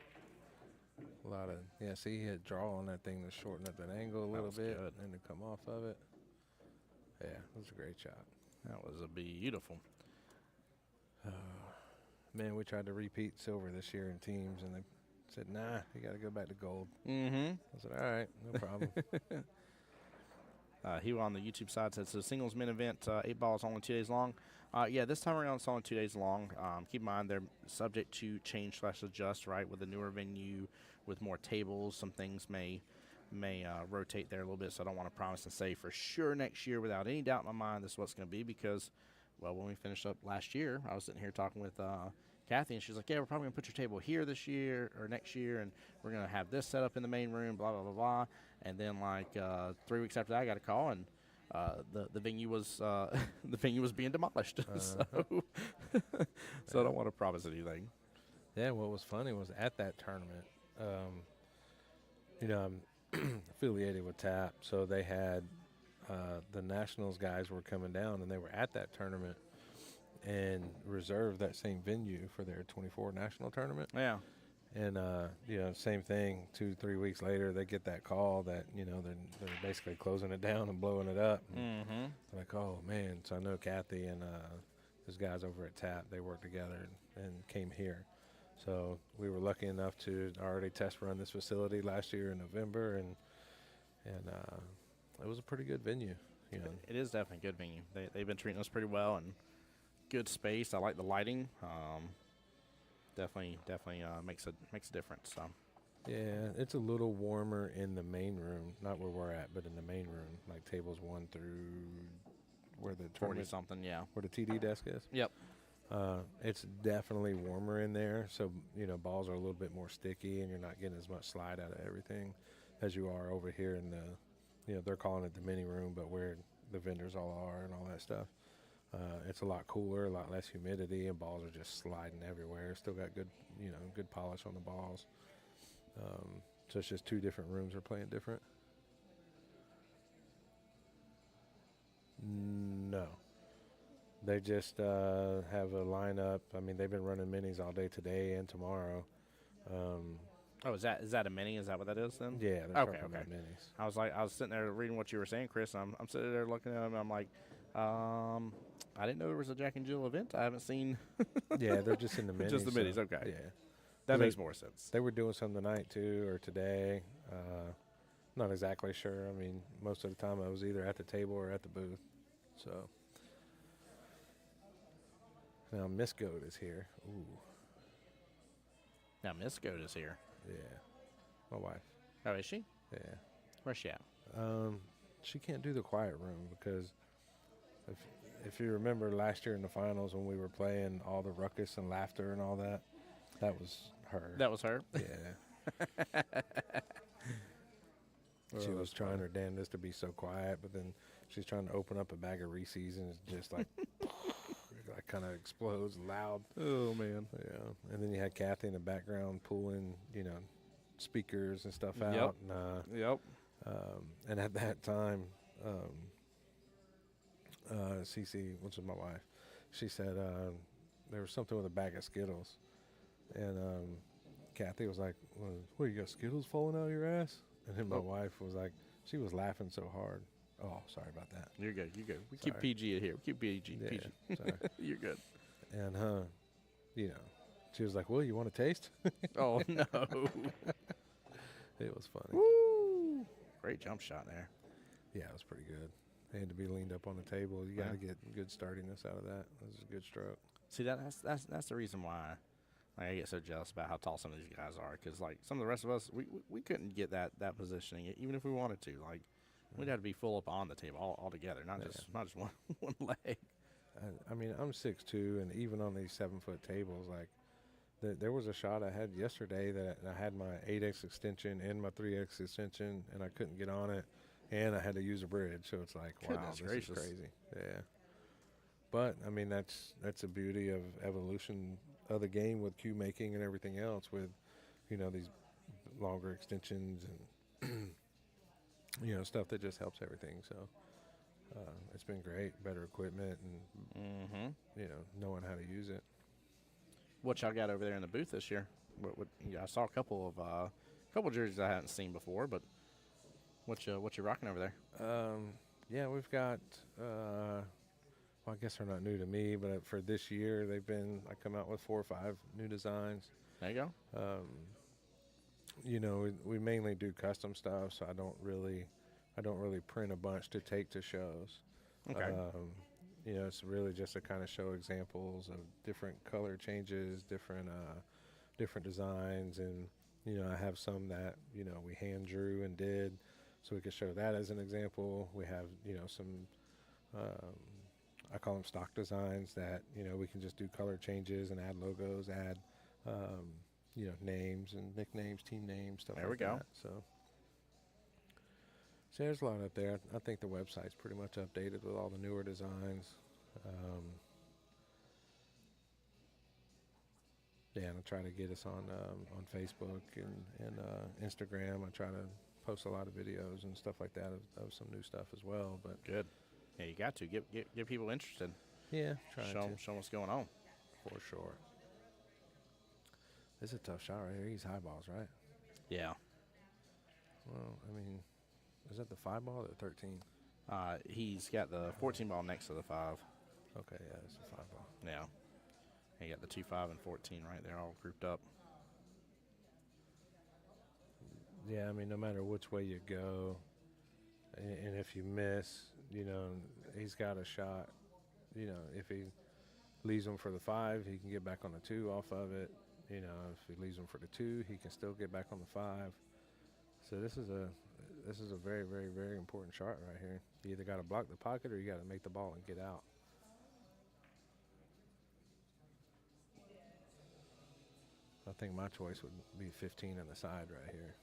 A lot of see, he had draw on that thing to shorten up that angle a little bit good. and to come off of it. Yeah, it was a great shot. That was a beautiful. Man, we tried to repeat silver this year in teams, and they said, "Nah, you got to go back to gold." Mm-hmm. I said, "All right, no problem." He on the YouTube side said, "So singles men event, 8 balls, only 2 days long." Yeah, this time around it's only 2 days long. Keep in mind they're subject to change/adjust, right? With the newer venue, with more tables, some things may rotate there a little bit. So I don't want to promise and say for sure next year without any doubt in my mind this is what's going to be because, well, when we finished up last year, I was sitting here talking with Kathy, and she's like, "Yeah, we're probably gonna put your table here this year or next year, and we're gonna have this set up in the main room, blah blah blah blah." And then like 3 weeks after that, I got a call, and the venue was the venue was being demolished. So I don't want to promise anything. Yeah, what was funny was at that tournament, you know, I'm affiliated with TAP, so they had the Nationals guys were coming down, and they were at that tournament and reserved that same venue for their 24 national tournament. Yeah. And, you know, same thing, 2-3 weeks later, they get that call that, you know, they're basically closing it down and blowing it up. Mm-hmm. Like, oh, man. So I know Kathy and those guys over at TAP, they worked together and came here. So we were lucky enough to already test run this facility last year in November, and it was a pretty good venue. You know, It is definitely a good venue. They've been treating us pretty well and good space. I like the lighting. Definitely makes a difference. So. yeah, it's a little warmer in the main room, not where we're at, but in the main room, like tables 1 through where the 40 tournament, something, yeah. where the TD desk is. Yep. It's definitely warmer in there, so you know balls are a little bit more sticky, and you're not getting as much slide out of everything as you are over here in the, you know, they're calling it the mini room, but where the vendors all are and all that stuff. It's a lot cooler, a lot less humidity, and balls are just sliding everywhere. Still got good, you know, good polish on the balls. So it's just 2 different rooms are playing different. No. They just have a lineup. I mean, they've been running minis all day today and tomorrow. Oh, is that a mini? Is that what that is then? Yeah, they're Okay, talking about okay. minis. I was sitting there reading what you were saying, Chris. And I'm sitting there looking at them. And I'm like, I didn't know there was a Jack and Jill event. I haven't seen. Yeah, they're just in the minis. Just the minis, so, okay. Yeah. That So makes more sense. They were doing some tonight, too, or today. Not exactly sure. I mean, most of the time I was either at the table or at the booth. So. Now, Miss Goat is here. Ooh, Now Miss Goat is here. yeah. My wife. Oh, is she? Yeah. Where's she at? she can't do the quiet room because if you remember last year in the finals when we were playing all the ruckus and laughter and all that, that was her. That was her. Yeah. She Oh, was that's trying funny. her damnedest to be so quiet, but then she's trying to open up a bag of Reese's and it's just like, like kind of explodes loud. Oh man. Yeah. And then you had Kathy in the background pulling, speakers and stuff Yep. out. Yep. And at that time, Cece, which is my wife, she said there was something with a bag of Skittles. And Kathy was like, what, you got Skittles falling out of your ass? And then my wife was like, she was laughing so hard. Oh, sorry about that. You're good. You're good. We Sorry. keep PG here. We keep PG. Yeah, PG. sorry. You're good. And, she was like, well, you want to taste? Oh no. It was funny. Woo! Great jump shot there. Yeah, it was pretty good. They had to be leaned up on the table. You got to get good stardiness out of that. That was a good stroke. See, that's the reason why I get so jealous about how tall some of these guys are. Because like some of the rest of us, we couldn't get that positioning even if we wanted to. Like we'd have to be full up on the table all together, not just one leg. I mean, I'm 6'2", and even on these 7-foot tables, like there was a shot I had yesterday that I had my 8X extension and my 3X extension, and I couldn't get on it, and I had to use a bridge. So it's like, wow, Goodness this gracious. is crazy. Yeah. But I mean, that's the beauty of evolution of the game with cue making and everything else with, these longer extensions and stuff that just helps everything. So it's been great, better equipment, and knowing how to use it. What y'all got over there in the booth this year? I saw a couple of jerseys I hadn't seen before, but what you rocking over there? Yeah, we've got. Well, I guess they're not new to me, but for this year, I come out with 4 or 5 new designs. There you go. We mainly do custom stuff, so I don't really print a bunch to take to shows. Okay. It's really just to kind of show examples of different color changes, different designs, and I have some that we hand drew and did, so we could show that as an example. We have some I call them stock designs that we can just do color changes and add logos, add names and nicknames, team names, stuff There like we go. that. So there's a lot up there. I think the website's pretty much updated with all the newer designs. And I try to get us on Facebook and Instagram. I try to post a lot of videos and stuff like that of some new stuff as well. But Good. Yeah, you got to get people interested. yeah, trying Show to them what's going on. for sure. This is a tough shot right here. He's high balls, right? Yeah. Well, I mean, is that the 5 ball or the 13? He's got the 14 ball next to the 5. Okay, yeah, it's a 5 ball. Yeah. He got the 2, 5, and 14 right there, all grouped up. Yeah, I mean, no matter which way you go, and if you miss, he's got a shot. If he leaves him for the 5, he can get back on the 2 off of it. If he leaves him for the 2, he can still get back on the 5. So this is a very, very, very important shot right here. You either got to block the pocket or you got to make the ball and get out. I think my choice would be 15 on the side right here.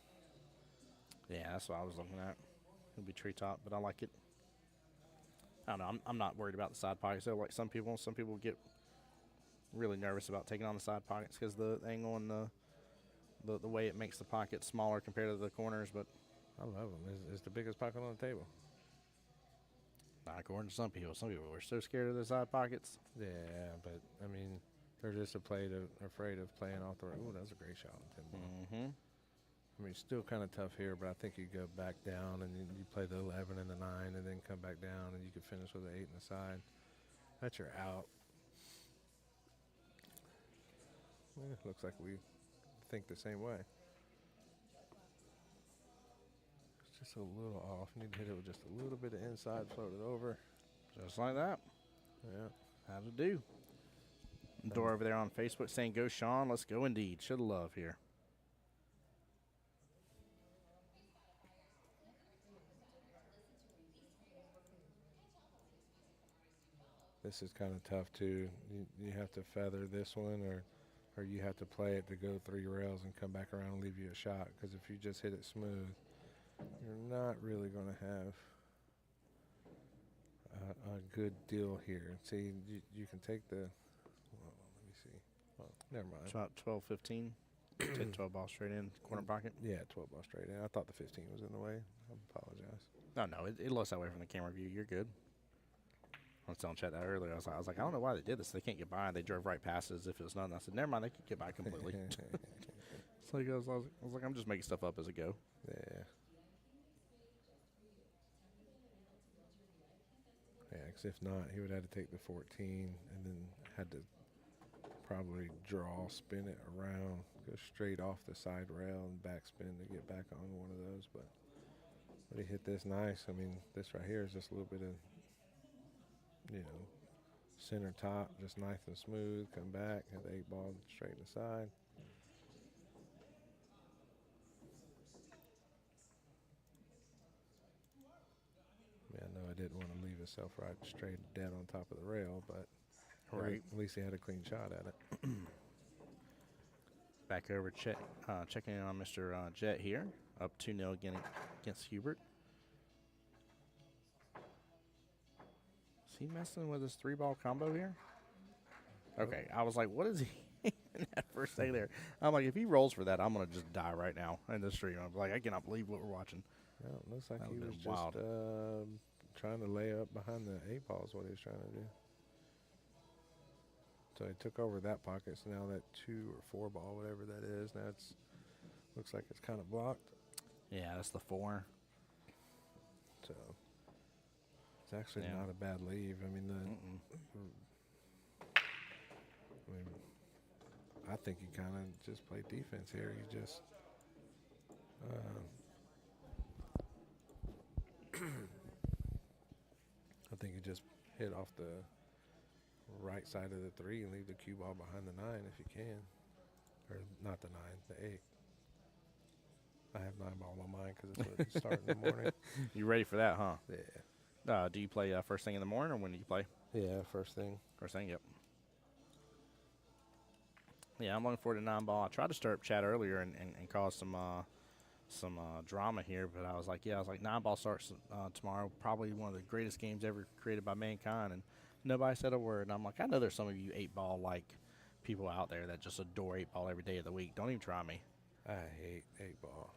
Yeah, that's what I was looking at. It'll be treetop, but I like it. I don't know. I'm not worried about the side pockets. So like some people get really nervous about taking on the side pockets because the angle and the way it makes the pocket smaller compared to the corners. But I love them. It's the biggest pocket on the table. not according to some people. Some people are so scared of the side pockets. Yeah, but I mean, they're just afraid of playing off the. Oh, that was a great shot on 10 ball. Mm-hmm. I mean, still kind of tough here, but I think you go back down and you play the 11 and the 9 and then come back down and you can finish with the 8 and the side. That's your out. Looks like we think the same way. It's just a little off. You need to hit it with just a little bit of inside, float it over. Just like that. Yeah. How to do. Door over there on Facebook saying, "Go Sean, let's go indeed." Should love here. This is kind of tough too. You have to feather this one, or you have to play it to go 3 rails and come back around and leave you a shot. Because if you just hit it smooth, you're not really going to have a good deal here. See, you can take the. Well, let me see. Well, never mind. It's about 12, 15. Take 12 ball straight in, corner pocket. Yeah, 12 ball straight in. I thought the 15 was in the way. I apologize. No, it looks that way from the camera view. You're good. I was telling Chet that earlier. I was like, I don't know why they did this. They can't get by. They drove right past it as if it was nothing. I said, never mind. They can get by completely. So he goes, I was like, I'm just making stuff up as I go. Yeah. Yeah, because if not, he would have to take the 14 and then had to probably draw, spin it around, go straight off the side rail and backspin to get back on one of those. But he hit this nice. I mean, this right here is just a little bit of, center top, just nice and smooth. Come back, hit the 8 ball straight in the side. Yeah, no, I didn't want to leave himself right straight dead on top of the rail, but Right. at least he had a clean shot at it. Back over checking in on Mr. Jet here. Up 2-0 again against Hubert. Is he messing with his 3-ball combo here? Okay, I was like, what is he in that first thing there? I'm like, if he rolls for that, I'm going to just die right now in the stream. I'm like, I cannot believe what we're watching. Well, it looks like That he would've was been wild. just trying to lay up behind the 8 ball is what he was trying to do. So he took over that pocket. So now that 2 or 4 ball, whatever that is, now it's looks like it's kind of blocked. Yeah, that's the 4. So it's actually Yeah. not a bad leave. I mean, I think he kind of just played defense here. He just I think he just hit off the right side of the 3 and leave the cue ball behind the 9 if you can. Or not the 9, the 8. I have 9 ball on mine because it's what start in the morning. You ready for that, huh? Yeah. Do you play first thing in the morning, or when do you play? Yeah, first thing. First thing, yep. Yeah, I'm looking forward to 9-ball. I tried to stir up chat earlier and cause some drama here, but I was like, 9-ball starts tomorrow. Probably one of the greatest games ever created by mankind, and nobody said a word. And I'm like, I know there's some of you 8-ball like people out there that just adore 8-ball every day of the week. Don't even try me. I hate 8 ball.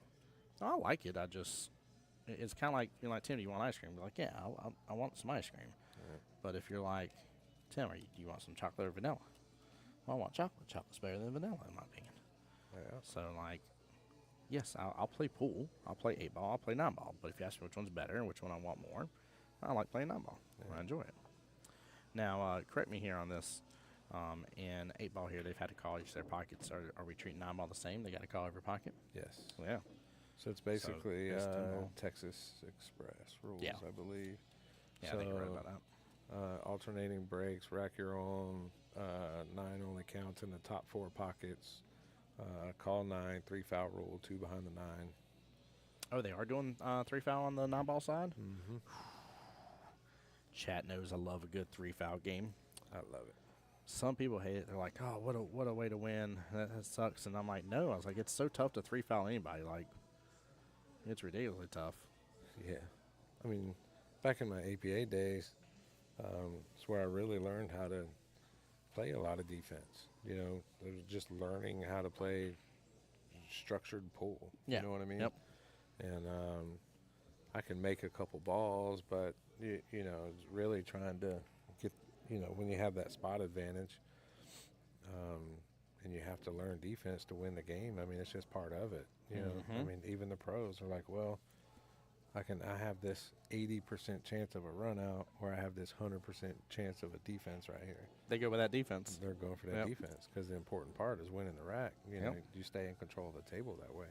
I like it. It's kind of like, you're like, Tim, do you want ice cream? You're like, yeah, I want some ice cream. Right. But if you're like, Tim, do you want some chocolate or vanilla? Well, I want chocolate. Chocolate's better than vanilla, in my opinion. Yeah. So, like, yes, I'll play pool. I'll play 8-ball. I'll play 9-ball. But if you ask me which one's better and which one I want more, I like playing 9-ball. Yeah. I enjoy it. Now, correct me here on this. In 8-ball here, they've had to call each of their pockets. Are we treating 9-ball the same? They got to call every pocket? Yes. Yeah. So it's basically it's 10-ball. Texas Express rules, Yeah. I believe. Yeah, so, I think I read about that. Alternating breaks, rack your own. 9 only counts in the top 4 pockets. Call 9, 3 foul rule, 2 behind the 9. Oh, they are doing 3 foul on the 9-ball side? Mm-hmm. Chat knows I love a good 3 foul game. I love it. Some people hate it. They're like, oh, what a way to win. That sucks. And I'm like, no. I was like, it's so tough to 3 foul anybody. Like, it's ridiculously tough. Yeah. I mean, back in my APA days, it's where I really learned how to play a lot of defense. You know, it was just learning how to play structured pool. Yeah. You know what I mean? Yep. And I can make a couple balls, but, you know, it's really trying to get, when you have that spot advantage and you have to learn defense to win the game, I mean, it's just part of it. You know, I mean, even the pros are like, well, I have this 80% chance of a run out, or I have this 100% chance of a defense right here. They go with that defense. They're going for that defense because the important part is winning the rack. You know, you stay in control of the table that way.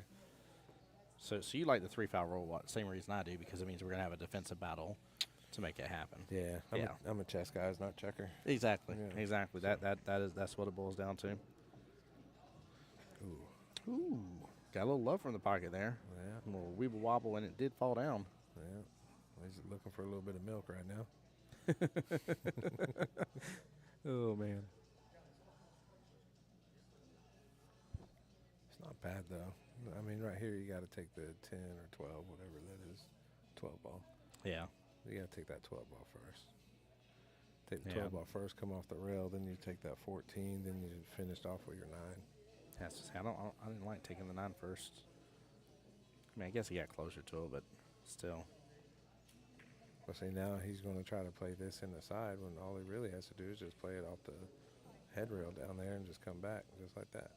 So you like the 3 foul rule? What? Same reason I do, because it means we're gonna have a defensive battle to make it happen. Yeah, I'm a chess guy, not checker. Exactly. Yeah. Exactly. That's what it boils down to. Ooh. Got a little love from the pocket there. Yeah. A little weeble wobble, and it did fall down. Yeah. He's looking for a little bit of milk right now. Oh man. It's not bad though. I mean, right here you got to take the 10 or 12, whatever that is, 12 ball. Yeah. You got to take that 12 ball first. Take the Yeah. 12 ball first, come off the rail, then you take that 14, then you finished off with your 9. That's just, I didn't like taking the 9 first. I mean, I guess he got closer to it, but still. But see, now he's going to try to play this in the side when all he really has to do is just play it off the head rail down there and just come back just like that.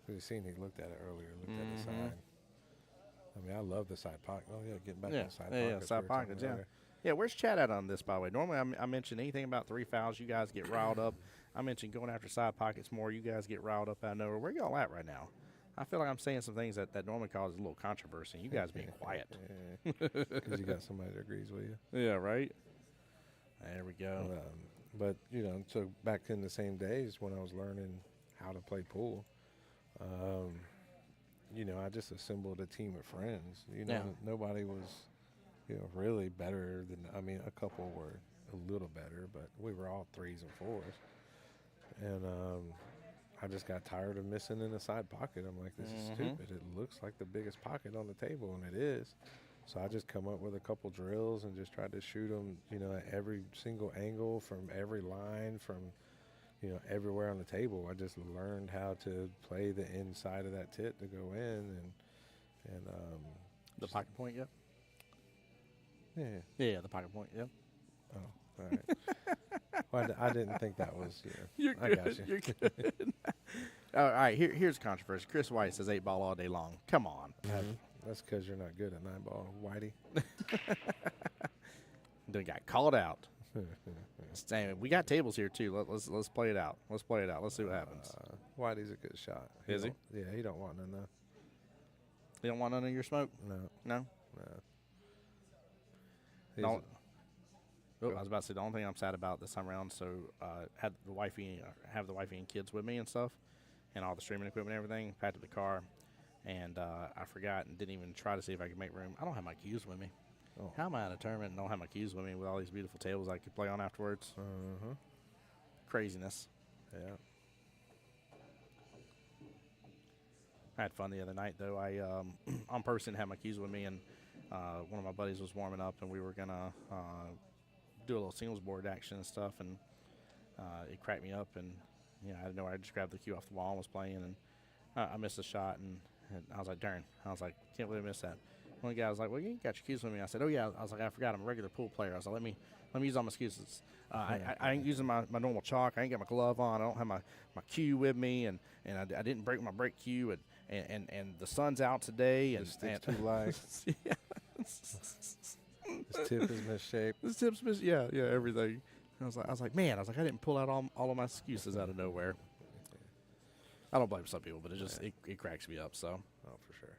We've seen he looked at it earlier, looked at the side. I mean, I love the side pocket. Oh, yeah, getting back to the side pockets. Side pockets, yeah. Yeah, where's Chad at on this, by the way? Normally I mention anything about 3 fouls, you guys get riled up. I mentioned going after side pockets more, you guys get riled up out of nowhere. Where y'all at right now? I feel like I'm saying some things that normally causes a little controversy. You guys being quiet. Because you got somebody that agrees with you. Yeah, right? There we go. But, you know, so back in the same days when I was learning how to play pool, you know, I just assembled a team of friends. You know, nobody was, you know, really better than, I mean, a couple were a little better, but we were all 3s and 4s. And I just got tired of missing in the side pocket. I'm like, this is stupid. It looks like the biggest pocket on the table, and it is. So I just come up with a couple drills and just tried to shoot them, you know, at every single angle from every line from, you know, everywhere on the table. I just learned how to play the inside of that tit to go in and The pocket point, yeah? yeah. Yeah, the pocket point, yeah. Oh, all right. Well, I didn't think that was, you know, You're I good. got you. You're good. All right, here's controversy. Chris White says 8 ball all day long. Come on. That's because you're not good at 9 ball, Whitey. Then got called out. Damn, we got tables here too. Let's play it out. Let's play it out. Let's see what happens. Whitey's a good shot. Is he? Yeah, he don't want none though. You don't want none of your smoke? No, No? He's Don't. Oh, I was about to say the only thing I'm sad about this time around. So have the wifey and kids with me and stuff, and all the streaming equipment and everything. Packed up the car, and I forgot and didn't even try to see if I could make room. I don't have my cues with me. Oh. How am I at a tournament and don't have my cues with me with all these beautiful tables I could play on afterwards? Craziness. Yeah. I had fun the other night though. I on purpose didn't have my keys with me, and one of my buddies was warming up, and we were gonna do a little singles board action and stuff, and it cracked me up, and you know, I didn't know. I just grabbed the cue off the wall and was playing, and I missed a shot, and I was like, darn. I was like, can't believe I missed that. One guy was like, well, you got your keys with me. I said, oh yeah. I was like, I forgot, I'm a regular pool player. I was like, let me use all my excuses. I ain't using my normal chalk. I ain't got my glove on. I don't have my cue with me, and I didn't break my brake cue, and the sun's out today, and The stick's too light. yeah. His tip is misshaped. This tip's yeah, everything. And I was like, man, I didn't pull out all of my excuses out of nowhere. I don't blame some people, but it cracks me up. So. Oh, for sure.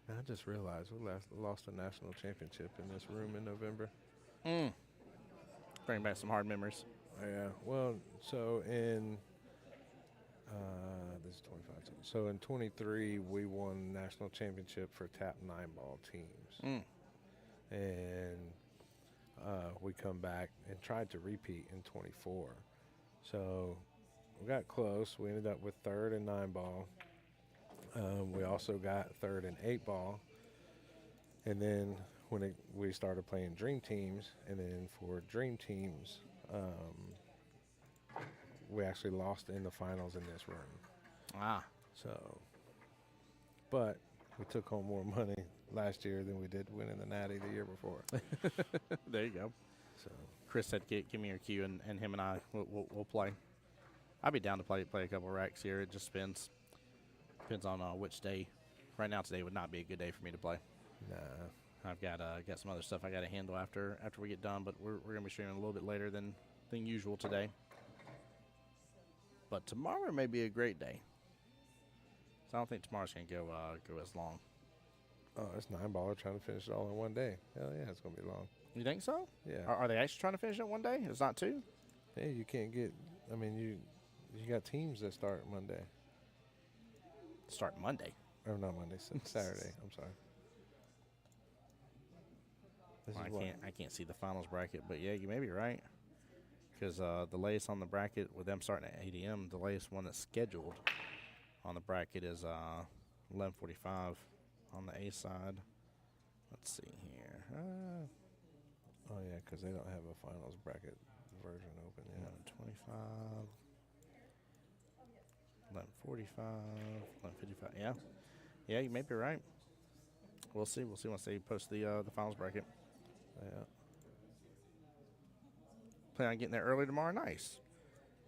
And I just realized we lost a national championship in this room in November. Bring back some hard memories. Yeah. Well, so in this is 25. So in 23, we won national championship for tap 9 ball teams. And we come back and tried to repeat in 24. So we got close. We ended up with 3rd and 9 ball. We also got 3rd and 8 ball. And then when we started playing dream teams, and then for dream teams, we actually lost in the finals in this room. So, but we took home more money last year than we did winning the Natty the year before. There you go. So Chris said, give me your cue, and him and I, we'll play. I'd be down to play a couple of racks here. It just depends on which day. Right now, today would not be a good day for me to play. nah. I've got some other stuff I got to handle after we get done, but we're going to be streaming a little bit later than usual today. But tomorrow may be a great day. So I don't think tomorrow's going to go as long. Oh, it's 9 baller trying to finish it all in one day. Hell yeah, it's gonna be long. You think so? Yeah. Are they actually trying to finish it one day? It's not 2? Yeah, you can't get. I mean, you got teams that start Monday. Start Monday. Or not Monday, Saturday. I'm sorry. This Well, is what. I can't see the finals bracket, but yeah, you may be right. Because the latest on the bracket, with them starting at 8 a.m., the latest one that's scheduled on the bracket is 11:45 on the A side. Let's see here. Oh yeah, because they don't have a finals bracket version open yet. 11:25, 11:45, 11:55. Yeah, yeah, you may be right. We'll see. We'll see once they post the finals bracket. Yeah. Plan on getting there early tomorrow. Nice.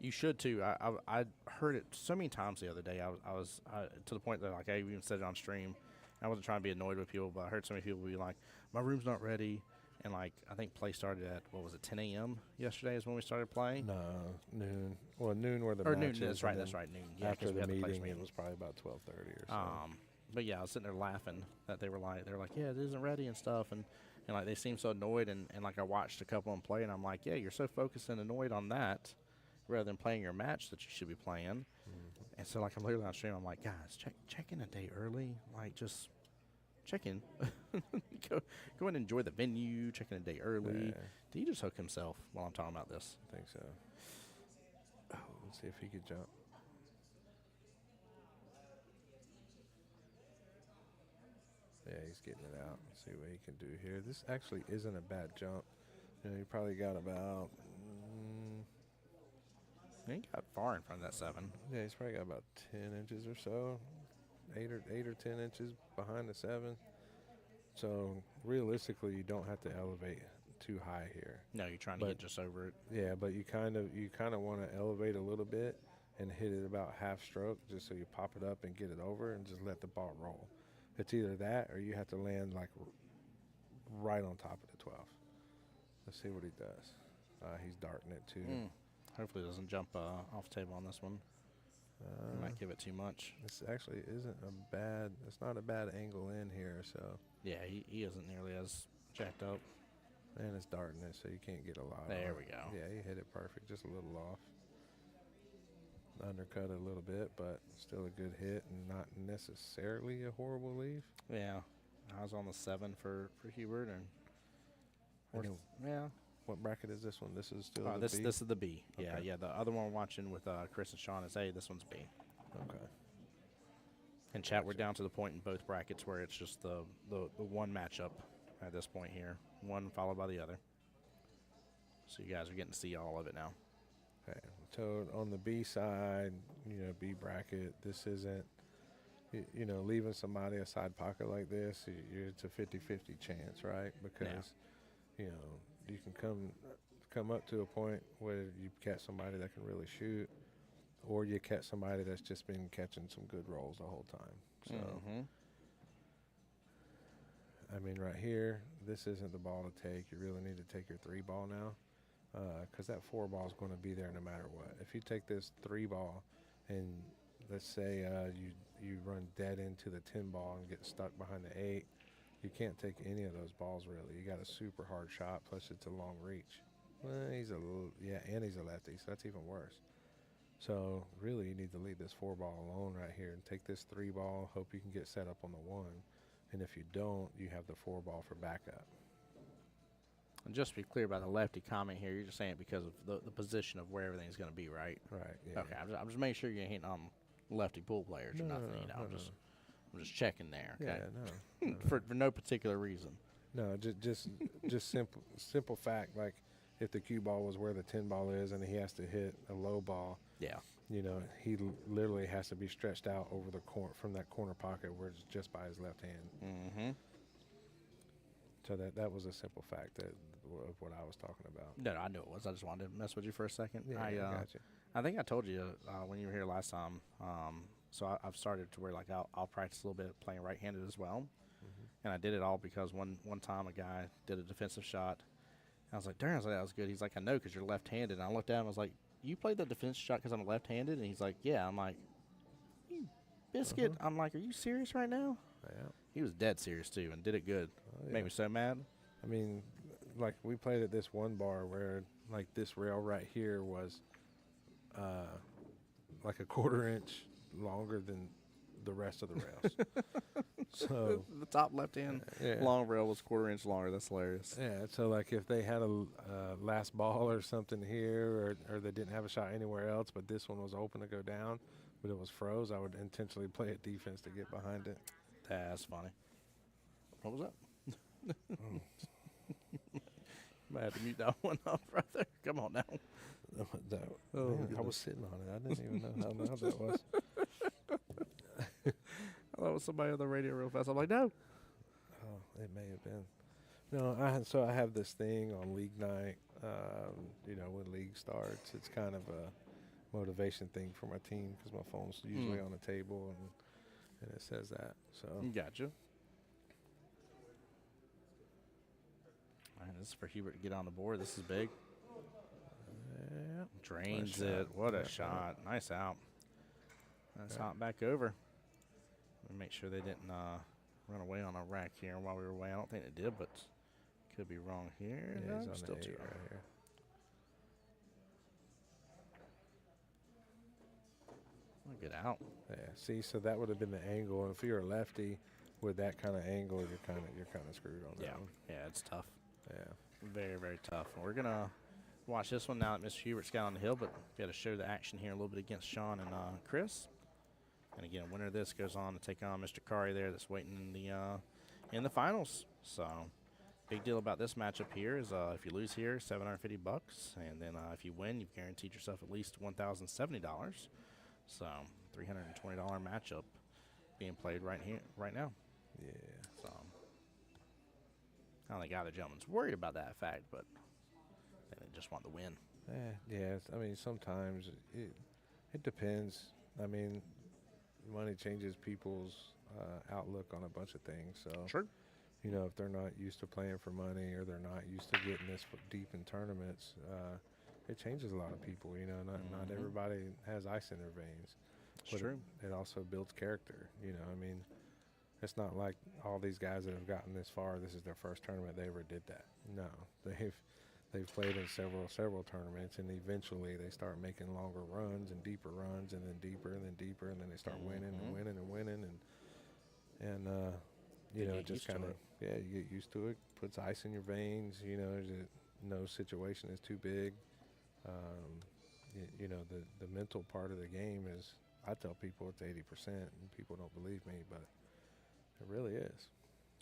You should too. I heard it so many times the other day. I was to the point that like I even said it on stream. I wasn't trying to be annoyed with people, but I heard so many people be like, "My room's not ready," and like I think play started at what was it, 10 a.m. yesterday is when we started playing. No, noon. Well, noon where the Or match noon. is, That's right. Noon. Yeah, After 'cause we the had the players meeting, it was probably about 12:30 or so. But yeah, I was sitting there laughing that they were like, yeah, it isn't ready and stuff, and like they seemed so annoyed, and like I watched a couple of them play, and I'm like, yeah, you're so focused and annoyed on that, rather than playing your match that you should be playing. And so like I'm literally on stream, I'm like, guys, check in a day early, like just check in, go and enjoy the venue, check in a day early. Yeah. Did he just hook himself while I'm talking about this? I think so. Let's see if he could jump. Yeah, he's getting it out. Let's see what he can do here. This actually isn't a bad jump. You know, he probably got about. He got far in front of that 7. Yeah, he's probably got about 10 inches or so, 8 or 10 inches behind the 7. So realistically, you don't have to elevate too high here. No, you're trying to get just over it. Yeah, but you kind of want to elevate a little bit and hit it about half stroke, just so you pop it up and get it over, and just let the ball roll. It's either that or you have to land like right on top of the 12. Let's see what he does. He's darting it too. Hopefully it doesn't jump off the table on this one. He might give it too much. This actually isn't a bad. It's not a bad angle in here. So Yeah, he isn't nearly as jacked up. and it's darting it, so you can't get a lot. There on we it. go. Yeah, he hit it perfect, just a little off. Undercut it a little bit, but still a good hit, and not necessarily a horrible leave. Yeah, I was on the 7 for Hubert, and yeah. What bracket is this one? This is still the This B? is the B. Yeah, Okay. yeah. The other one we're watching with Chris and Sean is A. This one's B. Okay. And chat, we're down to the point in both brackets where it's just the one matchup at this point here, one followed by the other. So you guys are getting to see all of it now. Okay. So on the B side, B bracket, this isn't, leaving somebody a side pocket like this, it's a 50-50 chance, right? Because, you can come up to a point where you catch somebody that can really shoot, or you catch somebody that's just been catching some good rolls the whole time. So, I mean, right here, this isn't the ball to take. You really need to take your 3 ball now, because that 4 ball is going to be there no matter what. If you take this 3 ball and let's say you run dead into the 10 ball and get stuck behind the 8, you can't take any of those balls really. You got a super hard shot, plus it's a long reach. Well, and he's a lefty, so that's even worse. So really, you need to leave this 4 ball alone right here and take this 3 ball. Hope you can get set up on the 1, and if you don't, you have the 4 ball for backup. And just to be clear about the lefty comment here, you're just saying it because of the position of where everything's going to be, right? Right. Yeah. Okay, I'm just making sure you're hitting on lefty pool players or nothing. I'm just checking there. Okay. Yeah. No. for no particular reason. No, just simple fact. Like if the cue ball was where the 10 ball is, and he has to hit a low ball. Yeah. He literally has to be stretched out over the from that corner pocket where it's just by his left hand. Mm-hmm. So that was a simple fact of what I was talking about. No, I knew it was. I just wanted to mess with you for a second. Yeah, I got you. I think I told you when you were here last time. So I've started to where like I'll practice a little bit playing right-handed as well, and I did it all because one time a guy did a defensive shot. I was like, darn, that was good. He's like, I know because you're left-handed. And I looked at him. I was like, you played the defensive shot because I'm left-handed? And he's like, yeah. I'm like, you biscuit. I'm like, are you serious right now? Yeah. He was dead serious too and did it good. Oh, yeah. Made me so mad. I mean, like we played at this one bar where like this rail right here was like a 1/4 inch longer than the rest of the rails. So The top left-hand yeah. long rail was 1/4 inch longer. That's hilarious. Yeah, so like if they had a last ball or something here, or they didn't have a shot anywhere else, but this one was open to go down, but it was froze, I would intentionally play it defense to get behind it. That's funny. What was that? Might have to mute that one up, brother. Come on now. Man, I was sitting on it. I didn't even know how loud that was. I thought it was somebody on the radio real fast. I'm like, no. Oh, it may have been. No, I have this thing on league night. When league starts, it's kind of a motivation thing for my team because my phone's usually on the table and it says that. So Gotcha. All right, this is for Hubert to get on the board. This is big. yeah, Drains Nice it. shot. What a Yeah, shot. Nice out. That's Yeah. hot back over. Let me make sure they didn't run away on a rack here while we were away. I don't think they did, but could be wrong here. yeah, No, he's on still the too 8 early. right here. Oh, good out. Yeah, see, so that would have been the angle. If you're a lefty with that kind of angle, you're kind of screwed on that Yeah. one. Yeah, it's tough. Yeah. Very, very tough. We're going to watch this one now that Mr. Hubert's got on the hill, but we got to show the action here a little bit against Sean and Chris. And again, winner of this goes on to take on Mr. Kari there that's waiting in the finals. So, big deal about this matchup here is if you lose here, $750, and then if you win, you've guaranteed yourself at least $1,070. So, $320 matchup being played right now. Yeah. So, I don't think either gentleman's worried about that fact, but they just want the win. Yeah. I mean, sometimes it depends. I mean, money changes people's outlook on a bunch of things. So, Sure. if they're not used to playing for money or they're not used to getting this deep in tournaments, it changes a lot of people. Not everybody has ice in their veins. It's But true. it also builds character. I mean, it's not like all these guys that have gotten this far, this is their first tournament they ever did that. No, they've played in several tournaments, and eventually they start making longer runs and deeper runs, and then deeper and then deeper, and then they start winning and winning and winning, and They get it just used to kind of it. you get used to it. Puts ice in your veins. No situation is too big. The mental part of the game is. I tell people it's 80%, and people don't believe me, but it really is.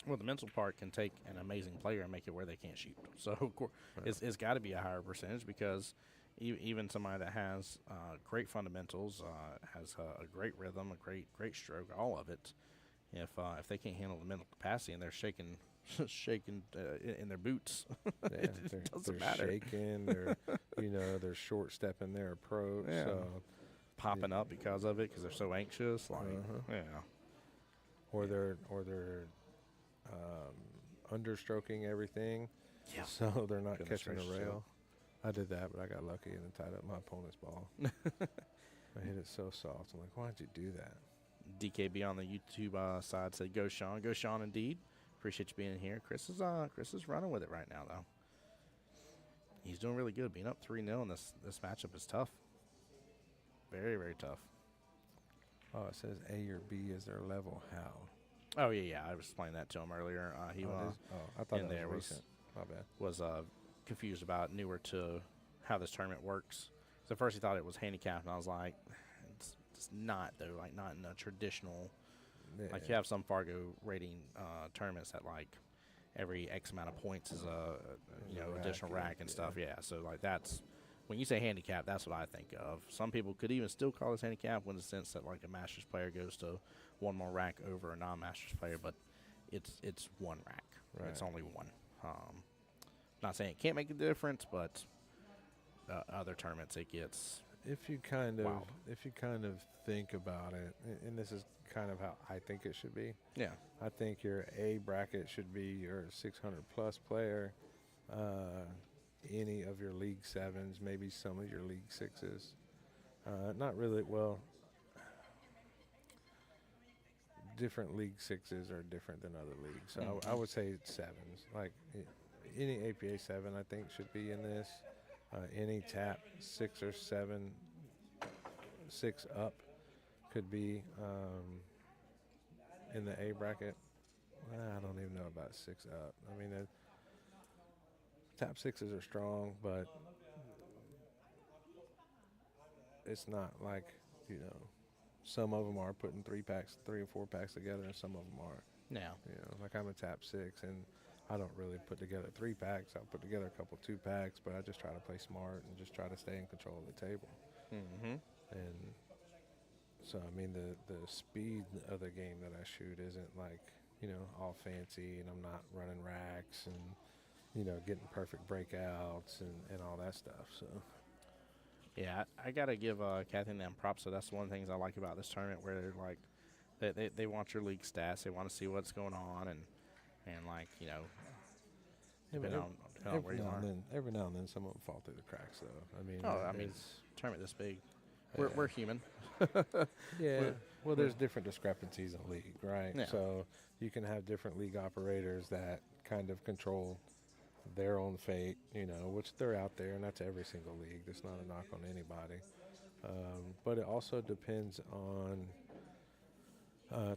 Well, the mental part can take an amazing player and make it where they can't shoot. So, of course, Right. it's got to be a higher percentage because even somebody that has great fundamentals, has a great rhythm, a great stroke, all of it, if they can't handle the mental capacity and they're shaking in their boots, Yeah, it doesn't matter. Shaking, they're short stepping their approach. Yeah. So, Popping up because of it because they're so anxious. Like, yeah. or they're understroking everything. Yeah. So they're not Goodness catching the gracious, rail. I did that, but I got lucky and tied up my opponent's ball. I hit it so soft. I'm like, why'd you do that? DKB on the YouTube side said, "Go Sean, go Sean, indeed." Appreciate you being in here. Chris is running with it right now though. He's doing really good. Being up 3-0 in this matchup is tough. Very, very tough. Oh, it says A or B is their level. How? Oh yeah. I was explaining that to him earlier. He I thought in that there was was- recent. My bad. was confused about newer to how this tournament works. So first he thought it was handicapped, and I was like, it's not though. Like not in a traditional. Yeah. Like you have some Fargo rating tournaments that like every X amount of points is There's a rack additional and- rack and stuff. Yeah. So like that's when you say handicap, that's what I think of. Some people could even still call this handicap in the sense that like a Masters player goes to one more rack over a non-Masters player, but it's one rack. Right. It's only one. Not saying it can't make a difference, but other tournaments it gets. If you kind of Wild. think about it, and this is kind of how I think it should be. Yeah. I think your A bracket should be your 600 plus player, any of your League 7s, maybe some of your League 6s. Not really, well, different League 6s are different than other leagues. So I would say 7s. Like any APA 7 I think should be in this. Any tap 6 or 7, 6 up could be. in the A bracket. I don't even know about 6 up. I mean, the top sixes are strong, but it's not like, you know, some of them are putting 3 or 4 packs together, and some of them aren't. Yeah. You know, like I'm a top 6, and I don't really put together 3 packs. I'll put together a couple 2 packs, but I just try to play smart and just try to stay in control of the table. Mm-hmm. And so, I mean, the speed of the game that I shoot isn't like, you know, all fancy, and I'm not running racks and, you know, getting perfect breakouts and all that stuff. So, Yeah, I gotta give Kathy and them props. So that's one of the things I like about this tournament, where they're like, they want your league stats. They want to see what's going on, and like, you know, depending on where you are. every now and then, some of them fall through the cracks, though. I mean, Oh, I mean, it's, tournament this big, yeah. we're human. Yeah. We're- Well, there's different discrepancies in league, right? Yeah. So you can have different league operators that kind of control their own fate, you know, which they're out there, and that's every single league. That's not a knock on anybody. But it also depends on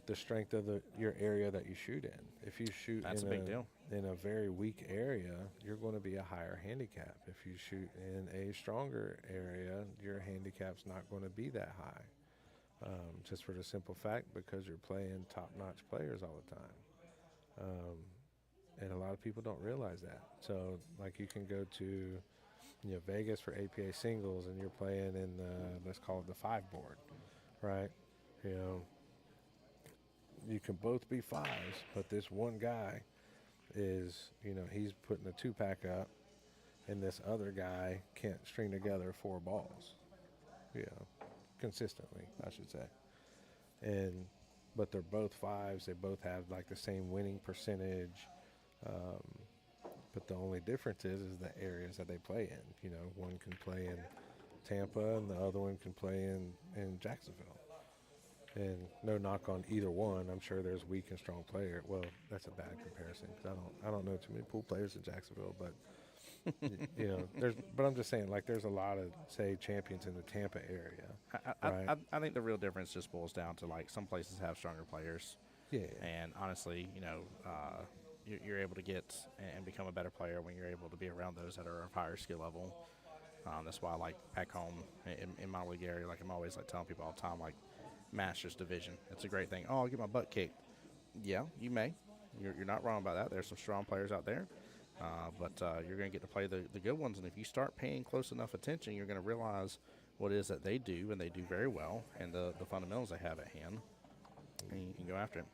the strength of your area that you shoot in. If you shoot That's in a big deal. in a very weak area, you're going to be a higher handicap. If you shoot in a stronger area, your handicap's not going to be that high. Just for the simple fact because you're playing top-notch players all the time. And a lot of people don't realize that. So, like, you can go to, you know, Vegas for APA singles, and you're playing in the, let's call it the 5 board, right? You know, you can both be 5s, but this one guy is, you know, he's putting a 2-pack up, and this other guy can't string together 4 balls, you know, consistently, I should say. But they're both 5s. They both have like the same winning percentage. But the only difference is the areas that they play in. You know, one can play in Tampa and the other one can play in Jacksonville. And no knock on either one. I'm sure there's weak and strong player. Well, that's a bad comparison because I don't know too many pool players in Jacksonville, but you know, but I'm just saying, like, there's a lot of, say, champions in the Tampa area. Right. I think the real difference just boils down to, like, some places have stronger players. Yeah. And honestly, you know, you're able to get and become a better player when you're able to be around those that are of higher skill level. That's why, like, back home in my league area, like, I'm always like telling people all the time, like, Masters division. It's a great thing. Oh, I'll get my butt kicked. Yeah, you may. You're not wrong about that. There's some strong players out there. But you're going to get to play the good ones. And if you start paying close enough attention, you're going to realize what it is that they do, and they do very well, and the fundamentals they have at hand. And you can go after it.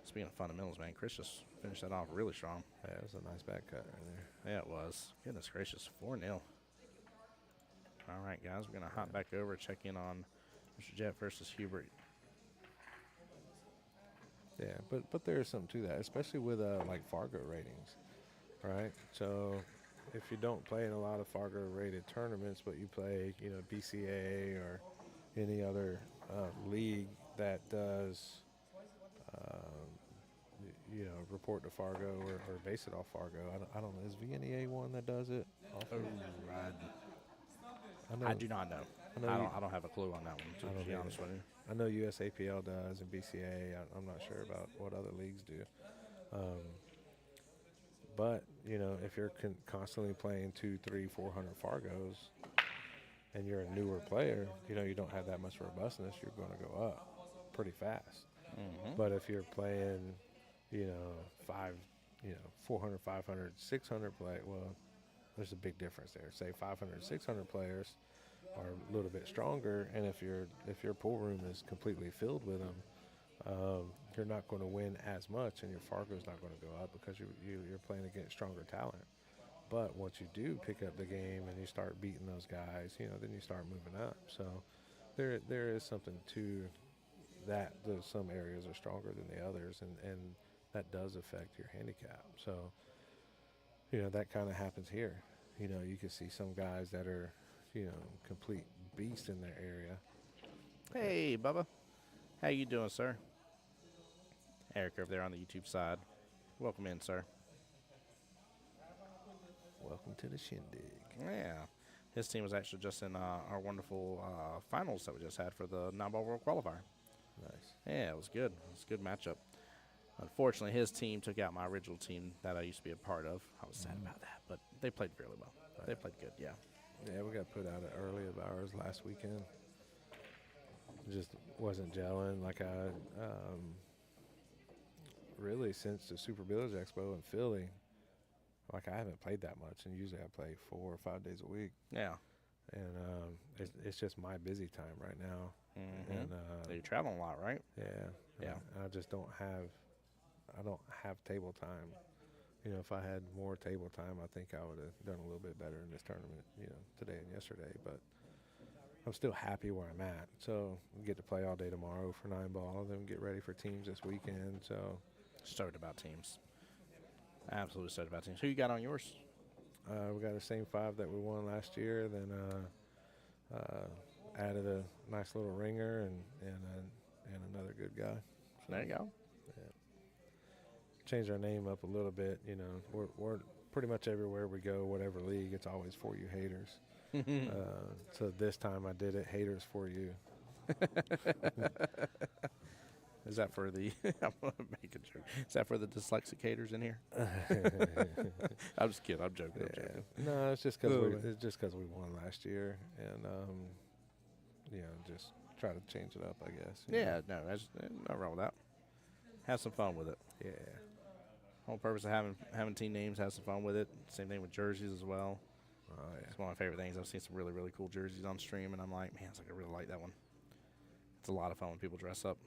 Speaking of fundamentals, man, Chris just finished that off really strong. Yeah, it was a nice back cut right there. Yeah, it was. Goodness gracious, 4-0. All right, guys, we're going to hop back over, check in on Mr. Jet versus Hubert. Yeah, but there is something to that, especially with like Fargo ratings, right? So if you don't play in a lot of Fargo rated tournaments, but you play, you know, BCA or any other league that does, you know, report to Fargo or base it off Fargo. I don't know. Is VNEA one that does it? I do not know. I don't have a clue on that one, to be either. honest with you. I know USAPL does and BCA. I'm not sure about what other leagues do. But, you know, if you're constantly playing 200, 300, 400 Fargos and you're a newer player, you know, you don't have that much robustness, you're going to go up pretty fast. Mm-hmm. But if you're playing, you know, 400, 500, 600 play, well, there's a big difference there. Say 500, 600 players are a little bit stronger, and if your pool room is completely filled with them, you're not going to win as much, and your Fargo's not going to go up because you're playing against stronger talent. But once you do pick up the game and you start beating those guys, you know, then you start moving up. So there is something to that. Some areas are stronger than the others, and that does affect your handicap. So, you know, that kind of happens here. You know, you can see some guys that are, you know, complete beast in their area. Hey, Bubba. How you doing, sir? Eric over there on the YouTube side. Welcome in, sir. Welcome to the shindig. Yeah. His team was actually just in our wonderful finals that we just had for the 9-ball World Qualifier. Nice. Yeah, it was good. It was a good matchup. Unfortunately, his team took out my original team that I used to be a part of. I was sad about that, but they played really well. They played good, yeah. Yeah, we got put out early of ours last weekend. Just wasn't gelling like really since the Super Village Expo in Philly. Like I haven't played that much, and usually I play 4 or 5 days a week. Yeah. And it's just my busy time right now. Mm-hmm. And You're traveling a lot, right? yeah, Yeah. I just don't have table time. You know, if I had more table time, I think I would have done a little bit better in this tournament, you know, today and yesterday. But I'm still happy where I'm at. So we get to play all day tomorrow for 9-ball, then we get ready for teams this weekend. So Stoked about teams. Absolutely stoked about teams. Who you got on yours? we got the same 5 that we won last year. Then added a nice little ringer and another good guy. So There you go. changed our name up a little bit. You know, we're pretty much everywhere we go, whatever league, it's always for you haters. So this time I did it, haters for you. Is that for the? I'm making sure. Is that for the dyslexic haters in here? I'm just kidding. I'm joking. I'm joking. No, it's just because Oh, we won last year, and you know, just try to change it up, I guess. you Yeah, know. no, that's no wrong with that. Have some fun with it. Yeah. Whole purpose of having team names, have some fun with it. Same thing with jerseys as well. Oh yeah. It's one of my favorite things. I've seen some really, really cool jerseys on stream, and I'm like, man, it's like I really like that one. It's a lot of fun when people dress up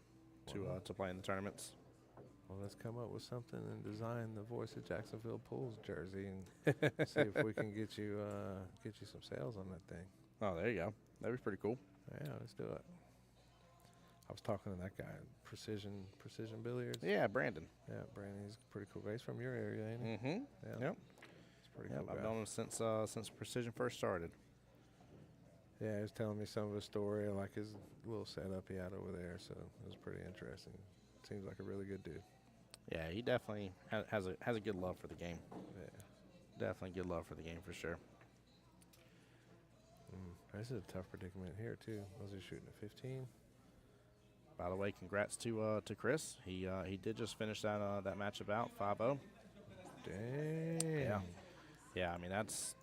to play in the tournaments. Well, let's come up with something and design the Voice of Jacksonville Pools jersey and see if we can get you some sales on that thing. Oh, there you go. That'd be pretty cool. Yeah, let's do it. I was talking to that guy, Precision Billiards. Yeah, Brandon. Yeah, Brandon, he's a pretty cool guy. He's from your area, ain't he? Mm-hmm. Yeah. Yep. He's a pretty Yep. cool I've guy. known him since Precision first started. Yeah, he was telling me some of his story, like his little setup he had over there. So it was pretty interesting. Seems like a really good dude. Yeah, he definitely has a good love for the game. Yeah. Definitely good love for the game for sure. This is a tough predicament here too. Was he shooting a 15? By the way, congrats to Chris. He did just finish that matchup out 5-0. Damn. Yeah. Yeah, I mean that's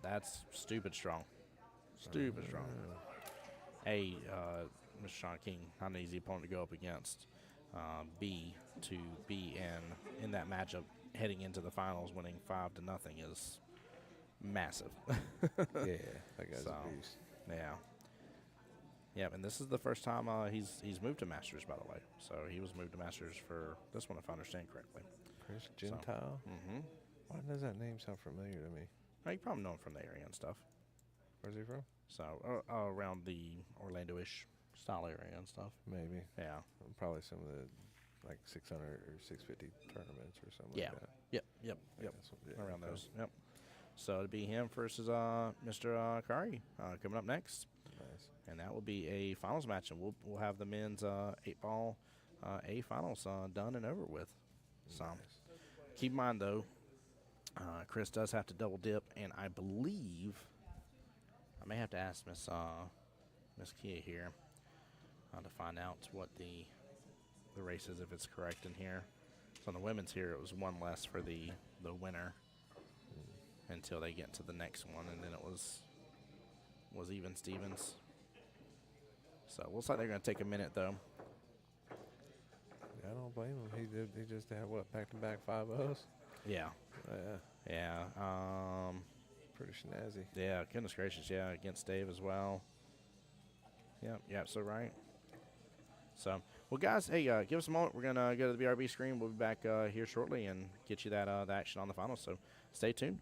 stupid strong. Stupid strong. A Mr. Sean King, not an easy opponent to go up against. B, to be in that matchup heading into the finals, winning 5-0 is massive. Yeah, that guy's So, a beast. Yeah. Yeah, and this is the first time he's moved to Masters, by the way. So he was moved to Masters for this one, if I understand correctly. Chris Gentile. Mm-hmm. Why does that name sound familiar to me? Well, you probably know him from the area and stuff. Where's he from? So around the Orlando-ish style area and stuff. Maybe. Yeah. Probably some of the like 600 or 650 tournaments or something Yeah. like that. Yep. Yeah, Yep. that's what- Around okay. those. Yep. So it'd be him versus Mr. Kari coming up next. Nice. And that will be a finals match, and we'll have the men's 8-ball A finals done and over with. So Nice. keep in mind though, Chris does have to double dip, and I believe I may have to ask Miss Kia here to find out what the race is, if it's correct in here. So on the women's here, it was one less for the winner until they get to the next one, and then it was even Stevens. So it looks like they're going to take a minute, though. I don't blame him. He just had what, back-to-back 5-0s? Yeah. Yeah, Yeah. pretty snazzy. Yeah, goodness gracious. Yeah, against Dave as well. Yep, you're absolutely right. So, well, guys, hey, give us a moment. We're going to go to the BRB screen. We'll be back here shortly and get you that the action on the finals. So stay tuned.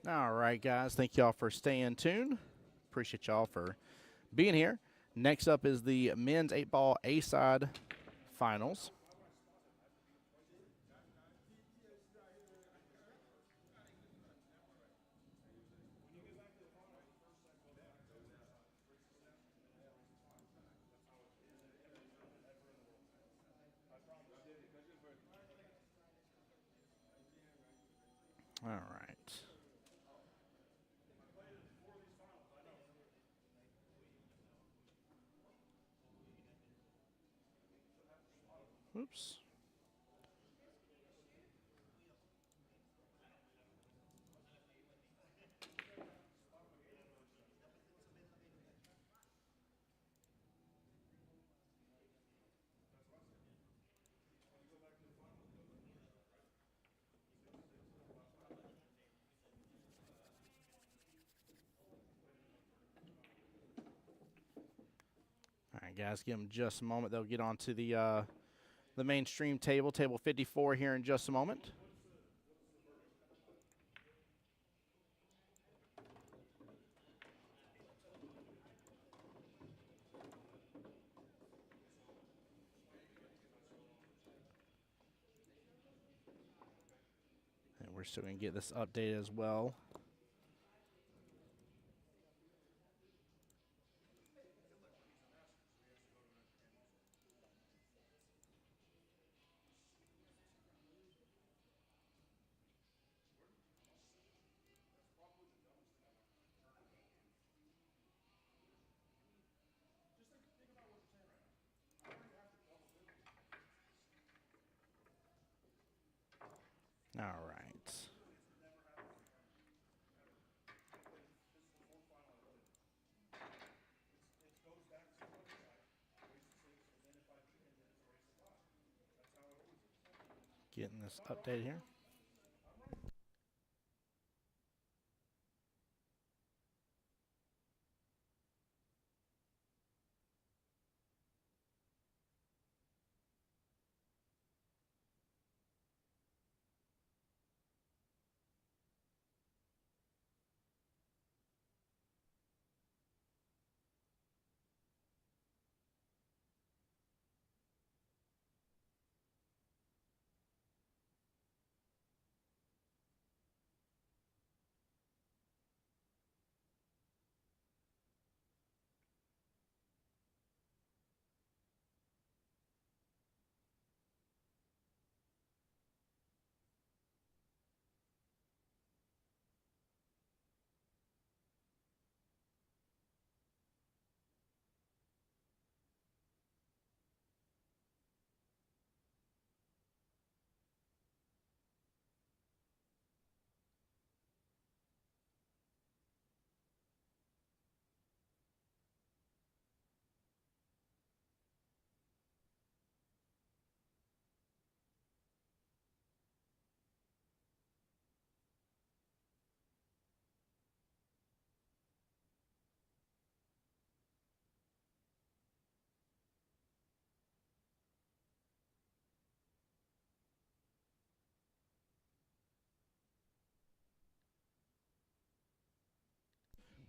All right, guys. Thank y'all for staying tuned. Appreciate y'all for being here. Next up is the men's 8-ball A-side finals. All right. Oops. All right, guys, give them just a moment. They'll get onto the mainstream table, table 54 here in just a moment. And we're still going to get this updated as well. All right. Getting this updated here.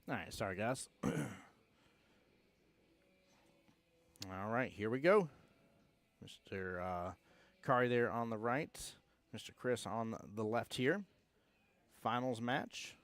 All right, sorry, guys. All right, here we go. Mr. Kari there on the right, Mr. Chris on the left here. Finals match.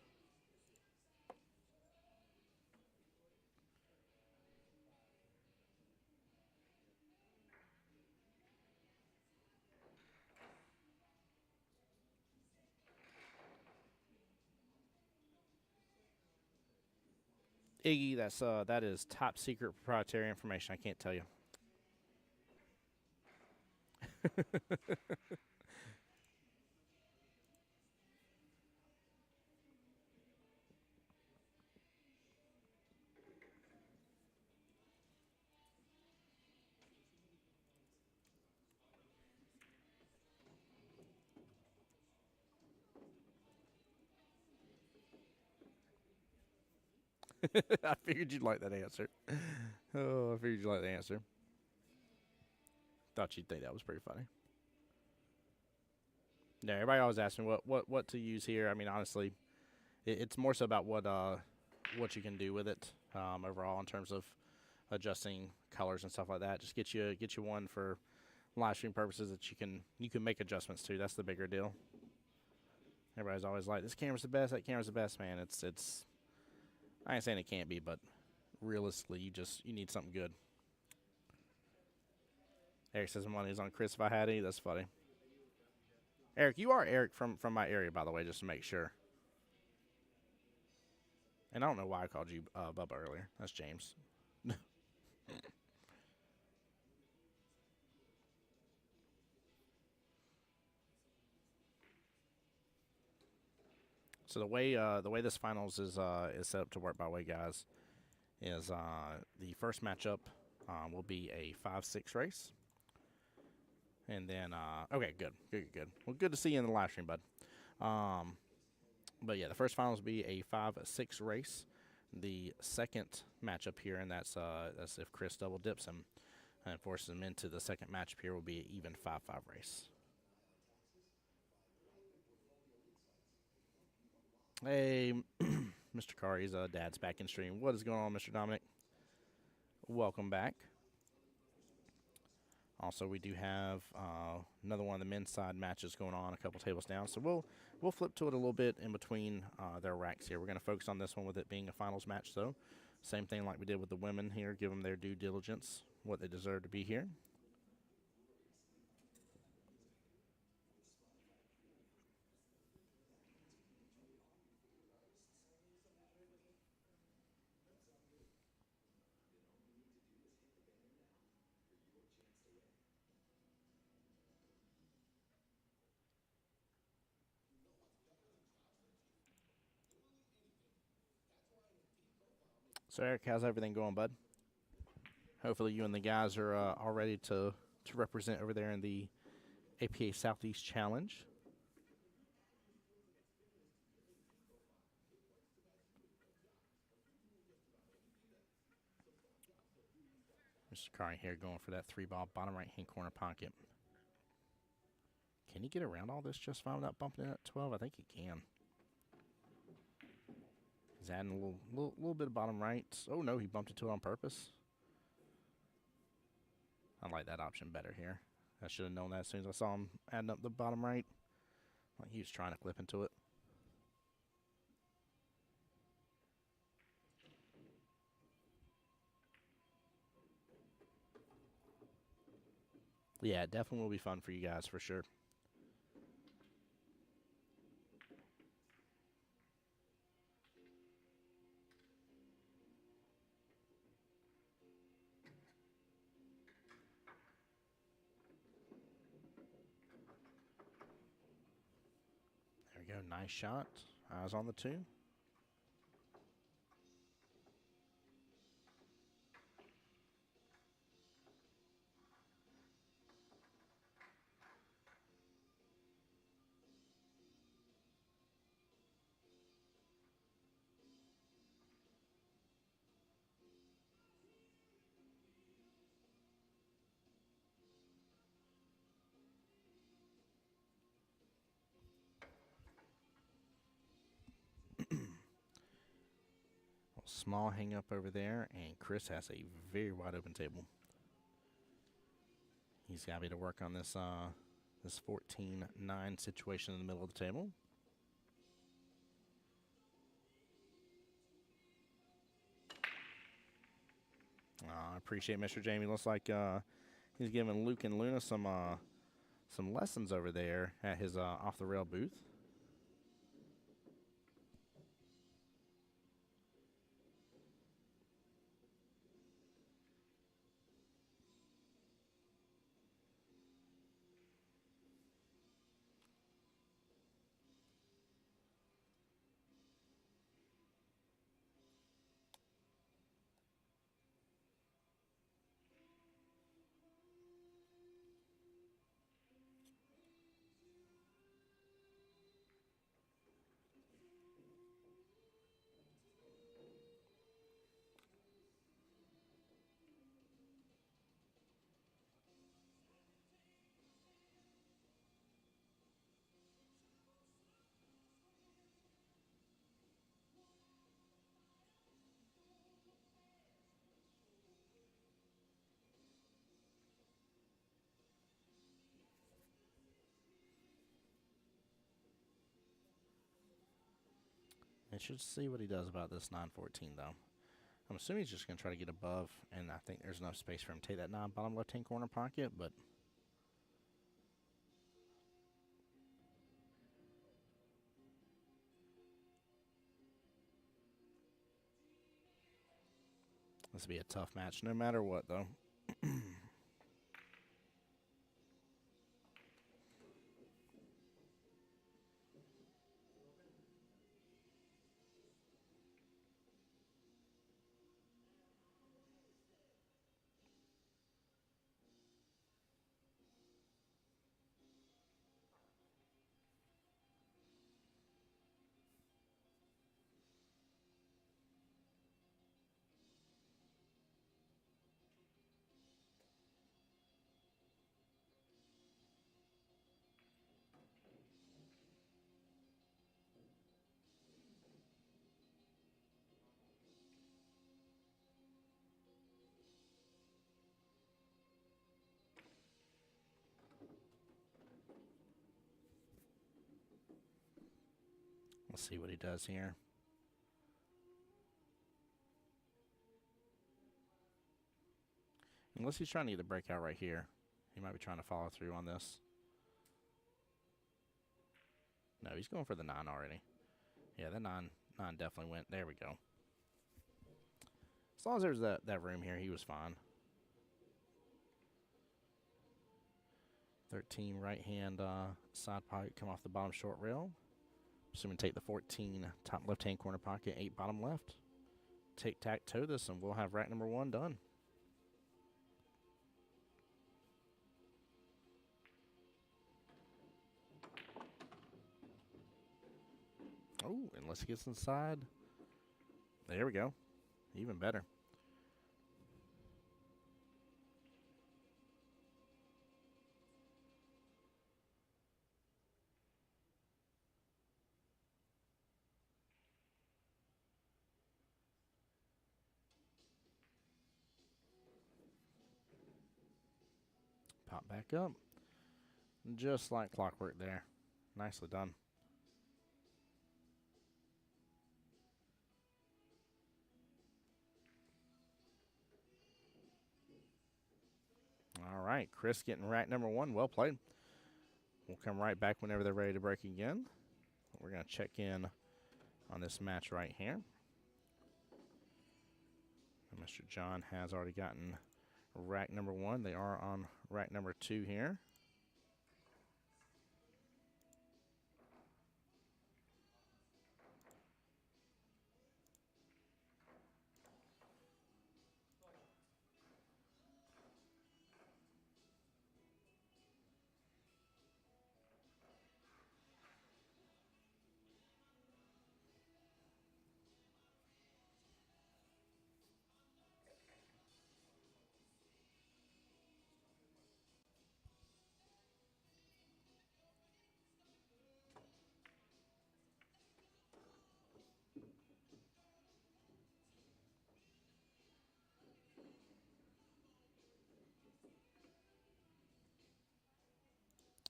Iggy, that is top secret proprietary information. I can't tell you. I figured you'd like that answer. Oh, I figured you'd like the answer. Thought you'd think that was pretty funny. Yeah, everybody always asks me what to use here. I mean, honestly, It's more so about what you can do with it overall in terms of adjusting colors and stuff like that. Just get you one for live stream purposes that you can make adjustments to. That's the bigger deal. Everybody's always like, this camera's the best, that camera's the best, man. It's I ain't saying it can't be, but realistically, you need something good. Eric says money's on Chris if I had any. That's funny. Eric, you are Eric from my area, by the way, just to make sure. And I don't know why I called you Bubba earlier. That's James. So the way this finals is set up to work, by the way, guys, is the first matchup will be a 5-6 race, and then okay, good. Well, good to see you in the live stream, bud. But yeah, the first finals will be a 5-6 race. The second matchup here, and that's if Chris double dips him and forces him into the second matchup here, will be an even 5-5 race. Hey, Mr. Kari's dad's back in stream. What is going on, Mr. Dominic? Welcome back. Also, we do have another one of the men's side matches going on a couple tables down. So we'll flip to it a little bit in between their racks here. We're going to focus on this one with it being a finals match, though. Same thing like we did with the women here. Give them their due diligence, what they deserve to be here. So, Eric, how's everything going, bud? Hopefully you and the guys are all ready to represent over there in the APA Southeast Challenge. Mr. Kari here going for that 3-ball bottom right-hand corner pocket. Can he get around all this just fine without bumping it at 12? I think he can. He's adding a little bit of bottom right. Oh, no, he bumped into it on purpose. I like that option better here. I should have known that as soon as I saw him adding up the bottom right. Like he was trying to clip into it. Yeah, it definitely will be fun for you guys for sure. There we go. Nice shot. Eyes on the 2. Small hang up over there, and Chris has a very wide open table. He's got to be to work on this this 14-9 situation in the middle of the table. I appreciate Mr. Jamie. Looks like he's giving Luke and Luna some lessons over there at his off the rail booth. And should see what he does about this 9-14 though. I'm assuming he's just going to try to get above, and I think there's enough space for him to take that bottom left-hand corner pocket, but this will be a tough match no matter what, though. Let's see what he does here. Unless he's trying to get a breakout right here. He might be trying to follow through on this. No, he's going for the 9 already. Yeah, the 9 definitely went. There we go. As long as there's that room here, he was fine. 13 right hand side pocket come off the bottom short rail. Assuming take the 14 top left hand corner pocket, 8 bottom left. Tic-tac-toe this, and we'll have rack number 1 done. Oh, unless he gets inside. There we go. Even better. Pop back up. Just like clockwork there. Nicely done. All right, Chris getting rack number 1. Well played. We'll come right back whenever they're ready to break again. We're going to check in on this match right here. And Mr. John has already gotten rack number 1. They are on rack number 2 here.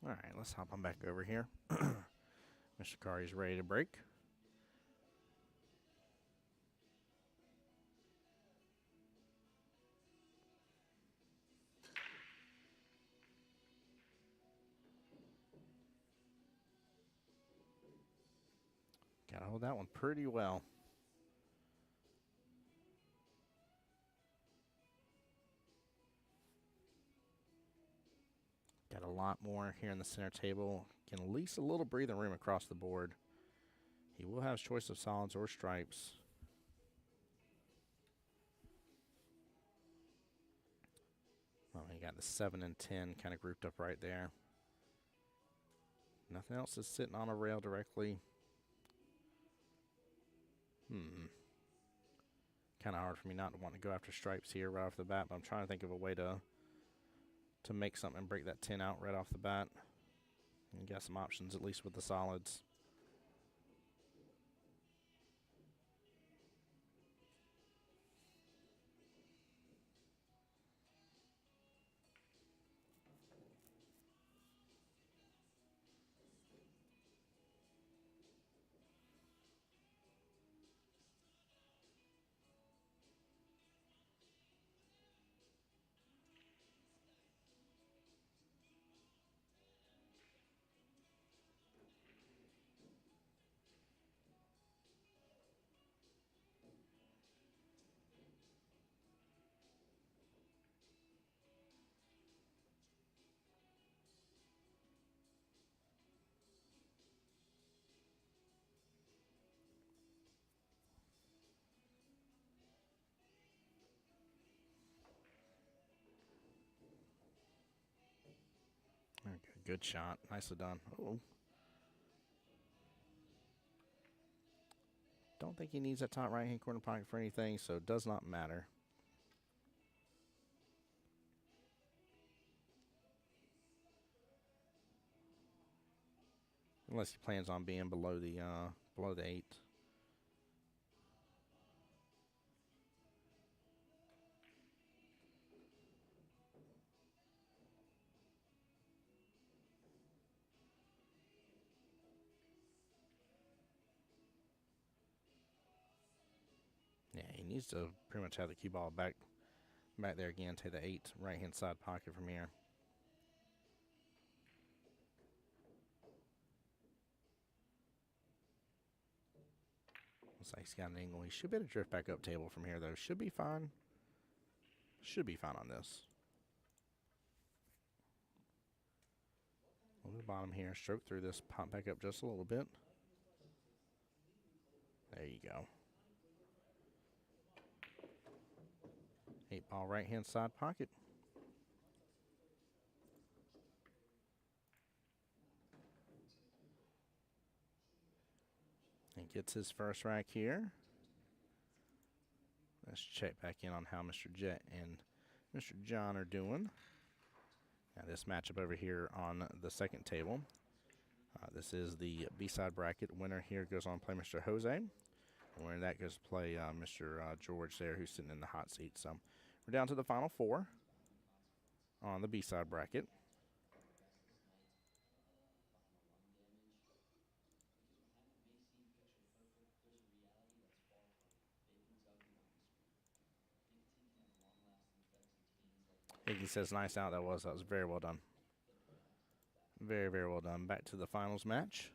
All right, let's hop on back over here. Mr. Kari's ready to break. Got to hold that one pretty well. Got a lot more here in the center table. Can at least a little breathing room across the board. He will have choice of solids or stripes. Well, he got the 7 and 10 kind of grouped up right there. Nothing else is sitting on a rail directly. Kind of hard for me not to want to go after stripes here right off the bat, but I'm trying to think of a way to make something break that 10 out right off the bat. And got some options, at least with the solids. Good shot. Nicely done. Oh. Don't think he needs that top right-hand corner pocket for anything, so it does not matter. Unless he plans on being below the 8. Yeah, he needs to pretty much have the cue ball back there again. Take the 8 right-hand side pocket from here. Looks like he's got an angle. He should be able to drift back up table from here, though. Should be fine. Should be fine on this. On the bottom here, stroke through this, pop back up just a little bit. There you go. 8 ball right-hand side pocket. And gets his first rack here. Let's check back in on how Mr. Jet and Mr. John are doing. Now this matchup over here on the second table. This is the B-side bracket. Winner here goes on to play Mr. Jose. And winner that goes to play Mr. George there, who's sitting in the hot seat. So we're down to the final 4 on the B-side bracket. Iggy says, nice out. That was very well done. Very, very well done. Back to the finals match.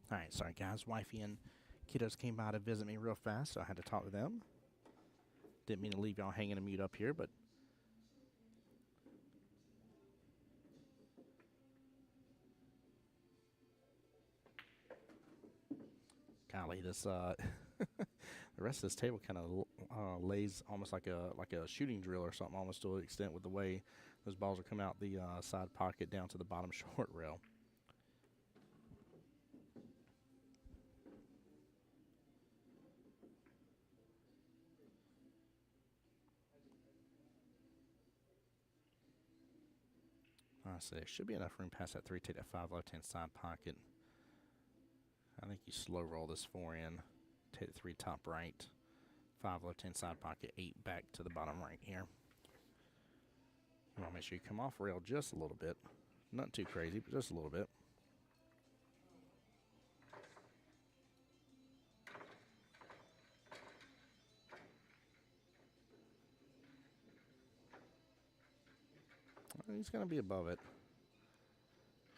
All right, sorry guys. Wifey and kiddos came by to visit me real fast, so I had to talk to them. Didn't mean to leave y'all hanging a mute up here, but golly, this the rest of this table kind of lays almost like a shooting drill or something, almost to an extent with the way those balls are coming out the side pocket down to the bottom short rail. So there should be enough room past that 3. Take that 5 left-hand side pocket. I think you slow roll this 4 in. Take the 3 top right. 5 left-hand side pocket. 8 back to the bottom right here. You want to make sure you come off rail just a little bit. Not too crazy, but just a little bit. He's going to be above it.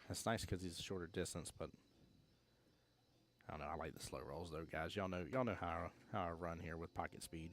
That's nice because he's a shorter distance, but I don't know. I like the slow rolls though, guys. Y'all know how I run here with pocket speed.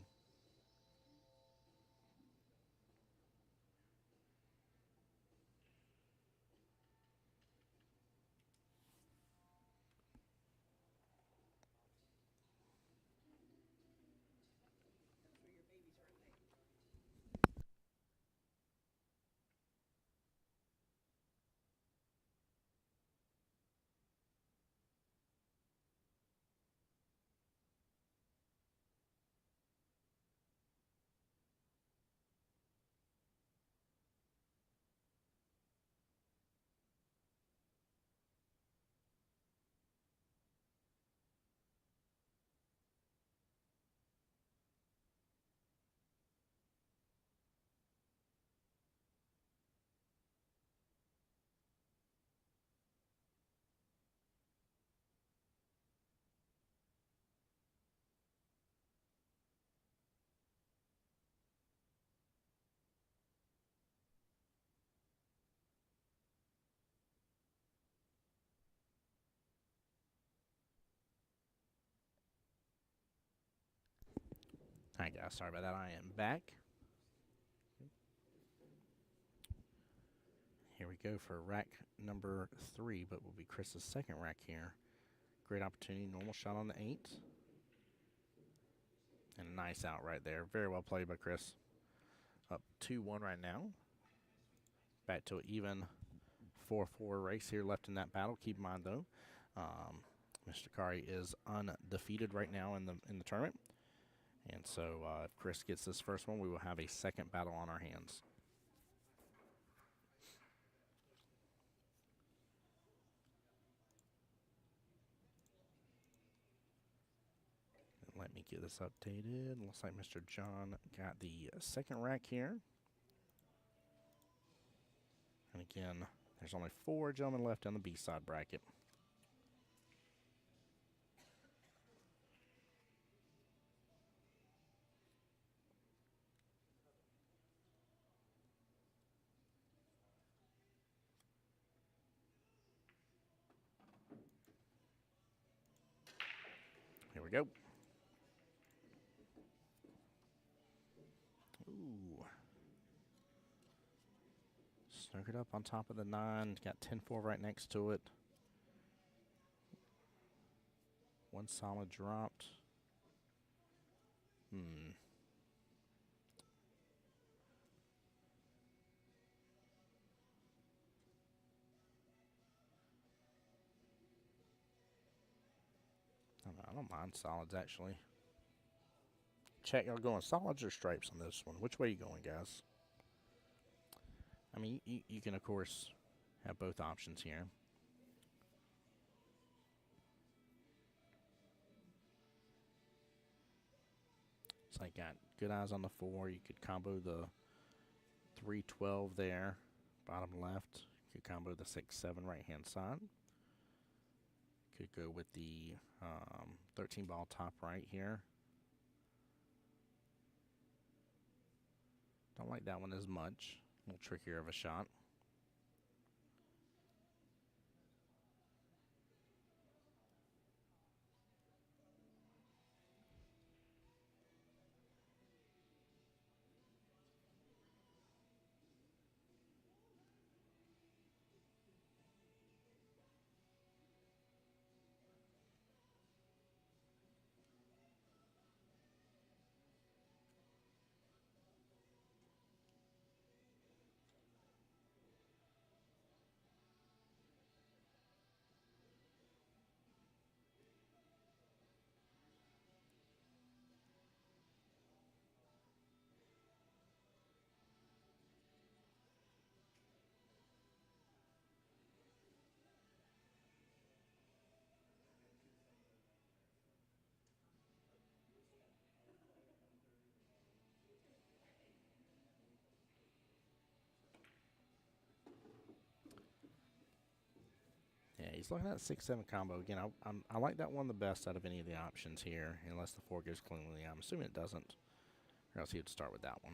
All right, guys. Sorry about that. I am back. Here we go for rack number 3, but will be Chris's second rack here. Great opportunity. Normal shot on the 8. And a nice out right there. Very well played by Chris. Up 2-1 right now. Back to an even 4-4 race here left in that battle. Keep in mind, though, Mr. Kari is undefeated right now in the tournament. And so if Chris gets this first one, we will have a second battle on our hands. Let me get this updated. Looks like Mr. John got the second rack here. And again, there's only 4 gentlemen left on the B-side bracket. Here we go. Ooh. Snookered up on top of the 9. Got 10-4 right next to it. One solid dropped. I don't mind solids, actually. Check, y'all going solids or stripes on this one? Which way you going, guys? I mean, you can, of course, have both options here. So I got good eyes on the 4. You could combo the 3-12 there, bottom left. You could combo the 6-7 right-hand side. Could go with the 13 ball top right here. Don't like that one as much. A little trickier of a shot. he's looking at 6-7 combo. Again, I like that one the best out of any of the options here, unless the 4 goes cleanly. I'm assuming it doesn't, or else he would start with that one.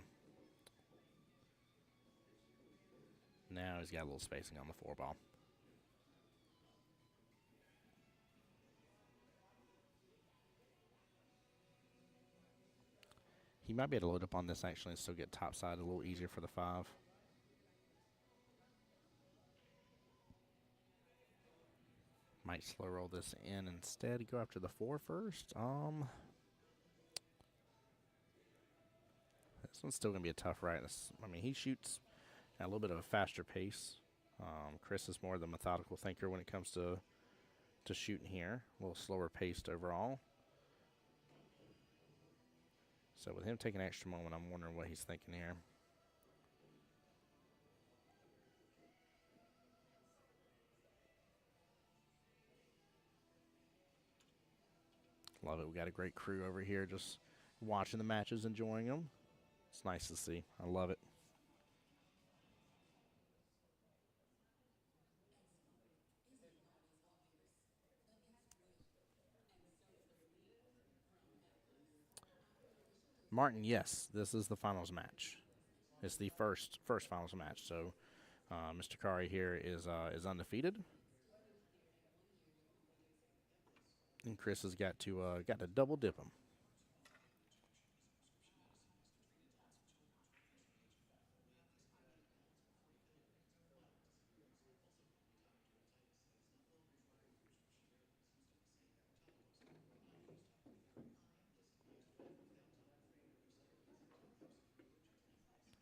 Now he's got a little spacing on the 4 ball. He might be able to load up on this actually and still get topside a little easier for the 5. Might slow roll this in instead. Go after the 4 first. This one's still going to be a tough right. I mean, he shoots at a little bit of a faster pace. Chris is more the methodical thinker when it comes to shooting here. A little slower paced overall. So with him taking an extra moment, I'm wondering what he's thinking here. Love it. We got a great crew over here just watching the matches, enjoying them. It's nice to see. I love it. Martin, yes, this is the finals match. It's the first finals match. So Mr. Kari here is undefeated. And Chris has got to double dip him.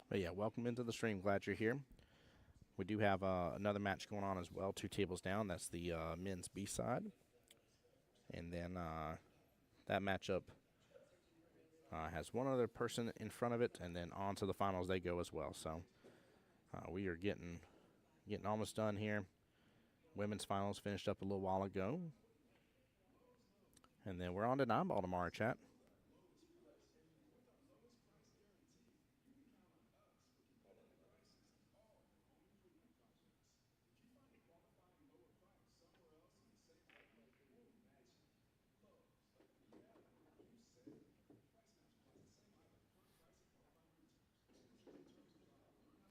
But yeah, welcome into the stream. Glad you're here. We do have another match going on as well, 2 tables down. That's the men's B side. And then that matchup has one other person in front of it, and then on to the finals they go as well. So we are getting almost done here. Women's finals finished up a little while ago. And then we're on to 9-ball tomorrow, chat.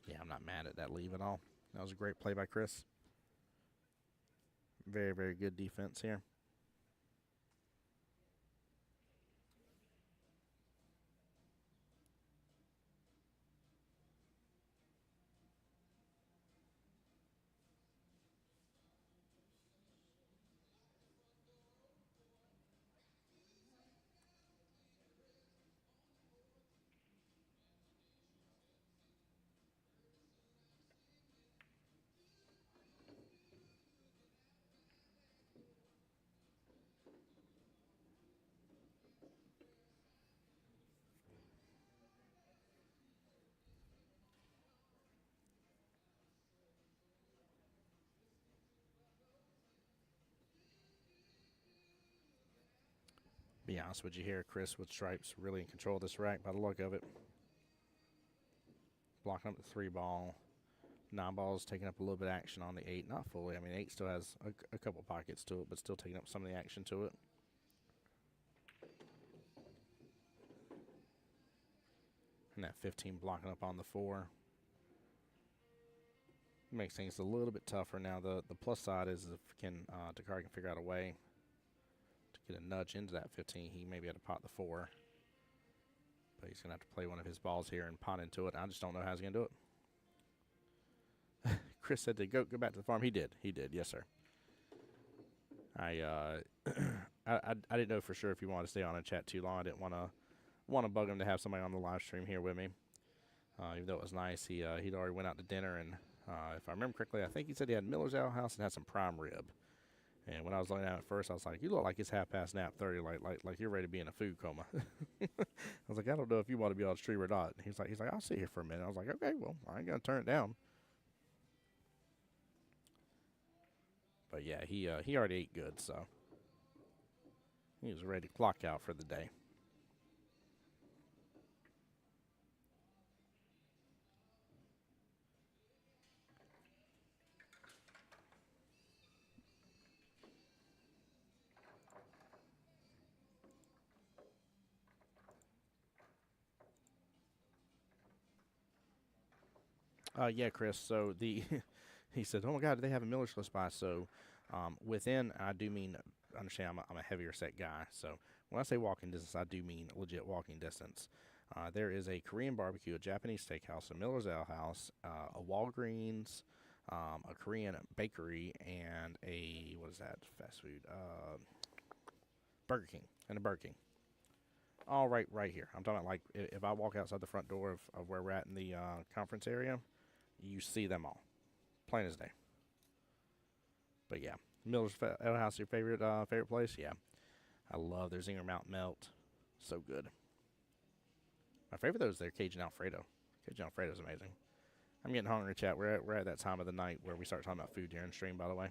Yeah, I'm not mad at that leave at all. That was a great play by Chris. Very, very good defense here. Be honest with you here, Chris with stripes really in control of this rack by the look of it. Blocking up the 3 ball. 9 balls taking up a little bit of action on the 8. Not fully. I mean, 8 still has a couple pockets to it, but still taking up some of the action to it. And that 15 blocking up on the 4. Makes things a little bit tougher now. The plus side is if Takari can figure out a way to get a nudge into that 15, he may be able to pot the 4. But he's going to have to play one of his balls here and pot into it. I just don't know how he's going to do it. Chris said to go back to the farm. He did. Yes, sir. I didn't know for sure if he wanted to stay on and chat too long. I didn't want to bug him to have somebody on the live stream here with me. Even though it was nice, he'd already went out to dinner, and if I remember correctly, I think he said he had Miller's Ale House and had some prime rib. And when I was looking at it first, I was like, "You look like it's 9:30, like you're ready to be in a food coma." I was like, "I don't know if you want to be on stream or not." And he's like, "I'll sit here for a minute." I was like, "Okay, well, I ain't gonna turn it down." But yeah, he already ate good, so he was ready to clock out for the day. Yeah, Chris. So the he said, "Oh my God, do they have a Miller's close by?" So within, I do mean understand. I'm a heavier set guy. So when I say walking distance, I do mean legit walking distance. There is a Korean barbecue, a Japanese steakhouse, a Miller's Ale House, a Walgreens, a Korean bakery, and a what is that fast food? Burger King and a Burger King. All right here. I'm talking about like if I walk outside the front door of where we're at in the conference area, you see them all, plain as day. But yeah, Miller's Ale House, your favorite place? Yeah, I love their Zinger Mountain Melt, so good. My favorite though is their Cajun Alfredo. Cajun Alfredo is amazing. I'm getting hungry, chat. We're at that time of the night where we start talking about food during stream. By the way,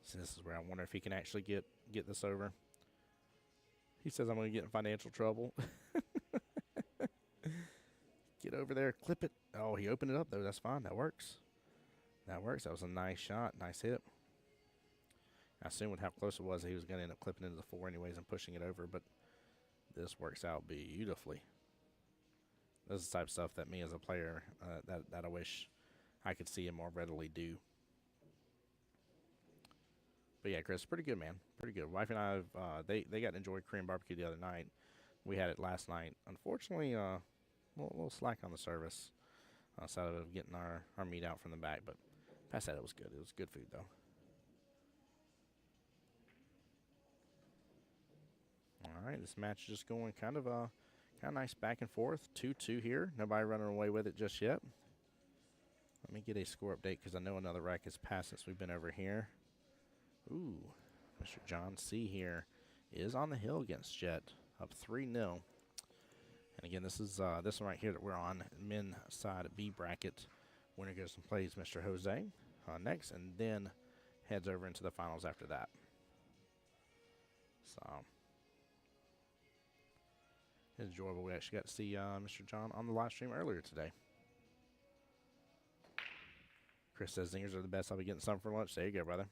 so this is where I wonder if he can actually get this over. He says I'm going to get in financial trouble. Get over there, clip it. Oh, he opened it up though. That's fine. That works. That works. That was a nice shot. Nice hit. I assumed with how close it was, he was going to end up clipping into the four anyways and pushing it over, but this works out beautifully. This is the type of stuff that me as a player, that I wish I could see him more readily do. But yeah, Chris, pretty good, man. Pretty good. Wife and I, they got to enjoy Korean barbecue the other night. We had it last night. Unfortunately, a little slack on the service. Outside of getting our meat out from the back, but past that, it was good. It was good food, though. All right, this match is just going kind of nice back and forth. 2-2 here. Nobody running away with it just yet. Let me get a score update because I know another rack has passed since we've been over here. Ooh, Mr. John C. here is on the hill against Jet, up 3-0. And again, this is this one right here that we're on, men's side B bracket. Winner goes and plays Mr. Jose next, and then heads over into the finals after that. So it's enjoyable. We actually got to see Mr. John on the live stream earlier today. Chris says zingers are the best. I'll be getting some for lunch. There you go, brother.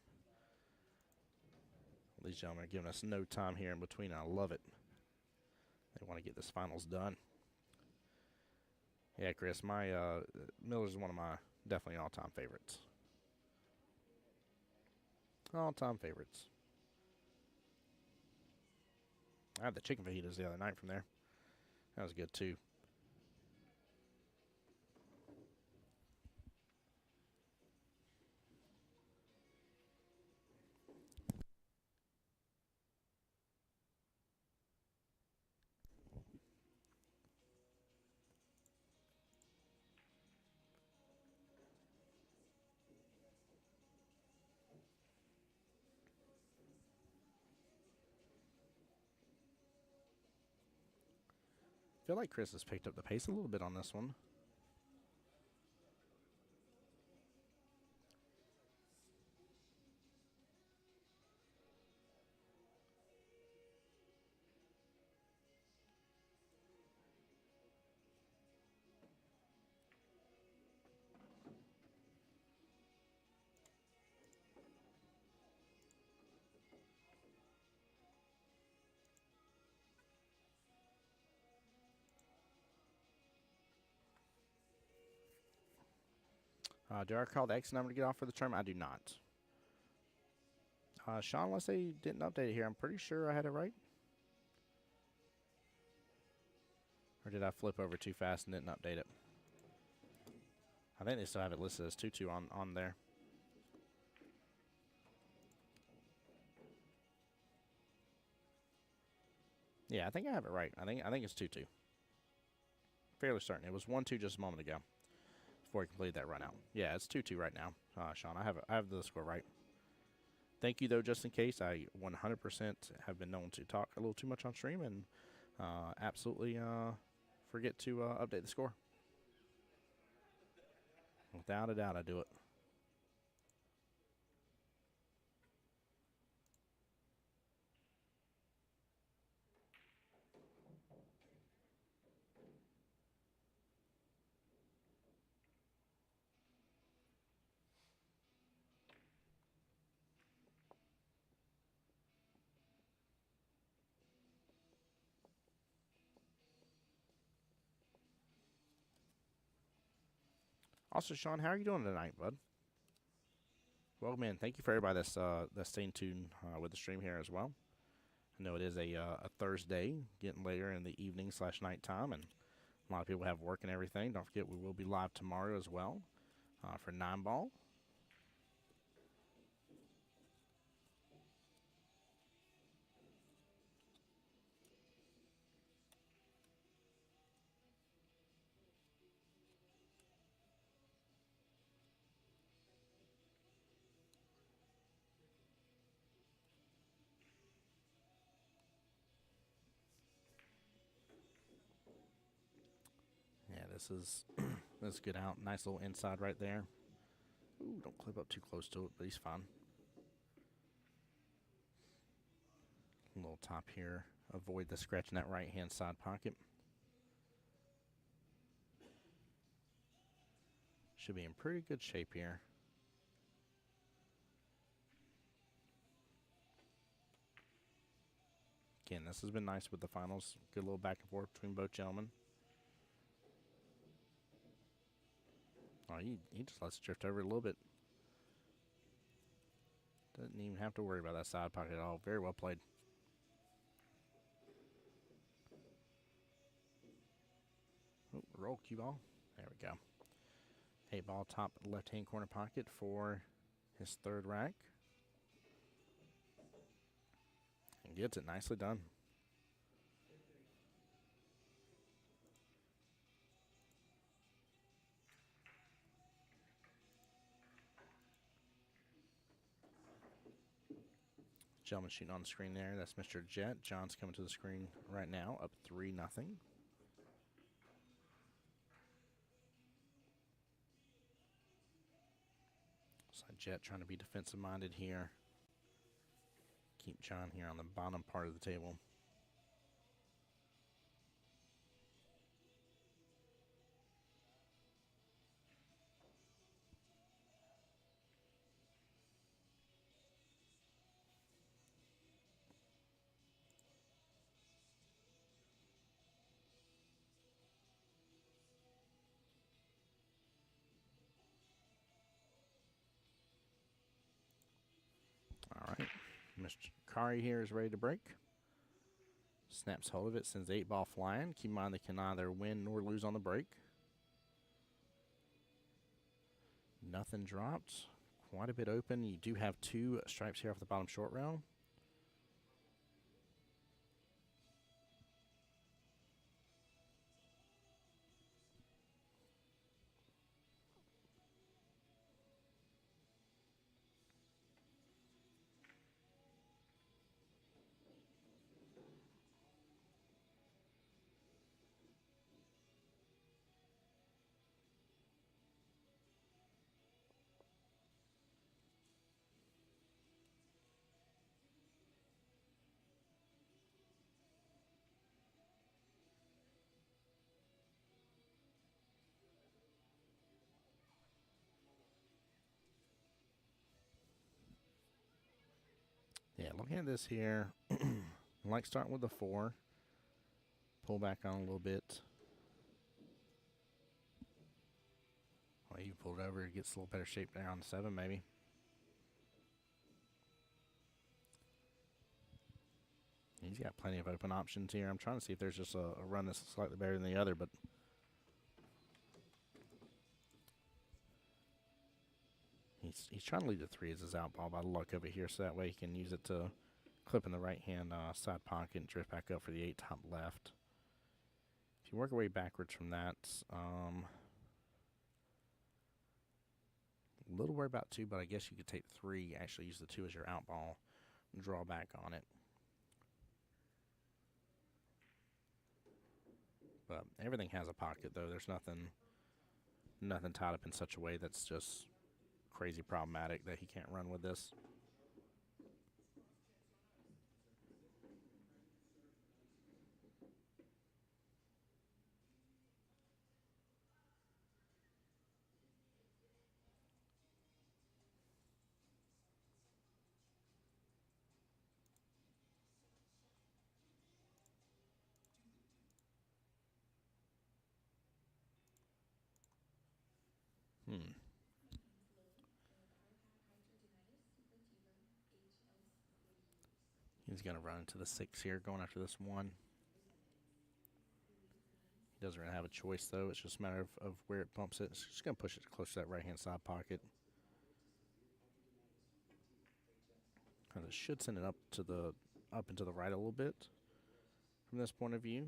These gentlemen are giving us no time here in between. I love it. They want to get this finals done. Yeah, Chris, my Miller's is one of my definitely all-time favorites. All-time favorites. I had the chicken fajitas the other night from there. That was good too. I feel like Chris has picked up the pace a little bit on this one. Do I recall the X number to get off for the term? I do not. Sean, unless they didn't update it here, I'm pretty sure I had it right. Or did I flip over too fast and didn't update it? I think they still have it listed as 2-2 on there. Yeah, I think I have it right. I think it's 2-2. Fairly certain. It was 1-2 just a moment ago before he completed that run out. Yeah, it's 2-2 right now, Sean. I have the score right. Thank you, though, just in case. I 100% have been known to talk a little too much on stream and absolutely forget to update the score. Without a doubt, I do it. Also, Sean, how are you doing tonight, bud? Welcome in. Thank you for everybody that's staying tuned with the stream here as well. I know it is a Thursday, getting later in the evening / nighttime, and a lot of people have work and everything. Don't forget, we will be live tomorrow as well for 9-ball. Yeah, this is good out. Nice little inside right there. Ooh, don't clip up too close to it, but he's fine. A little top here. Avoid the scratch in that right-hand side pocket. Should be in pretty good shape here. Again, this has been nice with the finals. Good little back and forth between both gentlemen. Oh, he just lets it drift over a little bit. Doesn't even have to worry about that side pocket at all. Very well played. Oh, roll cue ball. There we go. 8-ball top left-hand corner pocket for his third rack. And gets it. Nicely done. Gentleman shooting on the screen there. That's Mr. Jet. John's coming to the screen right now, up 3-0. So Jet trying to be defensive-minded here. Keep John here on the bottom part of the table. All right. Mr. Kari here is ready to break. Snaps hold of it, sends the 8-ball flying. Keep in mind they can neither win nor lose on the break. Nothing dropped. Quite a bit open. You do have 2 stripes here off the bottom short rail. Yeah, looking at this here, I like starting with the 4. Pull back on a little bit. Well, you pulled over, it gets a little better shape there on the 7 maybe. He's got plenty of open options here. I'm trying to see if there's just a run that's slightly better than the other, but he's trying to leave the 3 as his out ball by the luck of it here, so that way he can use it to clip in the right-hand side pocket and drift back up for the 8 top left. If you work your way backwards from that, a little worried about 2, but I guess you could take 3, actually use the 2 as your out ball, and draw back on it. But everything has a pocket, though. There's nothing tied up in such a way that's just crazy problematic that he can't run with this. He's going to run into the 6 here, going after this 1. He doesn't really have a choice, though. It's just a matter of where it bumps it. It's just going to push it close to that right-hand side pocket. And it should send it up and to the right a little bit from this point of view.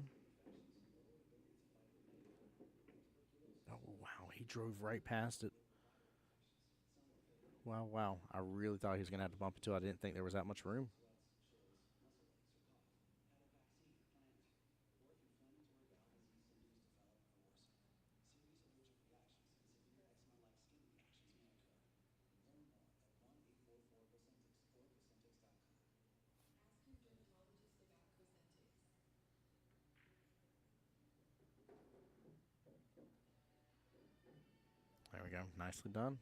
Oh, wow. He drove right past it. Wow, wow. I really thought he was going to have to bump into it. I didn't think there was that much room. There we go. Nicely done.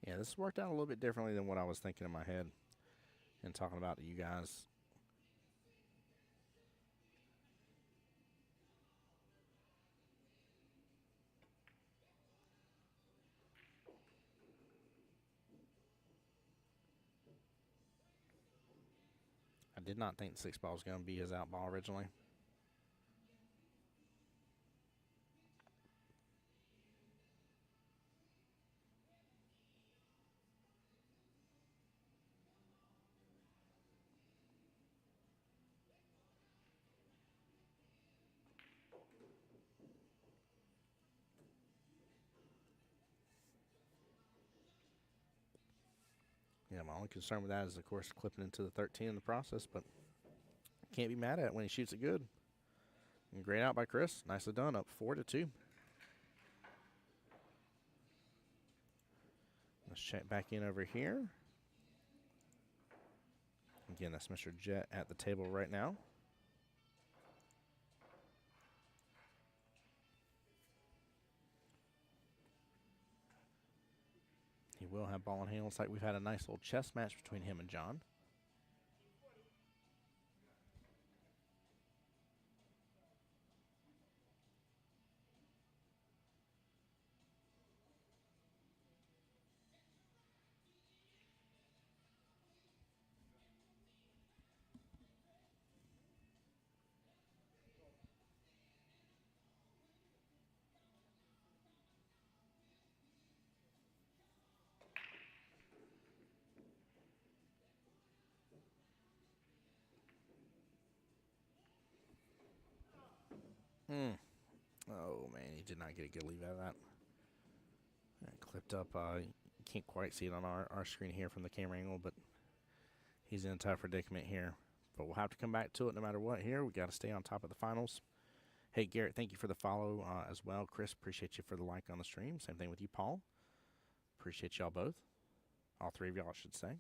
Yeah, this worked out a little bit differently than what I was thinking in my head and talking about to you guys. I did not think the 6 ball was going to be his out ball originally. Yeah, my only concern with that is, of course, clipping into the 13 in the process, but can't be mad at it when he shoots it good. And great out by Chris. Nicely done, up 4-2. Let's check back in over here. Again, that's Mr. Jet at the table right now. He will have ball in hand. Looks like we've had a nice little chess match between him and John. Oh, man, he did not get a good leave out of that. Clipped up. You can't quite see it on our screen here from the camera angle, but he's in a tough predicament here. But we'll have to come back to it no matter what here. We got to stay on top of the finals. Hey, Garrett, thank you for the follow as well. Chris, appreciate you for the like on the stream. Same thing with you, Paul. Appreciate y'all both. All 3 of y'all, I should say.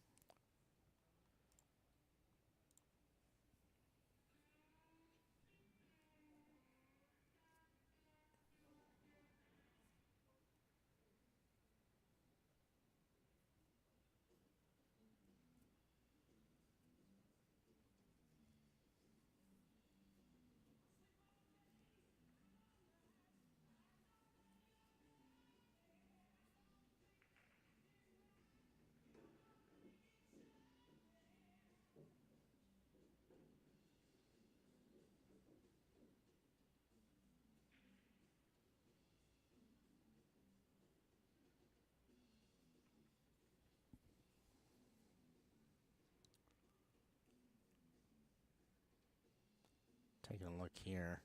Taking a look here.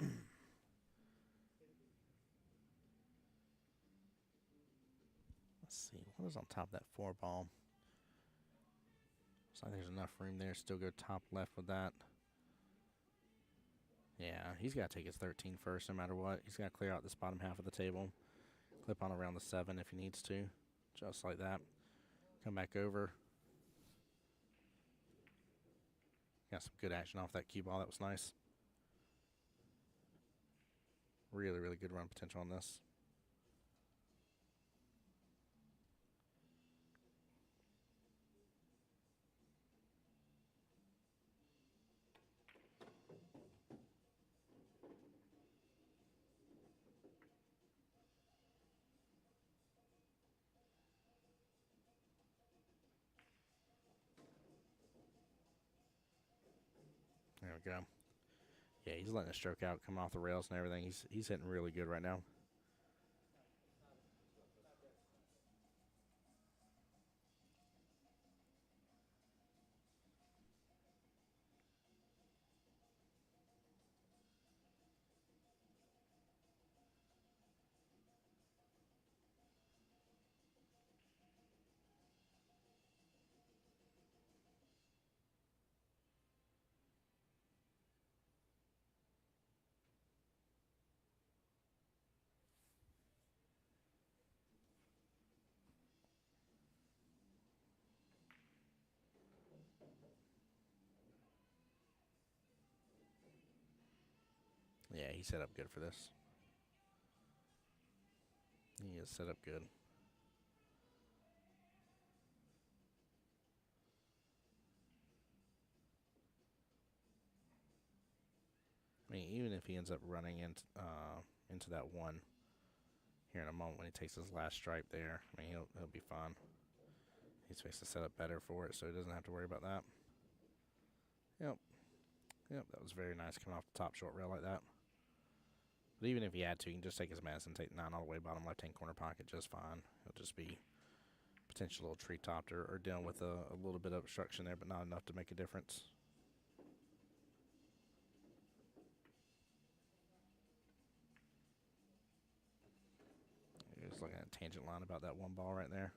Let's see. What is on top of that 4 ball? Looks like there's enough room there. Still go top left with that. Yeah, he's got to take his 13 first no matter what. He's got to clear out this bottom half of the table. Clip on around the 7 if he needs to. Just like that. Come back over. Got some good action off that cue ball. That was nice. Really, really good run potential on this. we go. Yeah, he's letting the stroke out come off the rails and everything. He's hitting really good right now. Yeah, he's set up good for this. He is set up good. I mean, even if he ends up running into that one here in a moment when he takes his last stripe there, I mean, he'll be fine. He's supposed to set up better for it, so he doesn't have to worry about that. Yep. Yep, that was very nice coming off the top short rail like that. But even if he had to, he can just take his medicine, take 9 all the way bottom left-hand corner pocket just fine. He'll just be potential little tree topped or dealing with a little bit of obstruction there, but not enough to make a difference. Just looking at a tangent line about that one ball right there.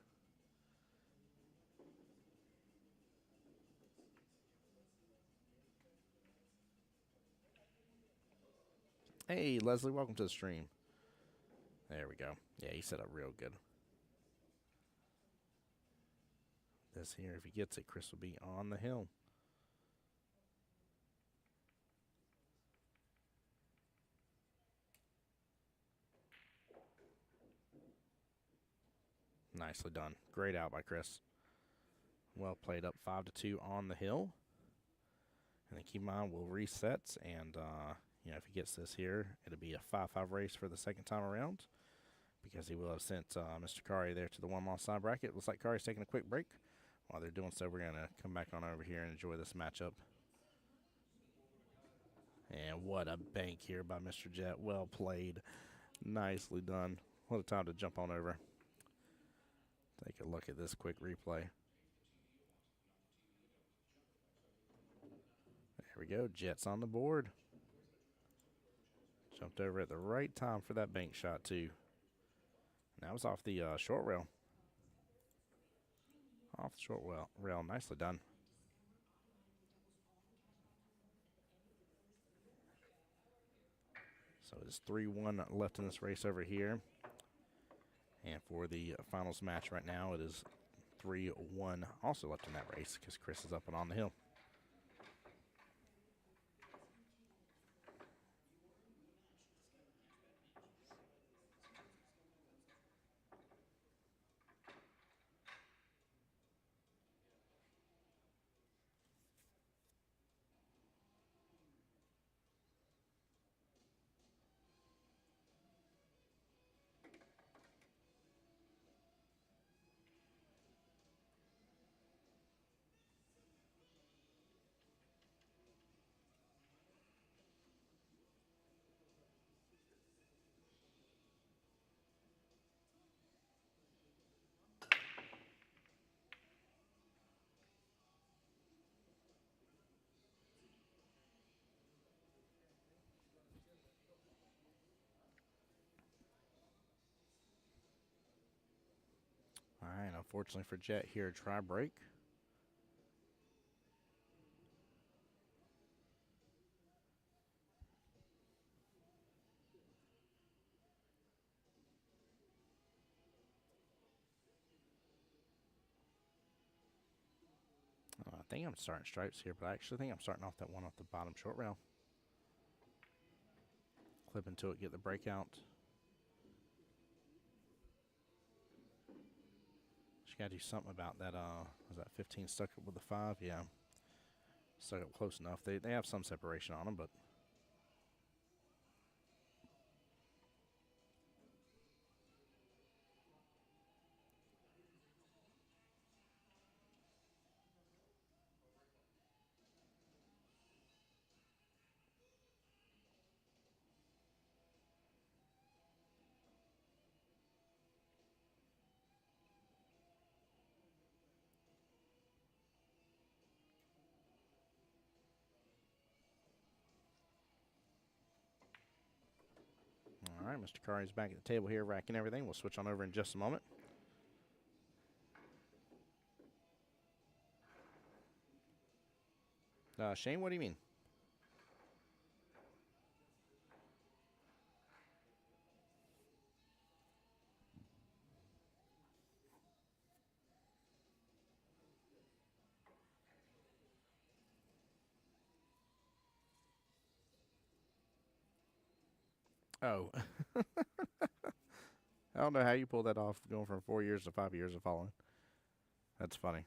Hey, Leslie, welcome to the stream. There we go. Yeah, he set up real good. This here, if he gets it, Chris will be on the hill. Nicely done. Great out by Chris. Well played up 5-2 on the hill. And then keep in mind, we'll reset. And, if he gets this here, it'll be a 5-5 race for the second time around. Because he will have sent Mr. Kari there to the one-loss side bracket. Looks like Kari's taking a quick break. While they're doing so, we're going to come back on over here and enjoy this matchup. And what a bank here by Mr. Jet. Well played. Nicely done. What a time to jump on over. Take a look at this quick replay. There we go. Jet's on the board. Jumped over at the right time for that bank shot, too. And that was off the short rail. Off the short rail. Nicely done. So it's 3-1 left in this race over here. And for the finals match right now, it is 3-1 also left in that race because Chris is up and on the hill. All right, unfortunately for Jet here, try break. I think I'm starting stripes here, but I actually think I'm starting off that one off the bottom short rail. Clip into it, get the breakout. Just got to do something about that. Was that 15 stuck up with the 5? Yeah. Stuck up close enough. They have some separation on them, but. All right, Mr. Kari's back at the table here, racking everything. We'll switch on over in just a moment. Shane, what do you mean? Oh. I don't know how you pull that off, going from 4 years to 5 years of following. That's funny.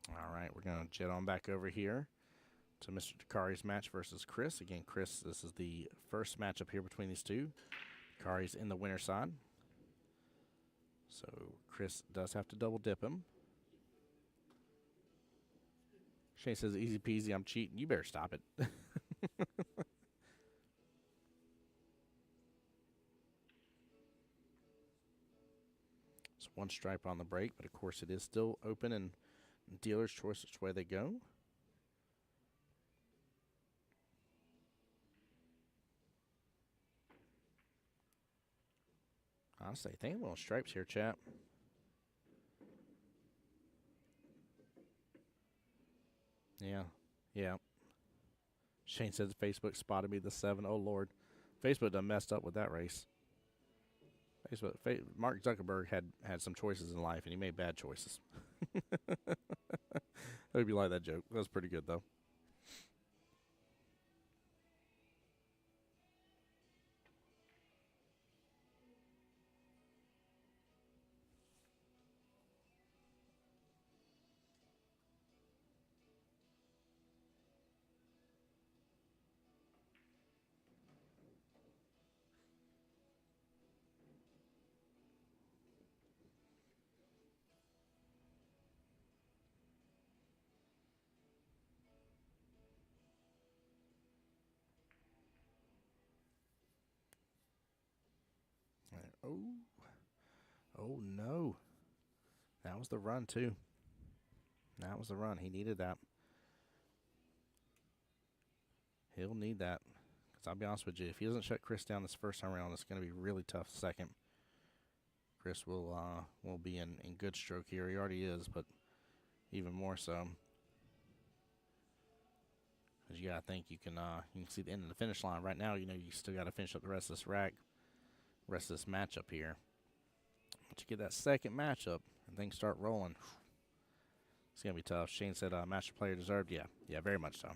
All right, we're going to jet on back over here to Mr. Takari's match versus Chris. Again, Chris, this is the first matchup here between these two. Takari's in the winner's side. So Chris does have to double dip him. Shane says, easy peasy, I'm cheating. You better stop it. It's one stripe on the break, but of course it is still open and dealer's choice which way they go. I'll say, think little stripes here, chap. Yeah. Shane says Facebook spotted me the 7. Oh, Lord. Facebook done messed up with that race. Mark Zuckerberg had some choices in life, and he made bad choices. I hope you like that joke. That was pretty good, though. Oh, no. That was the run, too. That was the run. He needed that. He'll need that. Because I'll be honest with you, if he doesn't shut Chris down this first time around, it's going to be really tough second. Chris will be in good stroke here. He already is, but even more so. Because you got to think you can see the end of the finish line. Right now, you still got to finish up the rest of this rack, rest of this matchup here. But you get that second matchup and things start rolling. It's going to be tough. Shane said master player deserved. Yeah, very much so.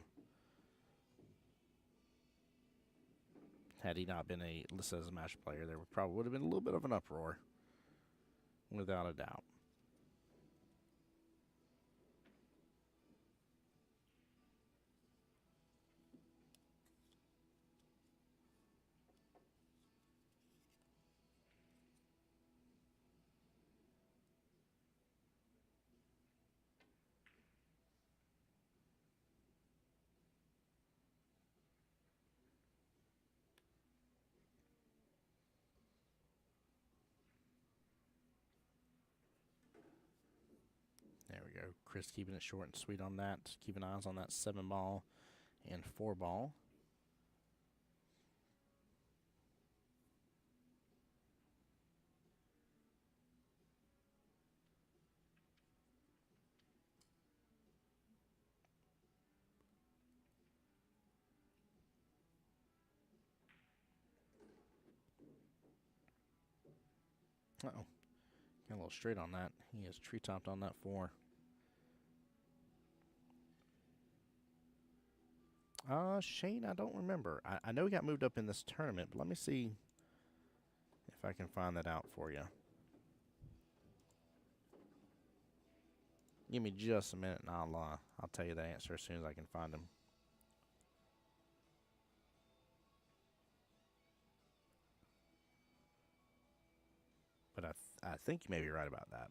Had he not been listed as a master player, there would have been a little bit of an uproar. Without a doubt. There we go. Chris keeping it short and sweet on that. Keeping eyes on that 7 ball and 4 ball. Uh-oh. Got a little straight on that. He is tree-topped on that 4. Shane, I don't remember. I know he got moved up in this tournament, but let me see if I can find that out for you. Give me just a minute, and I'll tell you the answer as soon as I can find him. But I think you may be right about that.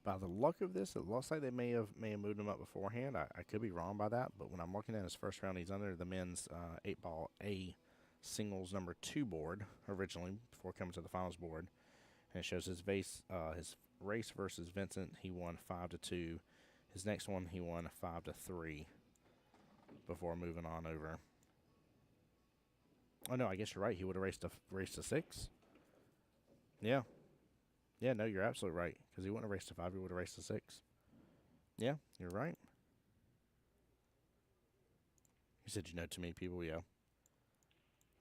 By the luck of this, it looks like they may have moved him up beforehand. I could be wrong by that, but when I'm looking at his first round, he's under the men's 8-ball A singles number 2 board originally before coming to the finals board, and it shows his race versus Vincent. He won 5-2. His next one he won 5-3 before moving on over. Oh no, I guess you're right. He would have raced to 6. Yeah. Yeah, no, you're absolutely right. Because he wouldn't have raced to 5, he would have raced to 6. Yeah, you're right. You said you know too many people, yeah.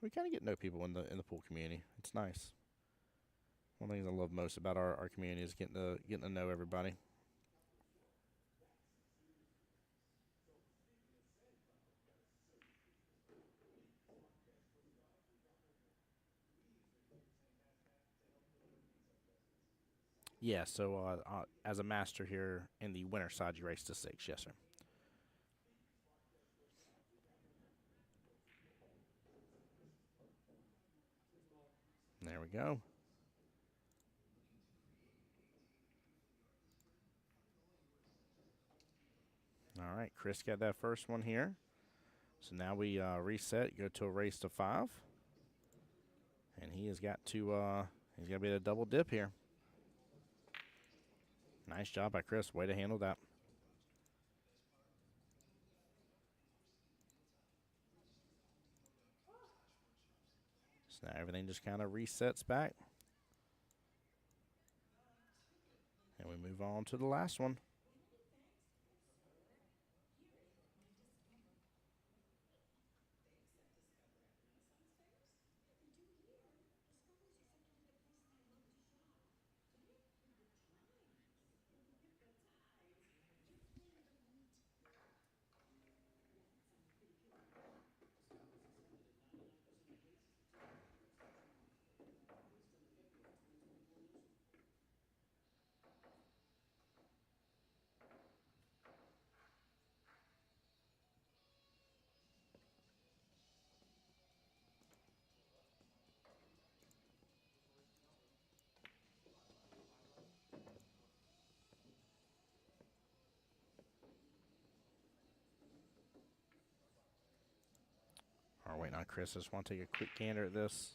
We kind of get to know people in the pool community. It's nice. One of the things I love most about our community is getting to know everybody. Yeah, so as a master here in the winter side, you race to 6, yes, sir. There we go. All right, Chris got that first one here. So now we reset, go to a race to 5. And he has got to be a double dip here. Nice job by Chris. Way to handle that. So now everything just kind of resets back. And we move on to the last one. We're waiting on Chris. I just want to take a quick gander at this.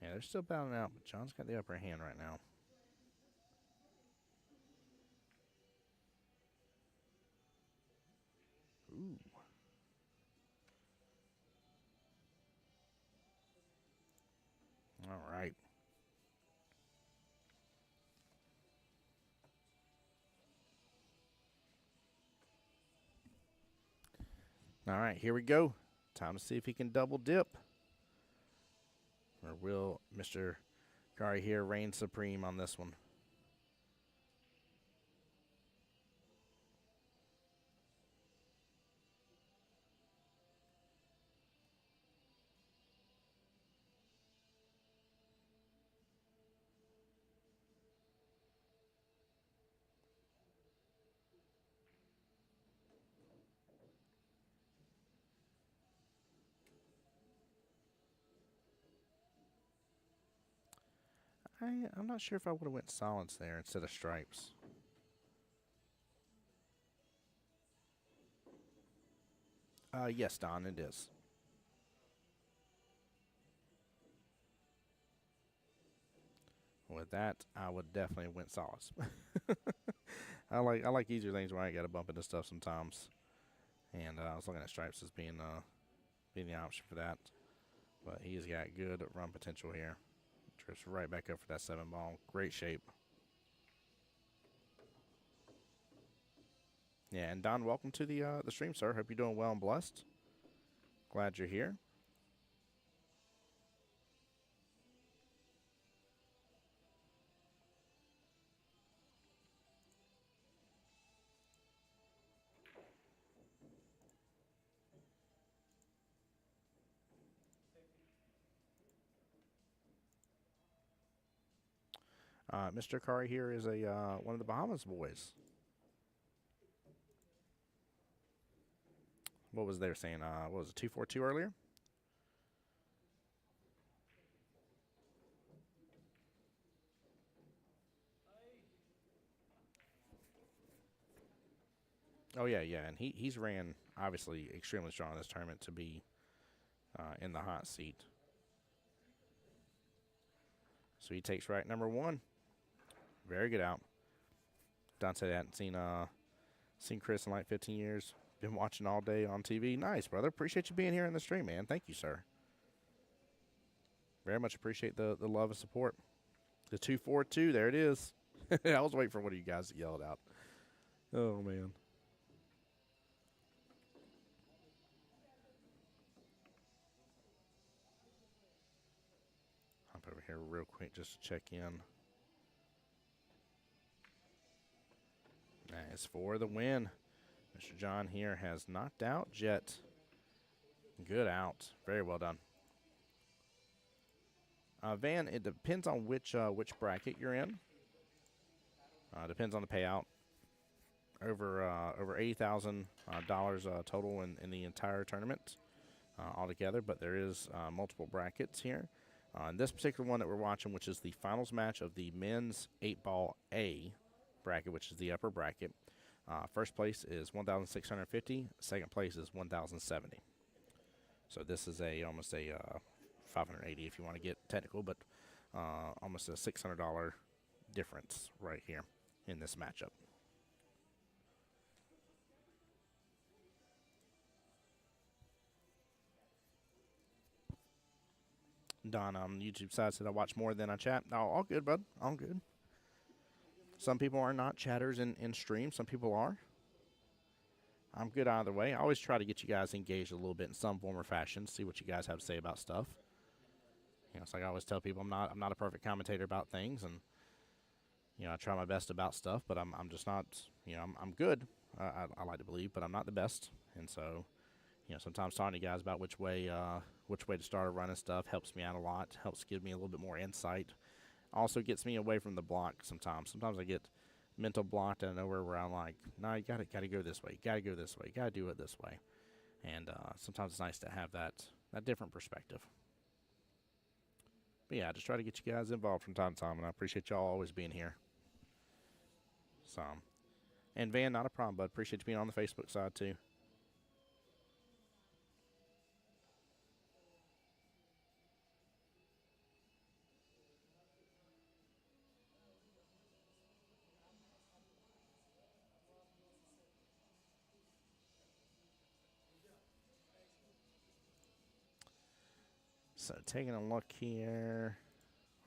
Yeah, they're still battling out, but John's got the upper hand right now. Ooh. All right. All right, here we go. Time to see if he can double dip. Or will Mr. Kari here reign supreme on this one? I'm not sure if I would have went silence there instead of stripes. Yes, Don, it is. With that, I would definitely went solace. I like easier things where I got to bump into stuff sometimes, and I was looking at stripes as being the option for that. But he's got good run potential here. Drifts right back up for that 7-ball. Great shape. Yeah, and Don, welcome to the stream, sir. Hope you're doing well and blessed. Glad you're here. Mr. Kari here is a one of the Bahamas boys. What was they saying? What was it, 242 earlier? Oh yeah, yeah, and he's ran obviously extremely strong in this tournament to be in the hot seat. So he takes rack number 1. Very good out. Dante hadn't seen Chris in like 15 years. Been watching all day on TV. Nice, brother. Appreciate you being here in the stream, man. Thank you, sir. Very much appreciate the love and support. The 242, there it is. I was waiting for one of you guys to yell it out. Oh, man. Hop over here real quick just to check in. Nice for the win. Mr. John here has knocked out Jet. Good out. Very well done. Van, it depends on which bracket you're in. Depends on the payout. Over $80,000 total in the entire tournament altogether, but there is multiple brackets here. In this particular one that we're watching, which is the finals match of the men's 8-ball A bracket, which is the upper bracket. First place is $1,650. Second place is $1,070. So this is almost a $580 if you want to get technical, but almost a $600 difference right here in this matchup. Don on the YouTube side said I watch more than I chat. Oh, all good, bud. All good. Some people are not chatters in stream. Some people are. I'm good either way. I always try to get you guys engaged a little bit in some form or fashion, see what you guys have to say about stuff. You know, it's like I always tell people I'm not a perfect commentator about things, and you know, I try my best about stuff, but I'm just not, you know, I'm good. I like to believe, but I'm not the best. And so, you know, sometimes talking to you guys about which way to start running stuff helps me out a lot, helps give me a little bit more insight. Also gets me away from the block sometimes. Sometimes I get mental blocked out of nowhere where I'm like, no, you gotta go this way, you gotta go this way, you gotta do it this way. And sometimes it's nice to have that different perspective. But yeah, I just try to get you guys involved from time to time, and I appreciate y'all always being here. So, and Van, not a problem, bud. Appreciate you being on the Facebook side too. So taking a look here.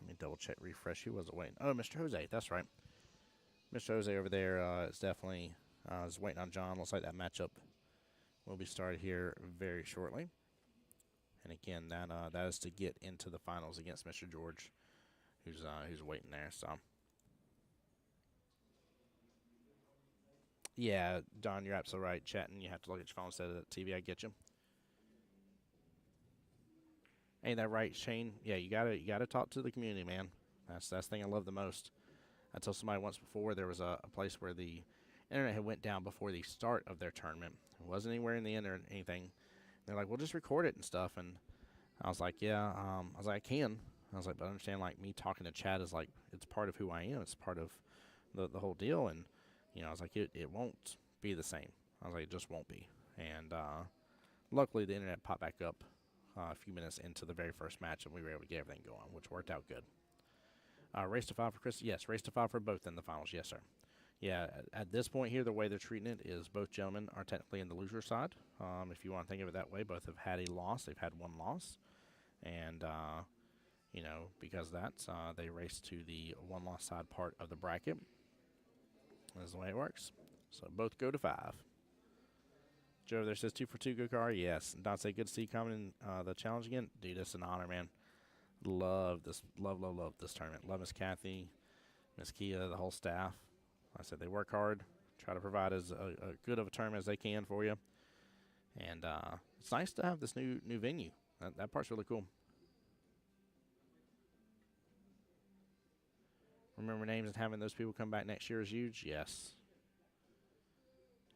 Let me double check, refresh. Who was it waiting? Oh, Mr. Jose. That's right. Mr. Jose over there is definitely is waiting on John. Looks like that matchup will be started here very shortly. And again, that is to get into the finals against Mr. George, who's waiting there. So yeah, Don, you're absolutely right. Chatting, you have to look at your phone instead of the TV. I get you. Ain't that right, Shane? Yeah, you gotta talk to the community, man. That's the thing I love the most. I told somebody once before there was a place where the internet had went down before the start of their tournament. It wasn't anywhere in the end or anything. They're like, well, just record it and stuff. And I was like, yeah. I was like, I can. I was like, but I understand, like, me talking to chat is like, it's part of who I am. It's part of the whole deal. And, you know, I was like, it won't be the same. I was like, it just won't be. And luckily the internet popped back up a few minutes into the very first match, and we were able to get everything going, which worked out good. Race to 5 for Chris. Yes, race to 5 for both in the finals. Yes, sir. Yeah, at this point here, the way they're treating it is both gentlemen are technically in the loser side. If you want to think of it that way, both have had a loss. They've had one loss. And, you know, because of that, they race to the one-loss side part of the bracket. That's the way it works. So both go to 5. Joe there says 2 for 2, good car. Yes. Don say good to see you coming in the challenge again. Dude, it's an honor, man. Love this. Love this tournament. Love Miss Kathy, Miss Kia, the whole staff. Like I said, they work hard, try to provide as a good of a tournament as they can for you. And it's nice to have this new venue. That part's really cool. Remember names and having those people come back next year is huge? Yes.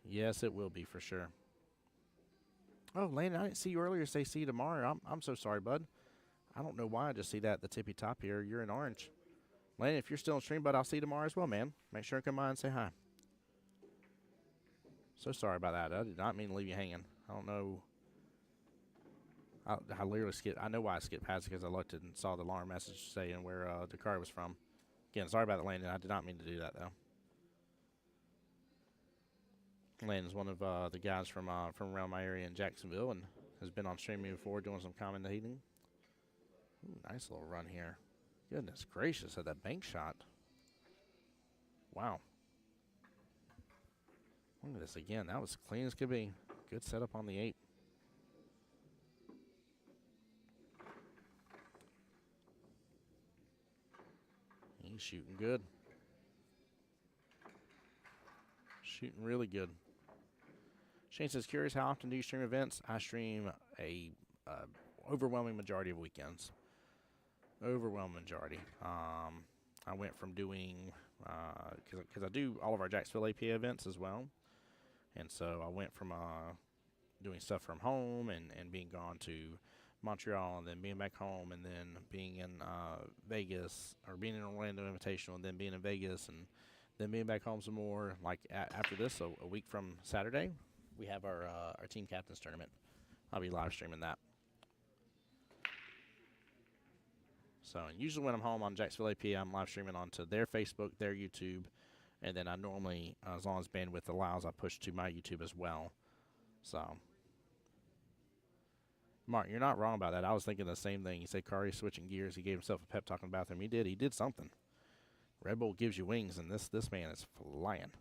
Yes, it will be for sure. Oh, Landon, I didn't see you earlier say see you tomorrow. I'm so sorry, bud. I don't know why I just see that at the tippy top here. You're in orange. Landon, if you're still on stream, bud, I'll see you tomorrow as well, man. Make sure and come by and say hi. So sorry about that. I did not mean to leave you hanging. I don't know. I literally skipped. I know why I skipped past it because I looked and saw the alarm message saying where the car was from. Again, sorry about the landing. I did not mean to do that though. Landon's one of the guys from around my area in Jacksonville and has been on streaming before doing some commentating. Ooh, nice little run here. Goodness gracious, at that bank shot. Wow. Look at this again. That was clean as could be. Good setup on the 8. He's shooting good. Shooting really good. Shane says, curious, how often do you stream events? I stream a overwhelming majority of weekends. Overwhelming majority. I went from doing, because I do all of our Jacksonville APA events as well. And so I went from doing stuff from home and being gone to Montreal and then being back home and then being in Vegas or being in Orlando Invitational and then being in Vegas and then being back home some more. Like after this, a week from Saturday, we have our team captains tournament. I'll be live streaming that. So and usually when I'm home on Jacksonville APA, I'm live streaming onto their Facebook, their YouTube, and then I normally, as long as bandwidth allows, I push to my YouTube as well. So, Mark, you're not wrong about that. I was thinking the same thing. He said Kari's switching gears. He gave himself a pep talk in the bathroom. He did. He did something. Red Bull gives you wings, and this man is flying.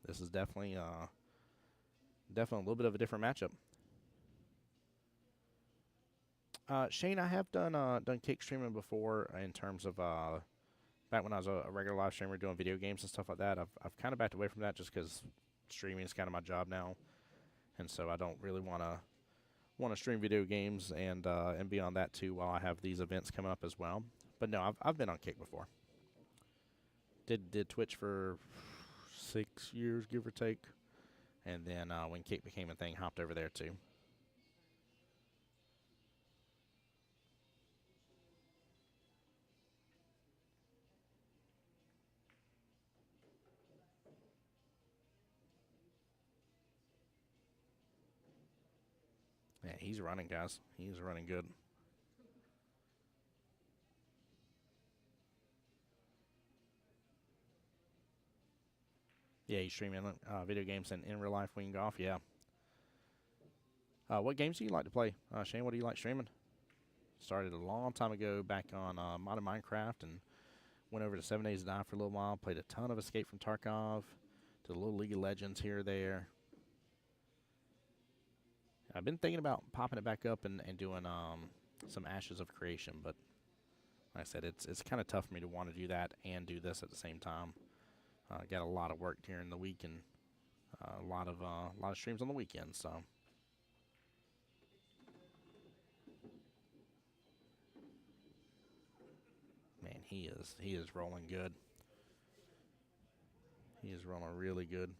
This is definitely a little bit of a different matchup. Shane, I have done kick streaming before in terms of back when I was a regular live streamer doing video games and stuff like that. I've kind of backed away from that just because streaming is kind of my job now, and so I don't really want to stream video games and be on that too while I have these events coming up as well. But no, I've been on kick before. Did Twitch for 6 years, give or take, and then when kick became a thing, hopped over there too. Yeah, he's running, guys. He's running good. Yeah, he's streaming video games and in real life wing golf. Yeah. What games do you like to play? Shane, what do you like streaming? Started a long time ago back on Modern Minecraft and went over to 7 Days to Die for a little while. Played a ton of Escape from Tarkov. Did a little League of Legends here or there. I've been thinking about popping it back up and doing some Ashes of Creation, but like I said, it's kind of tough for me to want to do that and do this at the same time. Got a lot of work during the week and a lot of streams on the weekends. So, man, he is rolling good. He is rolling really good.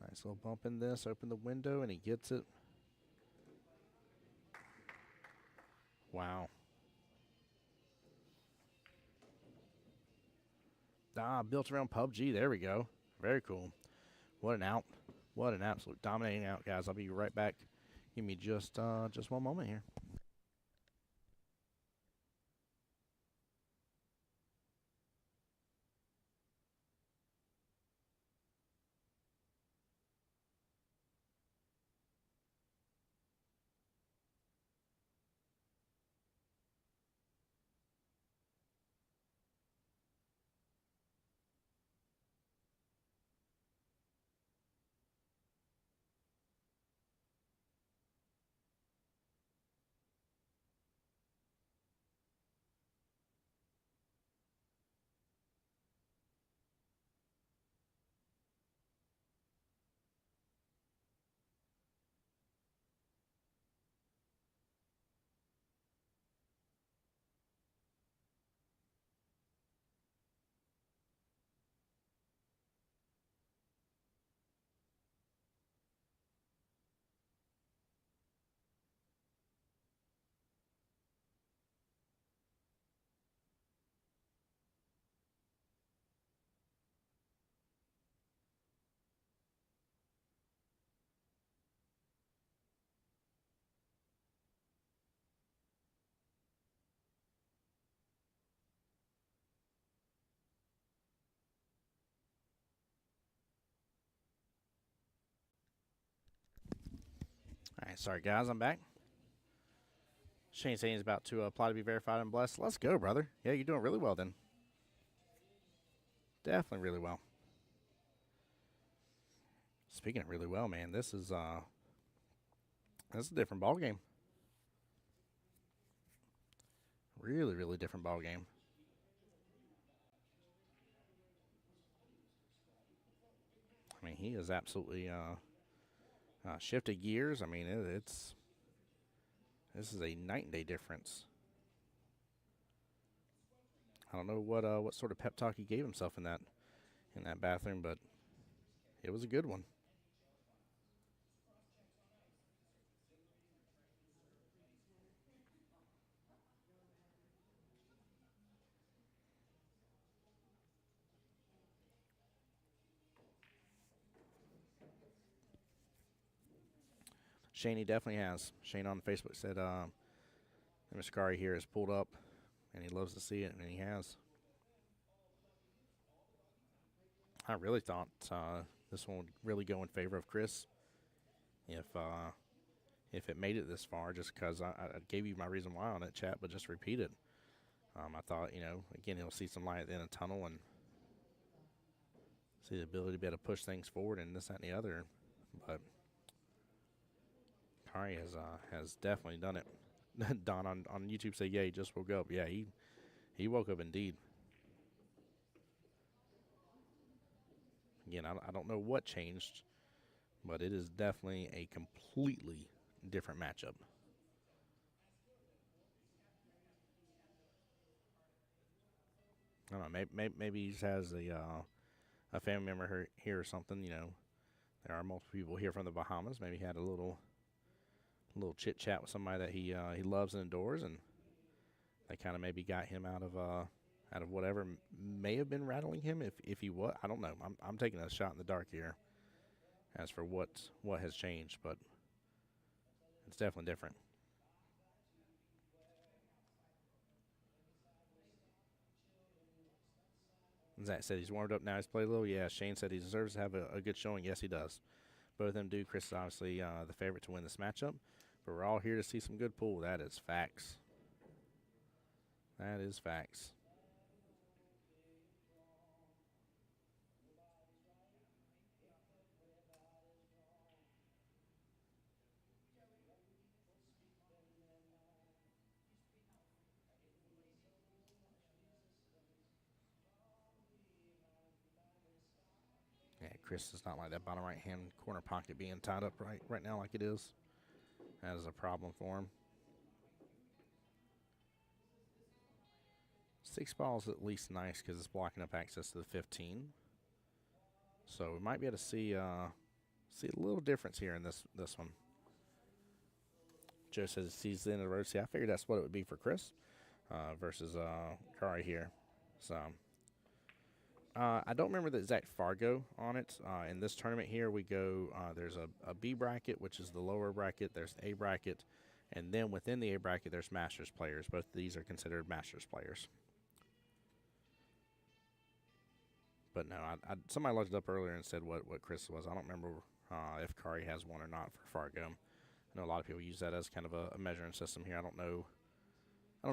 Nice little bump in this. Open the window and he gets it. Wow. Built around PUBG. There we go. Very cool. What an out. What an absolute dominating out, guys. I'll be right back. Give me just one moment here. right, sorry guys, I'm back. Shane saying he's about to apply to be verified and blessed. Let's go, brother. Yeah, you're doing really well then. Definitely really well. Speaking of really well, man, this is a different ball game. Really, really different ball game. I mean, he has absolutely shifted gears. I mean, this is a night and day difference. I don't know what sort of pep talk he gave himself in that bathroom, but it was a good one. Shane, he definitely has. Shane on Facebook said Muscari here has pulled up, and he loves to see it, and he has. I really thought this one would really go in favor of Chris if it made it this far, just because I gave you my reason why on that chat, but just repeat it. I thought, again, he'll see some light at the end of the tunnel and see the ability to be able to push things forward and this, that, and the other. But Kari has definitely done it. Don on YouTube said, yeah, he just woke up. Yeah, he woke up indeed. Again, I don't know what changed, but it is definitely a completely different matchup. I don't know. Maybe he has a family member here or something. There are multiple people here from the Bahamas. Maybe he had a little chit chat with somebody that he loves and adores, and they kind of maybe got him out of whatever may have been rattling him. If he was, I don't know. I'm taking a shot in the dark here as for what has changed, but it's definitely different. Zach said he's warmed up now. He's played a little. Yeah, Shane said he deserves to have a good showing. Yes, he does. Both of them do. Chris is obviously the favorite to win this matchup, but we're all here to see some good pool. That is facts. That is facts. Yeah, Chris does not like that bottom right-hand corner pocket being tied up right now like it is. That is a problem for him. 6 balls at least nice because it's blocking up access to the 15. So we might be able to see a little difference here in this one. Joe says he sees the end of the road. See, I figured that's what it would be for Chris versus Kari here. So I don't remember the exact Fargo on it. In this tournament here, we go, there's a B bracket, which is the lower bracket. There's the A bracket. And then within the A bracket, there's Masters players. Both of these are considered Masters players. But no, somebody looked it up earlier and said what Chris was. I don't remember if Kari has one or not for Fargo. I know a lot of people use that as kind of a measuring system here. I don't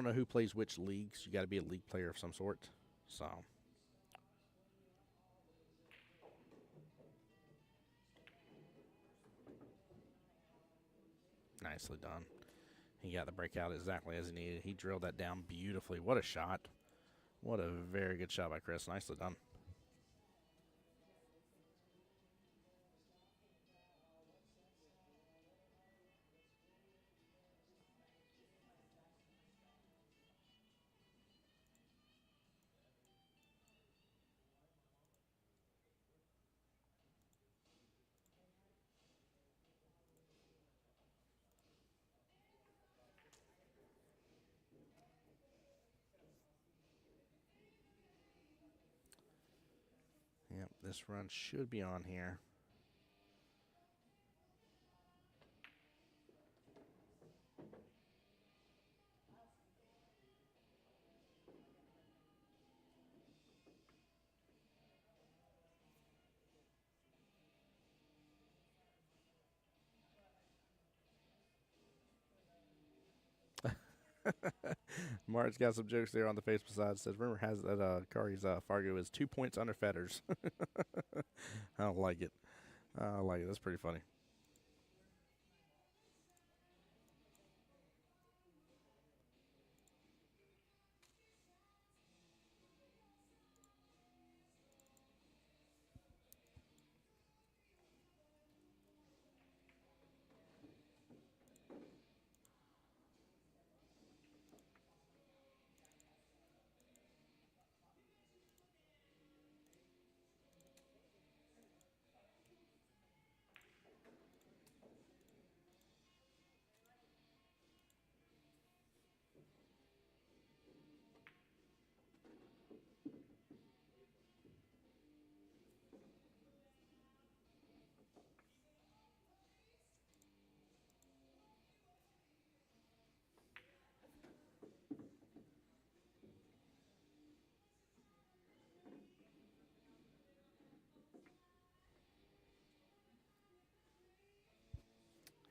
know who plays which leagues. You got to be a league player of some sort. So nicely done. He got the breakout exactly as he needed. He drilled that down beautifully. What a shot. What a very good shot by Chris. Nicely done. Yep, this run should be on here. Mark's got some jokes there on the Facebook side. Says, rumor has that Kari's Fargo is 2 points under Fetters. I don't like it. I like it. That's pretty funny.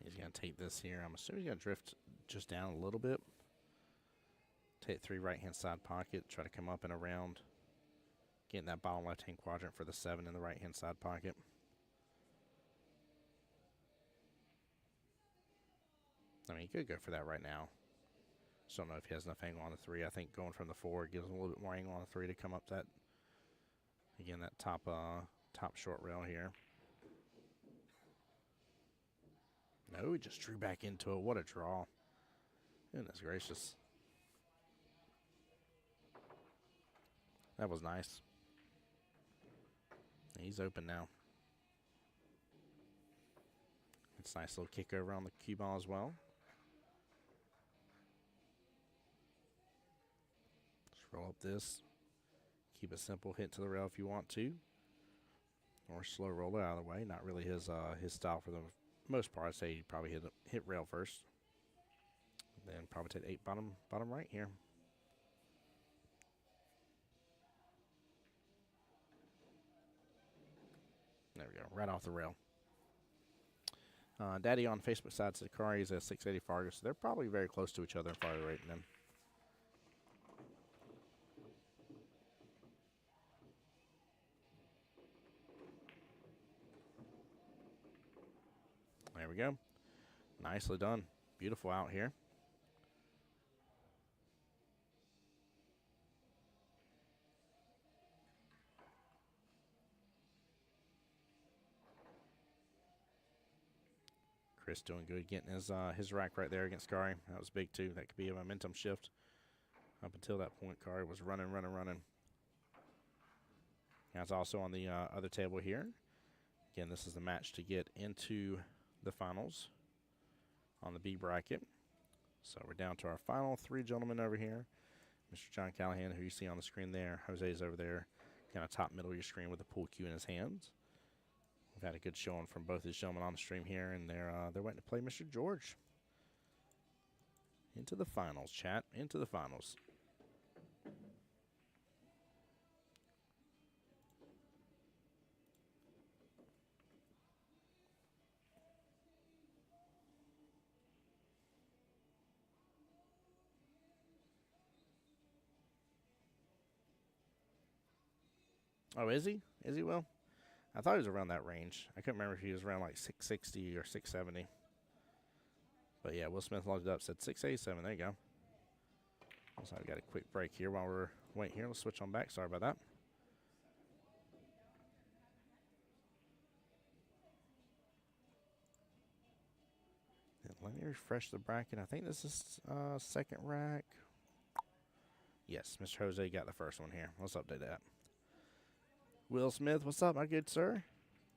He's going to take this here. I'm assuming he's going to drift just down a little bit. Take 3 right-hand side pocket. Try to come up and around. Get in that bottom left-hand quadrant for the 7 in the right-hand side pocket. I mean, he could go for that right now. Just don't know if he has enough angle on the 3. I think going from the 4 gives him a little bit more angle on the 3 to come up that, again, that top short rail here. No, he just drew back into it. What a draw. Goodness gracious. That was nice. He's open now. It's a nice little kick over on the cue ball as well. Just roll up this. Keep it simple. Hit to the rail if you want to. Or slow roll it out of the way. Not really his style for the most part. I'd say he'd probably hit rail first. Then probably take 8 bottom right here. There we go. Right off the rail. Daddy on Facebook side said Kari is a 680 Fargo, so they're probably very close to each other in Fargo rating then. There we go. Nicely done. Beautiful out here. Chris doing good, getting his rack right there against Kari. That was big too. That could be a momentum shift. Up until that point, Kari was running. That's also on the other table here. Again, this is the match to get into the finals on the B bracket. So we're down to our final 3 gentlemen over here. Mr. John Callahan, who you see on the screen there. Jose's over there, kind of top middle of your screen with the pool cue in his hands. We've had a good showing from both these gentlemen on the stream here, and they're waiting to play Mr. George. Into the finals, chat. Into the finals. Oh, is he? Is he, Will? I thought he was around that range. I couldn't remember if he was around like 660 or 670. But yeah, Will Smith logged it up, said 687. There you go. So I've got a quick break here while we're waiting here. Let's switch on back. Sorry about that. And let me refresh the bracket. I think this is second rack. Yes, Mr. Jose got the first one here. Let's update that. Will Smith, what's up, my good sir?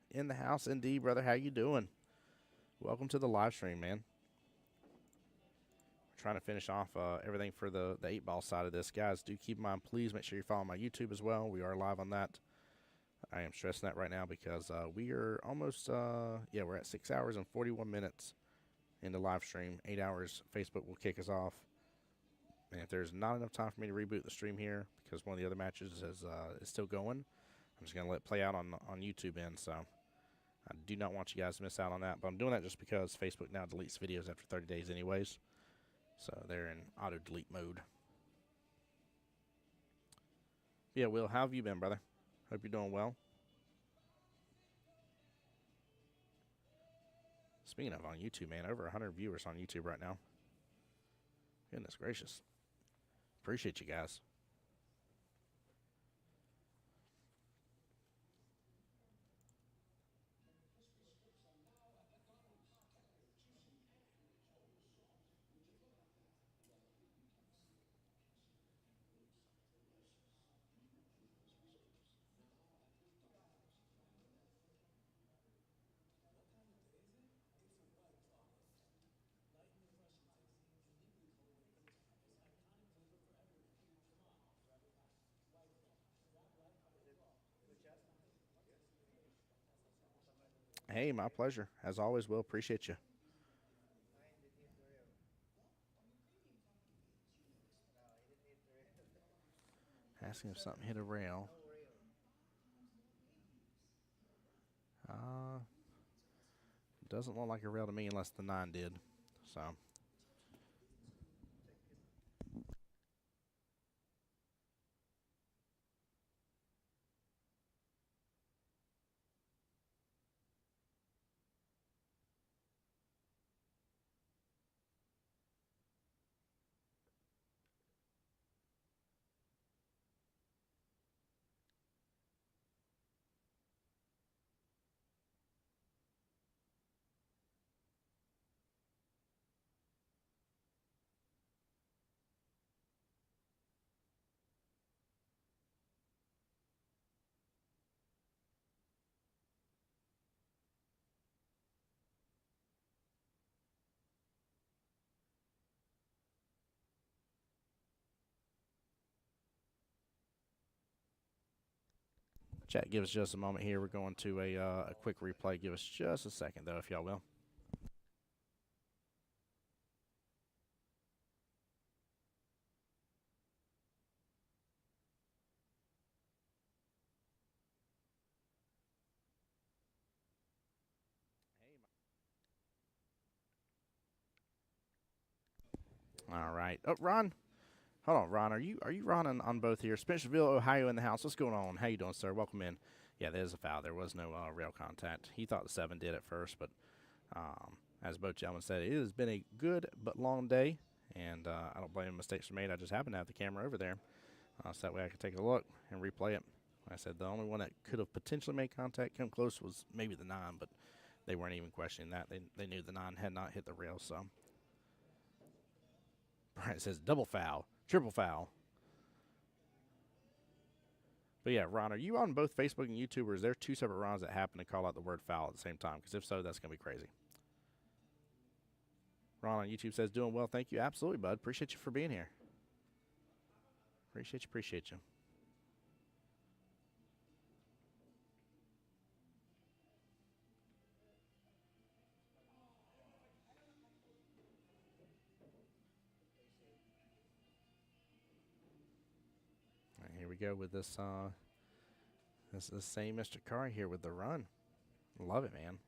In the house, indeed, brother. How you doing? Welcome to the live stream, man. We're trying to finish off everything for the 8-ball side of this. Guys, do keep in mind, please make sure you follow my YouTube as well. We are live on that. I am stressing that right now because we are almost, we're at 6 hours and 41 minutes in the live stream. 8 hours, Facebook will kick us off. And if there's not enough time for me to reboot the stream here because one of the other matches is still going, I'm just going to let it play out on YouTube end, so I do not want you guys to miss out on that. But I'm doing that just because Facebook now deletes videos after 30 days anyways. So they're in auto delete mode. Yeah, Will, how have you been, brother? Hope you're doing well. Speaking of on YouTube, man, over 100 viewers on YouTube right now. Goodness gracious. Appreciate you guys. Hey, my pleasure. As always, Will, appreciate you. Asking if something hit a rail. Doesn't look like a rail to me unless the 9 did. So, chat, give us just a moment here. We're going to a quick replay. Give us just a second, though, if y'all will. All right. Oh, Ron. Hold on, Ron. Are you Ron on both here? Spencerville, Ohio in the house. What's going on? How you doing, sir? Welcome in. Yeah, there's a foul. There was no rail contact. He thought the 7 did at first, but as both gentlemen said, it has been a good but long day, and I don't blame mistakes were made. I just happened to have the camera over there, so that way I could take a look and replay it. Like I said, the only one that could have potentially made contact come close was maybe the 9, but they weren't even questioning that. They knew the 9 had not hit the rail, so. Brian says double foul, triple foul. But yeah, Ron, are you on both Facebook and YouTube, or is there 2 separate Rons that happen to call out the word foul at the same time? Because if so, that's going to be crazy. Ron on YouTube says, doing well, thank you. Absolutely, bud. Appreciate you for being here. Appreciate you. All right, here we go with this. This is the same Mr. Curry here with the run. Love it, man.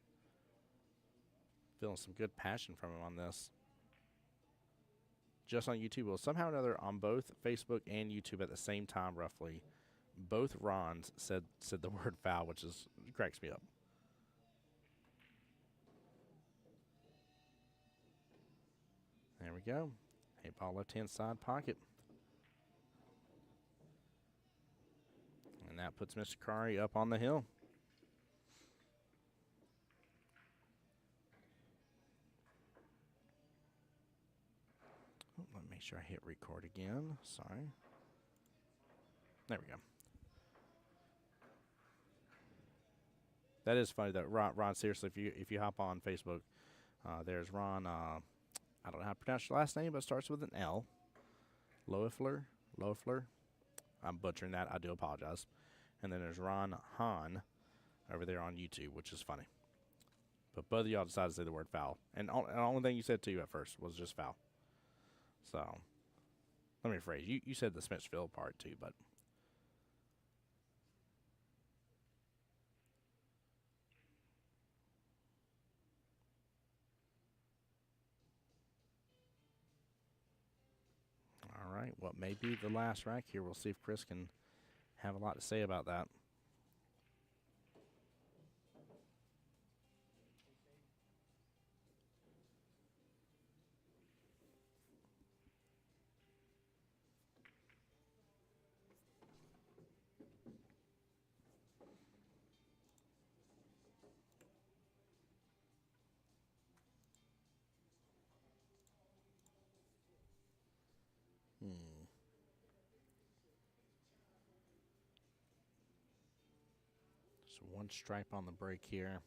Feeling some good passion from him on this. Just on YouTube, well, somehow or another on both Facebook and YouTube at the same time, roughly, both Rons said the word foul, which cracks me up. There we go. 8-ball left-hand side pocket. And that puts Mr. Kari up on the hill. Oh, let me make sure I hit record again. Sorry. There we go. That is funny, though. Ron, seriously, if you hop on Facebook, there's Ron. I don't know how to pronounce your last name, but it starts with an L. Loeffler. I'm butchering that. I do apologize. And then there's Ron Hahn over there on YouTube, which is funny. But both of y'all decided to say the word foul. And the only thing you said to you at first was just foul. So, let me rephrase. You said the Smithsville part too, but. right, what may be the last rack here. We'll see if Chris can have a lot to say about that. So one stripe on the break here.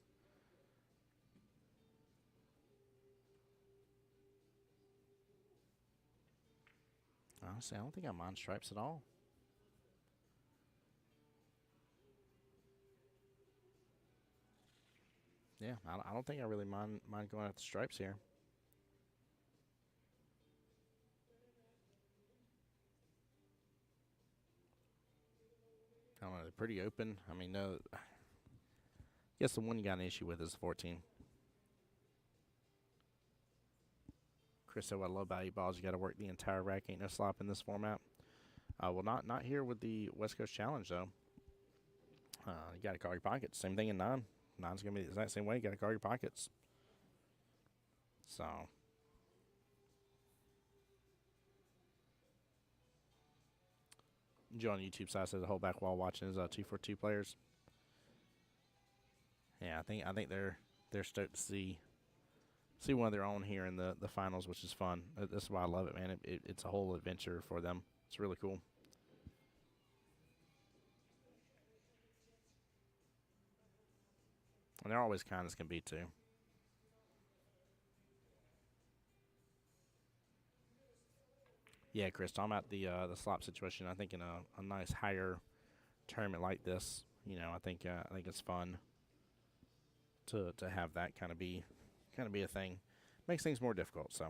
Honestly, I don't think I mind stripes at all. Yeah, I don't think I really mind going at the stripes here. I don't know, they're pretty open. I mean, no. I guess the one you got an issue with is 14. Chris said, what I love about 8 balls, you got to work the entire rack. Ain't no slop in this format. Well, not here with the West Coast Challenge, though. You got to call your pockets. Same thing in 9. 9's going to be the exact same way. You got to call your pockets. So. Joe on the YouTube side says the whole back wall watching is 242 players. Yeah, I think they're stoked to see one of their own here in the finals, which is fun. That's why I love it, man. It's a whole adventure for them. It's really cool. And they're always kind as can be, too. Yeah, Chris, talking about the slop situation, I think in a nice higher tournament like this, I think it's fun to have that kind of be a thing. Makes things more difficult, so.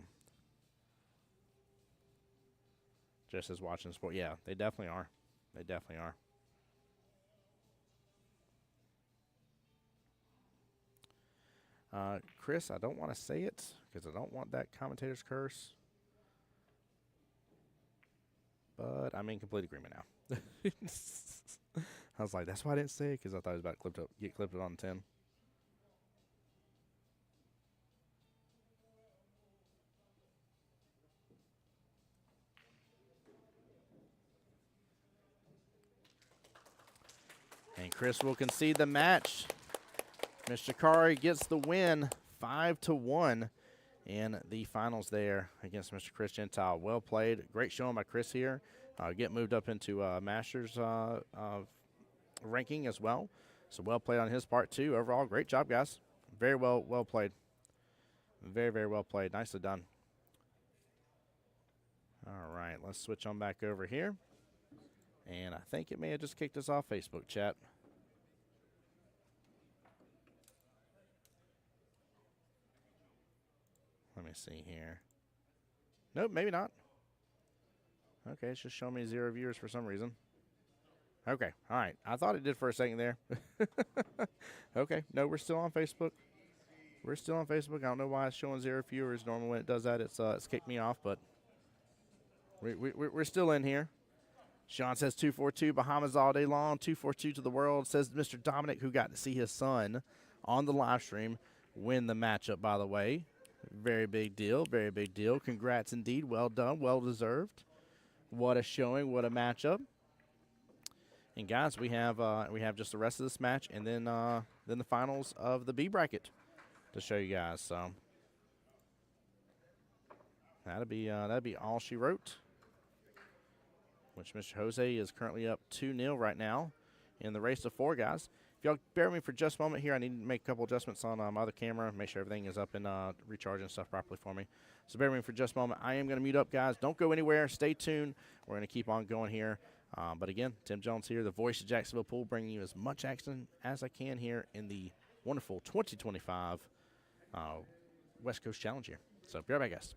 Just as watching sport, yeah, they definitely are. They definitely are. Chris, I don't want to say it because I don't want that commentator's curse. But I'm in complete agreement now. I was like, that's why I didn't say it, because I thought it was about to get clipped on 10. And Chris will concede the match. Mr. Kari gets the win, 5-1 in the finals there against Mr. Chris Gentile. Well played. Great showing by Chris here. Get moved up into Masters ranking as well. So well played on his part, too. Overall, great job, guys. Very well played. Very, very well played. Nicely done. All right, let's switch on back over here. And I think it may have just kicked us off Facebook chat. Let me see here. Nope, maybe not. Okay, it's just showing me 0 viewers for some reason. Okay, all right. I thought it did for a second there. Okay, no, we're still on Facebook. We're still on Facebook. I don't know why it's showing 0 viewers. Normally when it does that, it's kicked me off, but we're still in here. Sean says 242, Bahamas all day long, 242 to the world. Says Mr. Dominic, who got to see his son on the live stream win the matchup, by the way. Very big deal, very big deal. Congrats indeed. Well done, well deserved. What a showing, what a matchup. And guys, we have just the rest of this match and then the finals of the B bracket to show you guys. So that'll be all she wrote. Which Mr. Jose is currently up 2-0 right now in the race to 4, guys. If y'all bear with me for just a moment here, I need to make a couple adjustments on my other camera, make sure everything is up and recharging stuff properly for me. So bear with me for just a moment. I am going to mute up, guys. Don't go anywhere. Stay tuned. We're going to keep on going here. But again, Tim Jones here, the voice of Jacksonville Pool, bringing you as much action as I can here in the wonderful 2025 West Coast Challenge here. So be right back, guys.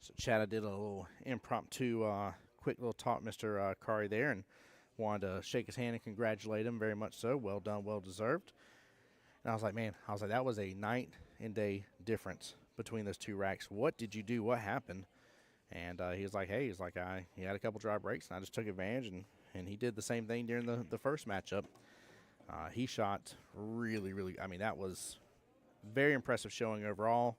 So Chad did a little impromptu, quick little talk, Mr. Kari there, and wanted to shake his hand and congratulate him very much so. Well done, well deserved. And I was like, man, that was a night and day difference between those two racks. What did you do? What happened? And he was like, hey, he had a couple dry breaks, and I just took advantage, and he did the same thing during the first matchup. He shot really, really, I mean, that was very impressive showing overall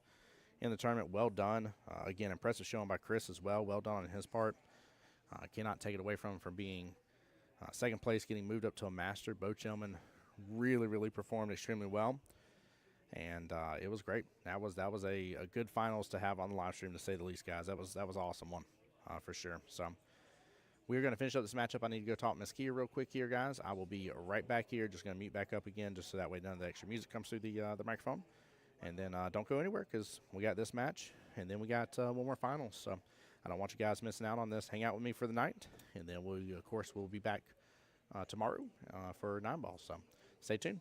in the tournament. Well done. Again, impressive showing by Chris as well. Well done on his part. Cannot take it away from him for being second place, getting moved up to a master. Bo Chillman really, really performed extremely well. And it was great. That was a good finals to have on the live stream, to say the least, guys. That was an awesome one for sure. So we're going to finish up this matchup. I need to go talk to Miss Kia real quick here, guys. I will be right back here. Just going to mute back up again, just so that way none of the extra music comes through the microphone. And then don't go anywhere, because we got this match, and then we got one more finals. So I don't want you guys missing out on this. Hang out with me for the night, and then we'll be back tomorrow for 9 balls. So stay tuned.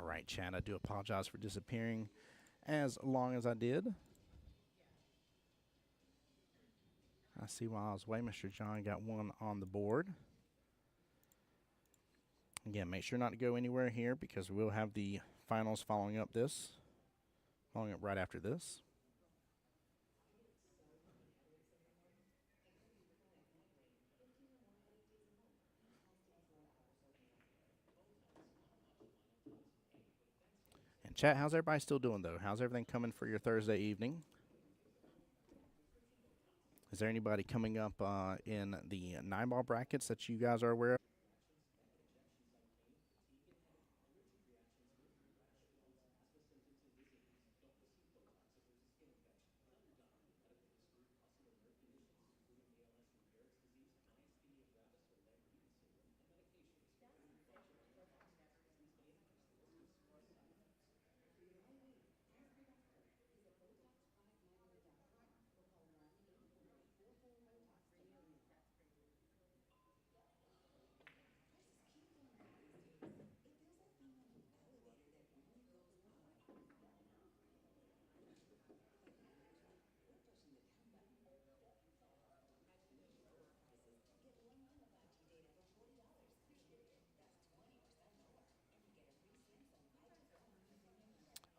right, Chad, I do apologize for disappearing as long as I did. I see while I was away, Mr. John got one on the board. Again, make sure not to go anywhere here because we'll have the finals following up right after this. And chat, how's everybody still doing though? How's everything coming for your Thursday evening? Is there anybody coming up in the 9-ball brackets that you guys are aware of?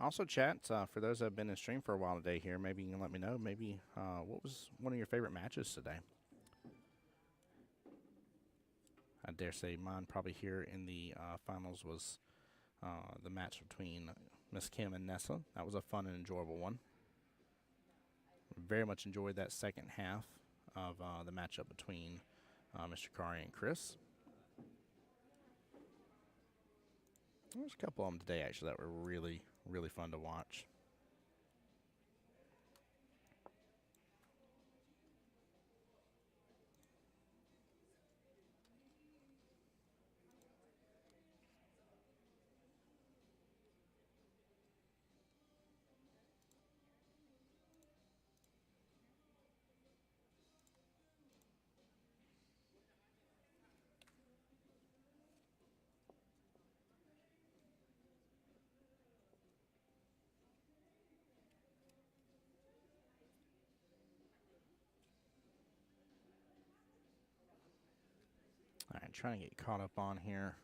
Also, chat, for those that have been in stream for a while today here, maybe you can let me know, maybe what was one of your favorite matches today? I dare say mine probably here in the finals was the match between Miss Kim and Nessa. That was a fun and enjoyable one. Very much enjoyed that second half of the matchup between Mr. Kari and Chris. There's a couple of them today, actually, that were really, really fun to watch. All right, trying to get caught up on here.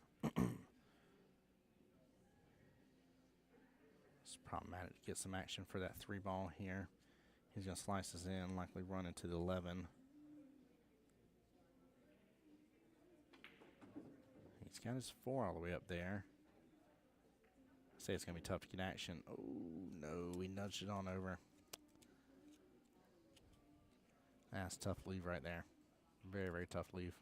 It's problematic to get some action for that 3-ball here. He's going to slice this in, likely run into the 11. He's got his 4 all the way up there. I say it's going to be tough to get action. Oh, no, he nudged it on over. That's a tough leave right there. Very, very tough leave.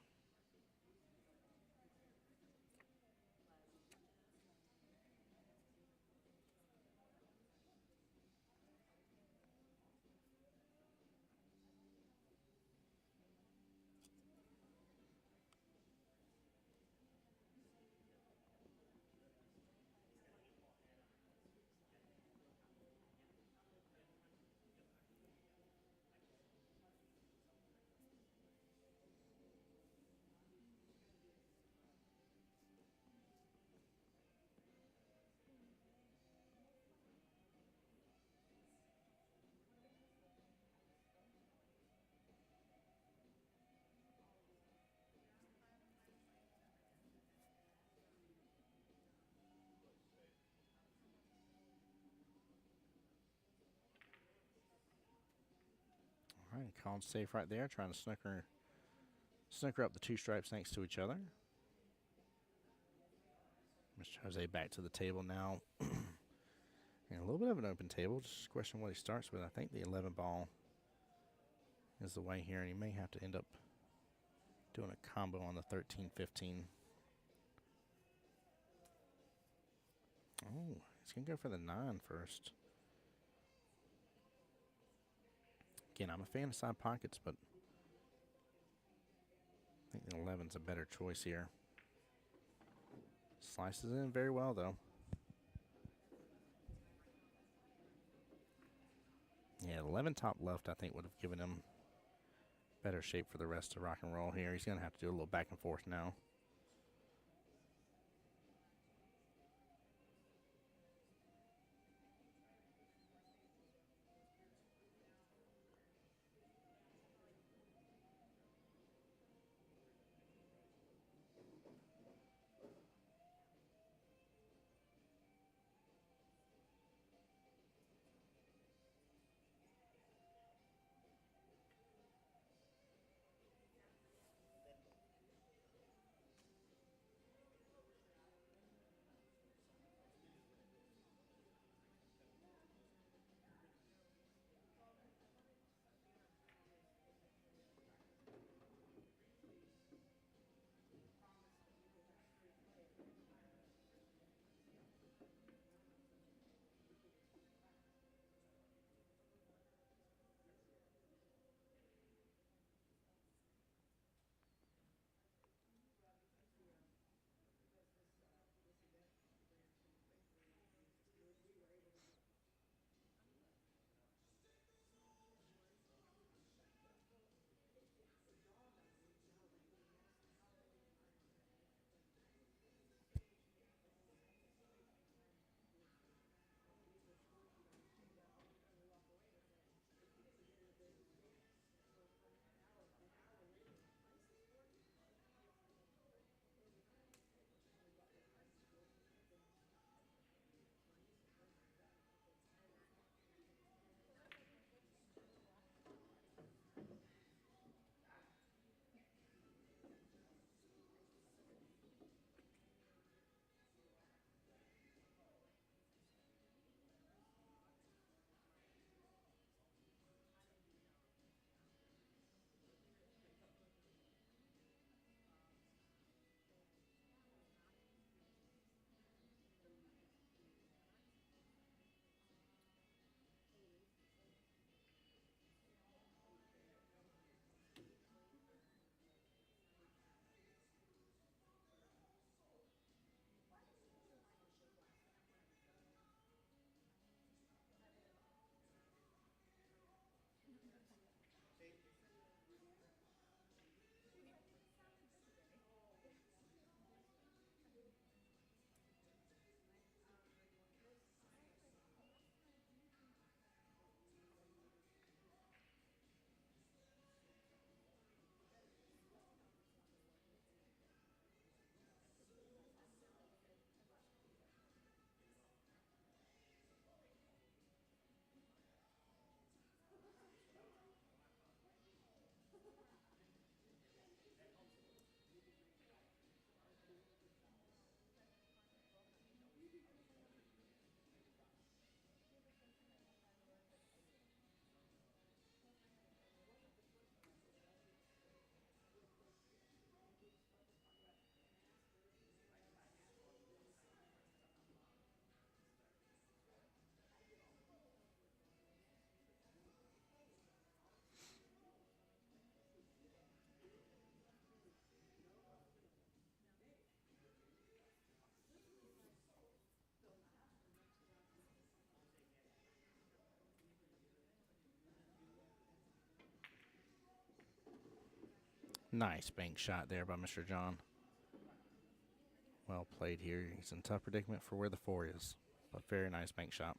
All right, called safe right there, trying to snooker up the 2 stripes next to each other. Mr. Jose back to the table now. And a little bit of an open table. Just question what he starts with. I think the 11 ball is the way here, and he may have to end up doing a combo on the 13-15. Oh, he's going to go for the 9 first. Again, I'm a fan of side pockets, but I think the 11's a better choice here. Slices in very well, though. Yeah, 11 top left, I think, would have given him better shape for the rest of rock and roll here. He's going to have to do a little back and forth now. Nice bank shot there by Mr. John. Well played here. He's in tough predicament for where the 4 is, but very nice bank shot.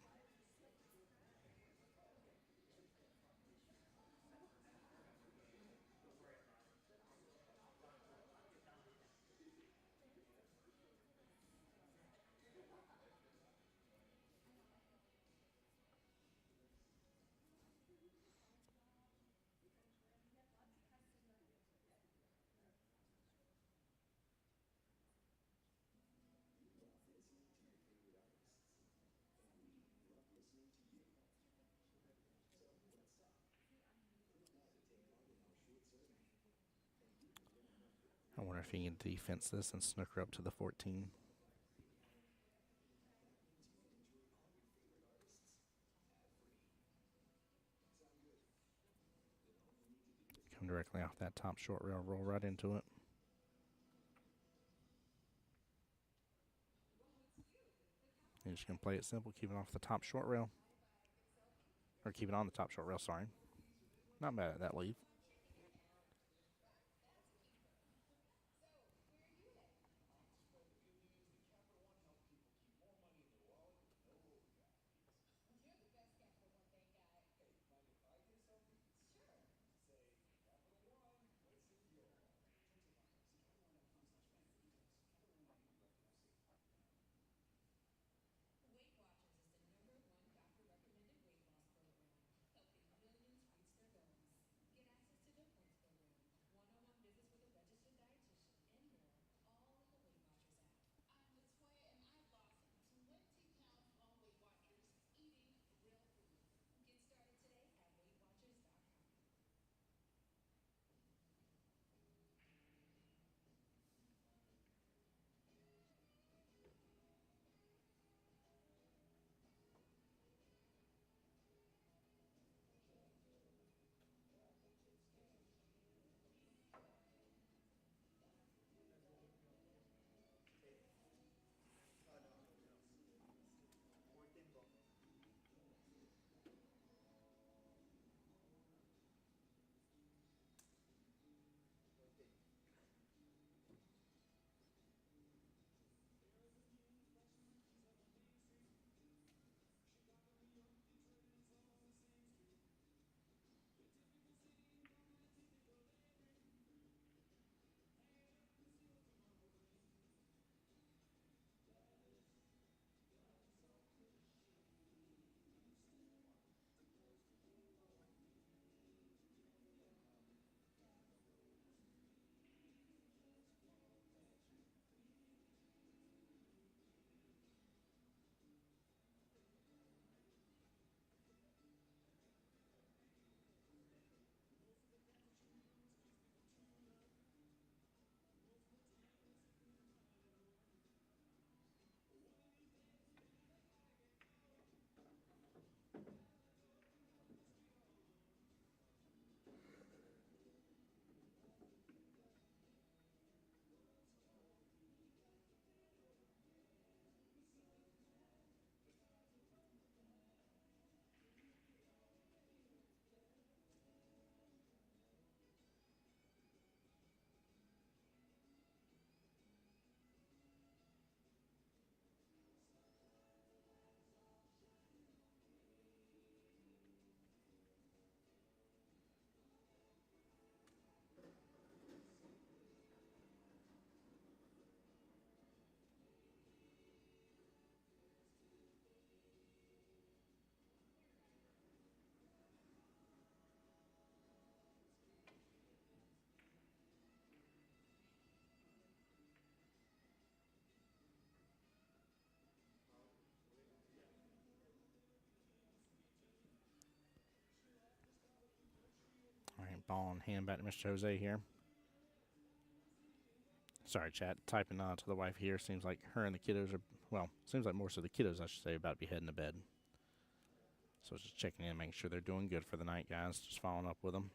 I wonder if he can defense this and snooker up to the 14. Come directly off that top short rail, roll right into it. You're just going to play it simple, keep it off the top short rail. Or keep it on the top short rail, sorry. Not bad at that leave. All right, ball in hand back to Mr. Jose here. Sorry, chat. Typing to the wife here. Seems like her and the kiddos are, well, seems like more so the kiddos, I should say, about to be heading to bed. So just checking in, making sure they're doing good for the night, guys. Just following up with them.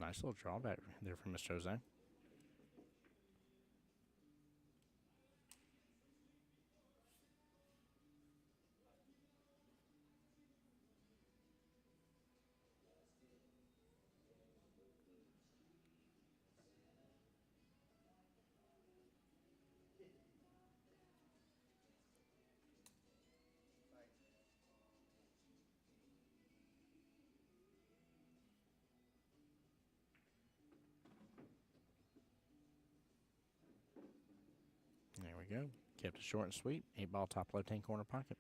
Nice little drawback there from Mr. Jose. There we go. Kept it short and sweet. 8-ball top left-hand corner pocket.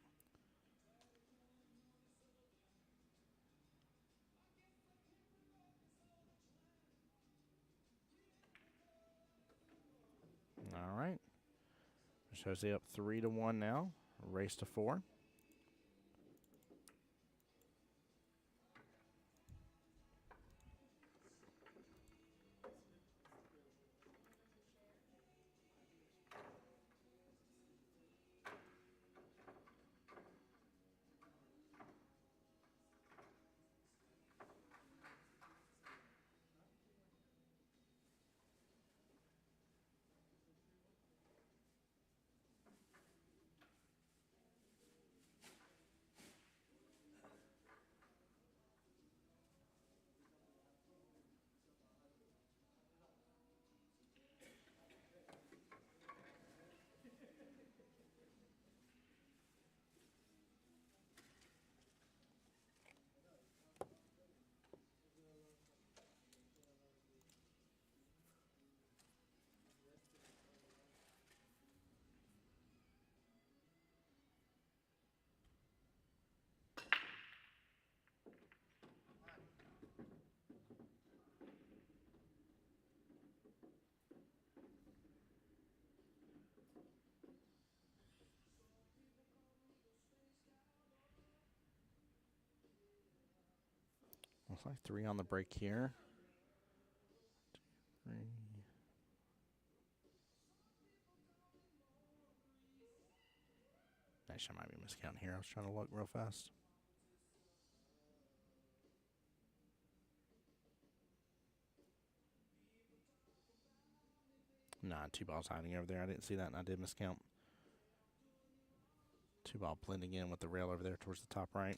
All right. Jose up 3-1 now. Race to 4. Looks like 3 on the break here. 3. Actually, I might be miscounting here. I was trying to look real fast. Nah, 2 balls hiding over there. I didn't see that, and I did miscount. 2 ball blending in with the rail over there towards the top right.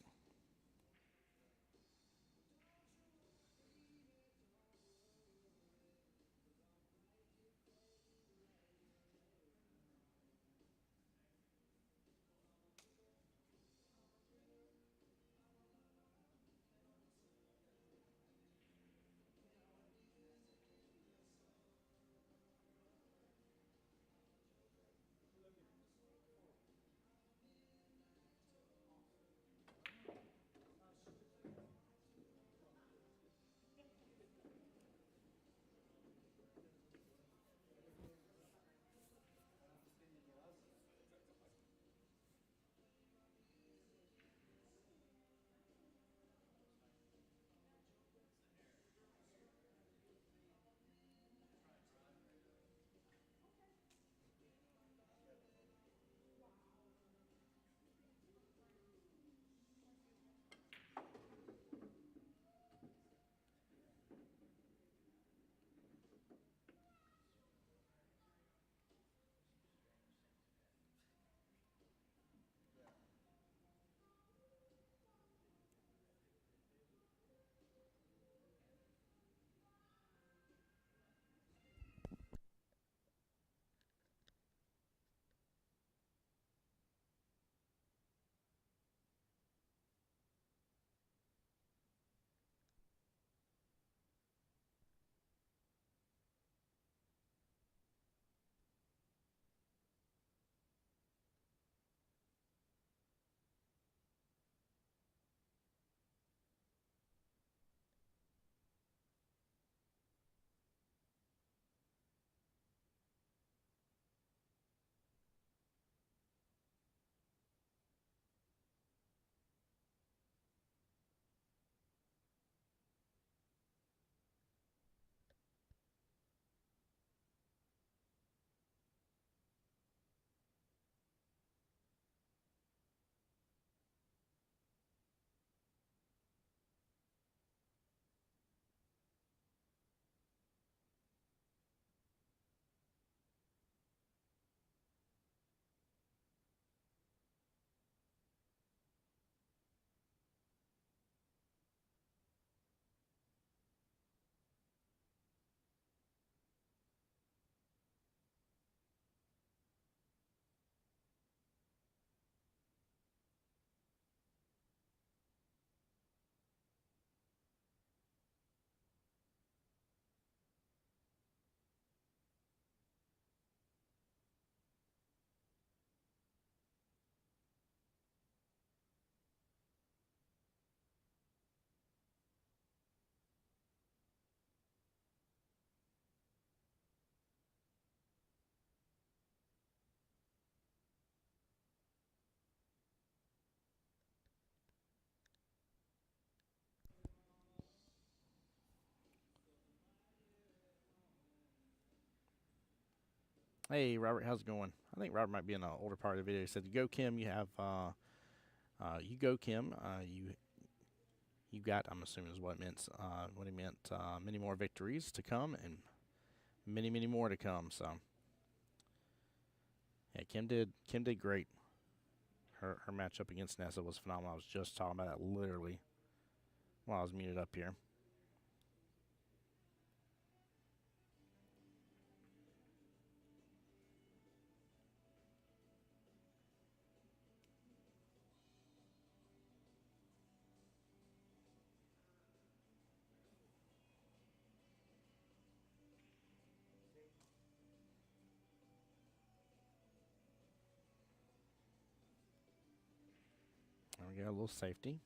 Hey, Robert, how's it going? I think Robert might be in an older part of the video. He said, "You go, Kim. You have, you go, Kim. You got. I'm assuming is what it meant. What he meant. Many more victories to come, and many, many more to come. So, yeah, Kim did great. Her matchup against Nessa was phenomenal. I was just talking about that literally while I was muted up here. There we go, a little safety.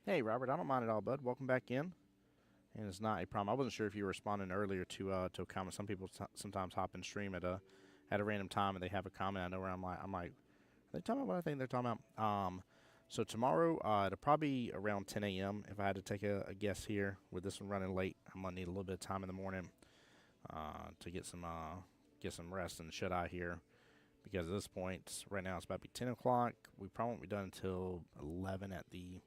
Hey, Robert, I don't mind at all, bud. Welcome back in. And it's not a problem. I wasn't sure if you were responding earlier to a comment. Some people sometimes hop in stream at a random time and they have a comment. I know where I'm like, are they talking about what I think they're talking about? So tomorrow, it'll probably be around 10 a.m. If I had to take a guess here, with this one running late, I'm gonna need a little bit of time in the morning to get some rest and shut eye here. Because at this point, right now it's about to be 10 o'clock. We probably won't be done until 11 at the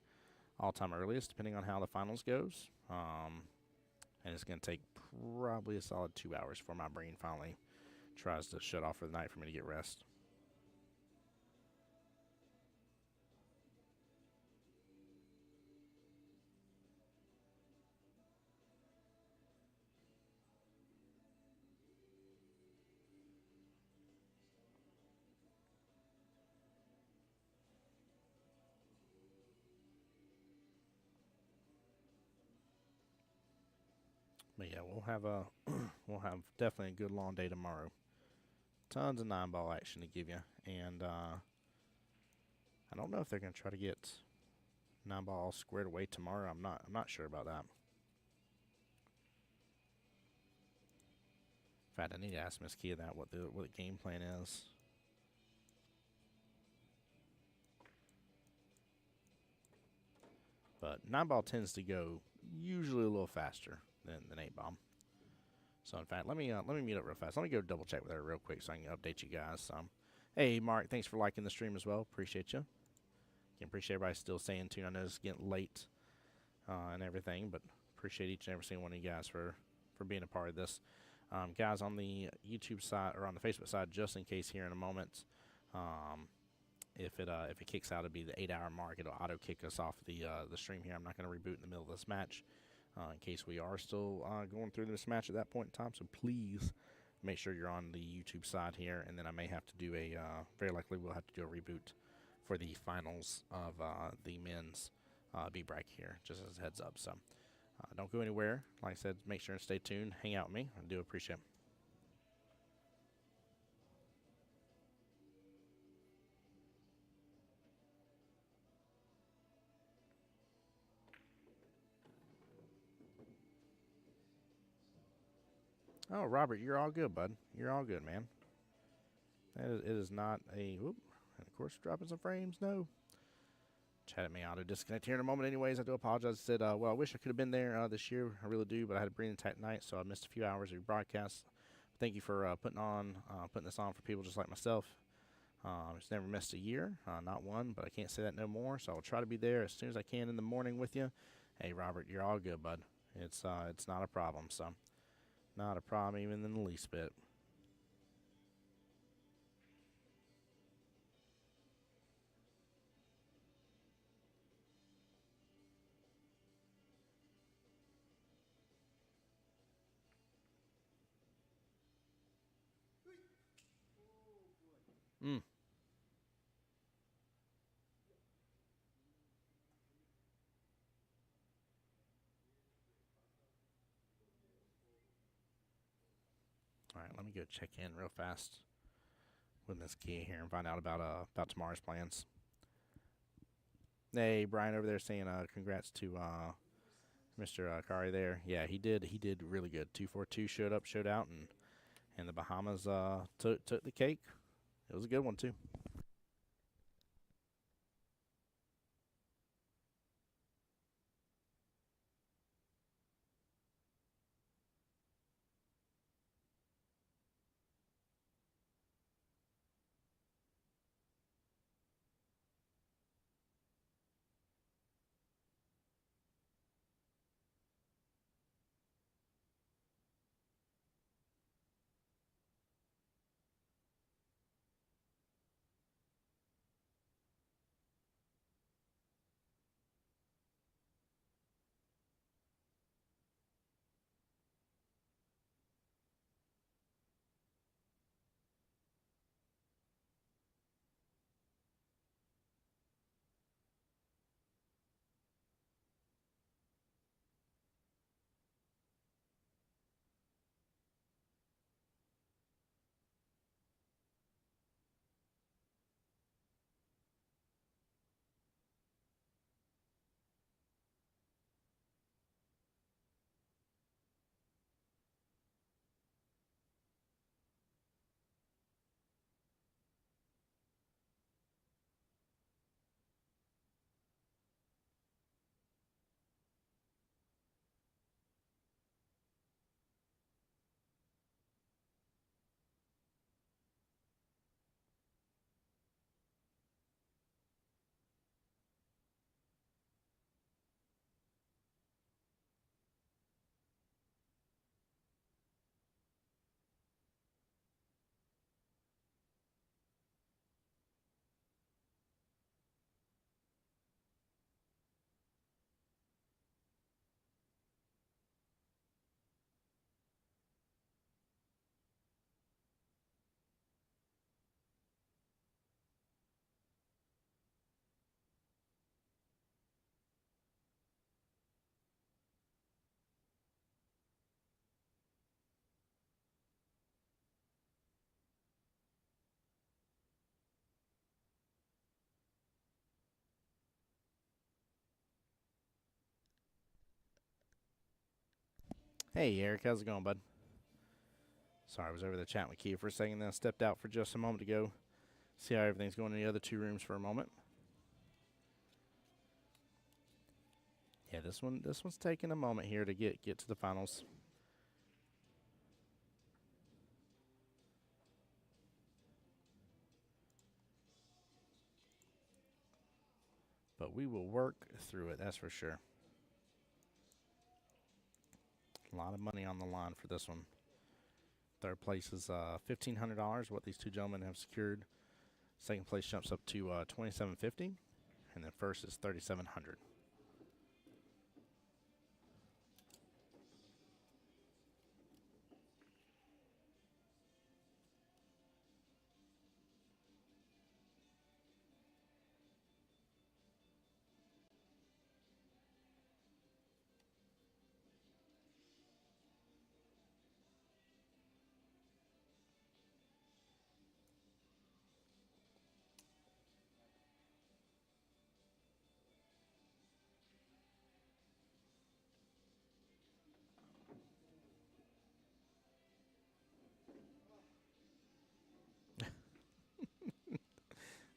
all-time earliest, depending on how the finals goes. And it's going to take probably a solid 2 hours before my brain finally tries to shut off for the night for me to get rest. But yeah, we'll have a we'll have definitely a good long day tomorrow. Tons of 9-ball action to give you, and I don't know if they're going to try to get 9-ball all squared away tomorrow. I'm not sure about that. In fact, I need to ask Miss Kia that what the game plan is. But 9-ball tends to go usually a little faster than 8-ball. So in fact, let me mute up real fast. Let me go double check with her real quick so I can update you guys. Hey Mark, thanks for liking the stream as well. Appreciate you. Can appreciate everybody still staying tuned. I know it's getting late and everything, but appreciate each and every single one of you guys for being a part of this. Guys, on the YouTube side or on the Facebook side, just in case here in a moment, if it kicks out, it'll be the 8-hour mark. It'll auto kick us off the stream here. I'm not going to reboot in the middle of this match. In case we are still going through this match at that point in time. So please make sure you're on the YouTube side here, and then I may have to do very likely we'll have to do a reboot for the finals of the men's B-Brack here, just as a heads up. So don't go anywhere. Like I said, make sure and stay tuned. Hang out with me. I do appreciate it. Oh, Robert, you're all good, bud. You're all good, man. It is not a... Whoop. And, of course, dropping some frames. No. Chat may auto disconnect here in a moment anyways. I do apologize. I said, well, I wish I could have been there this year. I really do, but I had a breathing attack night, so I missed a few hours of your broadcast. Thank you for putting this on for people just like myself. It's never missed a year, not one, but I can't say that no more, so I'll try to be there as soon as I can in the morning with you. Hey, Robert, you're all good, bud. It's not a problem, so... Not a problem even in the least bit. Mm. All right, let me go check in real fast with Miss Kia here and find out about tomorrow's plans. Hey, Brian over there saying congrats to Mr. Kari there. Yeah, he did. He did really good. 242 showed up, showed out, and the Bahamas took the cake. It was a good one too. Hey, Eric, how's it going, bud? Sorry, I was over there chatting with Kia for a second, then I stepped out for just a moment to go see how everything's going in the other two rooms for a moment. Yeah, this one's taking a moment here to get to the finals. But we will work through it, that's for sure. A lot of money on the line for this one. Third place is $1,500, what these two gentlemen have secured. Second place jumps up to $2,750, and then first is $3,700.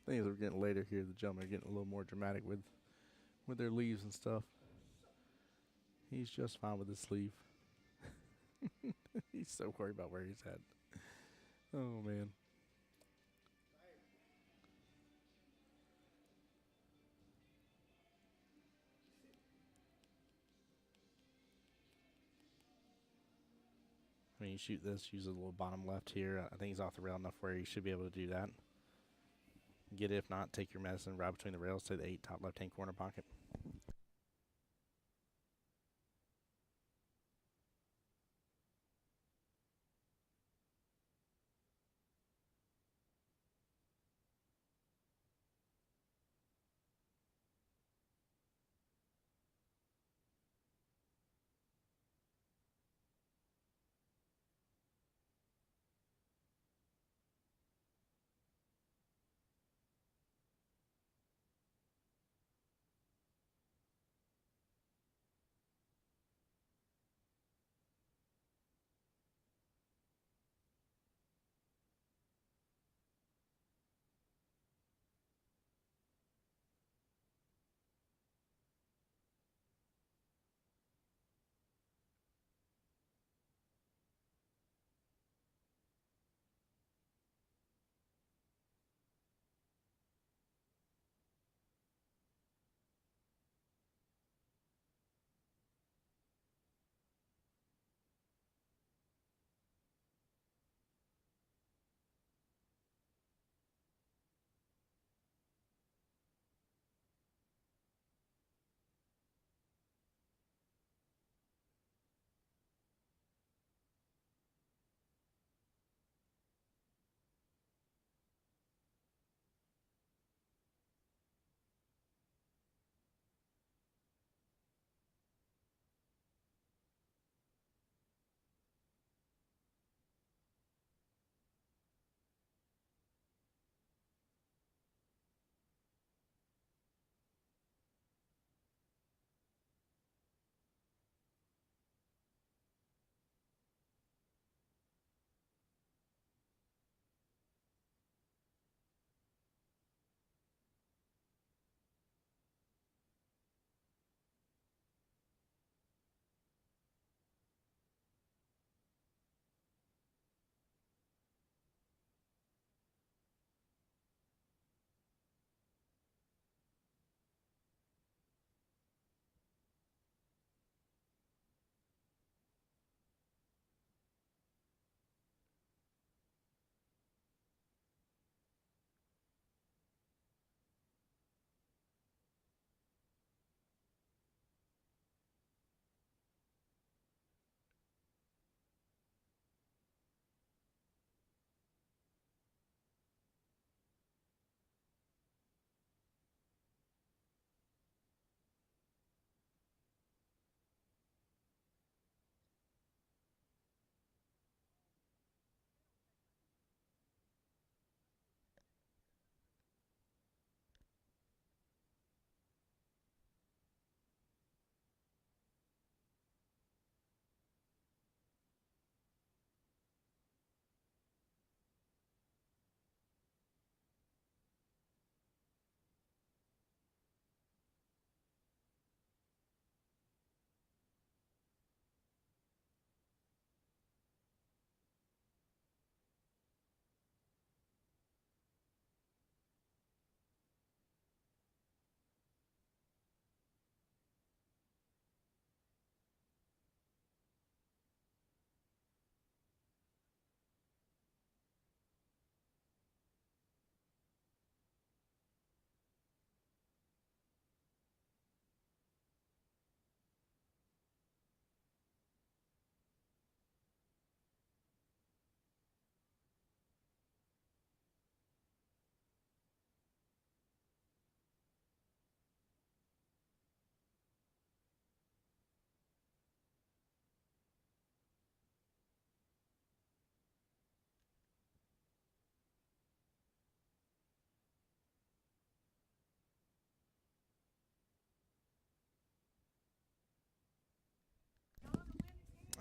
Things are getting later here. The gentlemen are getting a little more dramatic with their leaves and stuff. He's just fine with his sleeve. He's so worried about where he's at. Oh man. I mean, you shoot this, use the little bottom left here. I think he's off the rail enough where you should be able to do that. Get it, if not, take your medicine right between the rails to the 8 top left-hand corner pocket.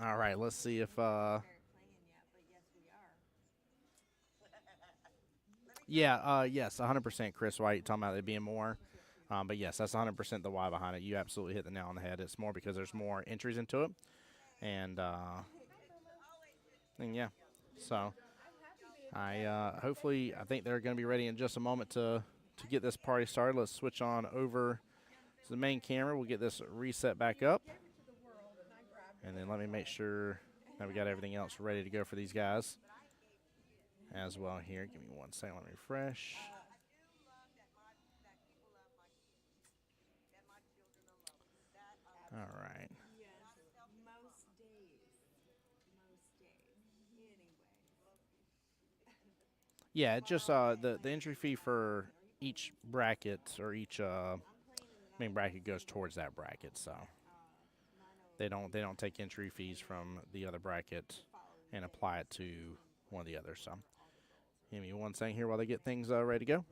All right, let's see if yes, 100%, Chris White talking about it being more. But yes, that's 100% the why behind it. You absolutely hit the nail on the head. It's more because there's more entries into it, and yeah. So hopefully I think they're going to be ready in just a moment to get this party started. Let's switch on over to the main camera. We'll get this reset back up, and then let me make sure that we got everything else ready to go for these guys as well here. Give me 1 second. Let me refresh. All right. Yeah, it just the entry fee for each bracket or each main bracket goes towards that bracket, so they don't take entry fees from the other bracket and apply it to one of the others. So give me 1 second here while they get things ready to go.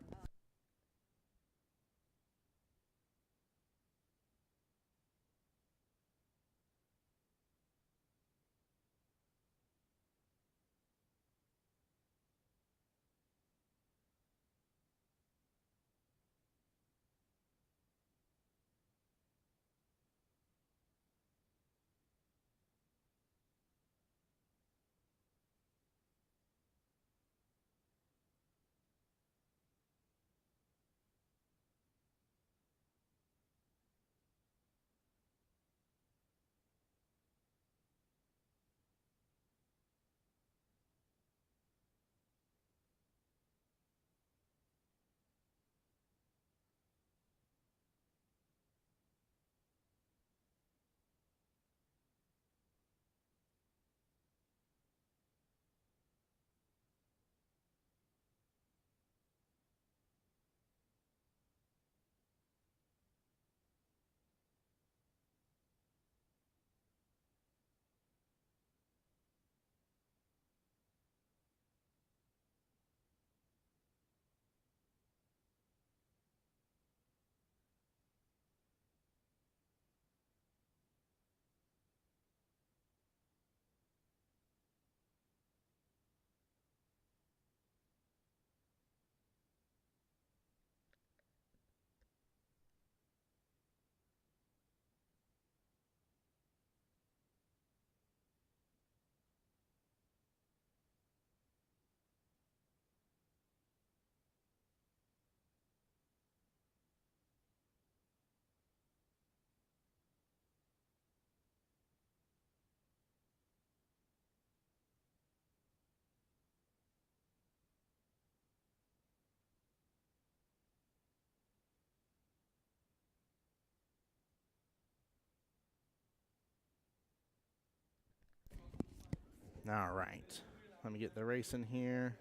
All right, let me get the race in here.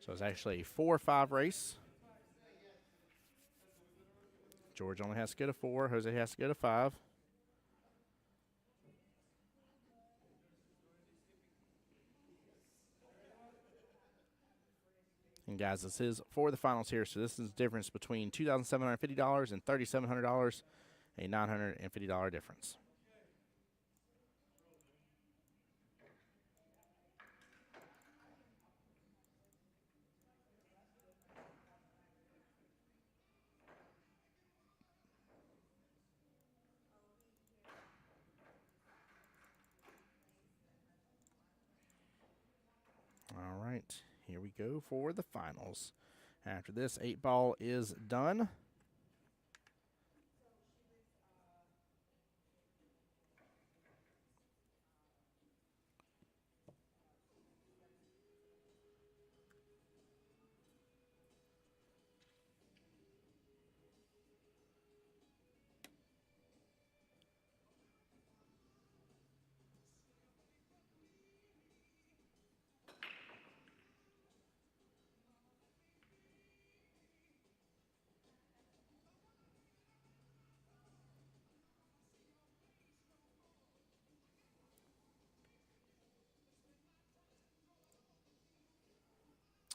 So it's actually a 4-5 race. George only has to go to 4. Jose has to go to 5. And guys, this is for the finals here. So this is the difference between $2,750 and $3,700, a $950 difference. All right, here we go for the finals. After this, 8-ball is done.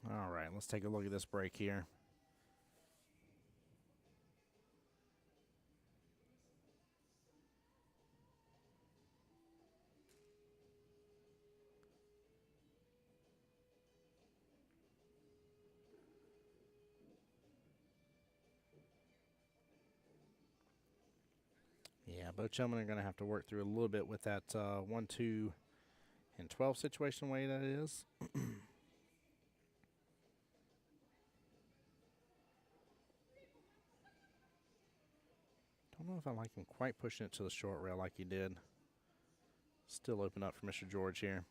All right, let's take a look at this break here. Yeah, both gentlemen are going to have to work through a little bit with that 1, 2, and 12 situation way that it is. Don't know if I like him quite pushing it to the short rail like he did. Still open up for Mr. George here.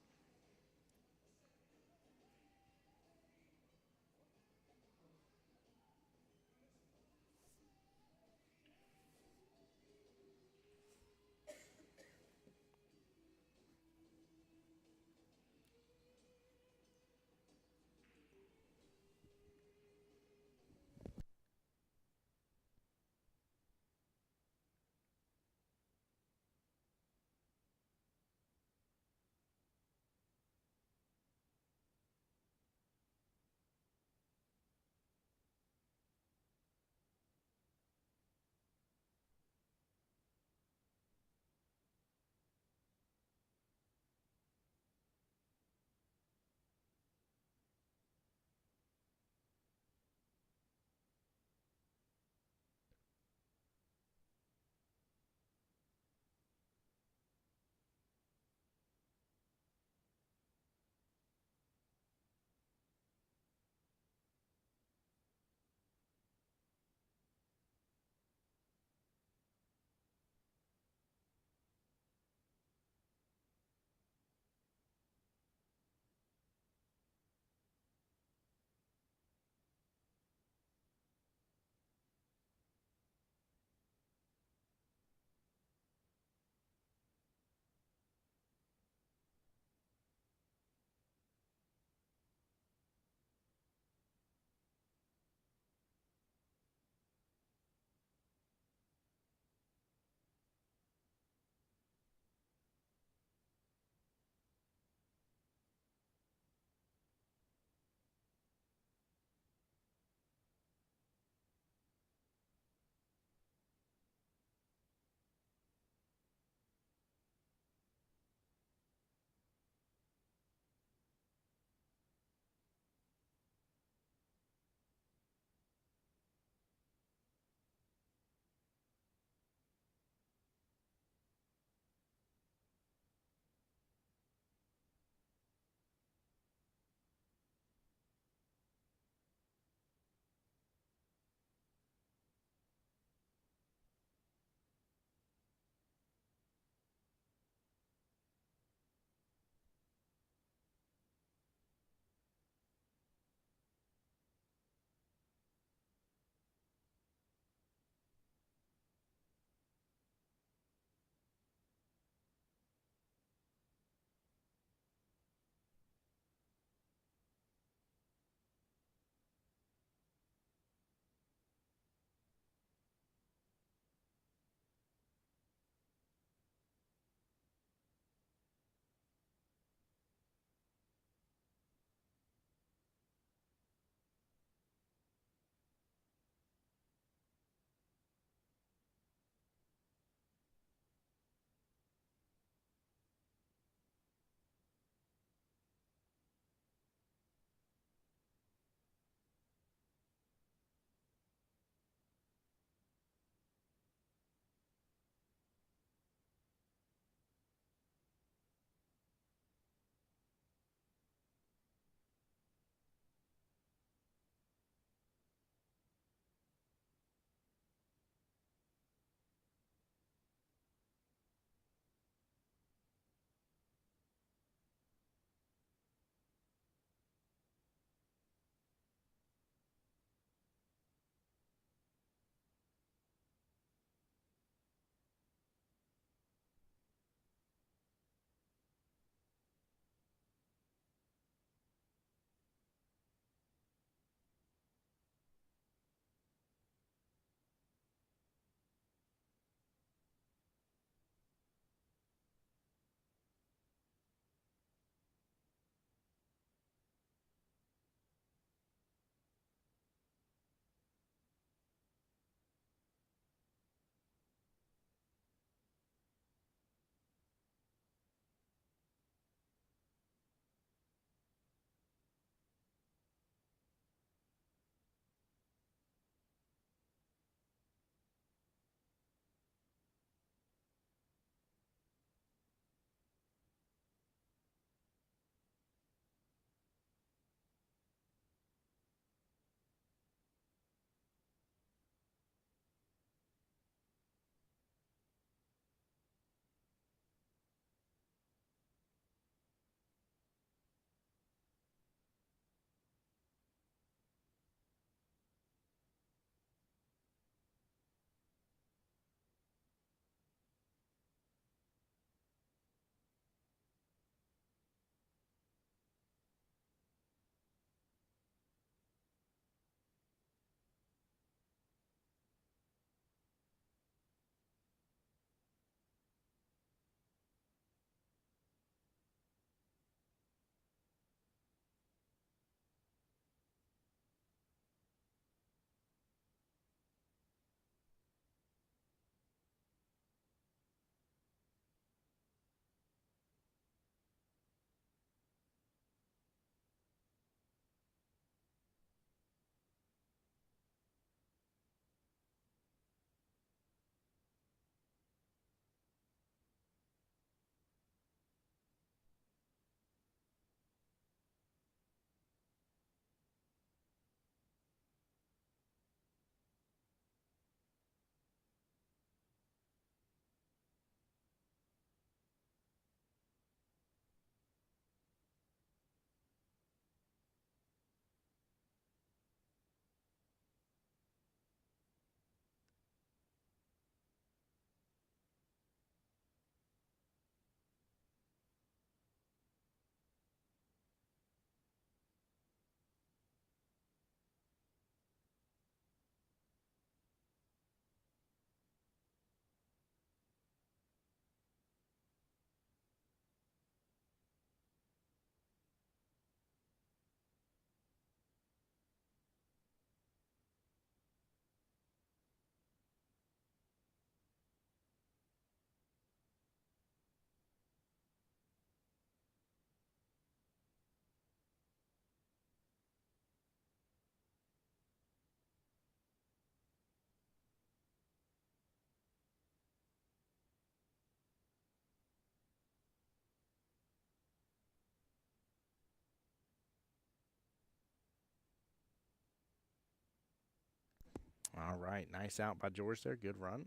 right, nice out by George there. Good run.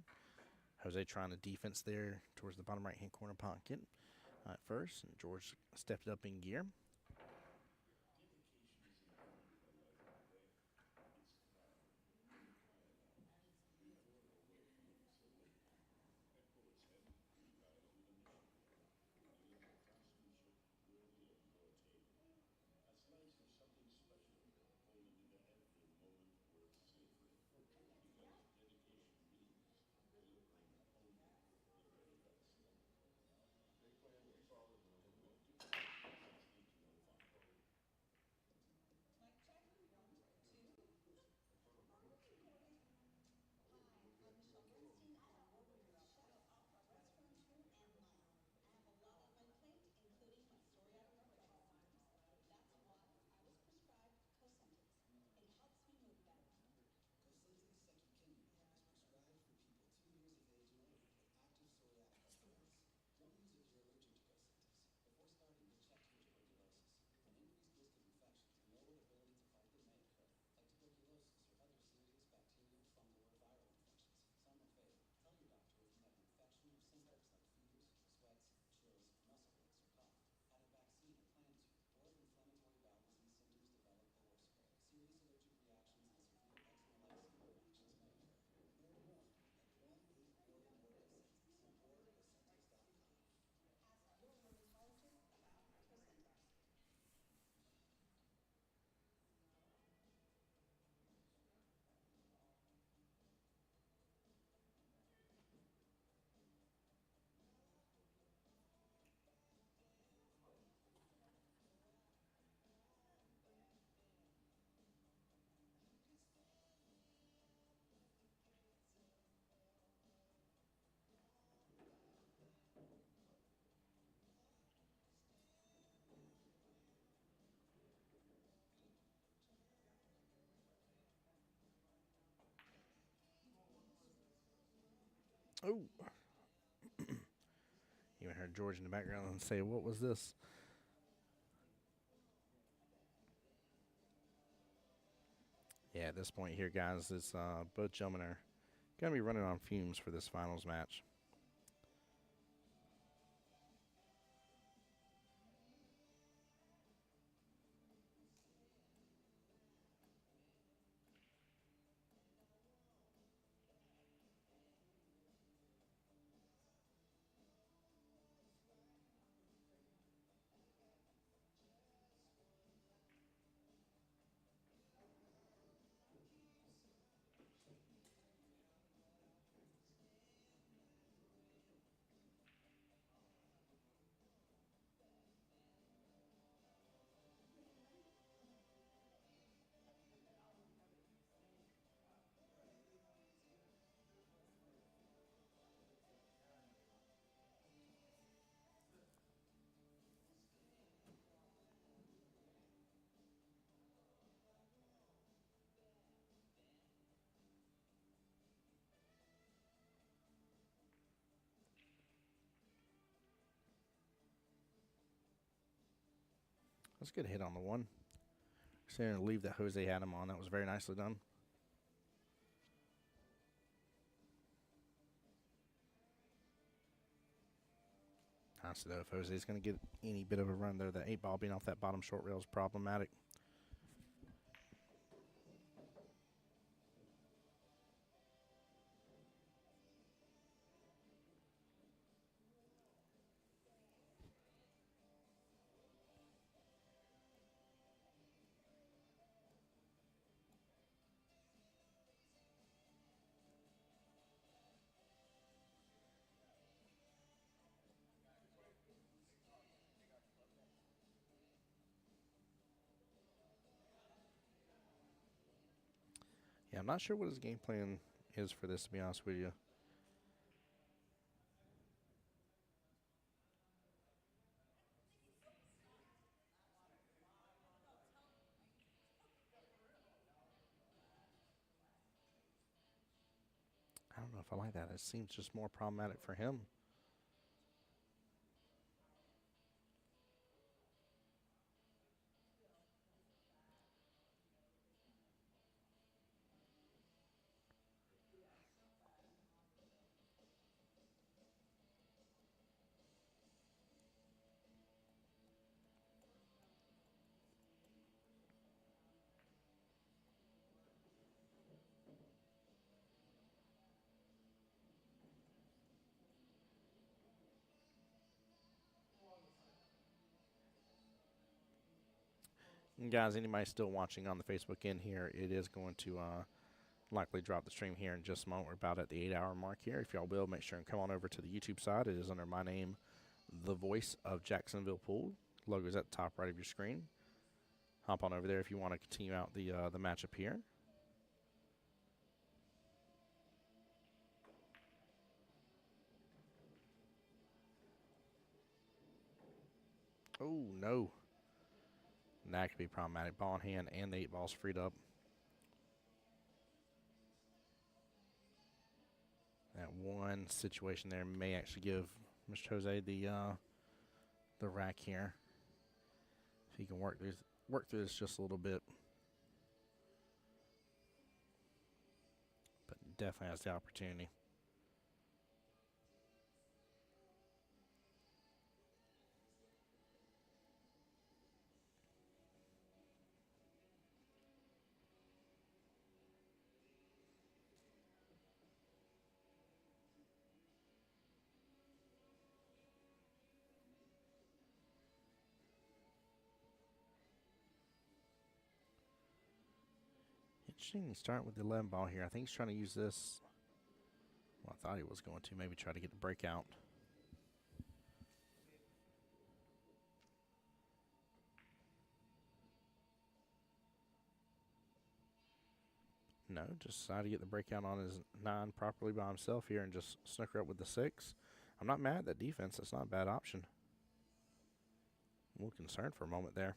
Jose trying to defense there towards the bottom right-hand corner pocket at first. And George stepped it up in gear. Oh, you heard George in the background and say, "What was this?" Yeah, at this point here, guys, it's both gentlemen are going to be running on fumes for this finals match. That's a good hit on the one. Saying to leave that Jose had him on. That was very nicely done. Honestly, though, if Jose's going to get any bit of a run there, the 8-ball being off that bottom short rail is problematic. Yeah, I'm not sure what his game plan is for this, to be honest with you. I don't know if I like that. It seems just more problematic for him. And guys, anybody still watching on the Facebook end here, it is going to likely drop the stream here in just a moment. We're about at the 8-hour mark here. If y'all will, make sure and come on over to the YouTube side. It is under my name, The Voice of Jacksonville Pool. Logo's at the top right of your screen. Hop on over there if you want to continue out the matchup here. Oh, no. That could be problematic. Ball in hand and the 8 balls freed up. That one situation there may actually give Mr. Jose the rack here. If he can work through this just a little bit. But definitely has the opportunity. Interesting start with the 11 ball here. I think he's trying to use this. Well, I thought he was going to maybe try to get the breakout. No, just decided to get the breakout on his 9 properly by himself here and just snooker up with the 6. I'm not mad at that defense. That's not a bad option. I'm a little concerned for a moment there.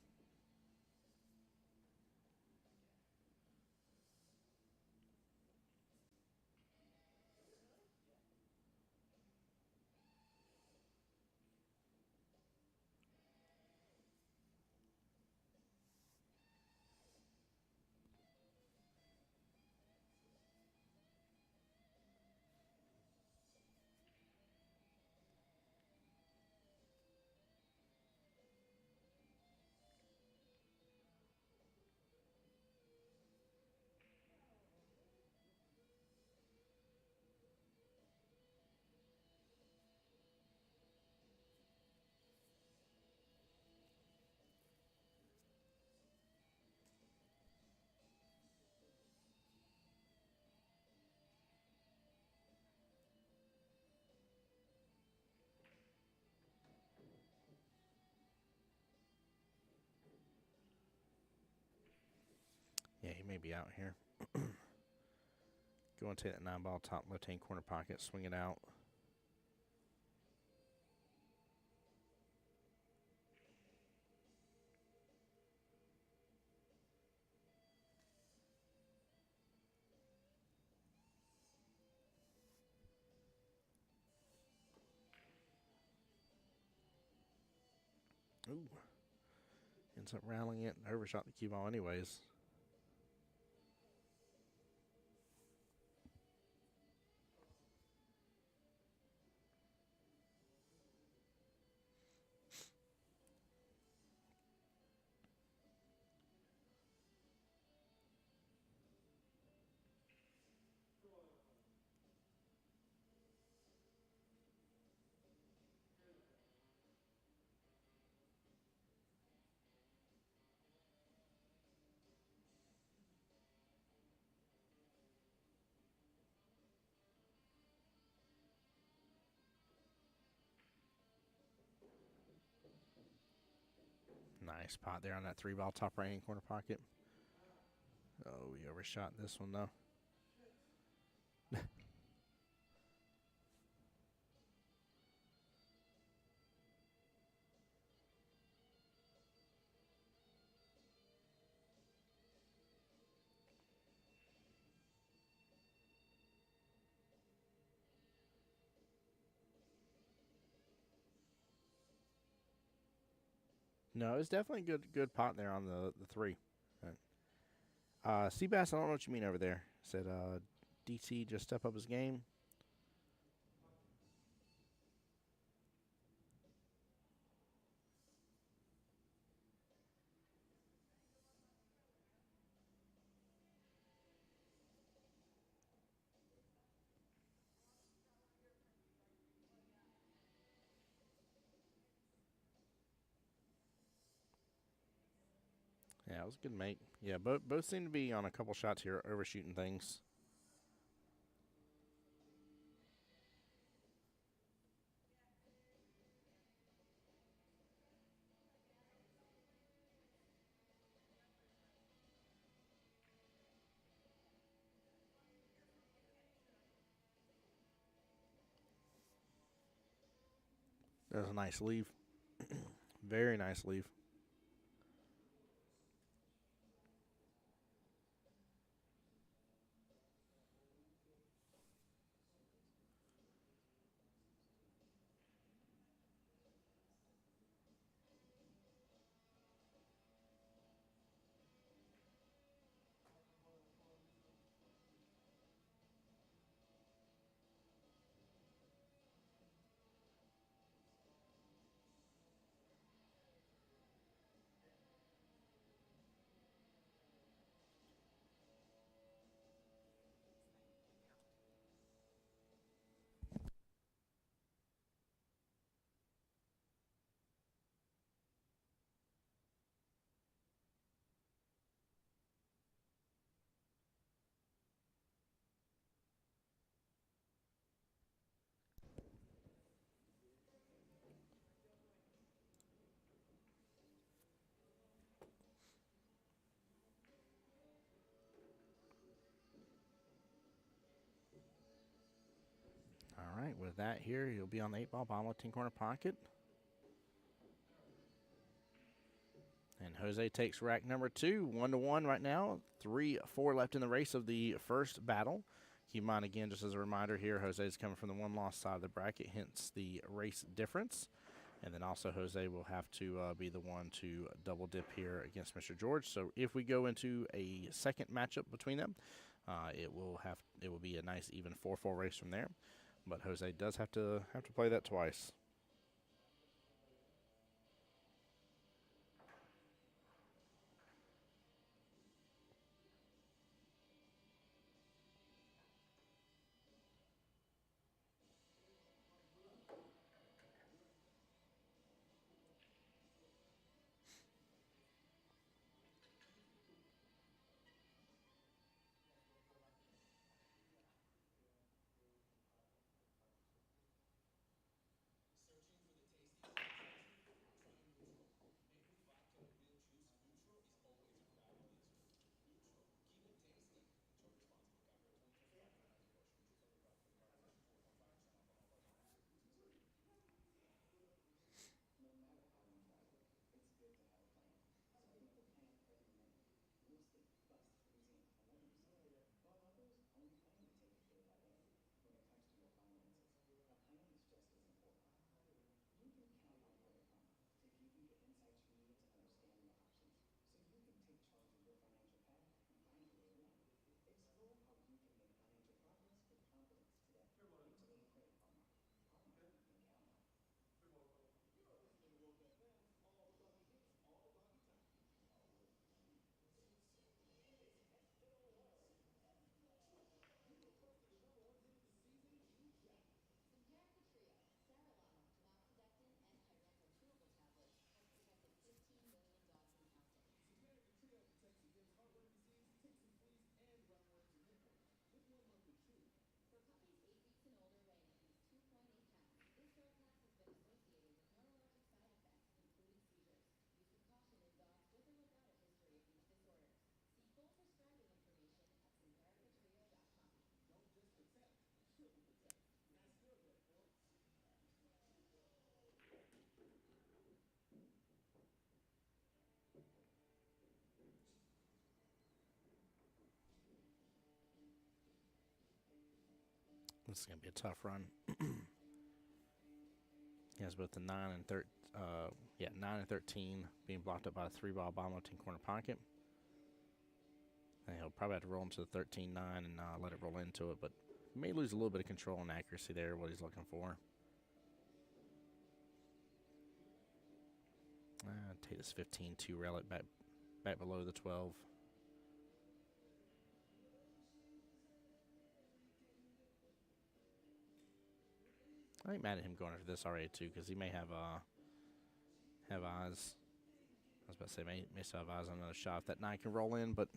Yeah, he may be out here. Go and take that 9 ball top left hand corner pocket, swing it out. Ooh. Ends up rallying it and overshot the cue ball anyways. Nice pot there on that 3 ball top right hand corner pocket. Oh, we overshot this one though. No, it's definitely good pot there on the 3. Seabass, I don't know what you mean over there. Said DT just step up his game. Yeah, it was a good mate. Yeah, both seem to be on a couple shots here, overshooting things. That was a nice leave. Very nice leave. All right, with that here, he'll be on the 8-ball, bottom left corner pocket. And Jose takes rack number 2, 1-1 right now. 3-4 left in the race of the first battle. Keep in mind, again, just as a reminder here, Jose is coming from the one-loss side of the bracket, hence the race difference. And then also Jose will have to be the one to double dip here against Mr. George. So if we go into a second matchup between them, it will be a nice even 4-4 race from there. But Jose does have to play that twice. This is going to be a tough run. He has both the 9 and 9 and 13 being blocked up by a 3-ball bottom left corner pocket. And he'll probably have to roll into the 13-9 and let it roll into it, but may lose a little bit of control and accuracy there, what he's looking for. Take this 15-2, rail it back below the 12. I ain't mad at him going after this already too, because he may have eyes. I was about to say, may still have eyes on another shot if that 9 can roll in, but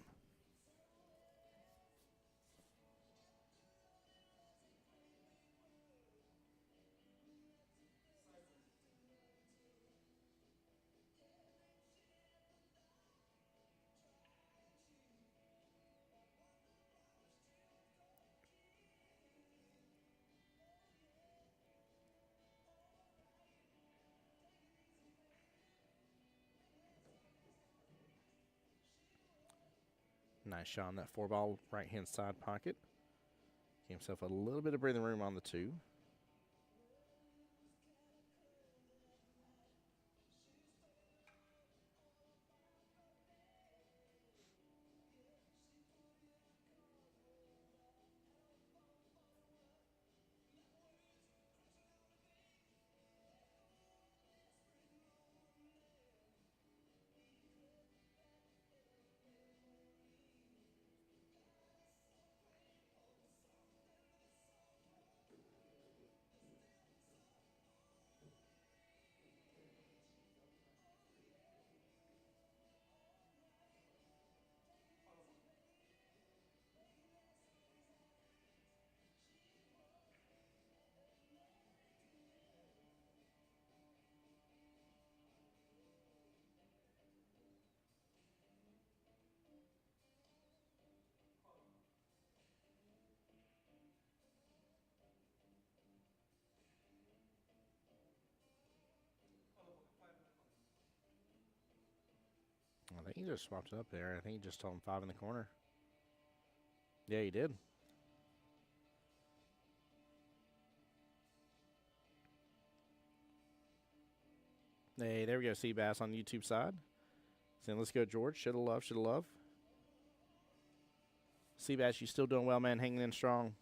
nice shot on that 4-ball right-hand side pocket. Gave himself a little bit of breathing room on the 2. I think he just swapped it up there. I think he just told him 5 in the corner. Yeah, he did. Hey, there we go. Seabass on the YouTube side. Saying, let's go, George. Shoulda love, shoulda love. Seabass, you still doing well, man. Hanging in strong.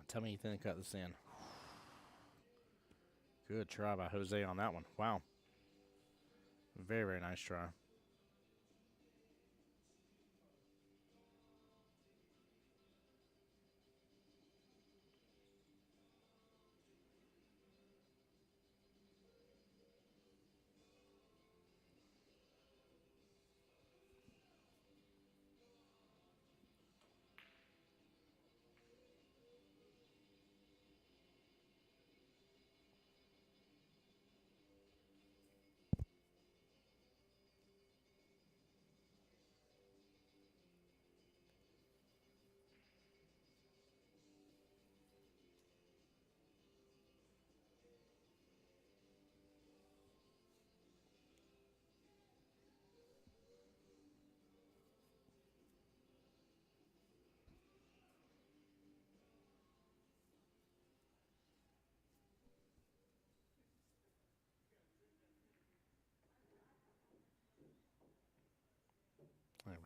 Tell me you think cut this in. Good try by Jose on that one. Wow. Very, very nice try.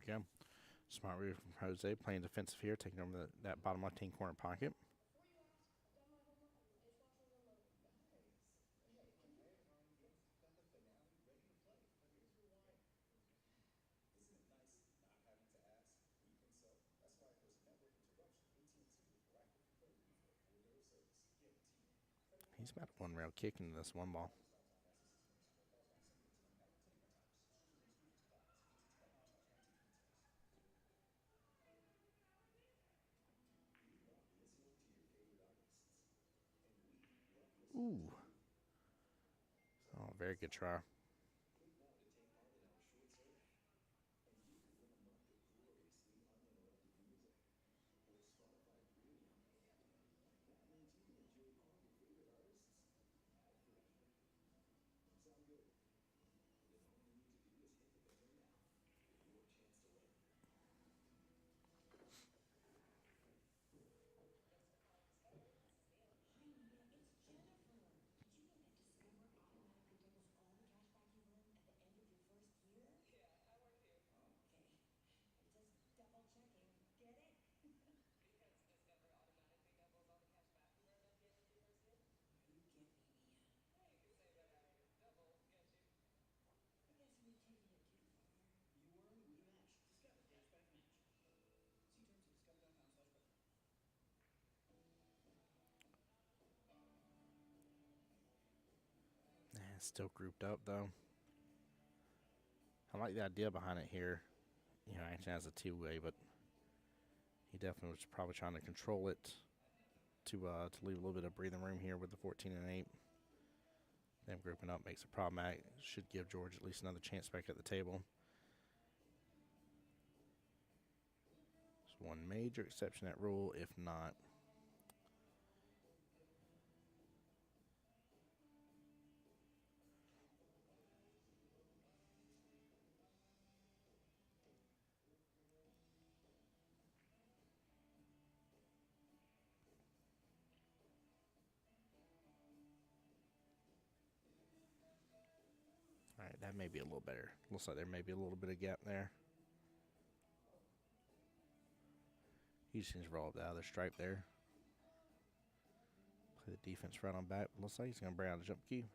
we go. Smart move from Jose, playing defensive here, taking over that bottom left-hand corner pocket. He's about one rail kick into this one ball. Ooh. Oh, very good try. Still grouped up, though. I like the idea behind it here. You know, actually has a two-way, but he definitely was probably trying to control it to leave a little bit of breathing room here with the 14 and 8. Them grouping up makes it problematic. Should give George at least another chance back at the table. There's one major exception to that rule. If not, all right, that may be a little better. Looks like there may be a little bit of gap there. He just needs to roll up the other stripe there. Play the defense right on back. Looks like he's going to bring out a jump key.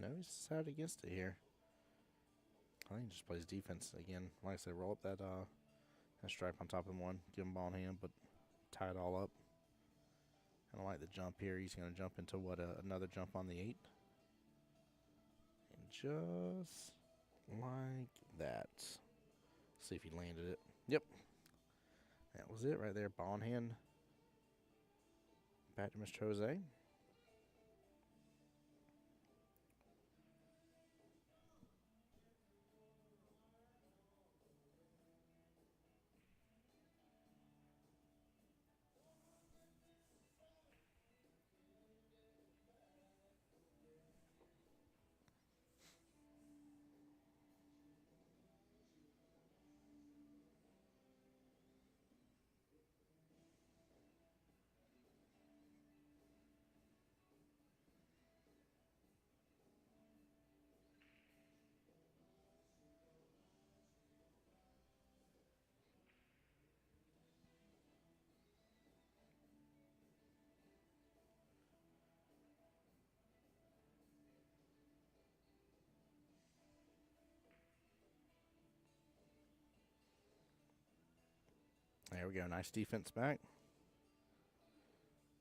No, he's decided against it here. I think he just plays defense again. Like I said, roll up that stripe on top of one, give him ball in hand, but tie it all up. I don't like the jump here. He's going to jump into another jump on the 8. And just like that. See if he landed it. Yep. That was it right there. Ball in hand. Back to Mr. Jose. There we go. Nice defense back.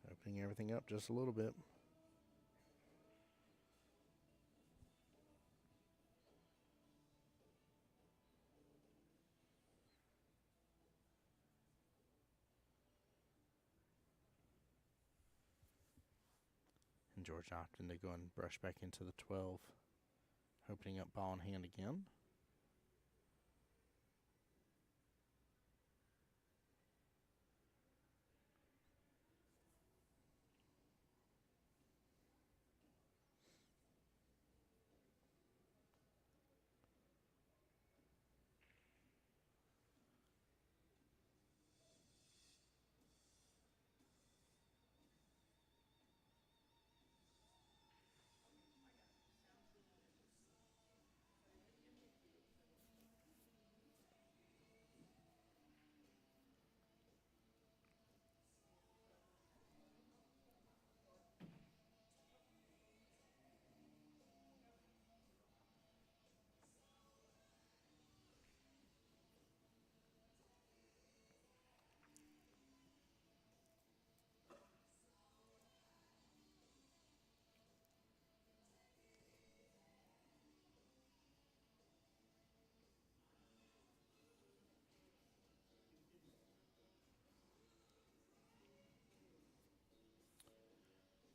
Opening everything up just a little bit. And George opting to go and brush back into the 12. Opening up ball in hand again.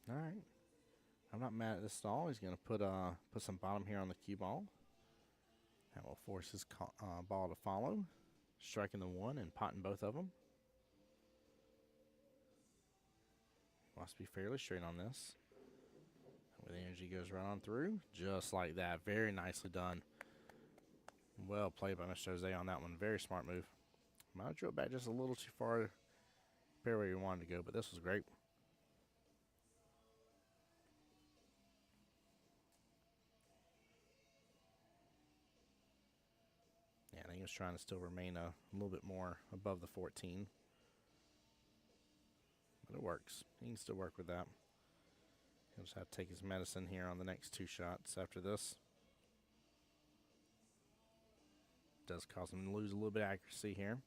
All right. I'm not mad at this at all. He's going to put some bottom here on the cue ball. That will force his ball to follow. Striking the 1 and potting both of them. Wants to be fairly straight on this. With energy goes right on through. Just like that. Very nicely done. Well played by Mr. Jose on that one. Very smart move. Might have drove back just a little too far compared where he wanted to go, but this was great. Yeah, I think he was trying to still remain a little bit more above the 14. But it works. He can still work with that. He'll just have to take his medicine here on the next 2 shots after this. Does cause him to lose a little bit of accuracy here.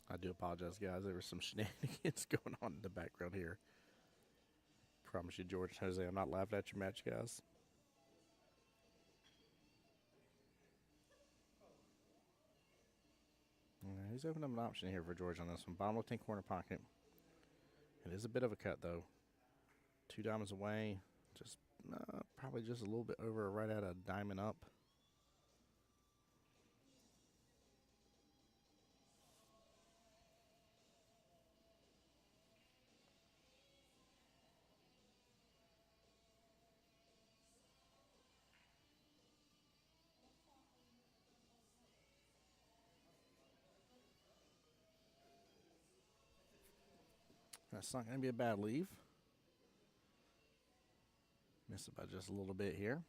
I do apologize, guys. There was some shenanigans going on in the background here. Promise you, George and Jose, I'm not laughing at your match, guys. He's opened up an option here for George on this one. Bottom left-hand corner pocket. It is a bit of a cut, though. 2 diamonds away. Just probably just a little bit over, right at a diamond up. That's not going to be a bad leave. Missed it by just a little bit here.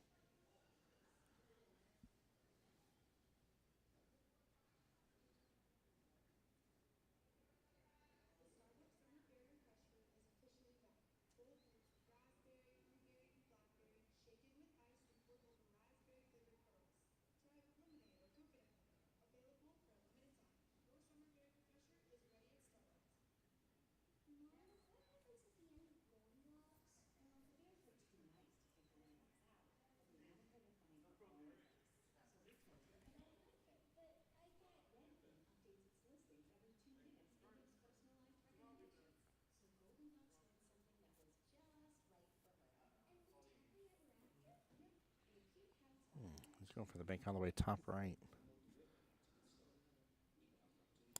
He's going for the bank all the way top right.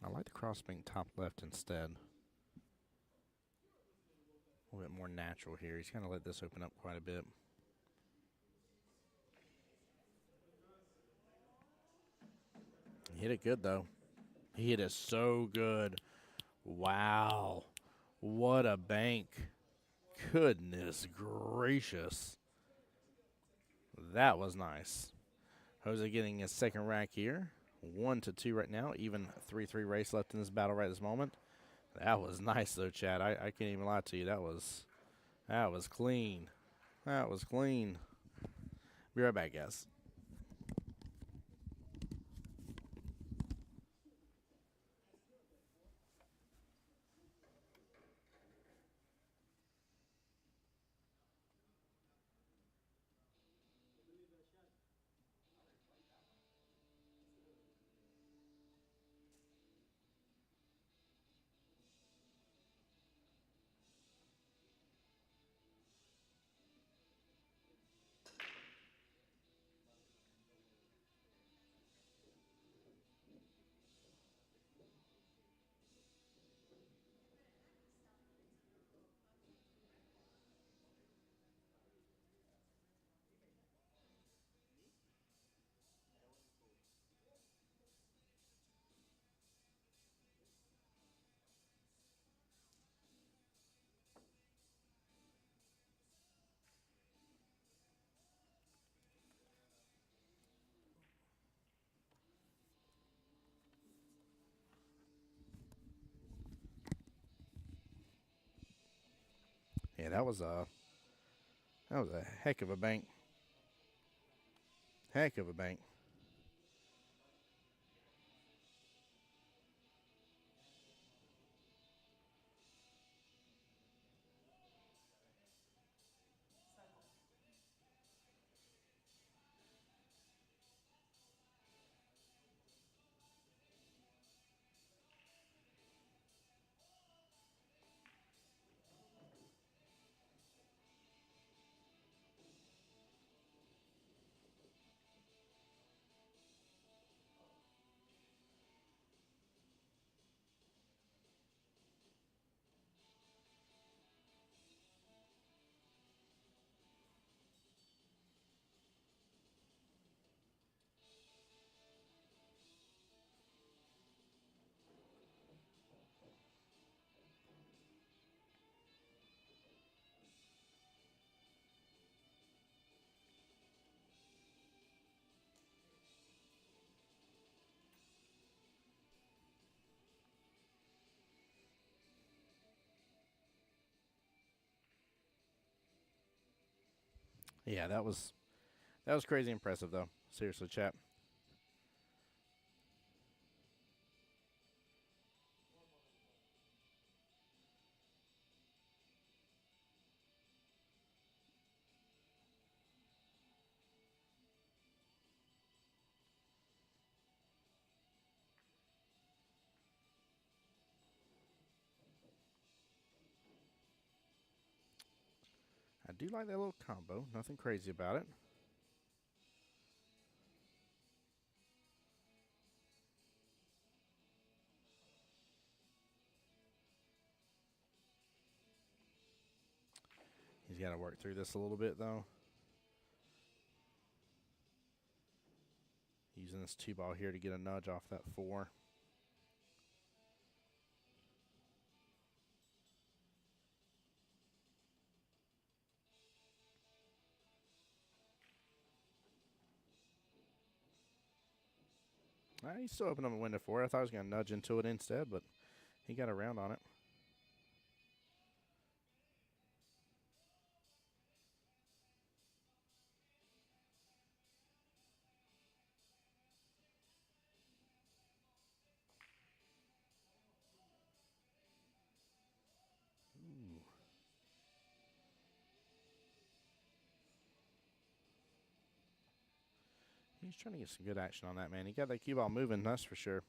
I like the cross bank top left instead. A little bit more natural here. He's kind of let this open up quite a bit. He hit it good, though. He hit it so good. Wow. What a bank. Goodness gracious. That was nice. Jose getting his second rack here. 1-2 right now. Even 3-3 race left in this battle right this moment. That was nice, though, Chad. I can't even lie to you. That was clean. That was clean. Be right back, guys. Yeah, that was a heck of a bank. Heck of a bank. Yeah, that was crazy impressive, though. Seriously, chat. I do like that little combo. Nothing crazy about it. He's got to work through this a little bit, though. Using this 2-ball here to get a nudge off that 4. He still opened up a window for it. I thought he was going to nudge into it instead, but he got around on it. Ooh. He's trying to get some good action on that, man. He got that cue ball moving, that's for sure.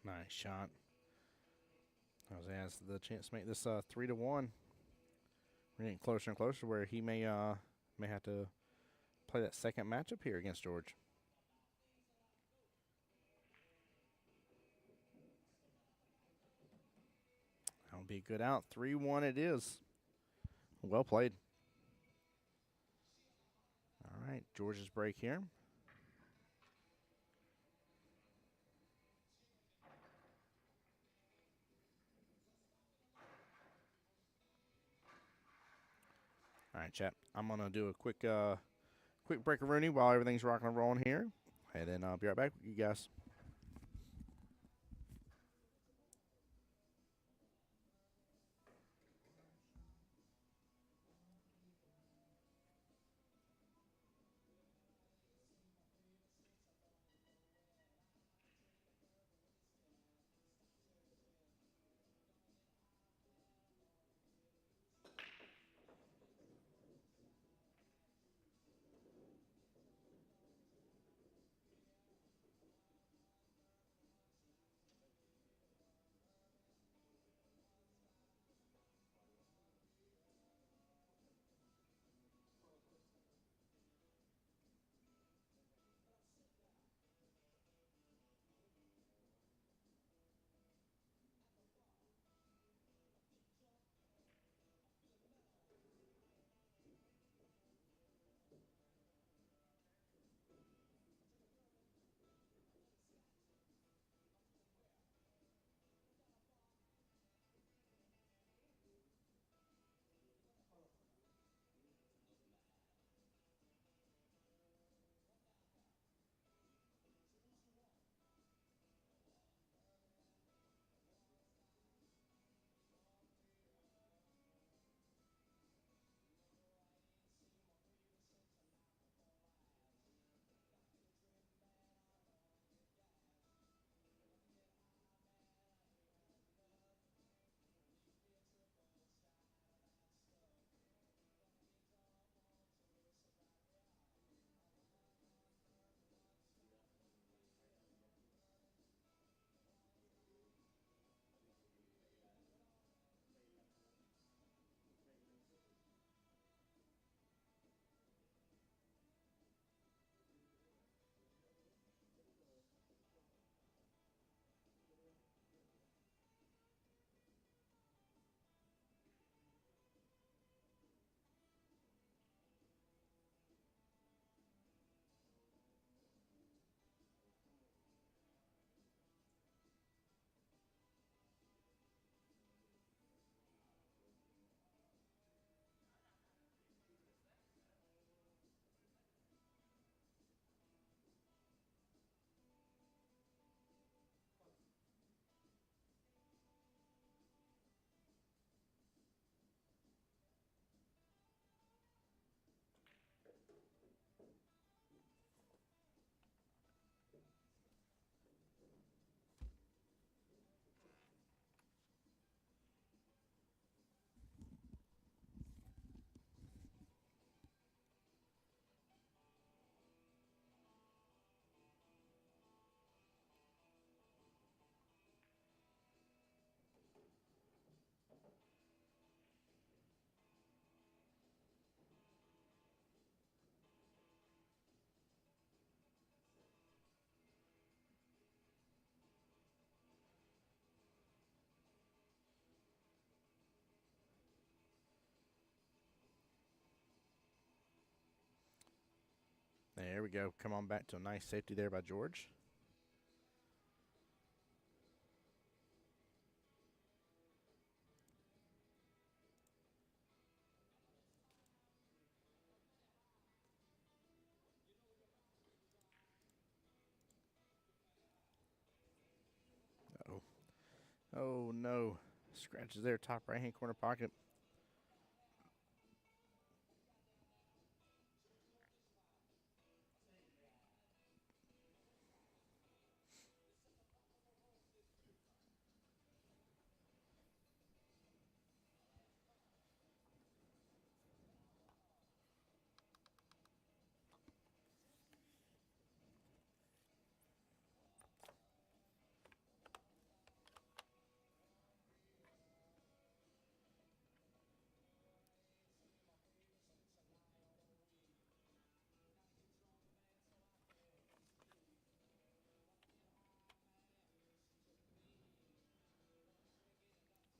Nice shot. Jose has the chance to make this 3-1. We're getting closer and closer where he may have to play that second matchup here against George. That'll be a good out. 3-1 it is. Well played. All right, George's break here. All right, chat. I'm gonna do a quick break of Rooney while everything's rocking and rolling here, and then I'll be right back with you guys. There we go. Come on back to a nice safety there by George. Uh-oh. Oh, no. Scratches there, top right-hand corner pocket.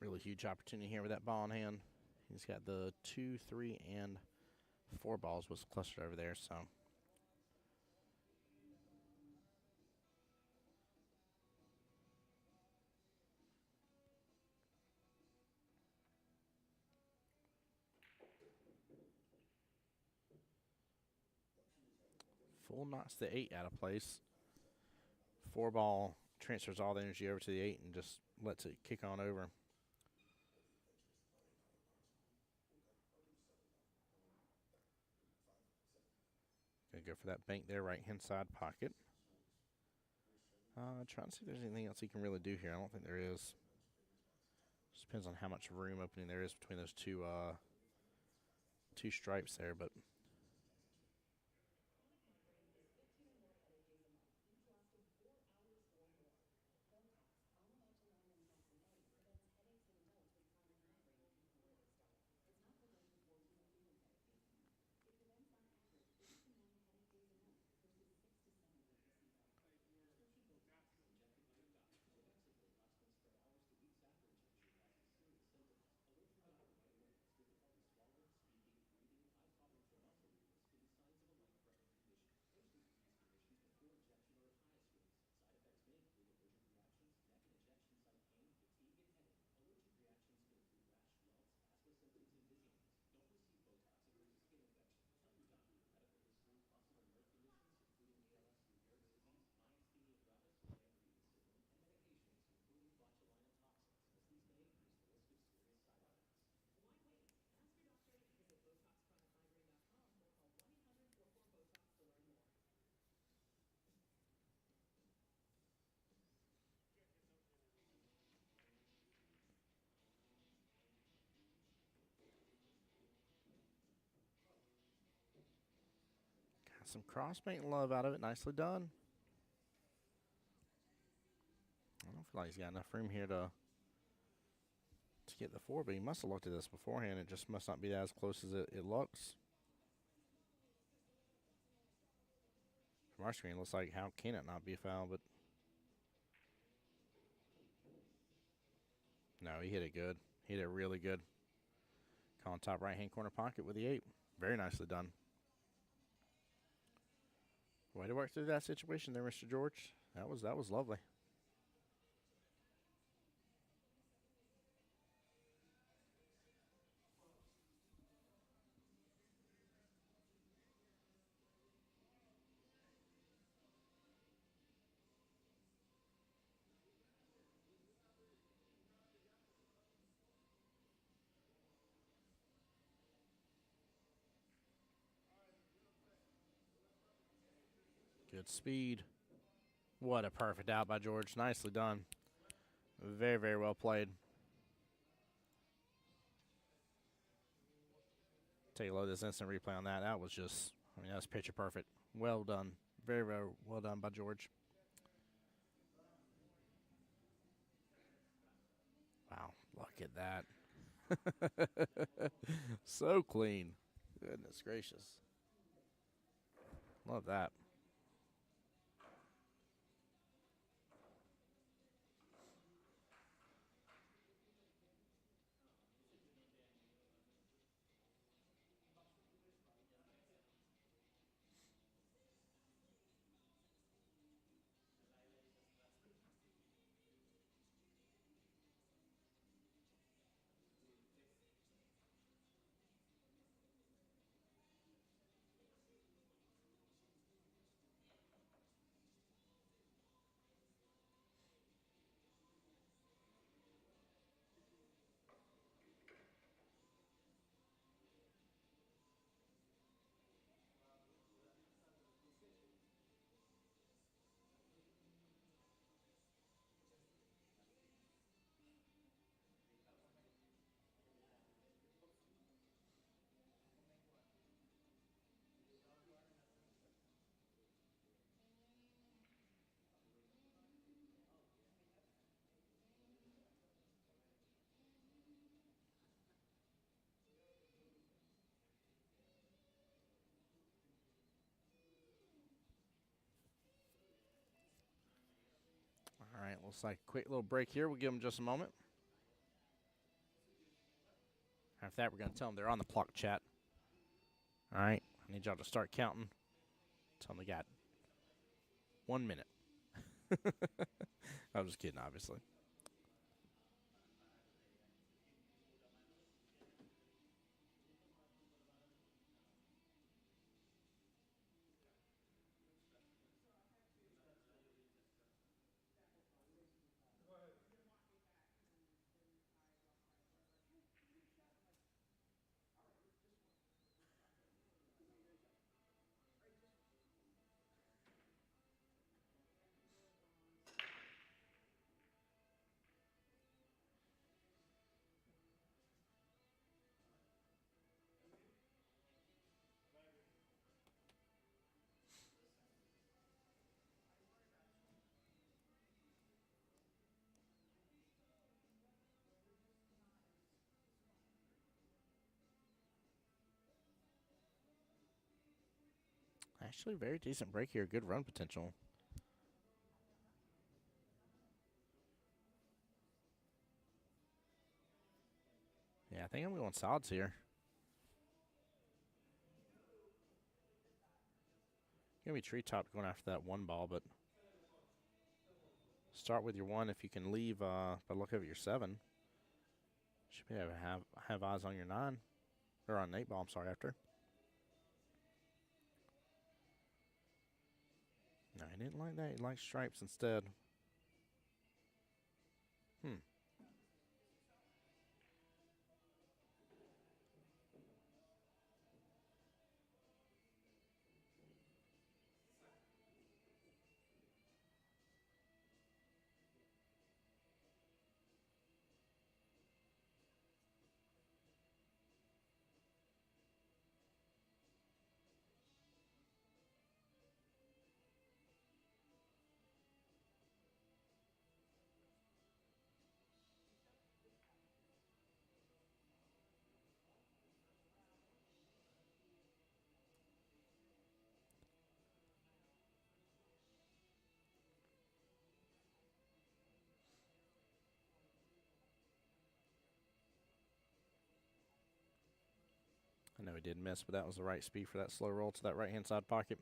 Really huge opportunity here with that ball in hand. He's got the 2, 3, and 4 balls was clustered over there, so. Full knocks the 8 out of place. 4 ball transfers all the energy over to the 8 and just lets it kick on over. Gonna go for that bank there, right hand side pocket. Trying to see if there's anything else he can really do here. I don't think there is. Just depends on how much room opening there is between those two stripes there, but. Got some cross paint love out of it. Nicely done. I don't feel like he's got enough room here to get the 4, but he must have looked at this beforehand. It just must not be as close as it looks. From our screen, it looks like how can it not be a foul, but no, he hit it good. He hit it really good. Calling top right-hand corner pocket with the 8. Very nicely done. Way to work through that situation there, Mr. George. That was lovely. Good speed. What a perfect out by George. Nicely done. Very, very well played. Take a look at this instant replay on that. That was just, I mean, that was picture perfect. Well done. Very, very well done by George. Wow, look at that. So clean. Goodness gracious. Love that. All right, looks like a quick little break here. We'll give them just a moment. After that, we're going to tell them they're on the clock, chat. All right. I need y'all to start counting. Tell them they got 1 minute. I was just kidding, obviously. Actually, very decent break here. Good run potential. Yeah, I think I'm going solids here. Gonna be treetop going after that one ball, but start with your one if you can leave. But look over your 7. Should be able to have eyes on your 9 or on 8 ball. I'm sorry, after. No, he didn't like that. He liked stripes instead. I know he did miss, but that was the right speed for that slow roll to that right-hand side pocket.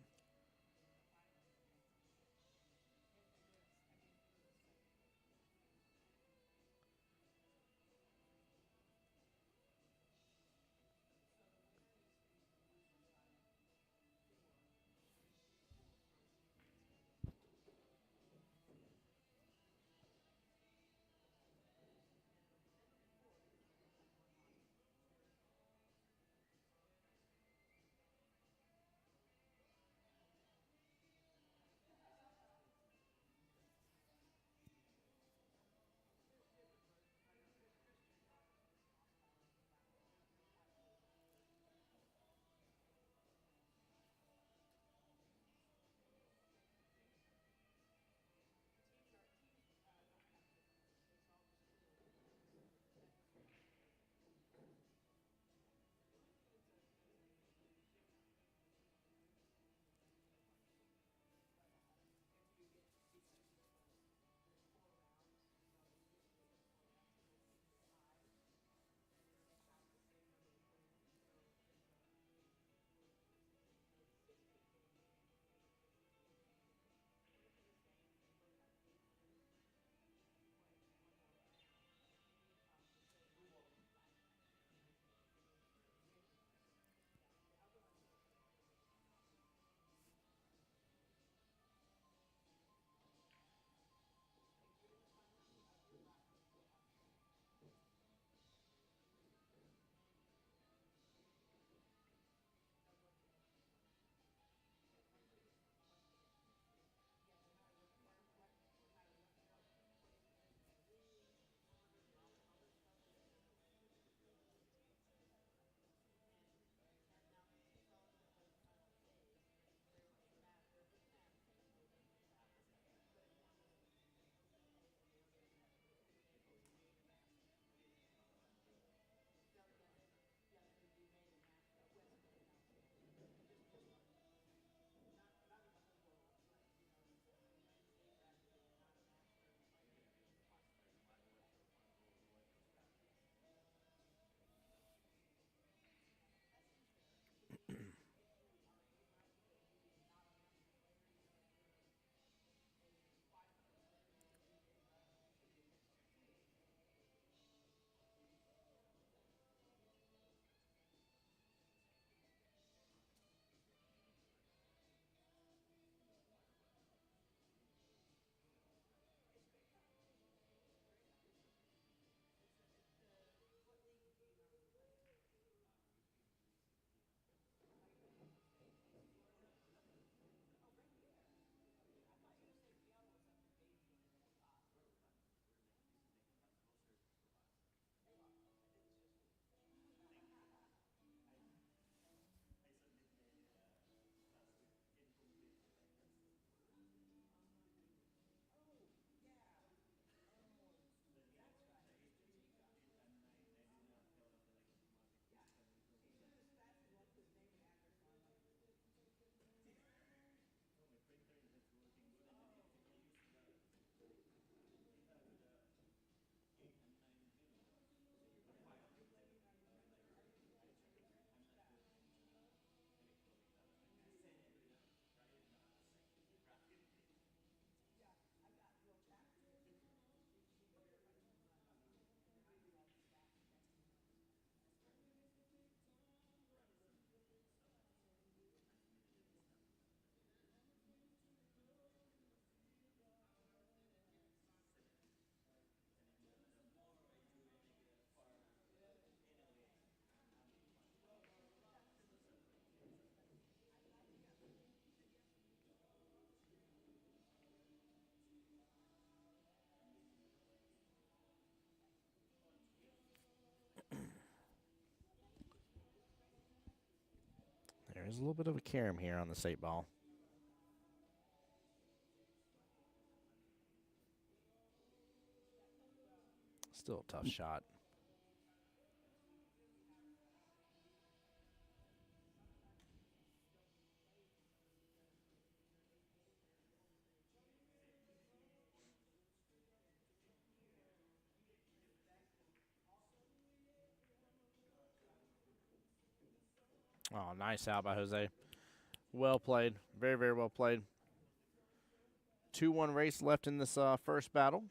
There is a little bit of a carom here on the 8 ball. Still a tough shot. Oh, nice out by Jose. Well played. Very, very well played. 2-1 race left in this first battle.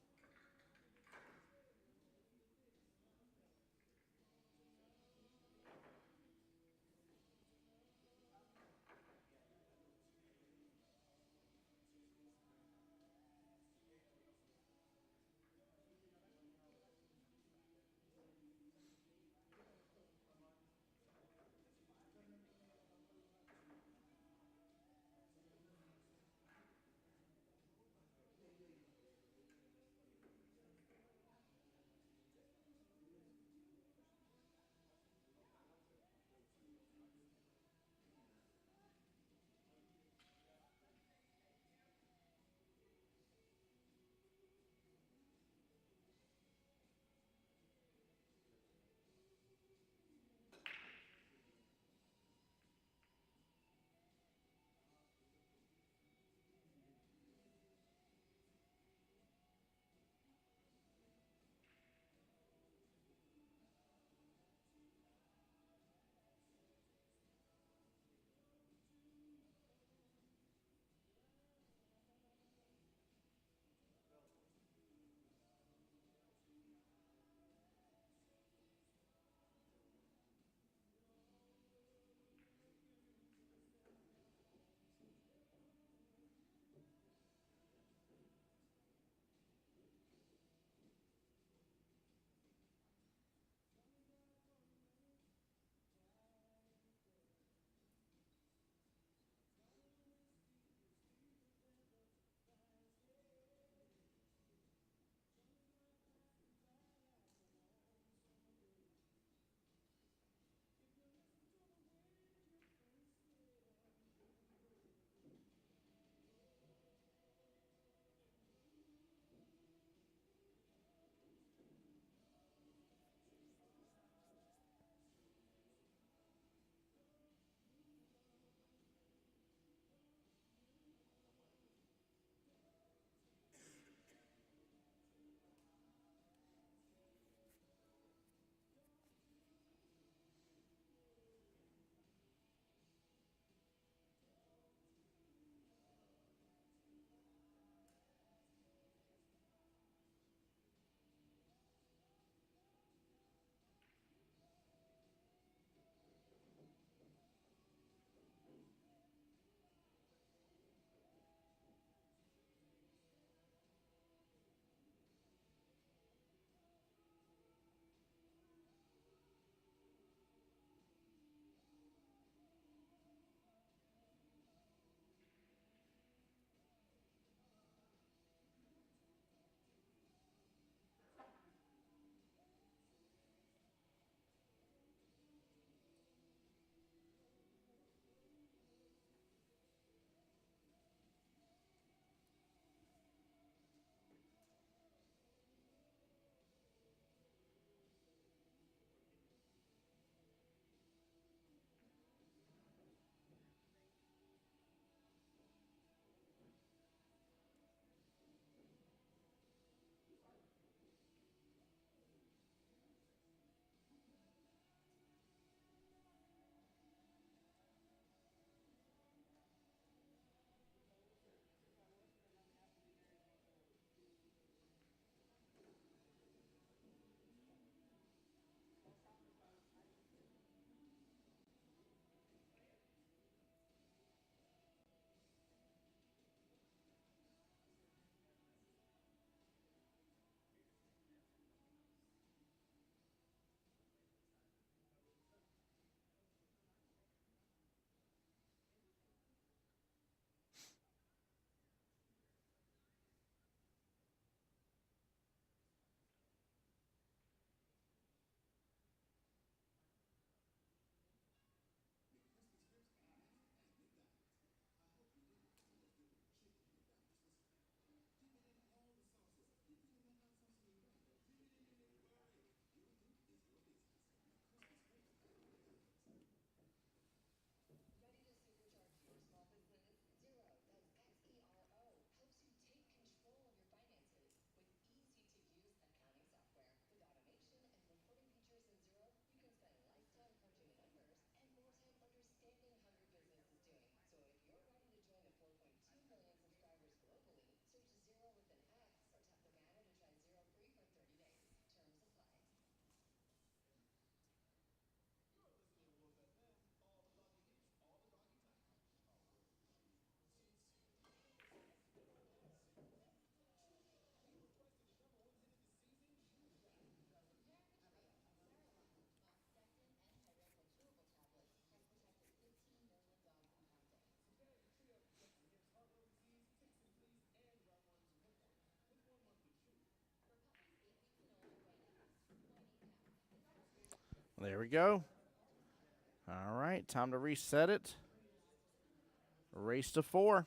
There we go. All right, time to reset it. Race to 4.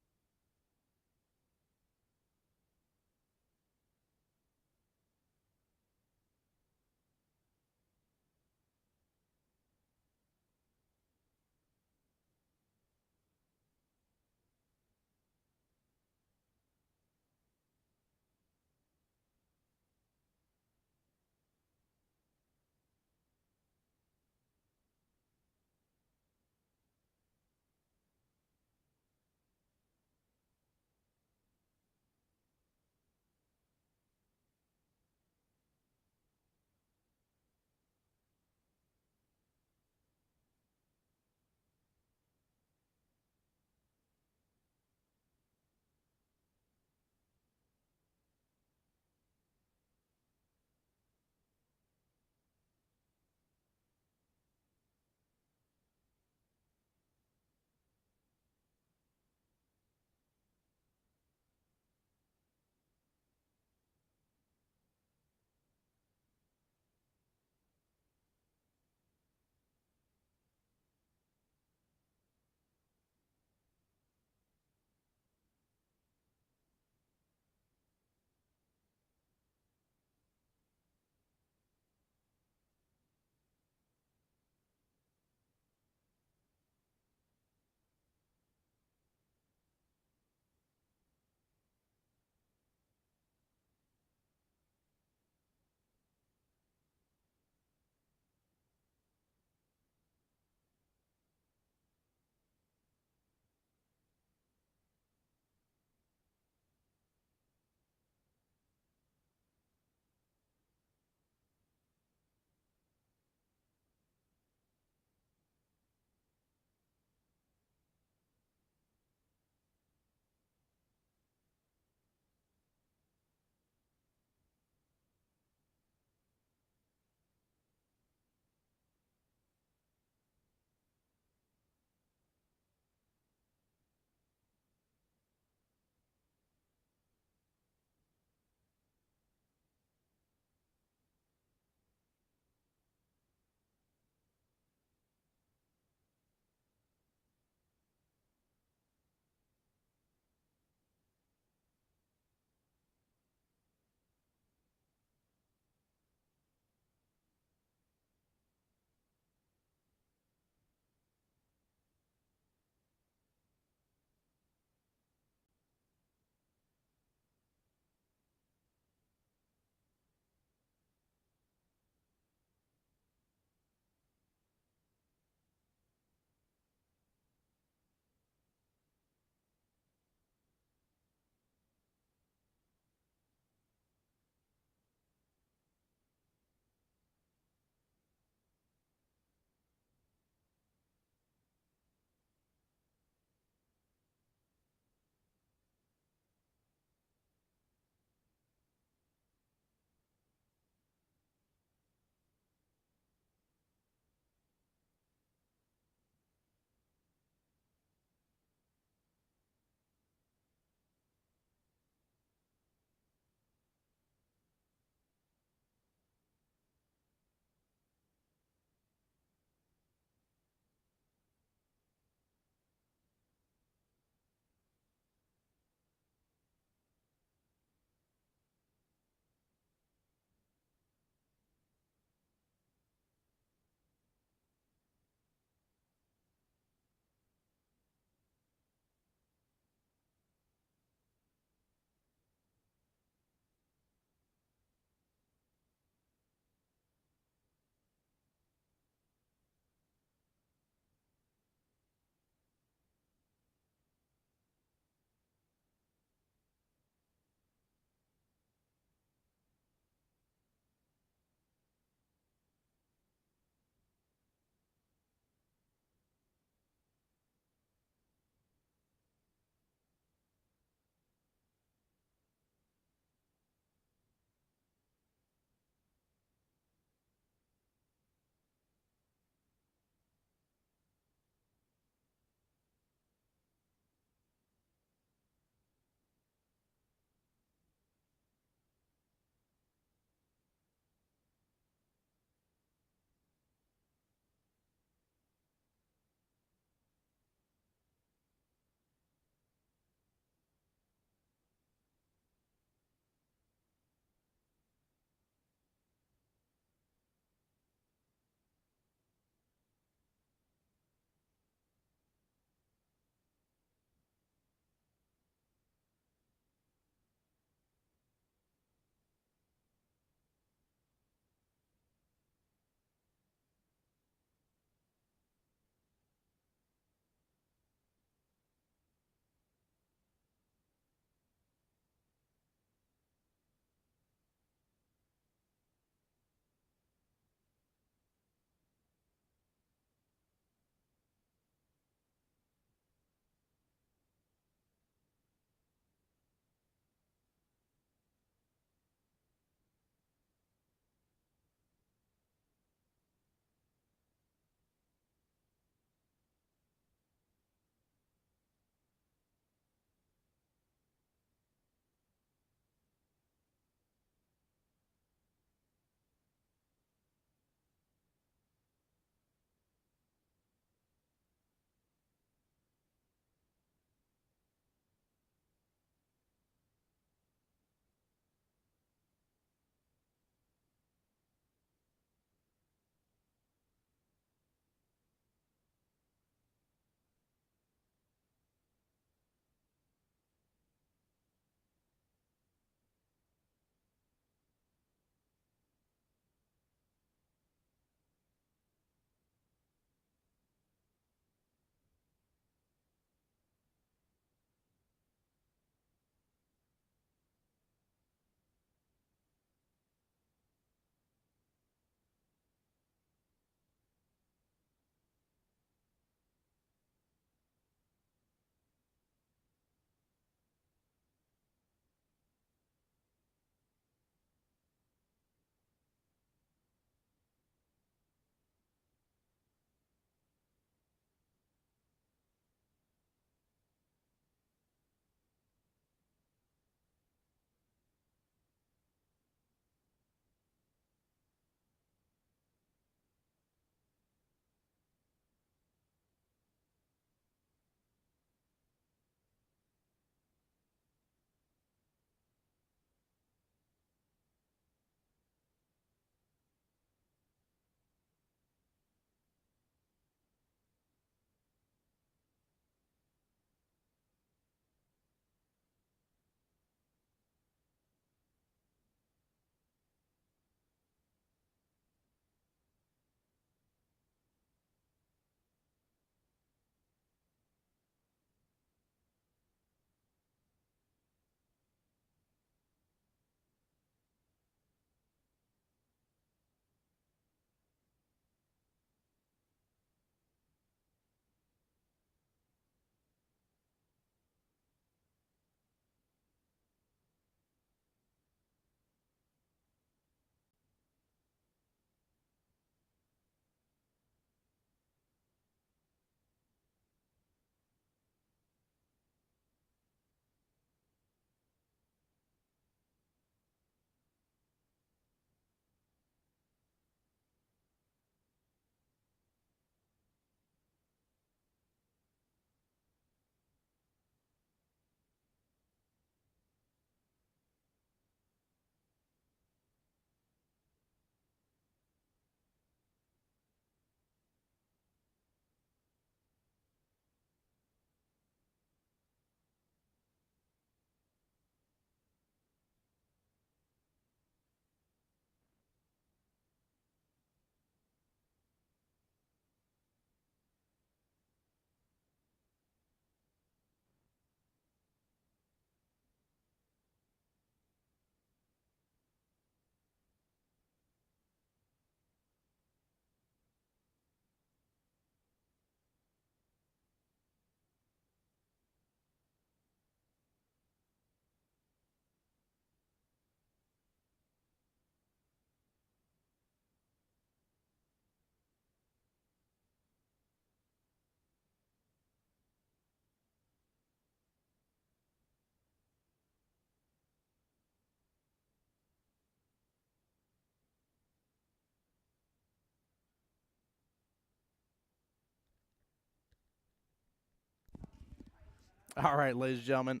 All right, ladies and gentlemen.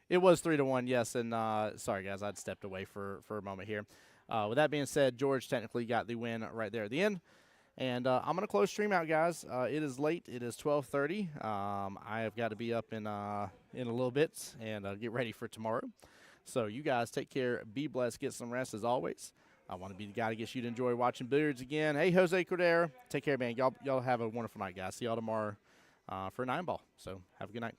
It was 3-1, yes. And sorry, guys, I'd stepped away for a moment here. With that being said, George technically got the win right there at the end. And I'm going to close stream out, guys. It is late. It is 12:30. I have got to be up in a little bit and get ready for tomorrow. So you guys take care. Be blessed. Get some rest as always. I want to be the guy to get you to enjoy watching billiards again. Hey, Jose Cordero. Take care, man. Y'all have a wonderful night, guys. See y'all tomorrow for 9 ball. So have a good night.